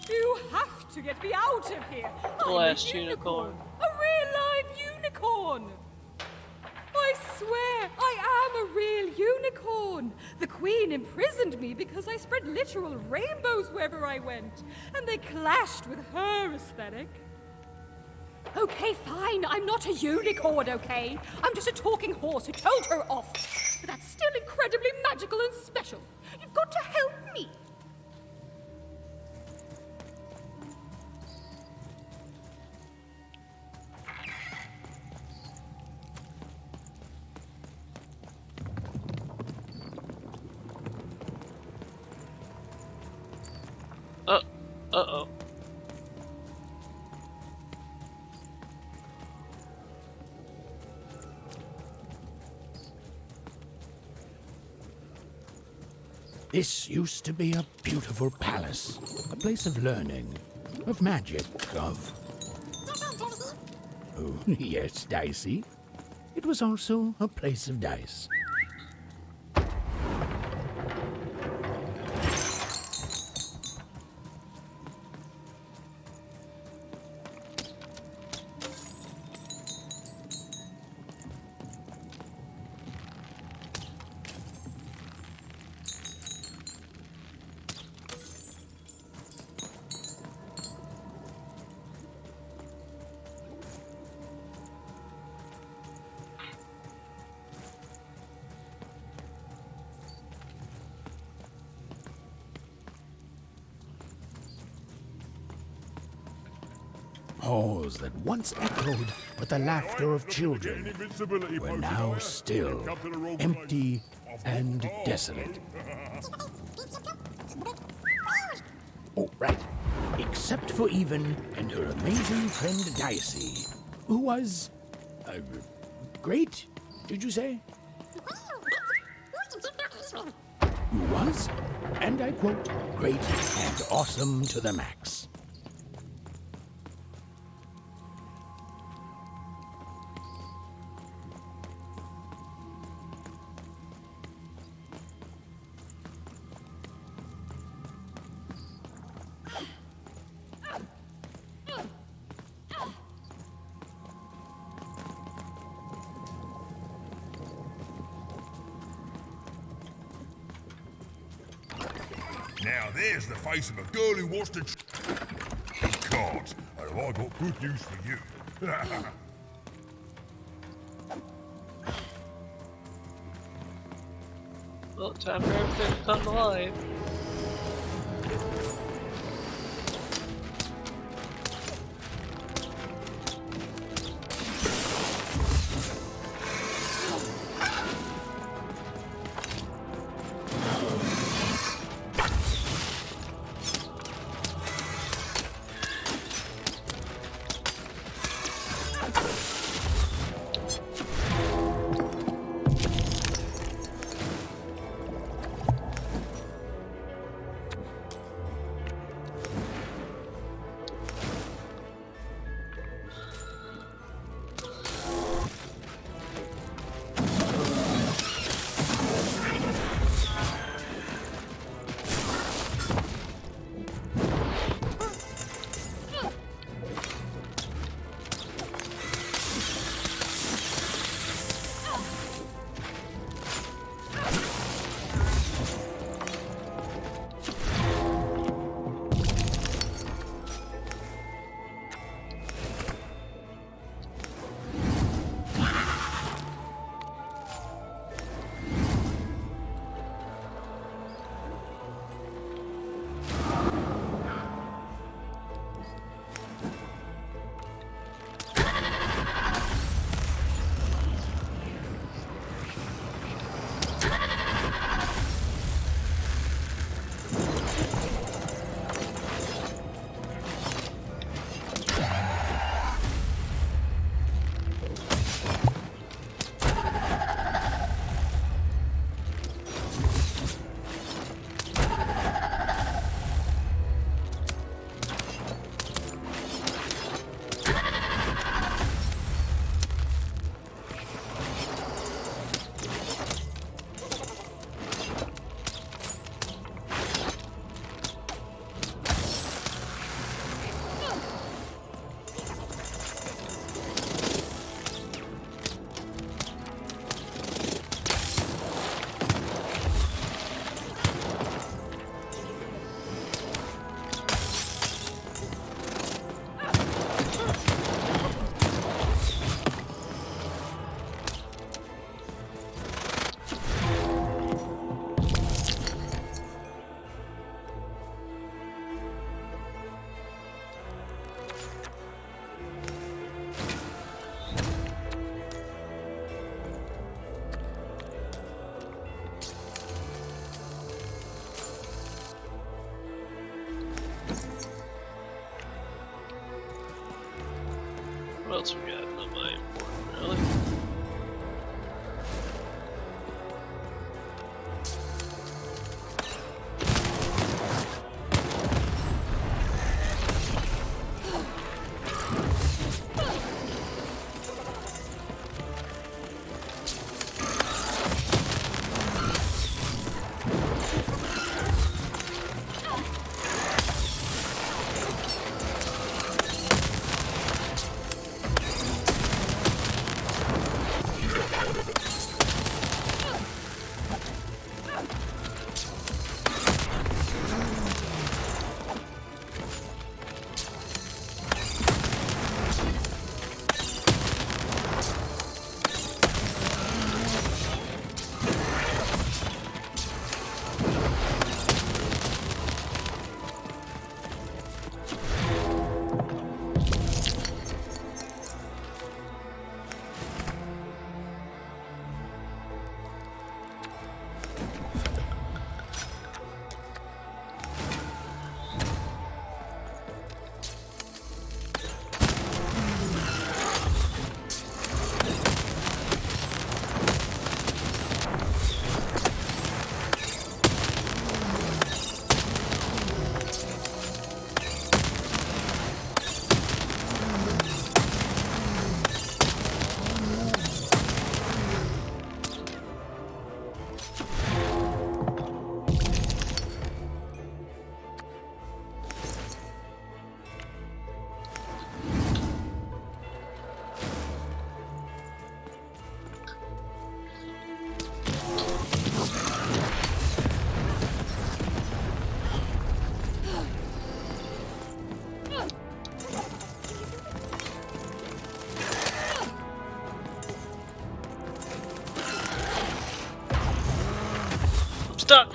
[SPEAKER 9] You have to get me out of here. I'm
[SPEAKER 1] Last
[SPEAKER 9] a
[SPEAKER 1] unicorn.
[SPEAKER 9] A real live unicorn. I swear, I am a real unicorn. The queen imprisoned me because I spread literal rainbows wherever I went, and they clashed with her aesthetic. Okay, fine, I'm not a unicorn, okay? I'm just a talking horse who told her off. But that's still incredibly magical and special. You've got to help me.
[SPEAKER 1] Uh-oh.
[SPEAKER 3] This used to be a beautiful palace, a place of learning, of magic, of... Oh, yes, Dicey. It was also a place of dice. Halls that once echoed with the laughter of children were now still, empty and desolate. Oh, right. Except for Even and her amazing friend Dicey, who was... great, did you say? Who was, and I quote, great and awesome to the max.
[SPEAKER 2] Now there's the face of a girl who wants to cards. And I got good news for you.
[SPEAKER 1] Well, time for everything to come to life. What else we got? Not my important, really. stuck!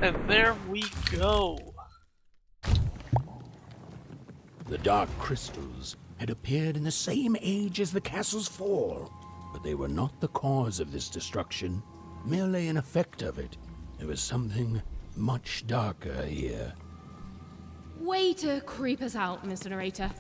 [SPEAKER 1] And there we go.
[SPEAKER 3] The dark crystals had appeared in the same age as the castle's fall, but they were not the cause of this destruction, merely an effect of it. There was something much darker here.
[SPEAKER 4] Way to creep us out, Mr. Narrator.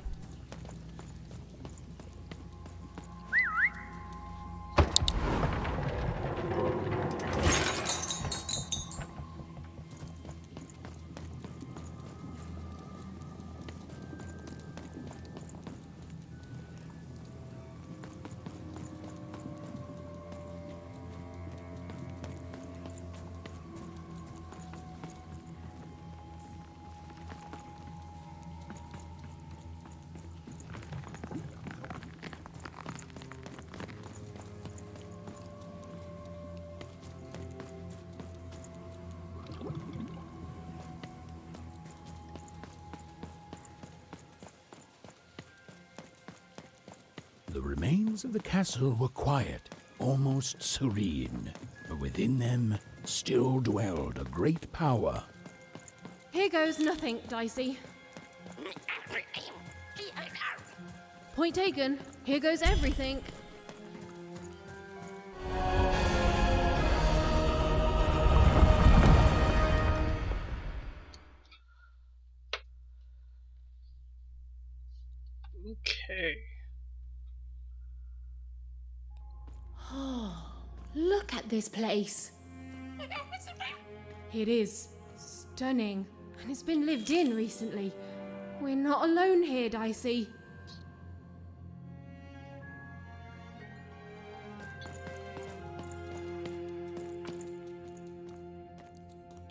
[SPEAKER 3] The remains of the castle were quiet, almost serene, but within them still dwelled a great power.
[SPEAKER 4] Here goes nothing, Dicey. Point taken. Here goes everything.
[SPEAKER 1] Okay.
[SPEAKER 4] Oh, look at this place. It is stunning, and it's been lived in recently. We're not alone here, Dicey.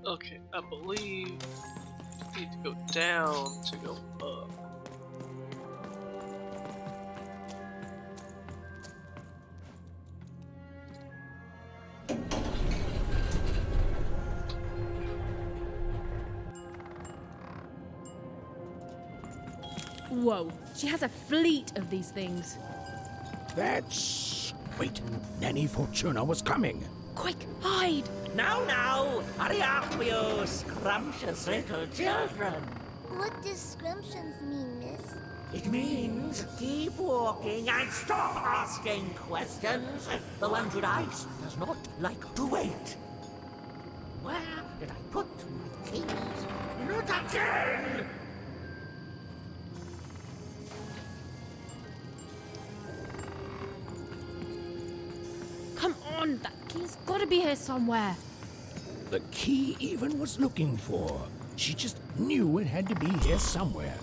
[SPEAKER 1] Okay, I believe I need to go down to go up.
[SPEAKER 4] Whoa, she has a fleet of these things.
[SPEAKER 3] That's... Wait, Nanny Fortuna was coming.
[SPEAKER 4] Quick, hide!
[SPEAKER 10] Now, hurry up, you scrumptious little children.
[SPEAKER 7] What does scrumptions mean, miss?
[SPEAKER 10] It means keep walking and stop asking questions. The one with ice does not like to wait. Where did I put my keys? Not again!
[SPEAKER 4] Come on, that key's gotta be here somewhere.
[SPEAKER 3] The key Even was looking for. She just knew it had to be here somewhere.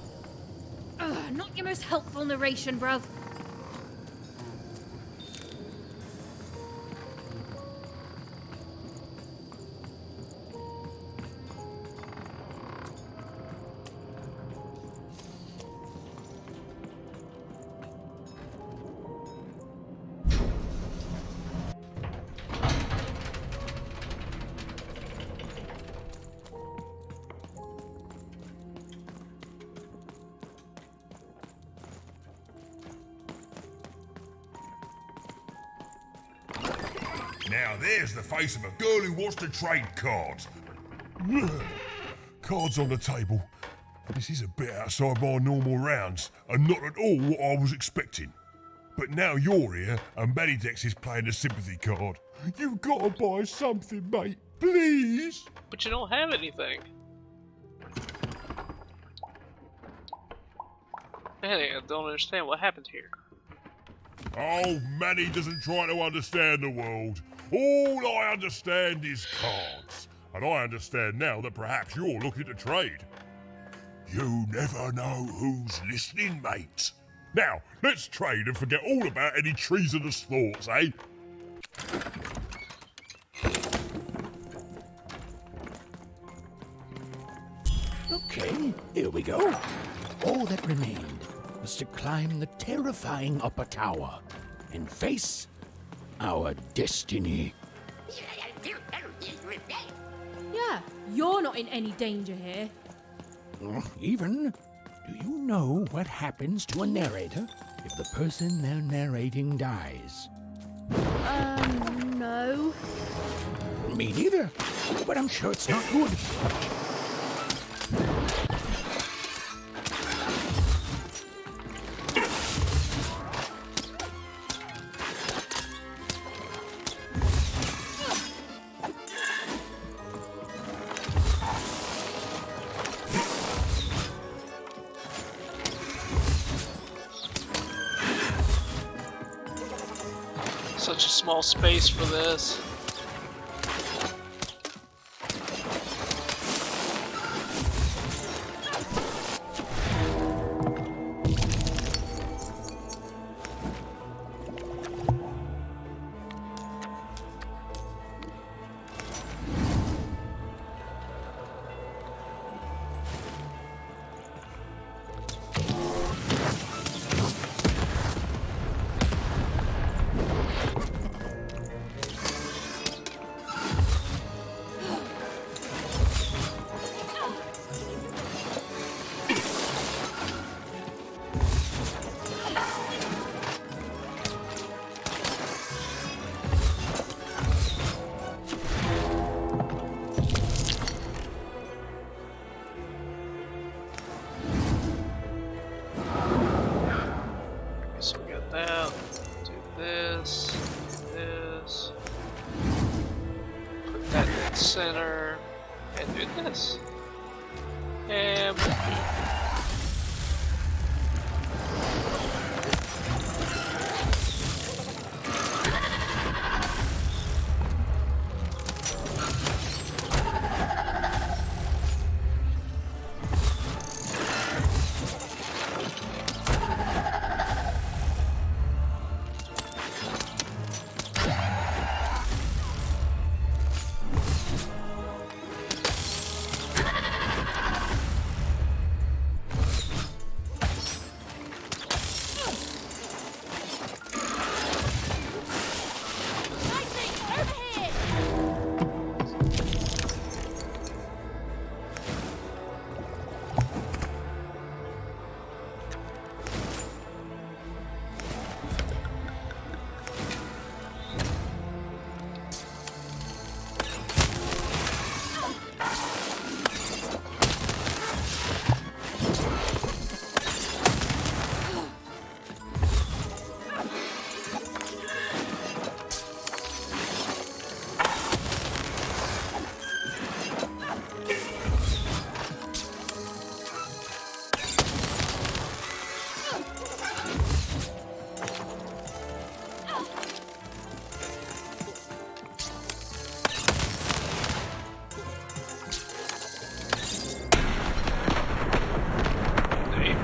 [SPEAKER 4] Ugh, not your most helpful narration, bruv.
[SPEAKER 2] Now there's the face of a girl who wants to trade cards. Cards on the table. This is a bit outside my normal rounds, and not at all what I was expecting. But now you're here, and Medidex is playing a sympathy card. You've got to buy something, mate. Please?
[SPEAKER 1] But you don't have anything. Manny, I don't understand what happened here.
[SPEAKER 2] Oh, Manny doesn't try to understand the world. All I understand is cards. And I understand now that perhaps you're looking to trade. You never know who's listening, mate. Now, let's trade and forget all about any treasonous thoughts, eh?
[SPEAKER 3] Okay, here we go. All that remained was to climb the terrifying upper tower and face our destiny.
[SPEAKER 4] Yeah, you're not in any danger here.
[SPEAKER 3] Even, do you know what happens to a narrator if the person they're narrating dies?
[SPEAKER 4] No.
[SPEAKER 3] Me neither, but I'm sure it's not good.
[SPEAKER 1] Such a small space for this. So we got that. Do this. This. Put that in the center. And do this. And.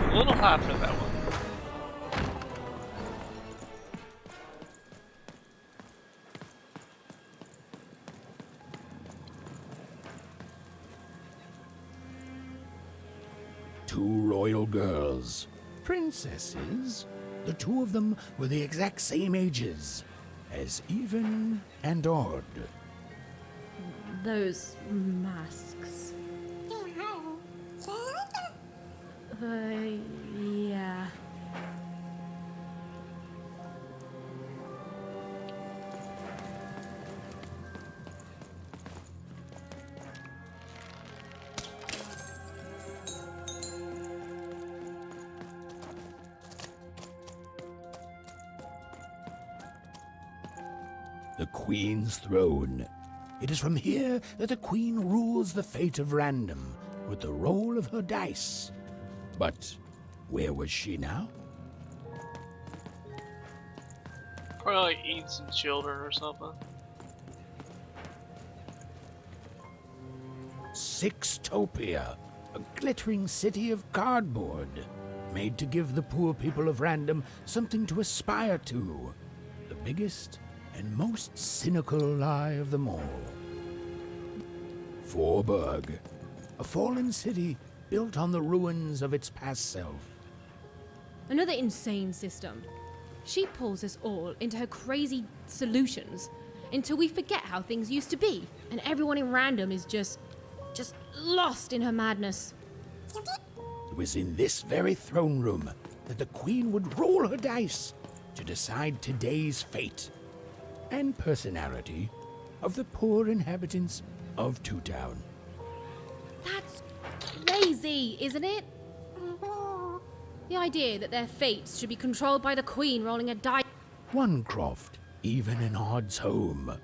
[SPEAKER 1] A little hot for that one.
[SPEAKER 3] Two royal girls, princesses. The two of them were the exact same ages, as even and odd.
[SPEAKER 4] Those masks. Yeah.
[SPEAKER 3] the Queen's throne. It is from here that the Queen rules the fate of random with the roll of her dice. But where was she now?
[SPEAKER 1] Probably like eating some children or something.
[SPEAKER 3] Sixtopia, a glittering city of cardboard, made to give the poor people of Random something to aspire to. The biggest and most cynical lie of them all. Forburg, a fallen city built on the ruins of its past self.
[SPEAKER 4] Another insane system. She pulls us all into her crazy solutions until we forget how things used to be, and everyone in Random is just lost in her madness.
[SPEAKER 3] It was in this very throne room that the Queen would roll her dice to decide today's fate and personality of the poor inhabitants of Two Town.
[SPEAKER 4] That's crazy, isn't it? The idea that their fates should be controlled by the Queen rolling a die.
[SPEAKER 3] Onecroft, even in Odd's home.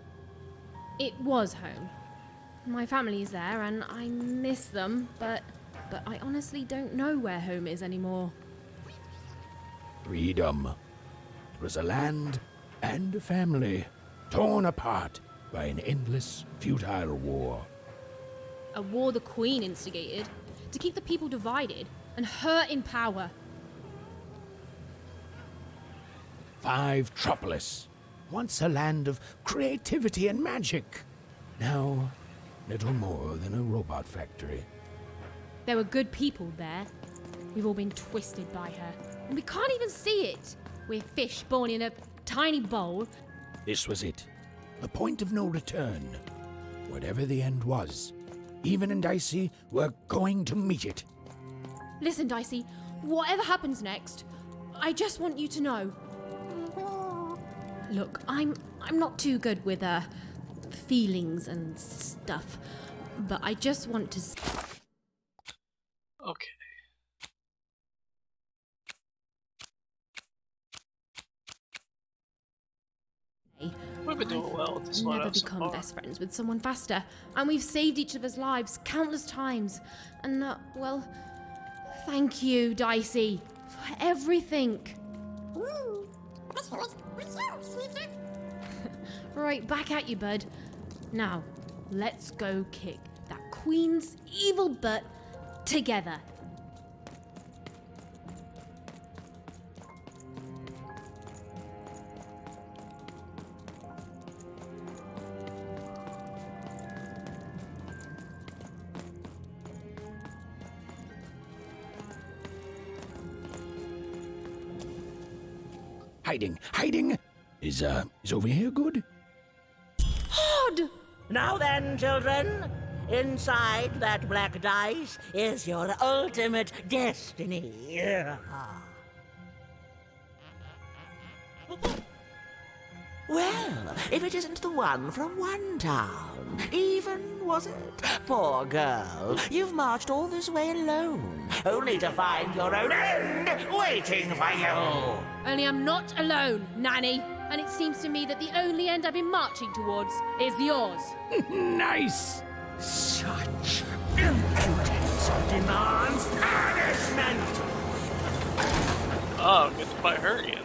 [SPEAKER 4] It was home. My family's there and I miss them, but I honestly don't know where home is anymore.
[SPEAKER 3] Freedom. It was a land and a family torn apart by an endless, futile war.
[SPEAKER 4] A war the Queen instigated to keep the people divided and her in power.
[SPEAKER 3] Fivetropolis, once a land of creativity and magic. Now, little more than a robot factory.
[SPEAKER 4] There were good people there. We've all been twisted by her, and we can't even see it. We're fish born in a tiny bowl.
[SPEAKER 3] This was it. The point of no return. Whatever the end was, Even and Dicey were going to meet it.
[SPEAKER 4] Listen, Dicey, whatever happens next, I just want you to know. Look, I'm not too good with feelings and stuff, but I just want to.
[SPEAKER 1] Okay. We've been doing well with this one.
[SPEAKER 4] Never become best friends with someone faster, and we've saved each other's lives countless times. And well, thank you, Dicey, for everything. Right, back at you, bud. Now, let's go kick that Queen's evil butt together.
[SPEAKER 3] Hiding. Is over here good?
[SPEAKER 4] Odd!
[SPEAKER 14] Now then, children, inside that black dice is your ultimate destiny. Well, if it isn't the one from one town, even, was it? Poor girl, you've marched all this way alone, only to find your own end waiting for you.
[SPEAKER 4] Only I'm not alone, Nanny. And it seems to me that the only end I've been marching towards is yours.
[SPEAKER 3] Nice!
[SPEAKER 14] Such impudence demands punishment!
[SPEAKER 1] Oh, get to fight her again.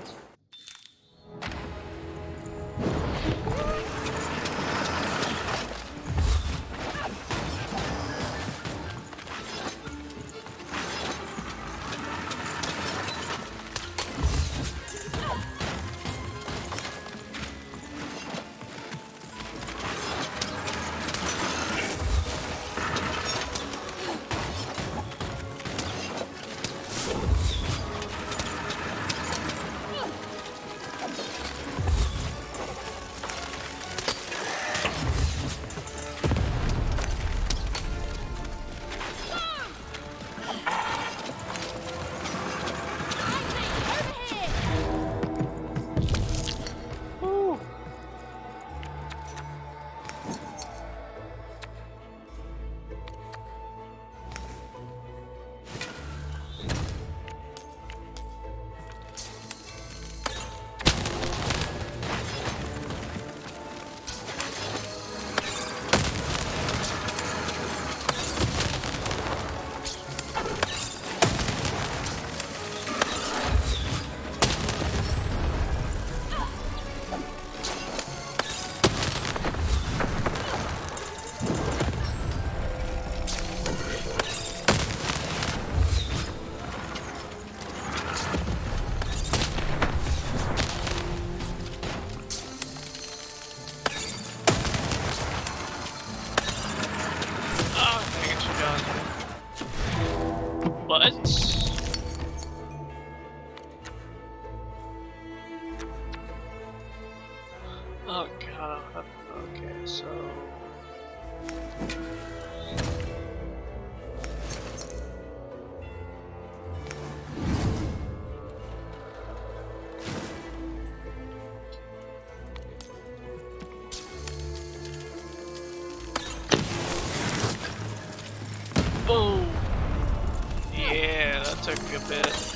[SPEAKER 1] That took me a bit.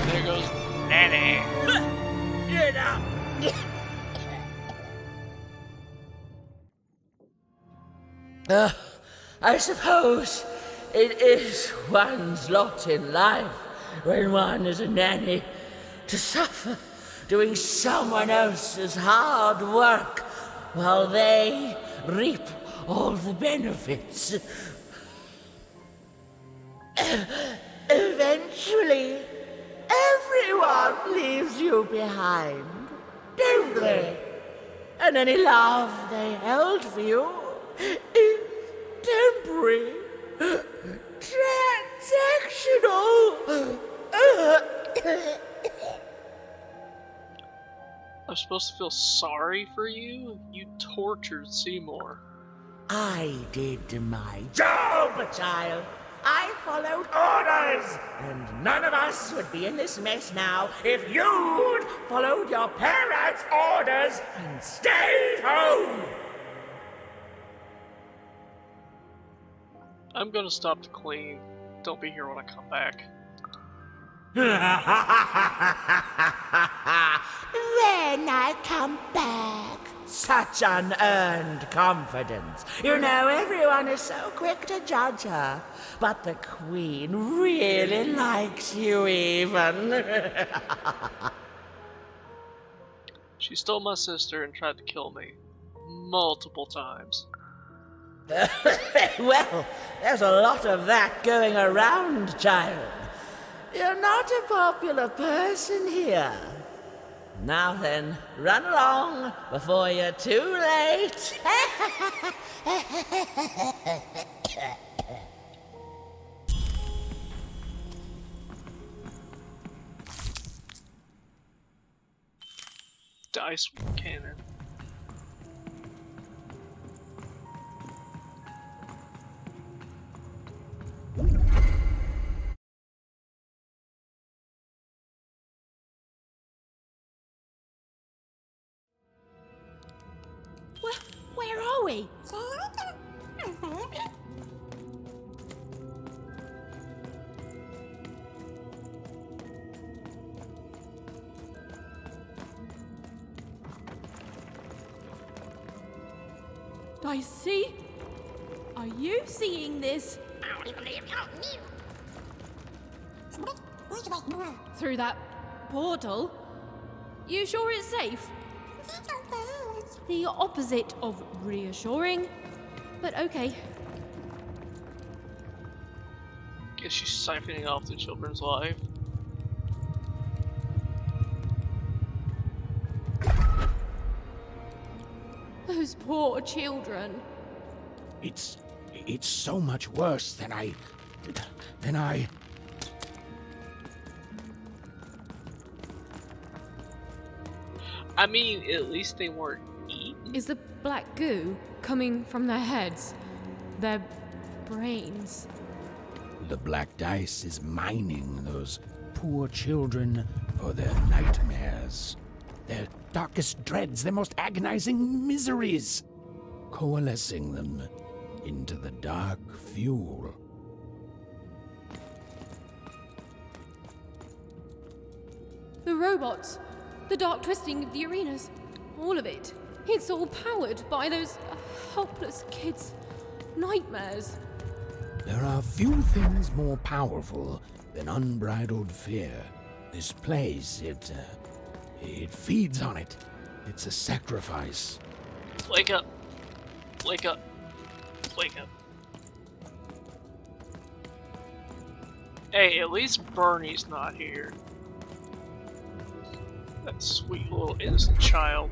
[SPEAKER 1] There goes Nanny.
[SPEAKER 14] Get up! I suppose it is one's lot in life when one is a nanny to suffer doing someone else's hard work while they reap all the benefits. Eventually, everyone leaves you behind, don't they? And any love they held for you is temporary, transactional.
[SPEAKER 1] I'm supposed to feel sorry for you? You tortured Seymour.
[SPEAKER 14] I did my job, child. I followed orders, and none of us would be in this mess now if you'd followed your parents' orders and stayed home.
[SPEAKER 1] I'm gonna stop to clean. Don't be here when I come back.
[SPEAKER 14] Then I come back. Such unearned confidence. You know, everyone is so quick to judge her. But the Queen really likes you even.
[SPEAKER 1] She stole my sister and tried to kill me. Multiple times.
[SPEAKER 14] Well, there's a lot of that going around, child. You're not a popular person here. Now then, run along before you're too late.
[SPEAKER 1] Dice cannon.
[SPEAKER 4] Where are we? Dicey? Are you seeing this? Through that portal? You sure it's safe? The opposite of reassuring, but okay.
[SPEAKER 1] Guess she's siphoning off the children's life.
[SPEAKER 4] Those poor children.
[SPEAKER 3] It's so much worse than I.
[SPEAKER 1] I mean, at least they weren't eaten.
[SPEAKER 4] Is the black goo coming from their heads? Their brains?
[SPEAKER 3] The black dice is mining those poor children for their nightmares, their darkest dreads, their most agonizing miseries, coalescing them into the dark fuel.
[SPEAKER 4] The robots, the dark twisting of the arenas, all of it. It's all powered by those helpless kids' nightmares.
[SPEAKER 3] There are few things more powerful than unbridled fear. This place, it feeds on it. It's a sacrifice.
[SPEAKER 1] Wake up. Wake up. Wake up. Hey, at least Bernie's not here. That sweet little innocent child.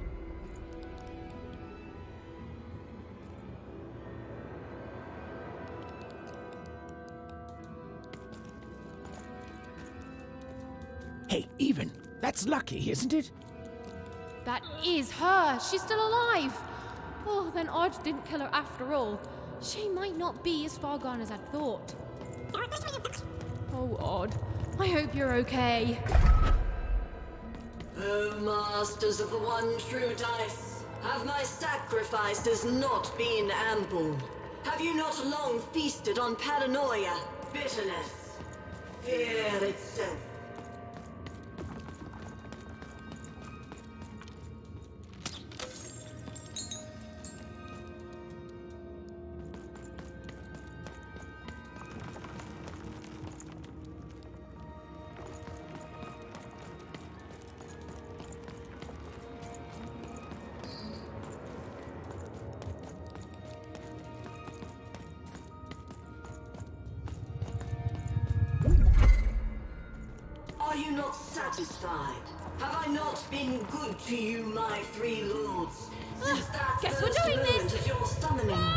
[SPEAKER 3] Hey, Even, that's lucky, isn't it?
[SPEAKER 4] That is her. She's still alive. Oh, then Odd didn't kill her after all. She might not be as far gone as I'd thought. Oh, Odd. I hope you're okay.
[SPEAKER 8] Oh, masters of the one true dice, have my sacrifices not been ample? Have you not long feasted on paranoia, bitterness, fear itself? Are you not satisfied? Have I not been good to you, my three lords, since that
[SPEAKER 4] guess we're
[SPEAKER 8] first
[SPEAKER 4] doing
[SPEAKER 8] moment
[SPEAKER 4] this.
[SPEAKER 8] of your summoning?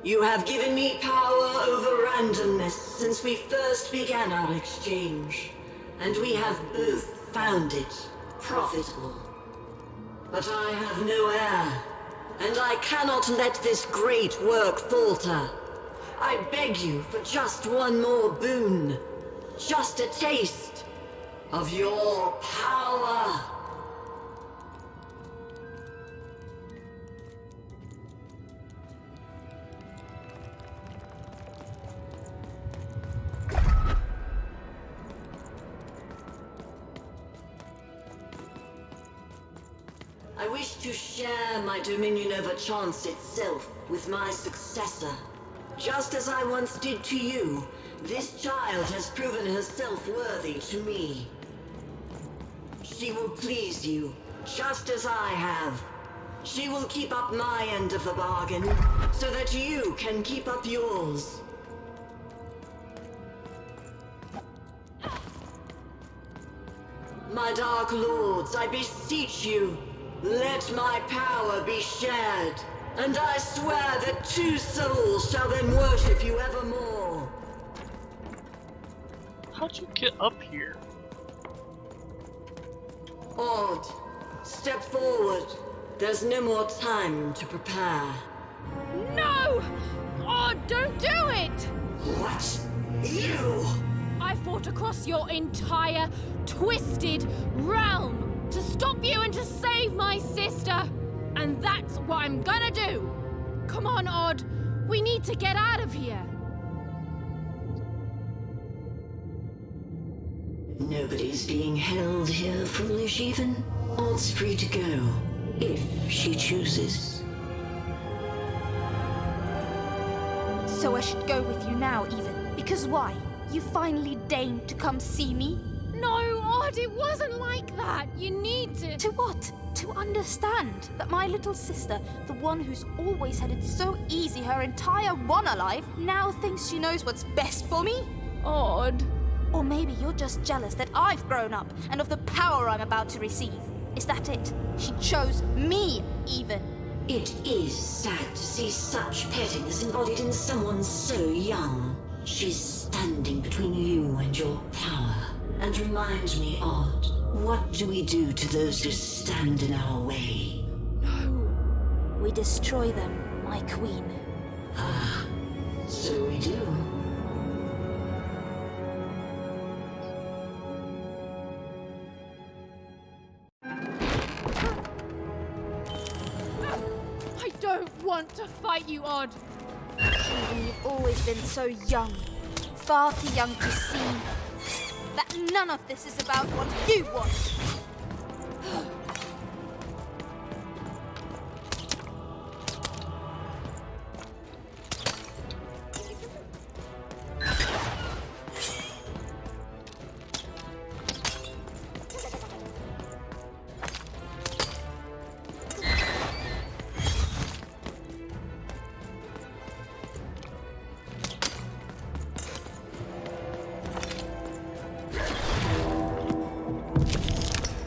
[SPEAKER 8] You have given me power over randomness since we first began our exchange, and we have both found it profitable. But I have no heir, and I cannot let this great work falter. I beg you for just one more boon, just a taste of your power. I wish to share my dominion over chance itself with my successor. Just as I once did to you, this child has proven herself worthy to me. She will please you, just as I have. She will keep up my end of the bargain, so that you can keep up yours. My dark lords, I beseech you, let my power be shared. And I swear that two souls shall then worship you evermore.
[SPEAKER 1] How'd you get up here?
[SPEAKER 8] Odd, step forward. There's no more time to prepare.
[SPEAKER 4] No! Oh, don't do it!
[SPEAKER 8] What? You?
[SPEAKER 4] I fought across your entire twisted realm to stop you and to save my sister. And that's what I'm gonna do! Come on, Odd! We need to get out of here!
[SPEAKER 8] Nobody's being held here, foolish even. Odd's free to go, if she chooses.
[SPEAKER 17] So I should go with you now, even. Because why? You finally deigned to come see me?
[SPEAKER 4] No, Odd, it wasn't like that! You need to...
[SPEAKER 17] To what? To understand that my little sister, the one who's always had it so easy her entire one life, now thinks she knows what's best for me?
[SPEAKER 4] Odd.
[SPEAKER 17] Or maybe you're just jealous that I've grown up and of the power I'm about to receive. Is that it? She chose me, even.
[SPEAKER 8] It is sad to see such pettiness embodied in someone so young. She's standing between you and your power. And remind me, Odd, what do we do to those who stand in our way?
[SPEAKER 17] No. We destroy them, my queen.
[SPEAKER 8] Ah, so we do.
[SPEAKER 4] I don't want to fight you, Odd.
[SPEAKER 17] Even you've always been so young. Far too young to see that none of this is about what you want.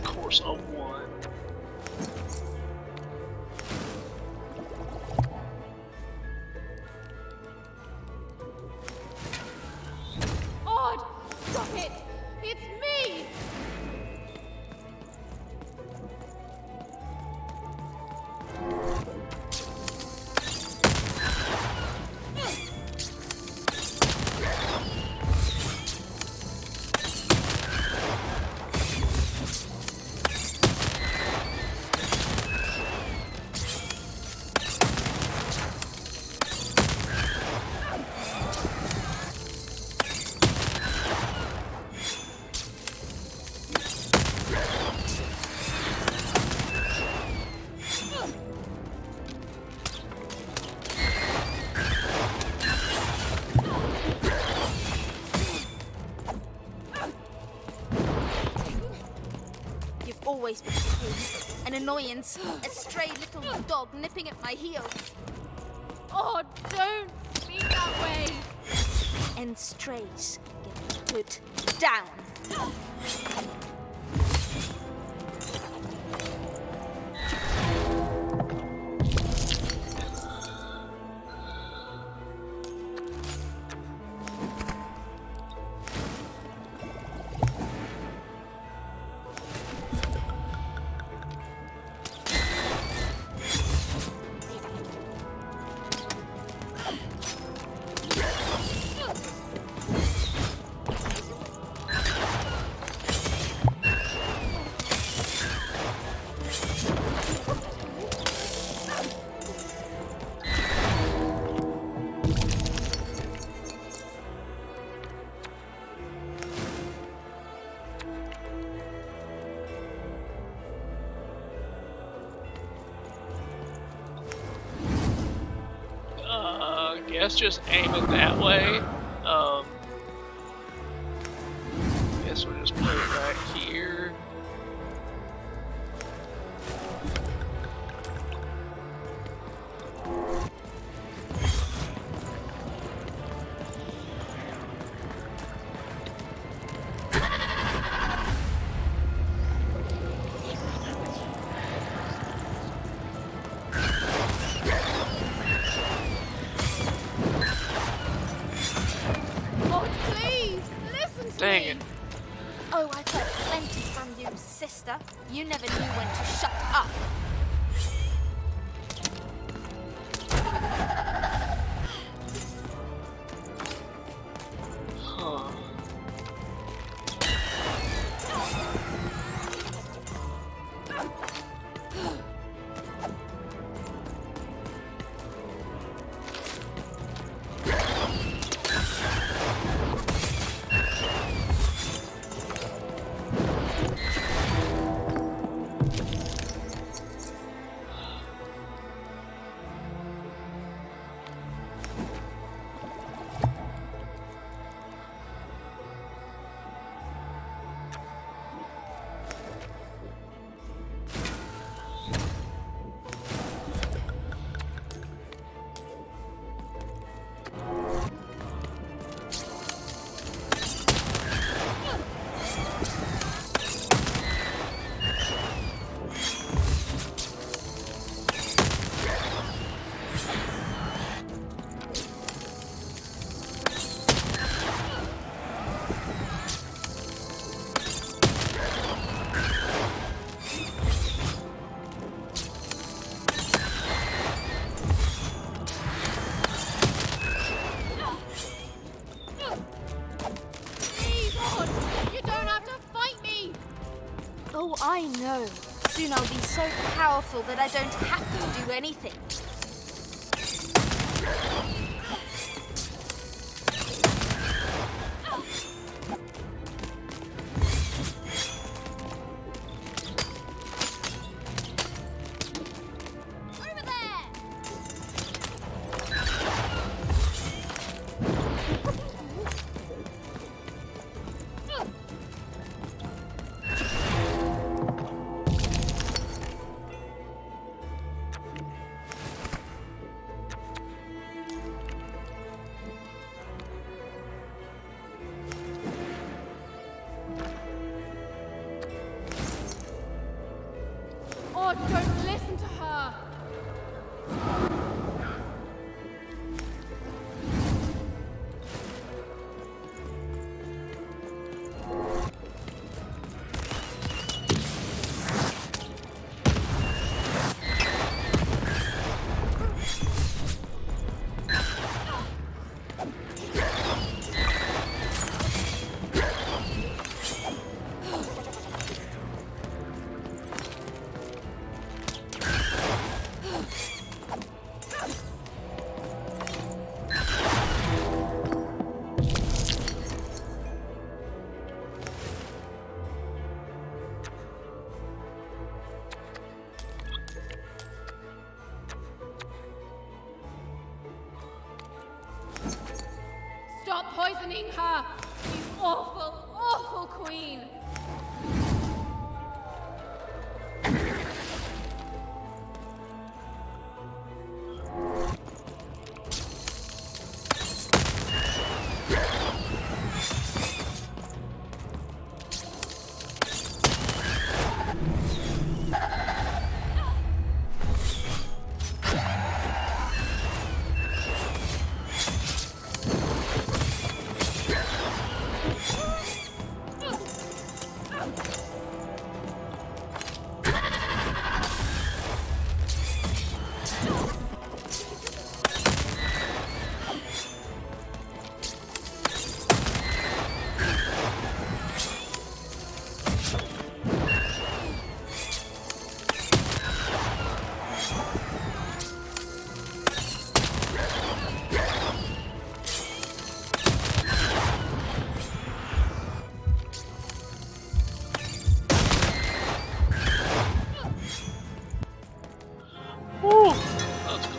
[SPEAKER 1] Of course, I won.
[SPEAKER 17] always been pain, an annoyance, a stray little dog nipping at my heels.
[SPEAKER 4] Oh, don't speak that way.
[SPEAKER 17] And strays get put down.
[SPEAKER 1] Guess just aim it that way. Guess we'll just put it right here. Dang it.
[SPEAKER 17] Oh, I've heard plenty from you, sister. You never knew when to shut up.
[SPEAKER 1] Huh.
[SPEAKER 17] Oh, I know. Soon I'll be so powerful that I don't have to do anything.
[SPEAKER 4] Oh, don't listen to her. Stop poisoning her, you awful, awful queen.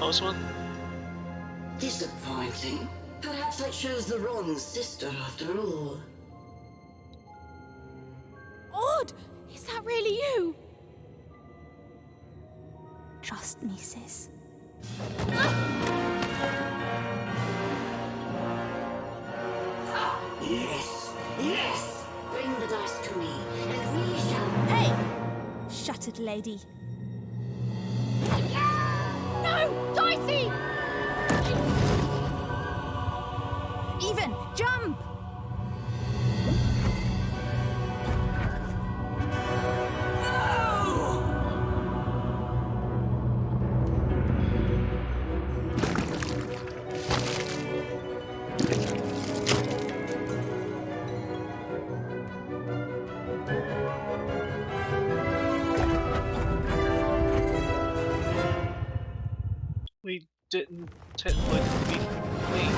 [SPEAKER 1] close one.
[SPEAKER 8] Disappointing. Perhaps I chose the wrong sister after all.
[SPEAKER 4] Odd! Is that really you?
[SPEAKER 17] Trust me, sis.
[SPEAKER 8] Yes, yes! Bring the dice to me, and we shall...
[SPEAKER 17] Hey! Shattered lady.
[SPEAKER 4] No! Dicey!
[SPEAKER 17] Even! Jump!
[SPEAKER 1] We didn't technically defeat Queen.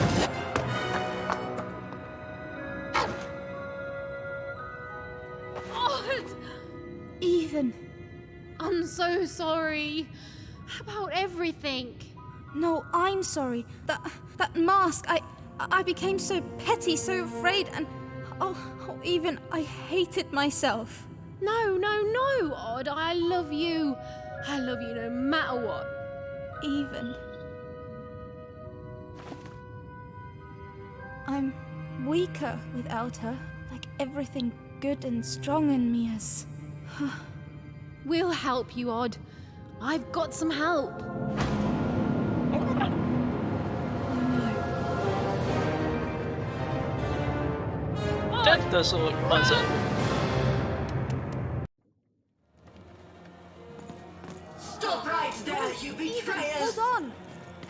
[SPEAKER 4] Odd!
[SPEAKER 17] Even.
[SPEAKER 4] I'm so sorry. About everything.
[SPEAKER 17] No, I'm sorry. That mask, I became so petty, so afraid, and even I hated myself.
[SPEAKER 4] No, Odd. I love you. I love you no matter what.
[SPEAKER 17] Even. I'm weaker without her, like everything good and strong in me is.
[SPEAKER 4] We'll help you, Odd. I've got some help.
[SPEAKER 1] That doesn't look pleasant.
[SPEAKER 8] Stop right there, you betrayers!
[SPEAKER 17] Hold on!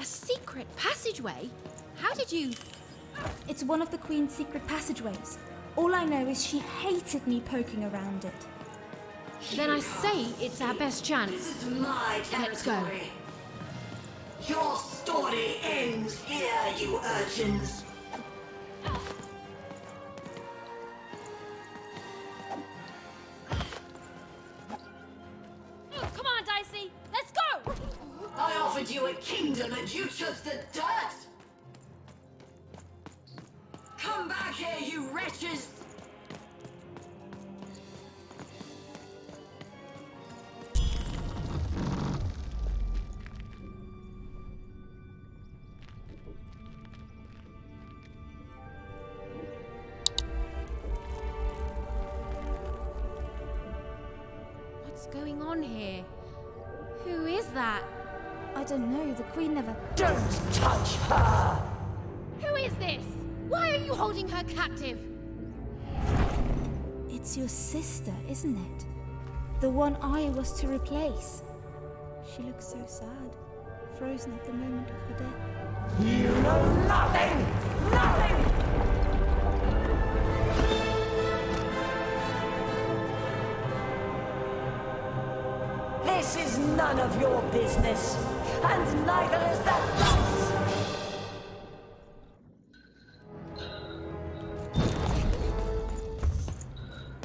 [SPEAKER 4] A secret passageway? How did you...
[SPEAKER 17] It's one of the Queen's secret passageways. All I know is she hated me poking around it.
[SPEAKER 4] Then I say it's our best chance.
[SPEAKER 8] This is my
[SPEAKER 4] Let's go.
[SPEAKER 8] territory. Your story ends here, you urchins.
[SPEAKER 4] Come on, Dicey. Let's go!
[SPEAKER 8] I offered you a kingdom and you chose the dirt! Come back here, you wretches!
[SPEAKER 4] What's going on here? Who is that?
[SPEAKER 17] I don't know, the Queen never...
[SPEAKER 14] Don't touch her!
[SPEAKER 4] Who is this? Why are you holding her captive?
[SPEAKER 17] It's your sister, isn't it? The one I was to replace. She looks so sad, frozen at the moment of her death.
[SPEAKER 14] You know nothing! Nothing! This is none of your business, and neither is that dice!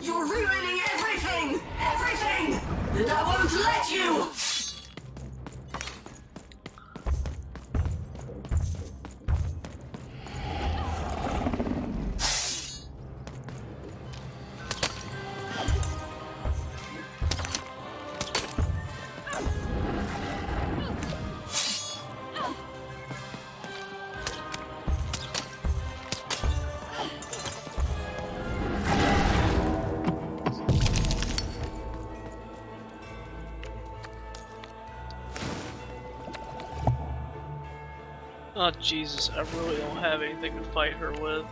[SPEAKER 8] You're ruining everything! Everything! And I won't let you!
[SPEAKER 1] Oh Jesus, I really don't have anything to fight her with.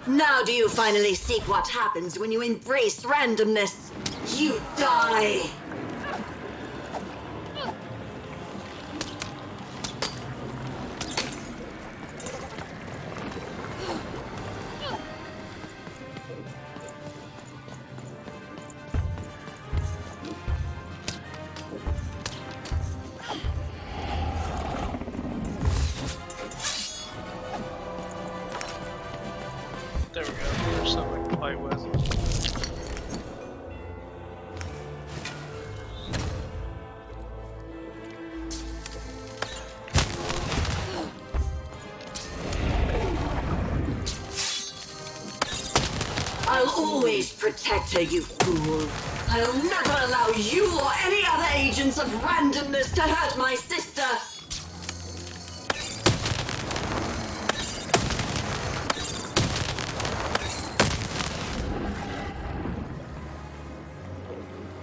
[SPEAKER 8] Now do you finally see what happens when you embrace randomness? You die!
[SPEAKER 1] There we go, there's something I can fight with.
[SPEAKER 8] I'll always protect her, you fool. I'll never allow you or any other agents of randomness to hurt my sister.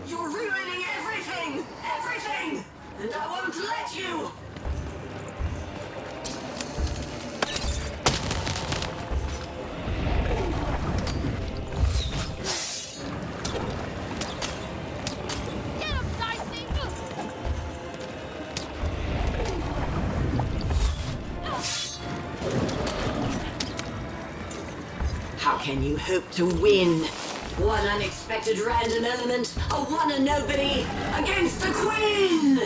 [SPEAKER 8] You're ruining everything! Everything! And I won't let you! How can you hope to win? One unexpected random element, a one and nobody, against the Queen!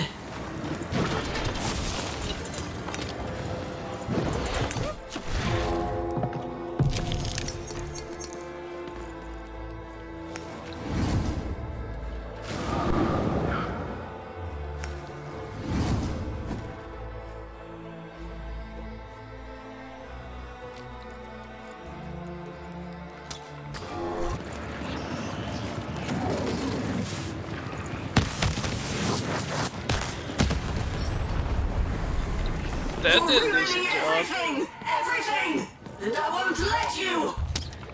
[SPEAKER 1] That did a
[SPEAKER 8] You're
[SPEAKER 1] decent
[SPEAKER 8] ruining
[SPEAKER 1] job.
[SPEAKER 8] everything! And I won't let you!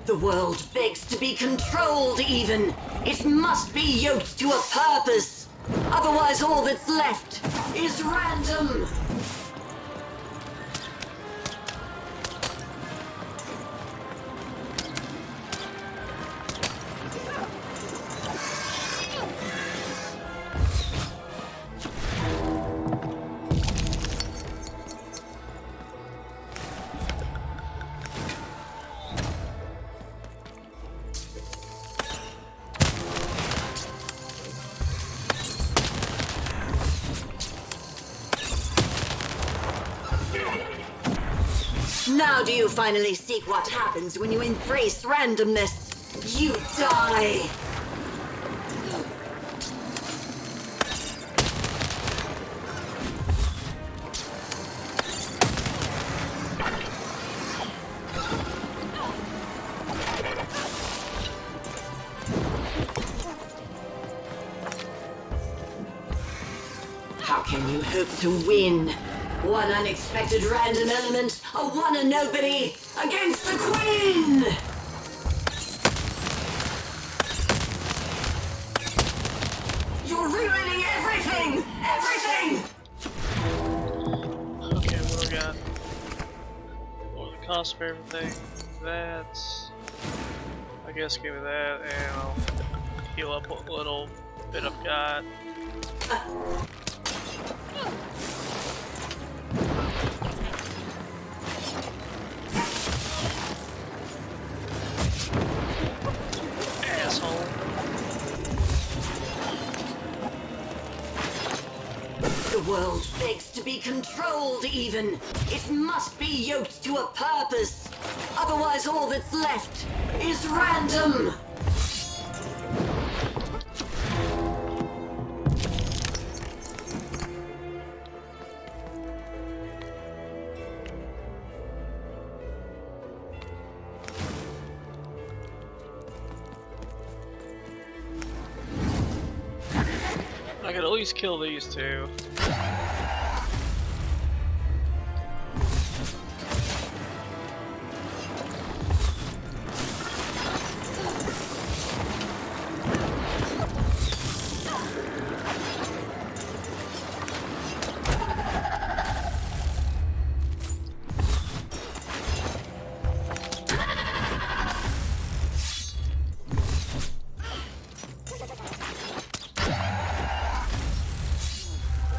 [SPEAKER 8] The world begs to be controlled even. It must be yoked to a purpose. Otherwise all that's left is random. Now do you finally see what happens when you embrace randomness? You die! How can you hope to win? One unexpected random element, a one and nobody, against the Queen! You're ruining everything! Everything!
[SPEAKER 1] Okay, what do we got? What the cost of everything? That's... I guess give me that, and I'll heal up what little bit I've got. Asshole.
[SPEAKER 8] The world begs to be controlled even. It must be yoked to a purpose. Otherwise all that's left is random.
[SPEAKER 1] I could at least kill these two.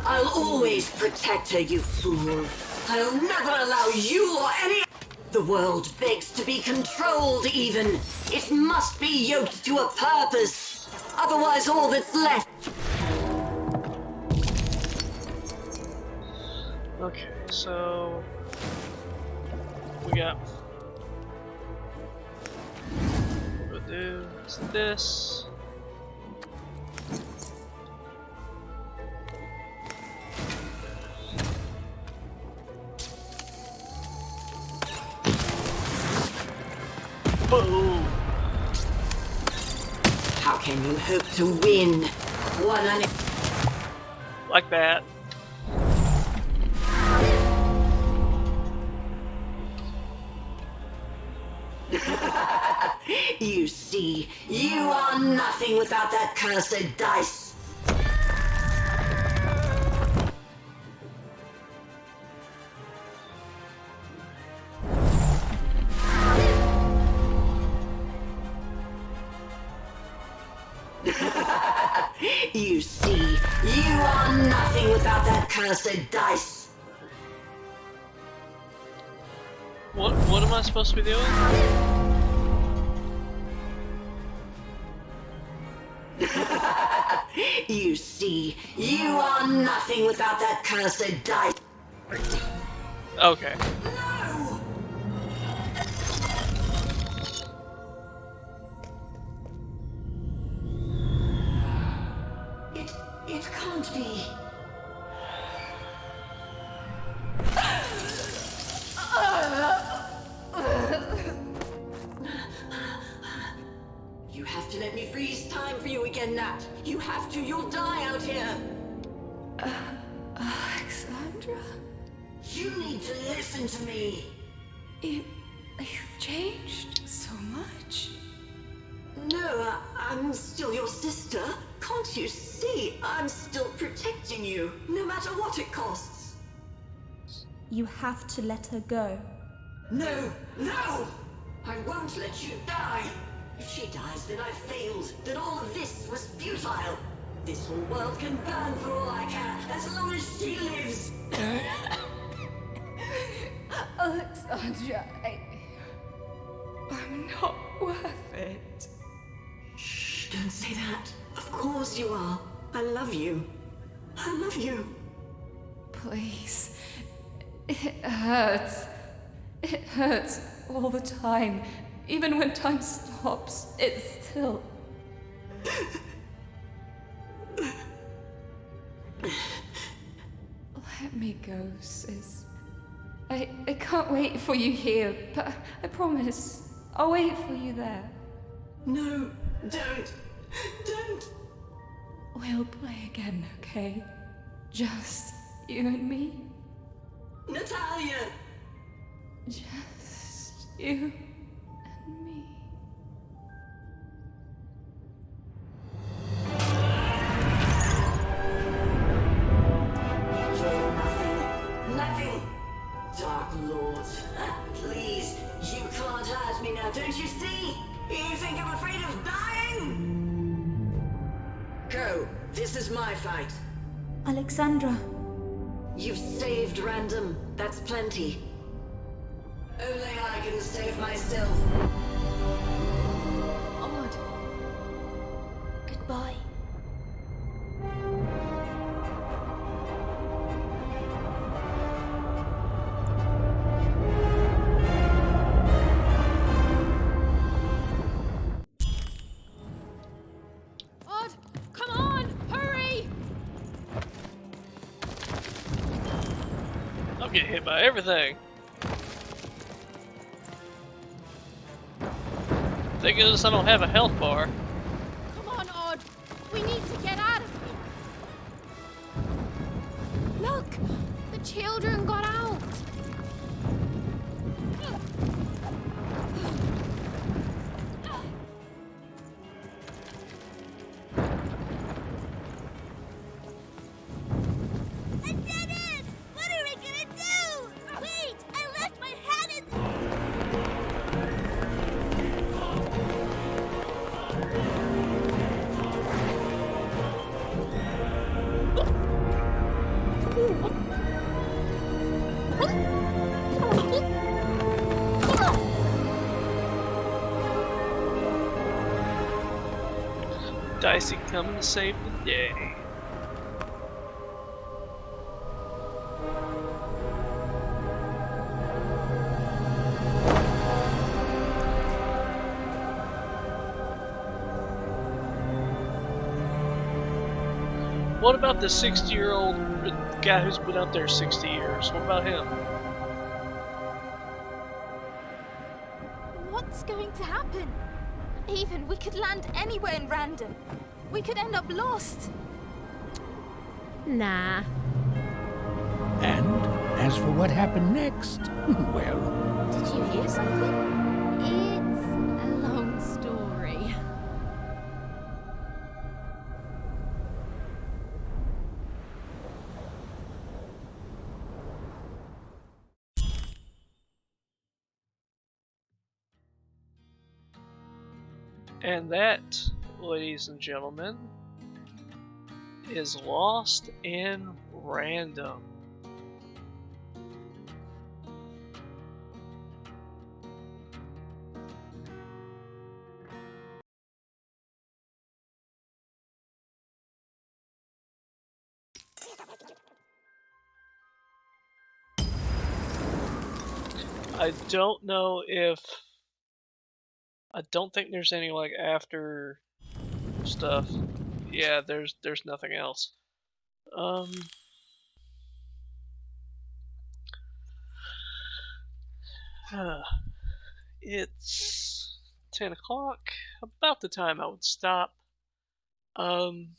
[SPEAKER 8] I'll always protect her, you fool. I'll never allow you or any... The world begs to be controlled even. It must be yoked to a purpose. Otherwise all that's left...
[SPEAKER 1] Okay, so... we got... what we'll do is this. Boom!
[SPEAKER 8] can you hope to win?
[SPEAKER 1] Like that.
[SPEAKER 8] You see, you are nothing without that cursed dice. You see, you are nothing without that cursed dice.
[SPEAKER 1] What am I supposed to be doing?
[SPEAKER 8] You see, you are nothing without that cursed dice.
[SPEAKER 1] Okay.
[SPEAKER 8] It can't be. You have to let me freeze time for you again, Nat. You have to, you'll die out here.
[SPEAKER 9] Alexandra?
[SPEAKER 8] You need to listen to me.
[SPEAKER 9] You've changed so much.
[SPEAKER 8] No, I'm still your sister. Can't you see? I'm still protecting you, no matter what it costs.
[SPEAKER 17] You have to let her go.
[SPEAKER 8] No, no! I won't let you die. If she dies, then I've failed. Then all of this was futile. This whole world can burn for all I care, as long as she lives.
[SPEAKER 9] Alexandra, I'm not worth it.
[SPEAKER 8] Shh, don't say that. Of course you are. I love you. I love you.
[SPEAKER 9] Please. It hurts. It hurts all the time. Even when time stops, it's still... Let me go, sis. I can't wait for you here, but I promise I'll wait for you there.
[SPEAKER 8] No, don't. Don't.
[SPEAKER 9] We'll play again, okay? Just you and me.
[SPEAKER 8] Natalia!
[SPEAKER 9] Just you and me.
[SPEAKER 8] You're nothing. Dark Lord. Please, you can't hurt me now, don't you see? You think I'm afraid of dying? Go. This is my fight.
[SPEAKER 17] Alexandra.
[SPEAKER 8] You've saved Random. That's plenty. Only I can save myself.
[SPEAKER 17] Odd. Goodbye.
[SPEAKER 4] Odd, come on, hurry!
[SPEAKER 1] I'm getting hit by everything. Thank goodness I don't have a health bar.
[SPEAKER 4] Come on, Odd. We need to get out of here. Look, the children got out.
[SPEAKER 7] A dead end! What are we gonna do? Wait, I left my hat in
[SPEAKER 1] Dicey coming to save the day. What about the 60-year-old guy who's been out there 60 years? What about him?
[SPEAKER 17] What's going to happen? even. We could land anywhere in random. We could end up lost.
[SPEAKER 4] Nah.
[SPEAKER 3] And as for what happened next, well...
[SPEAKER 17] Did you hear something? It's a long story.
[SPEAKER 1] And that, ladies and gentlemen, is Lost in Random. I don't know if... I don't think there's any, like, after stuff. Yeah, there's nothing else. It's 10 o'clock, about the time I would stop. I'm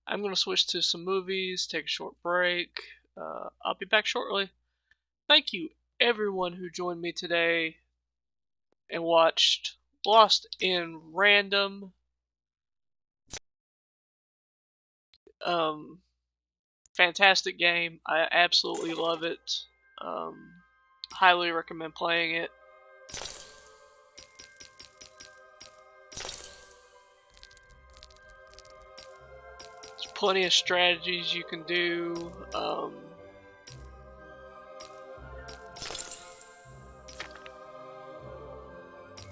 [SPEAKER 1] gonna switch to some movies, take a short break. I'll be back shortly. Thank you, everyone who joined me today and watched Lost in Random. Fantastic game. I absolutely love it. Highly recommend playing it. There's plenty of strategies you can do.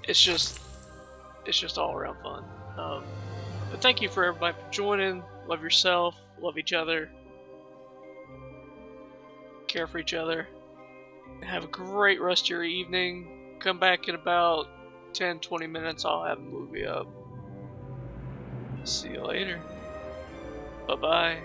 [SPEAKER 1] It's just all around fun. But thank you for everybody for joining. Love yourself. Love each other. Care for each other. Have a great rest of your evening. Come back in about 10-20 minutes. I'll have a movie up. See you later. Bye-bye.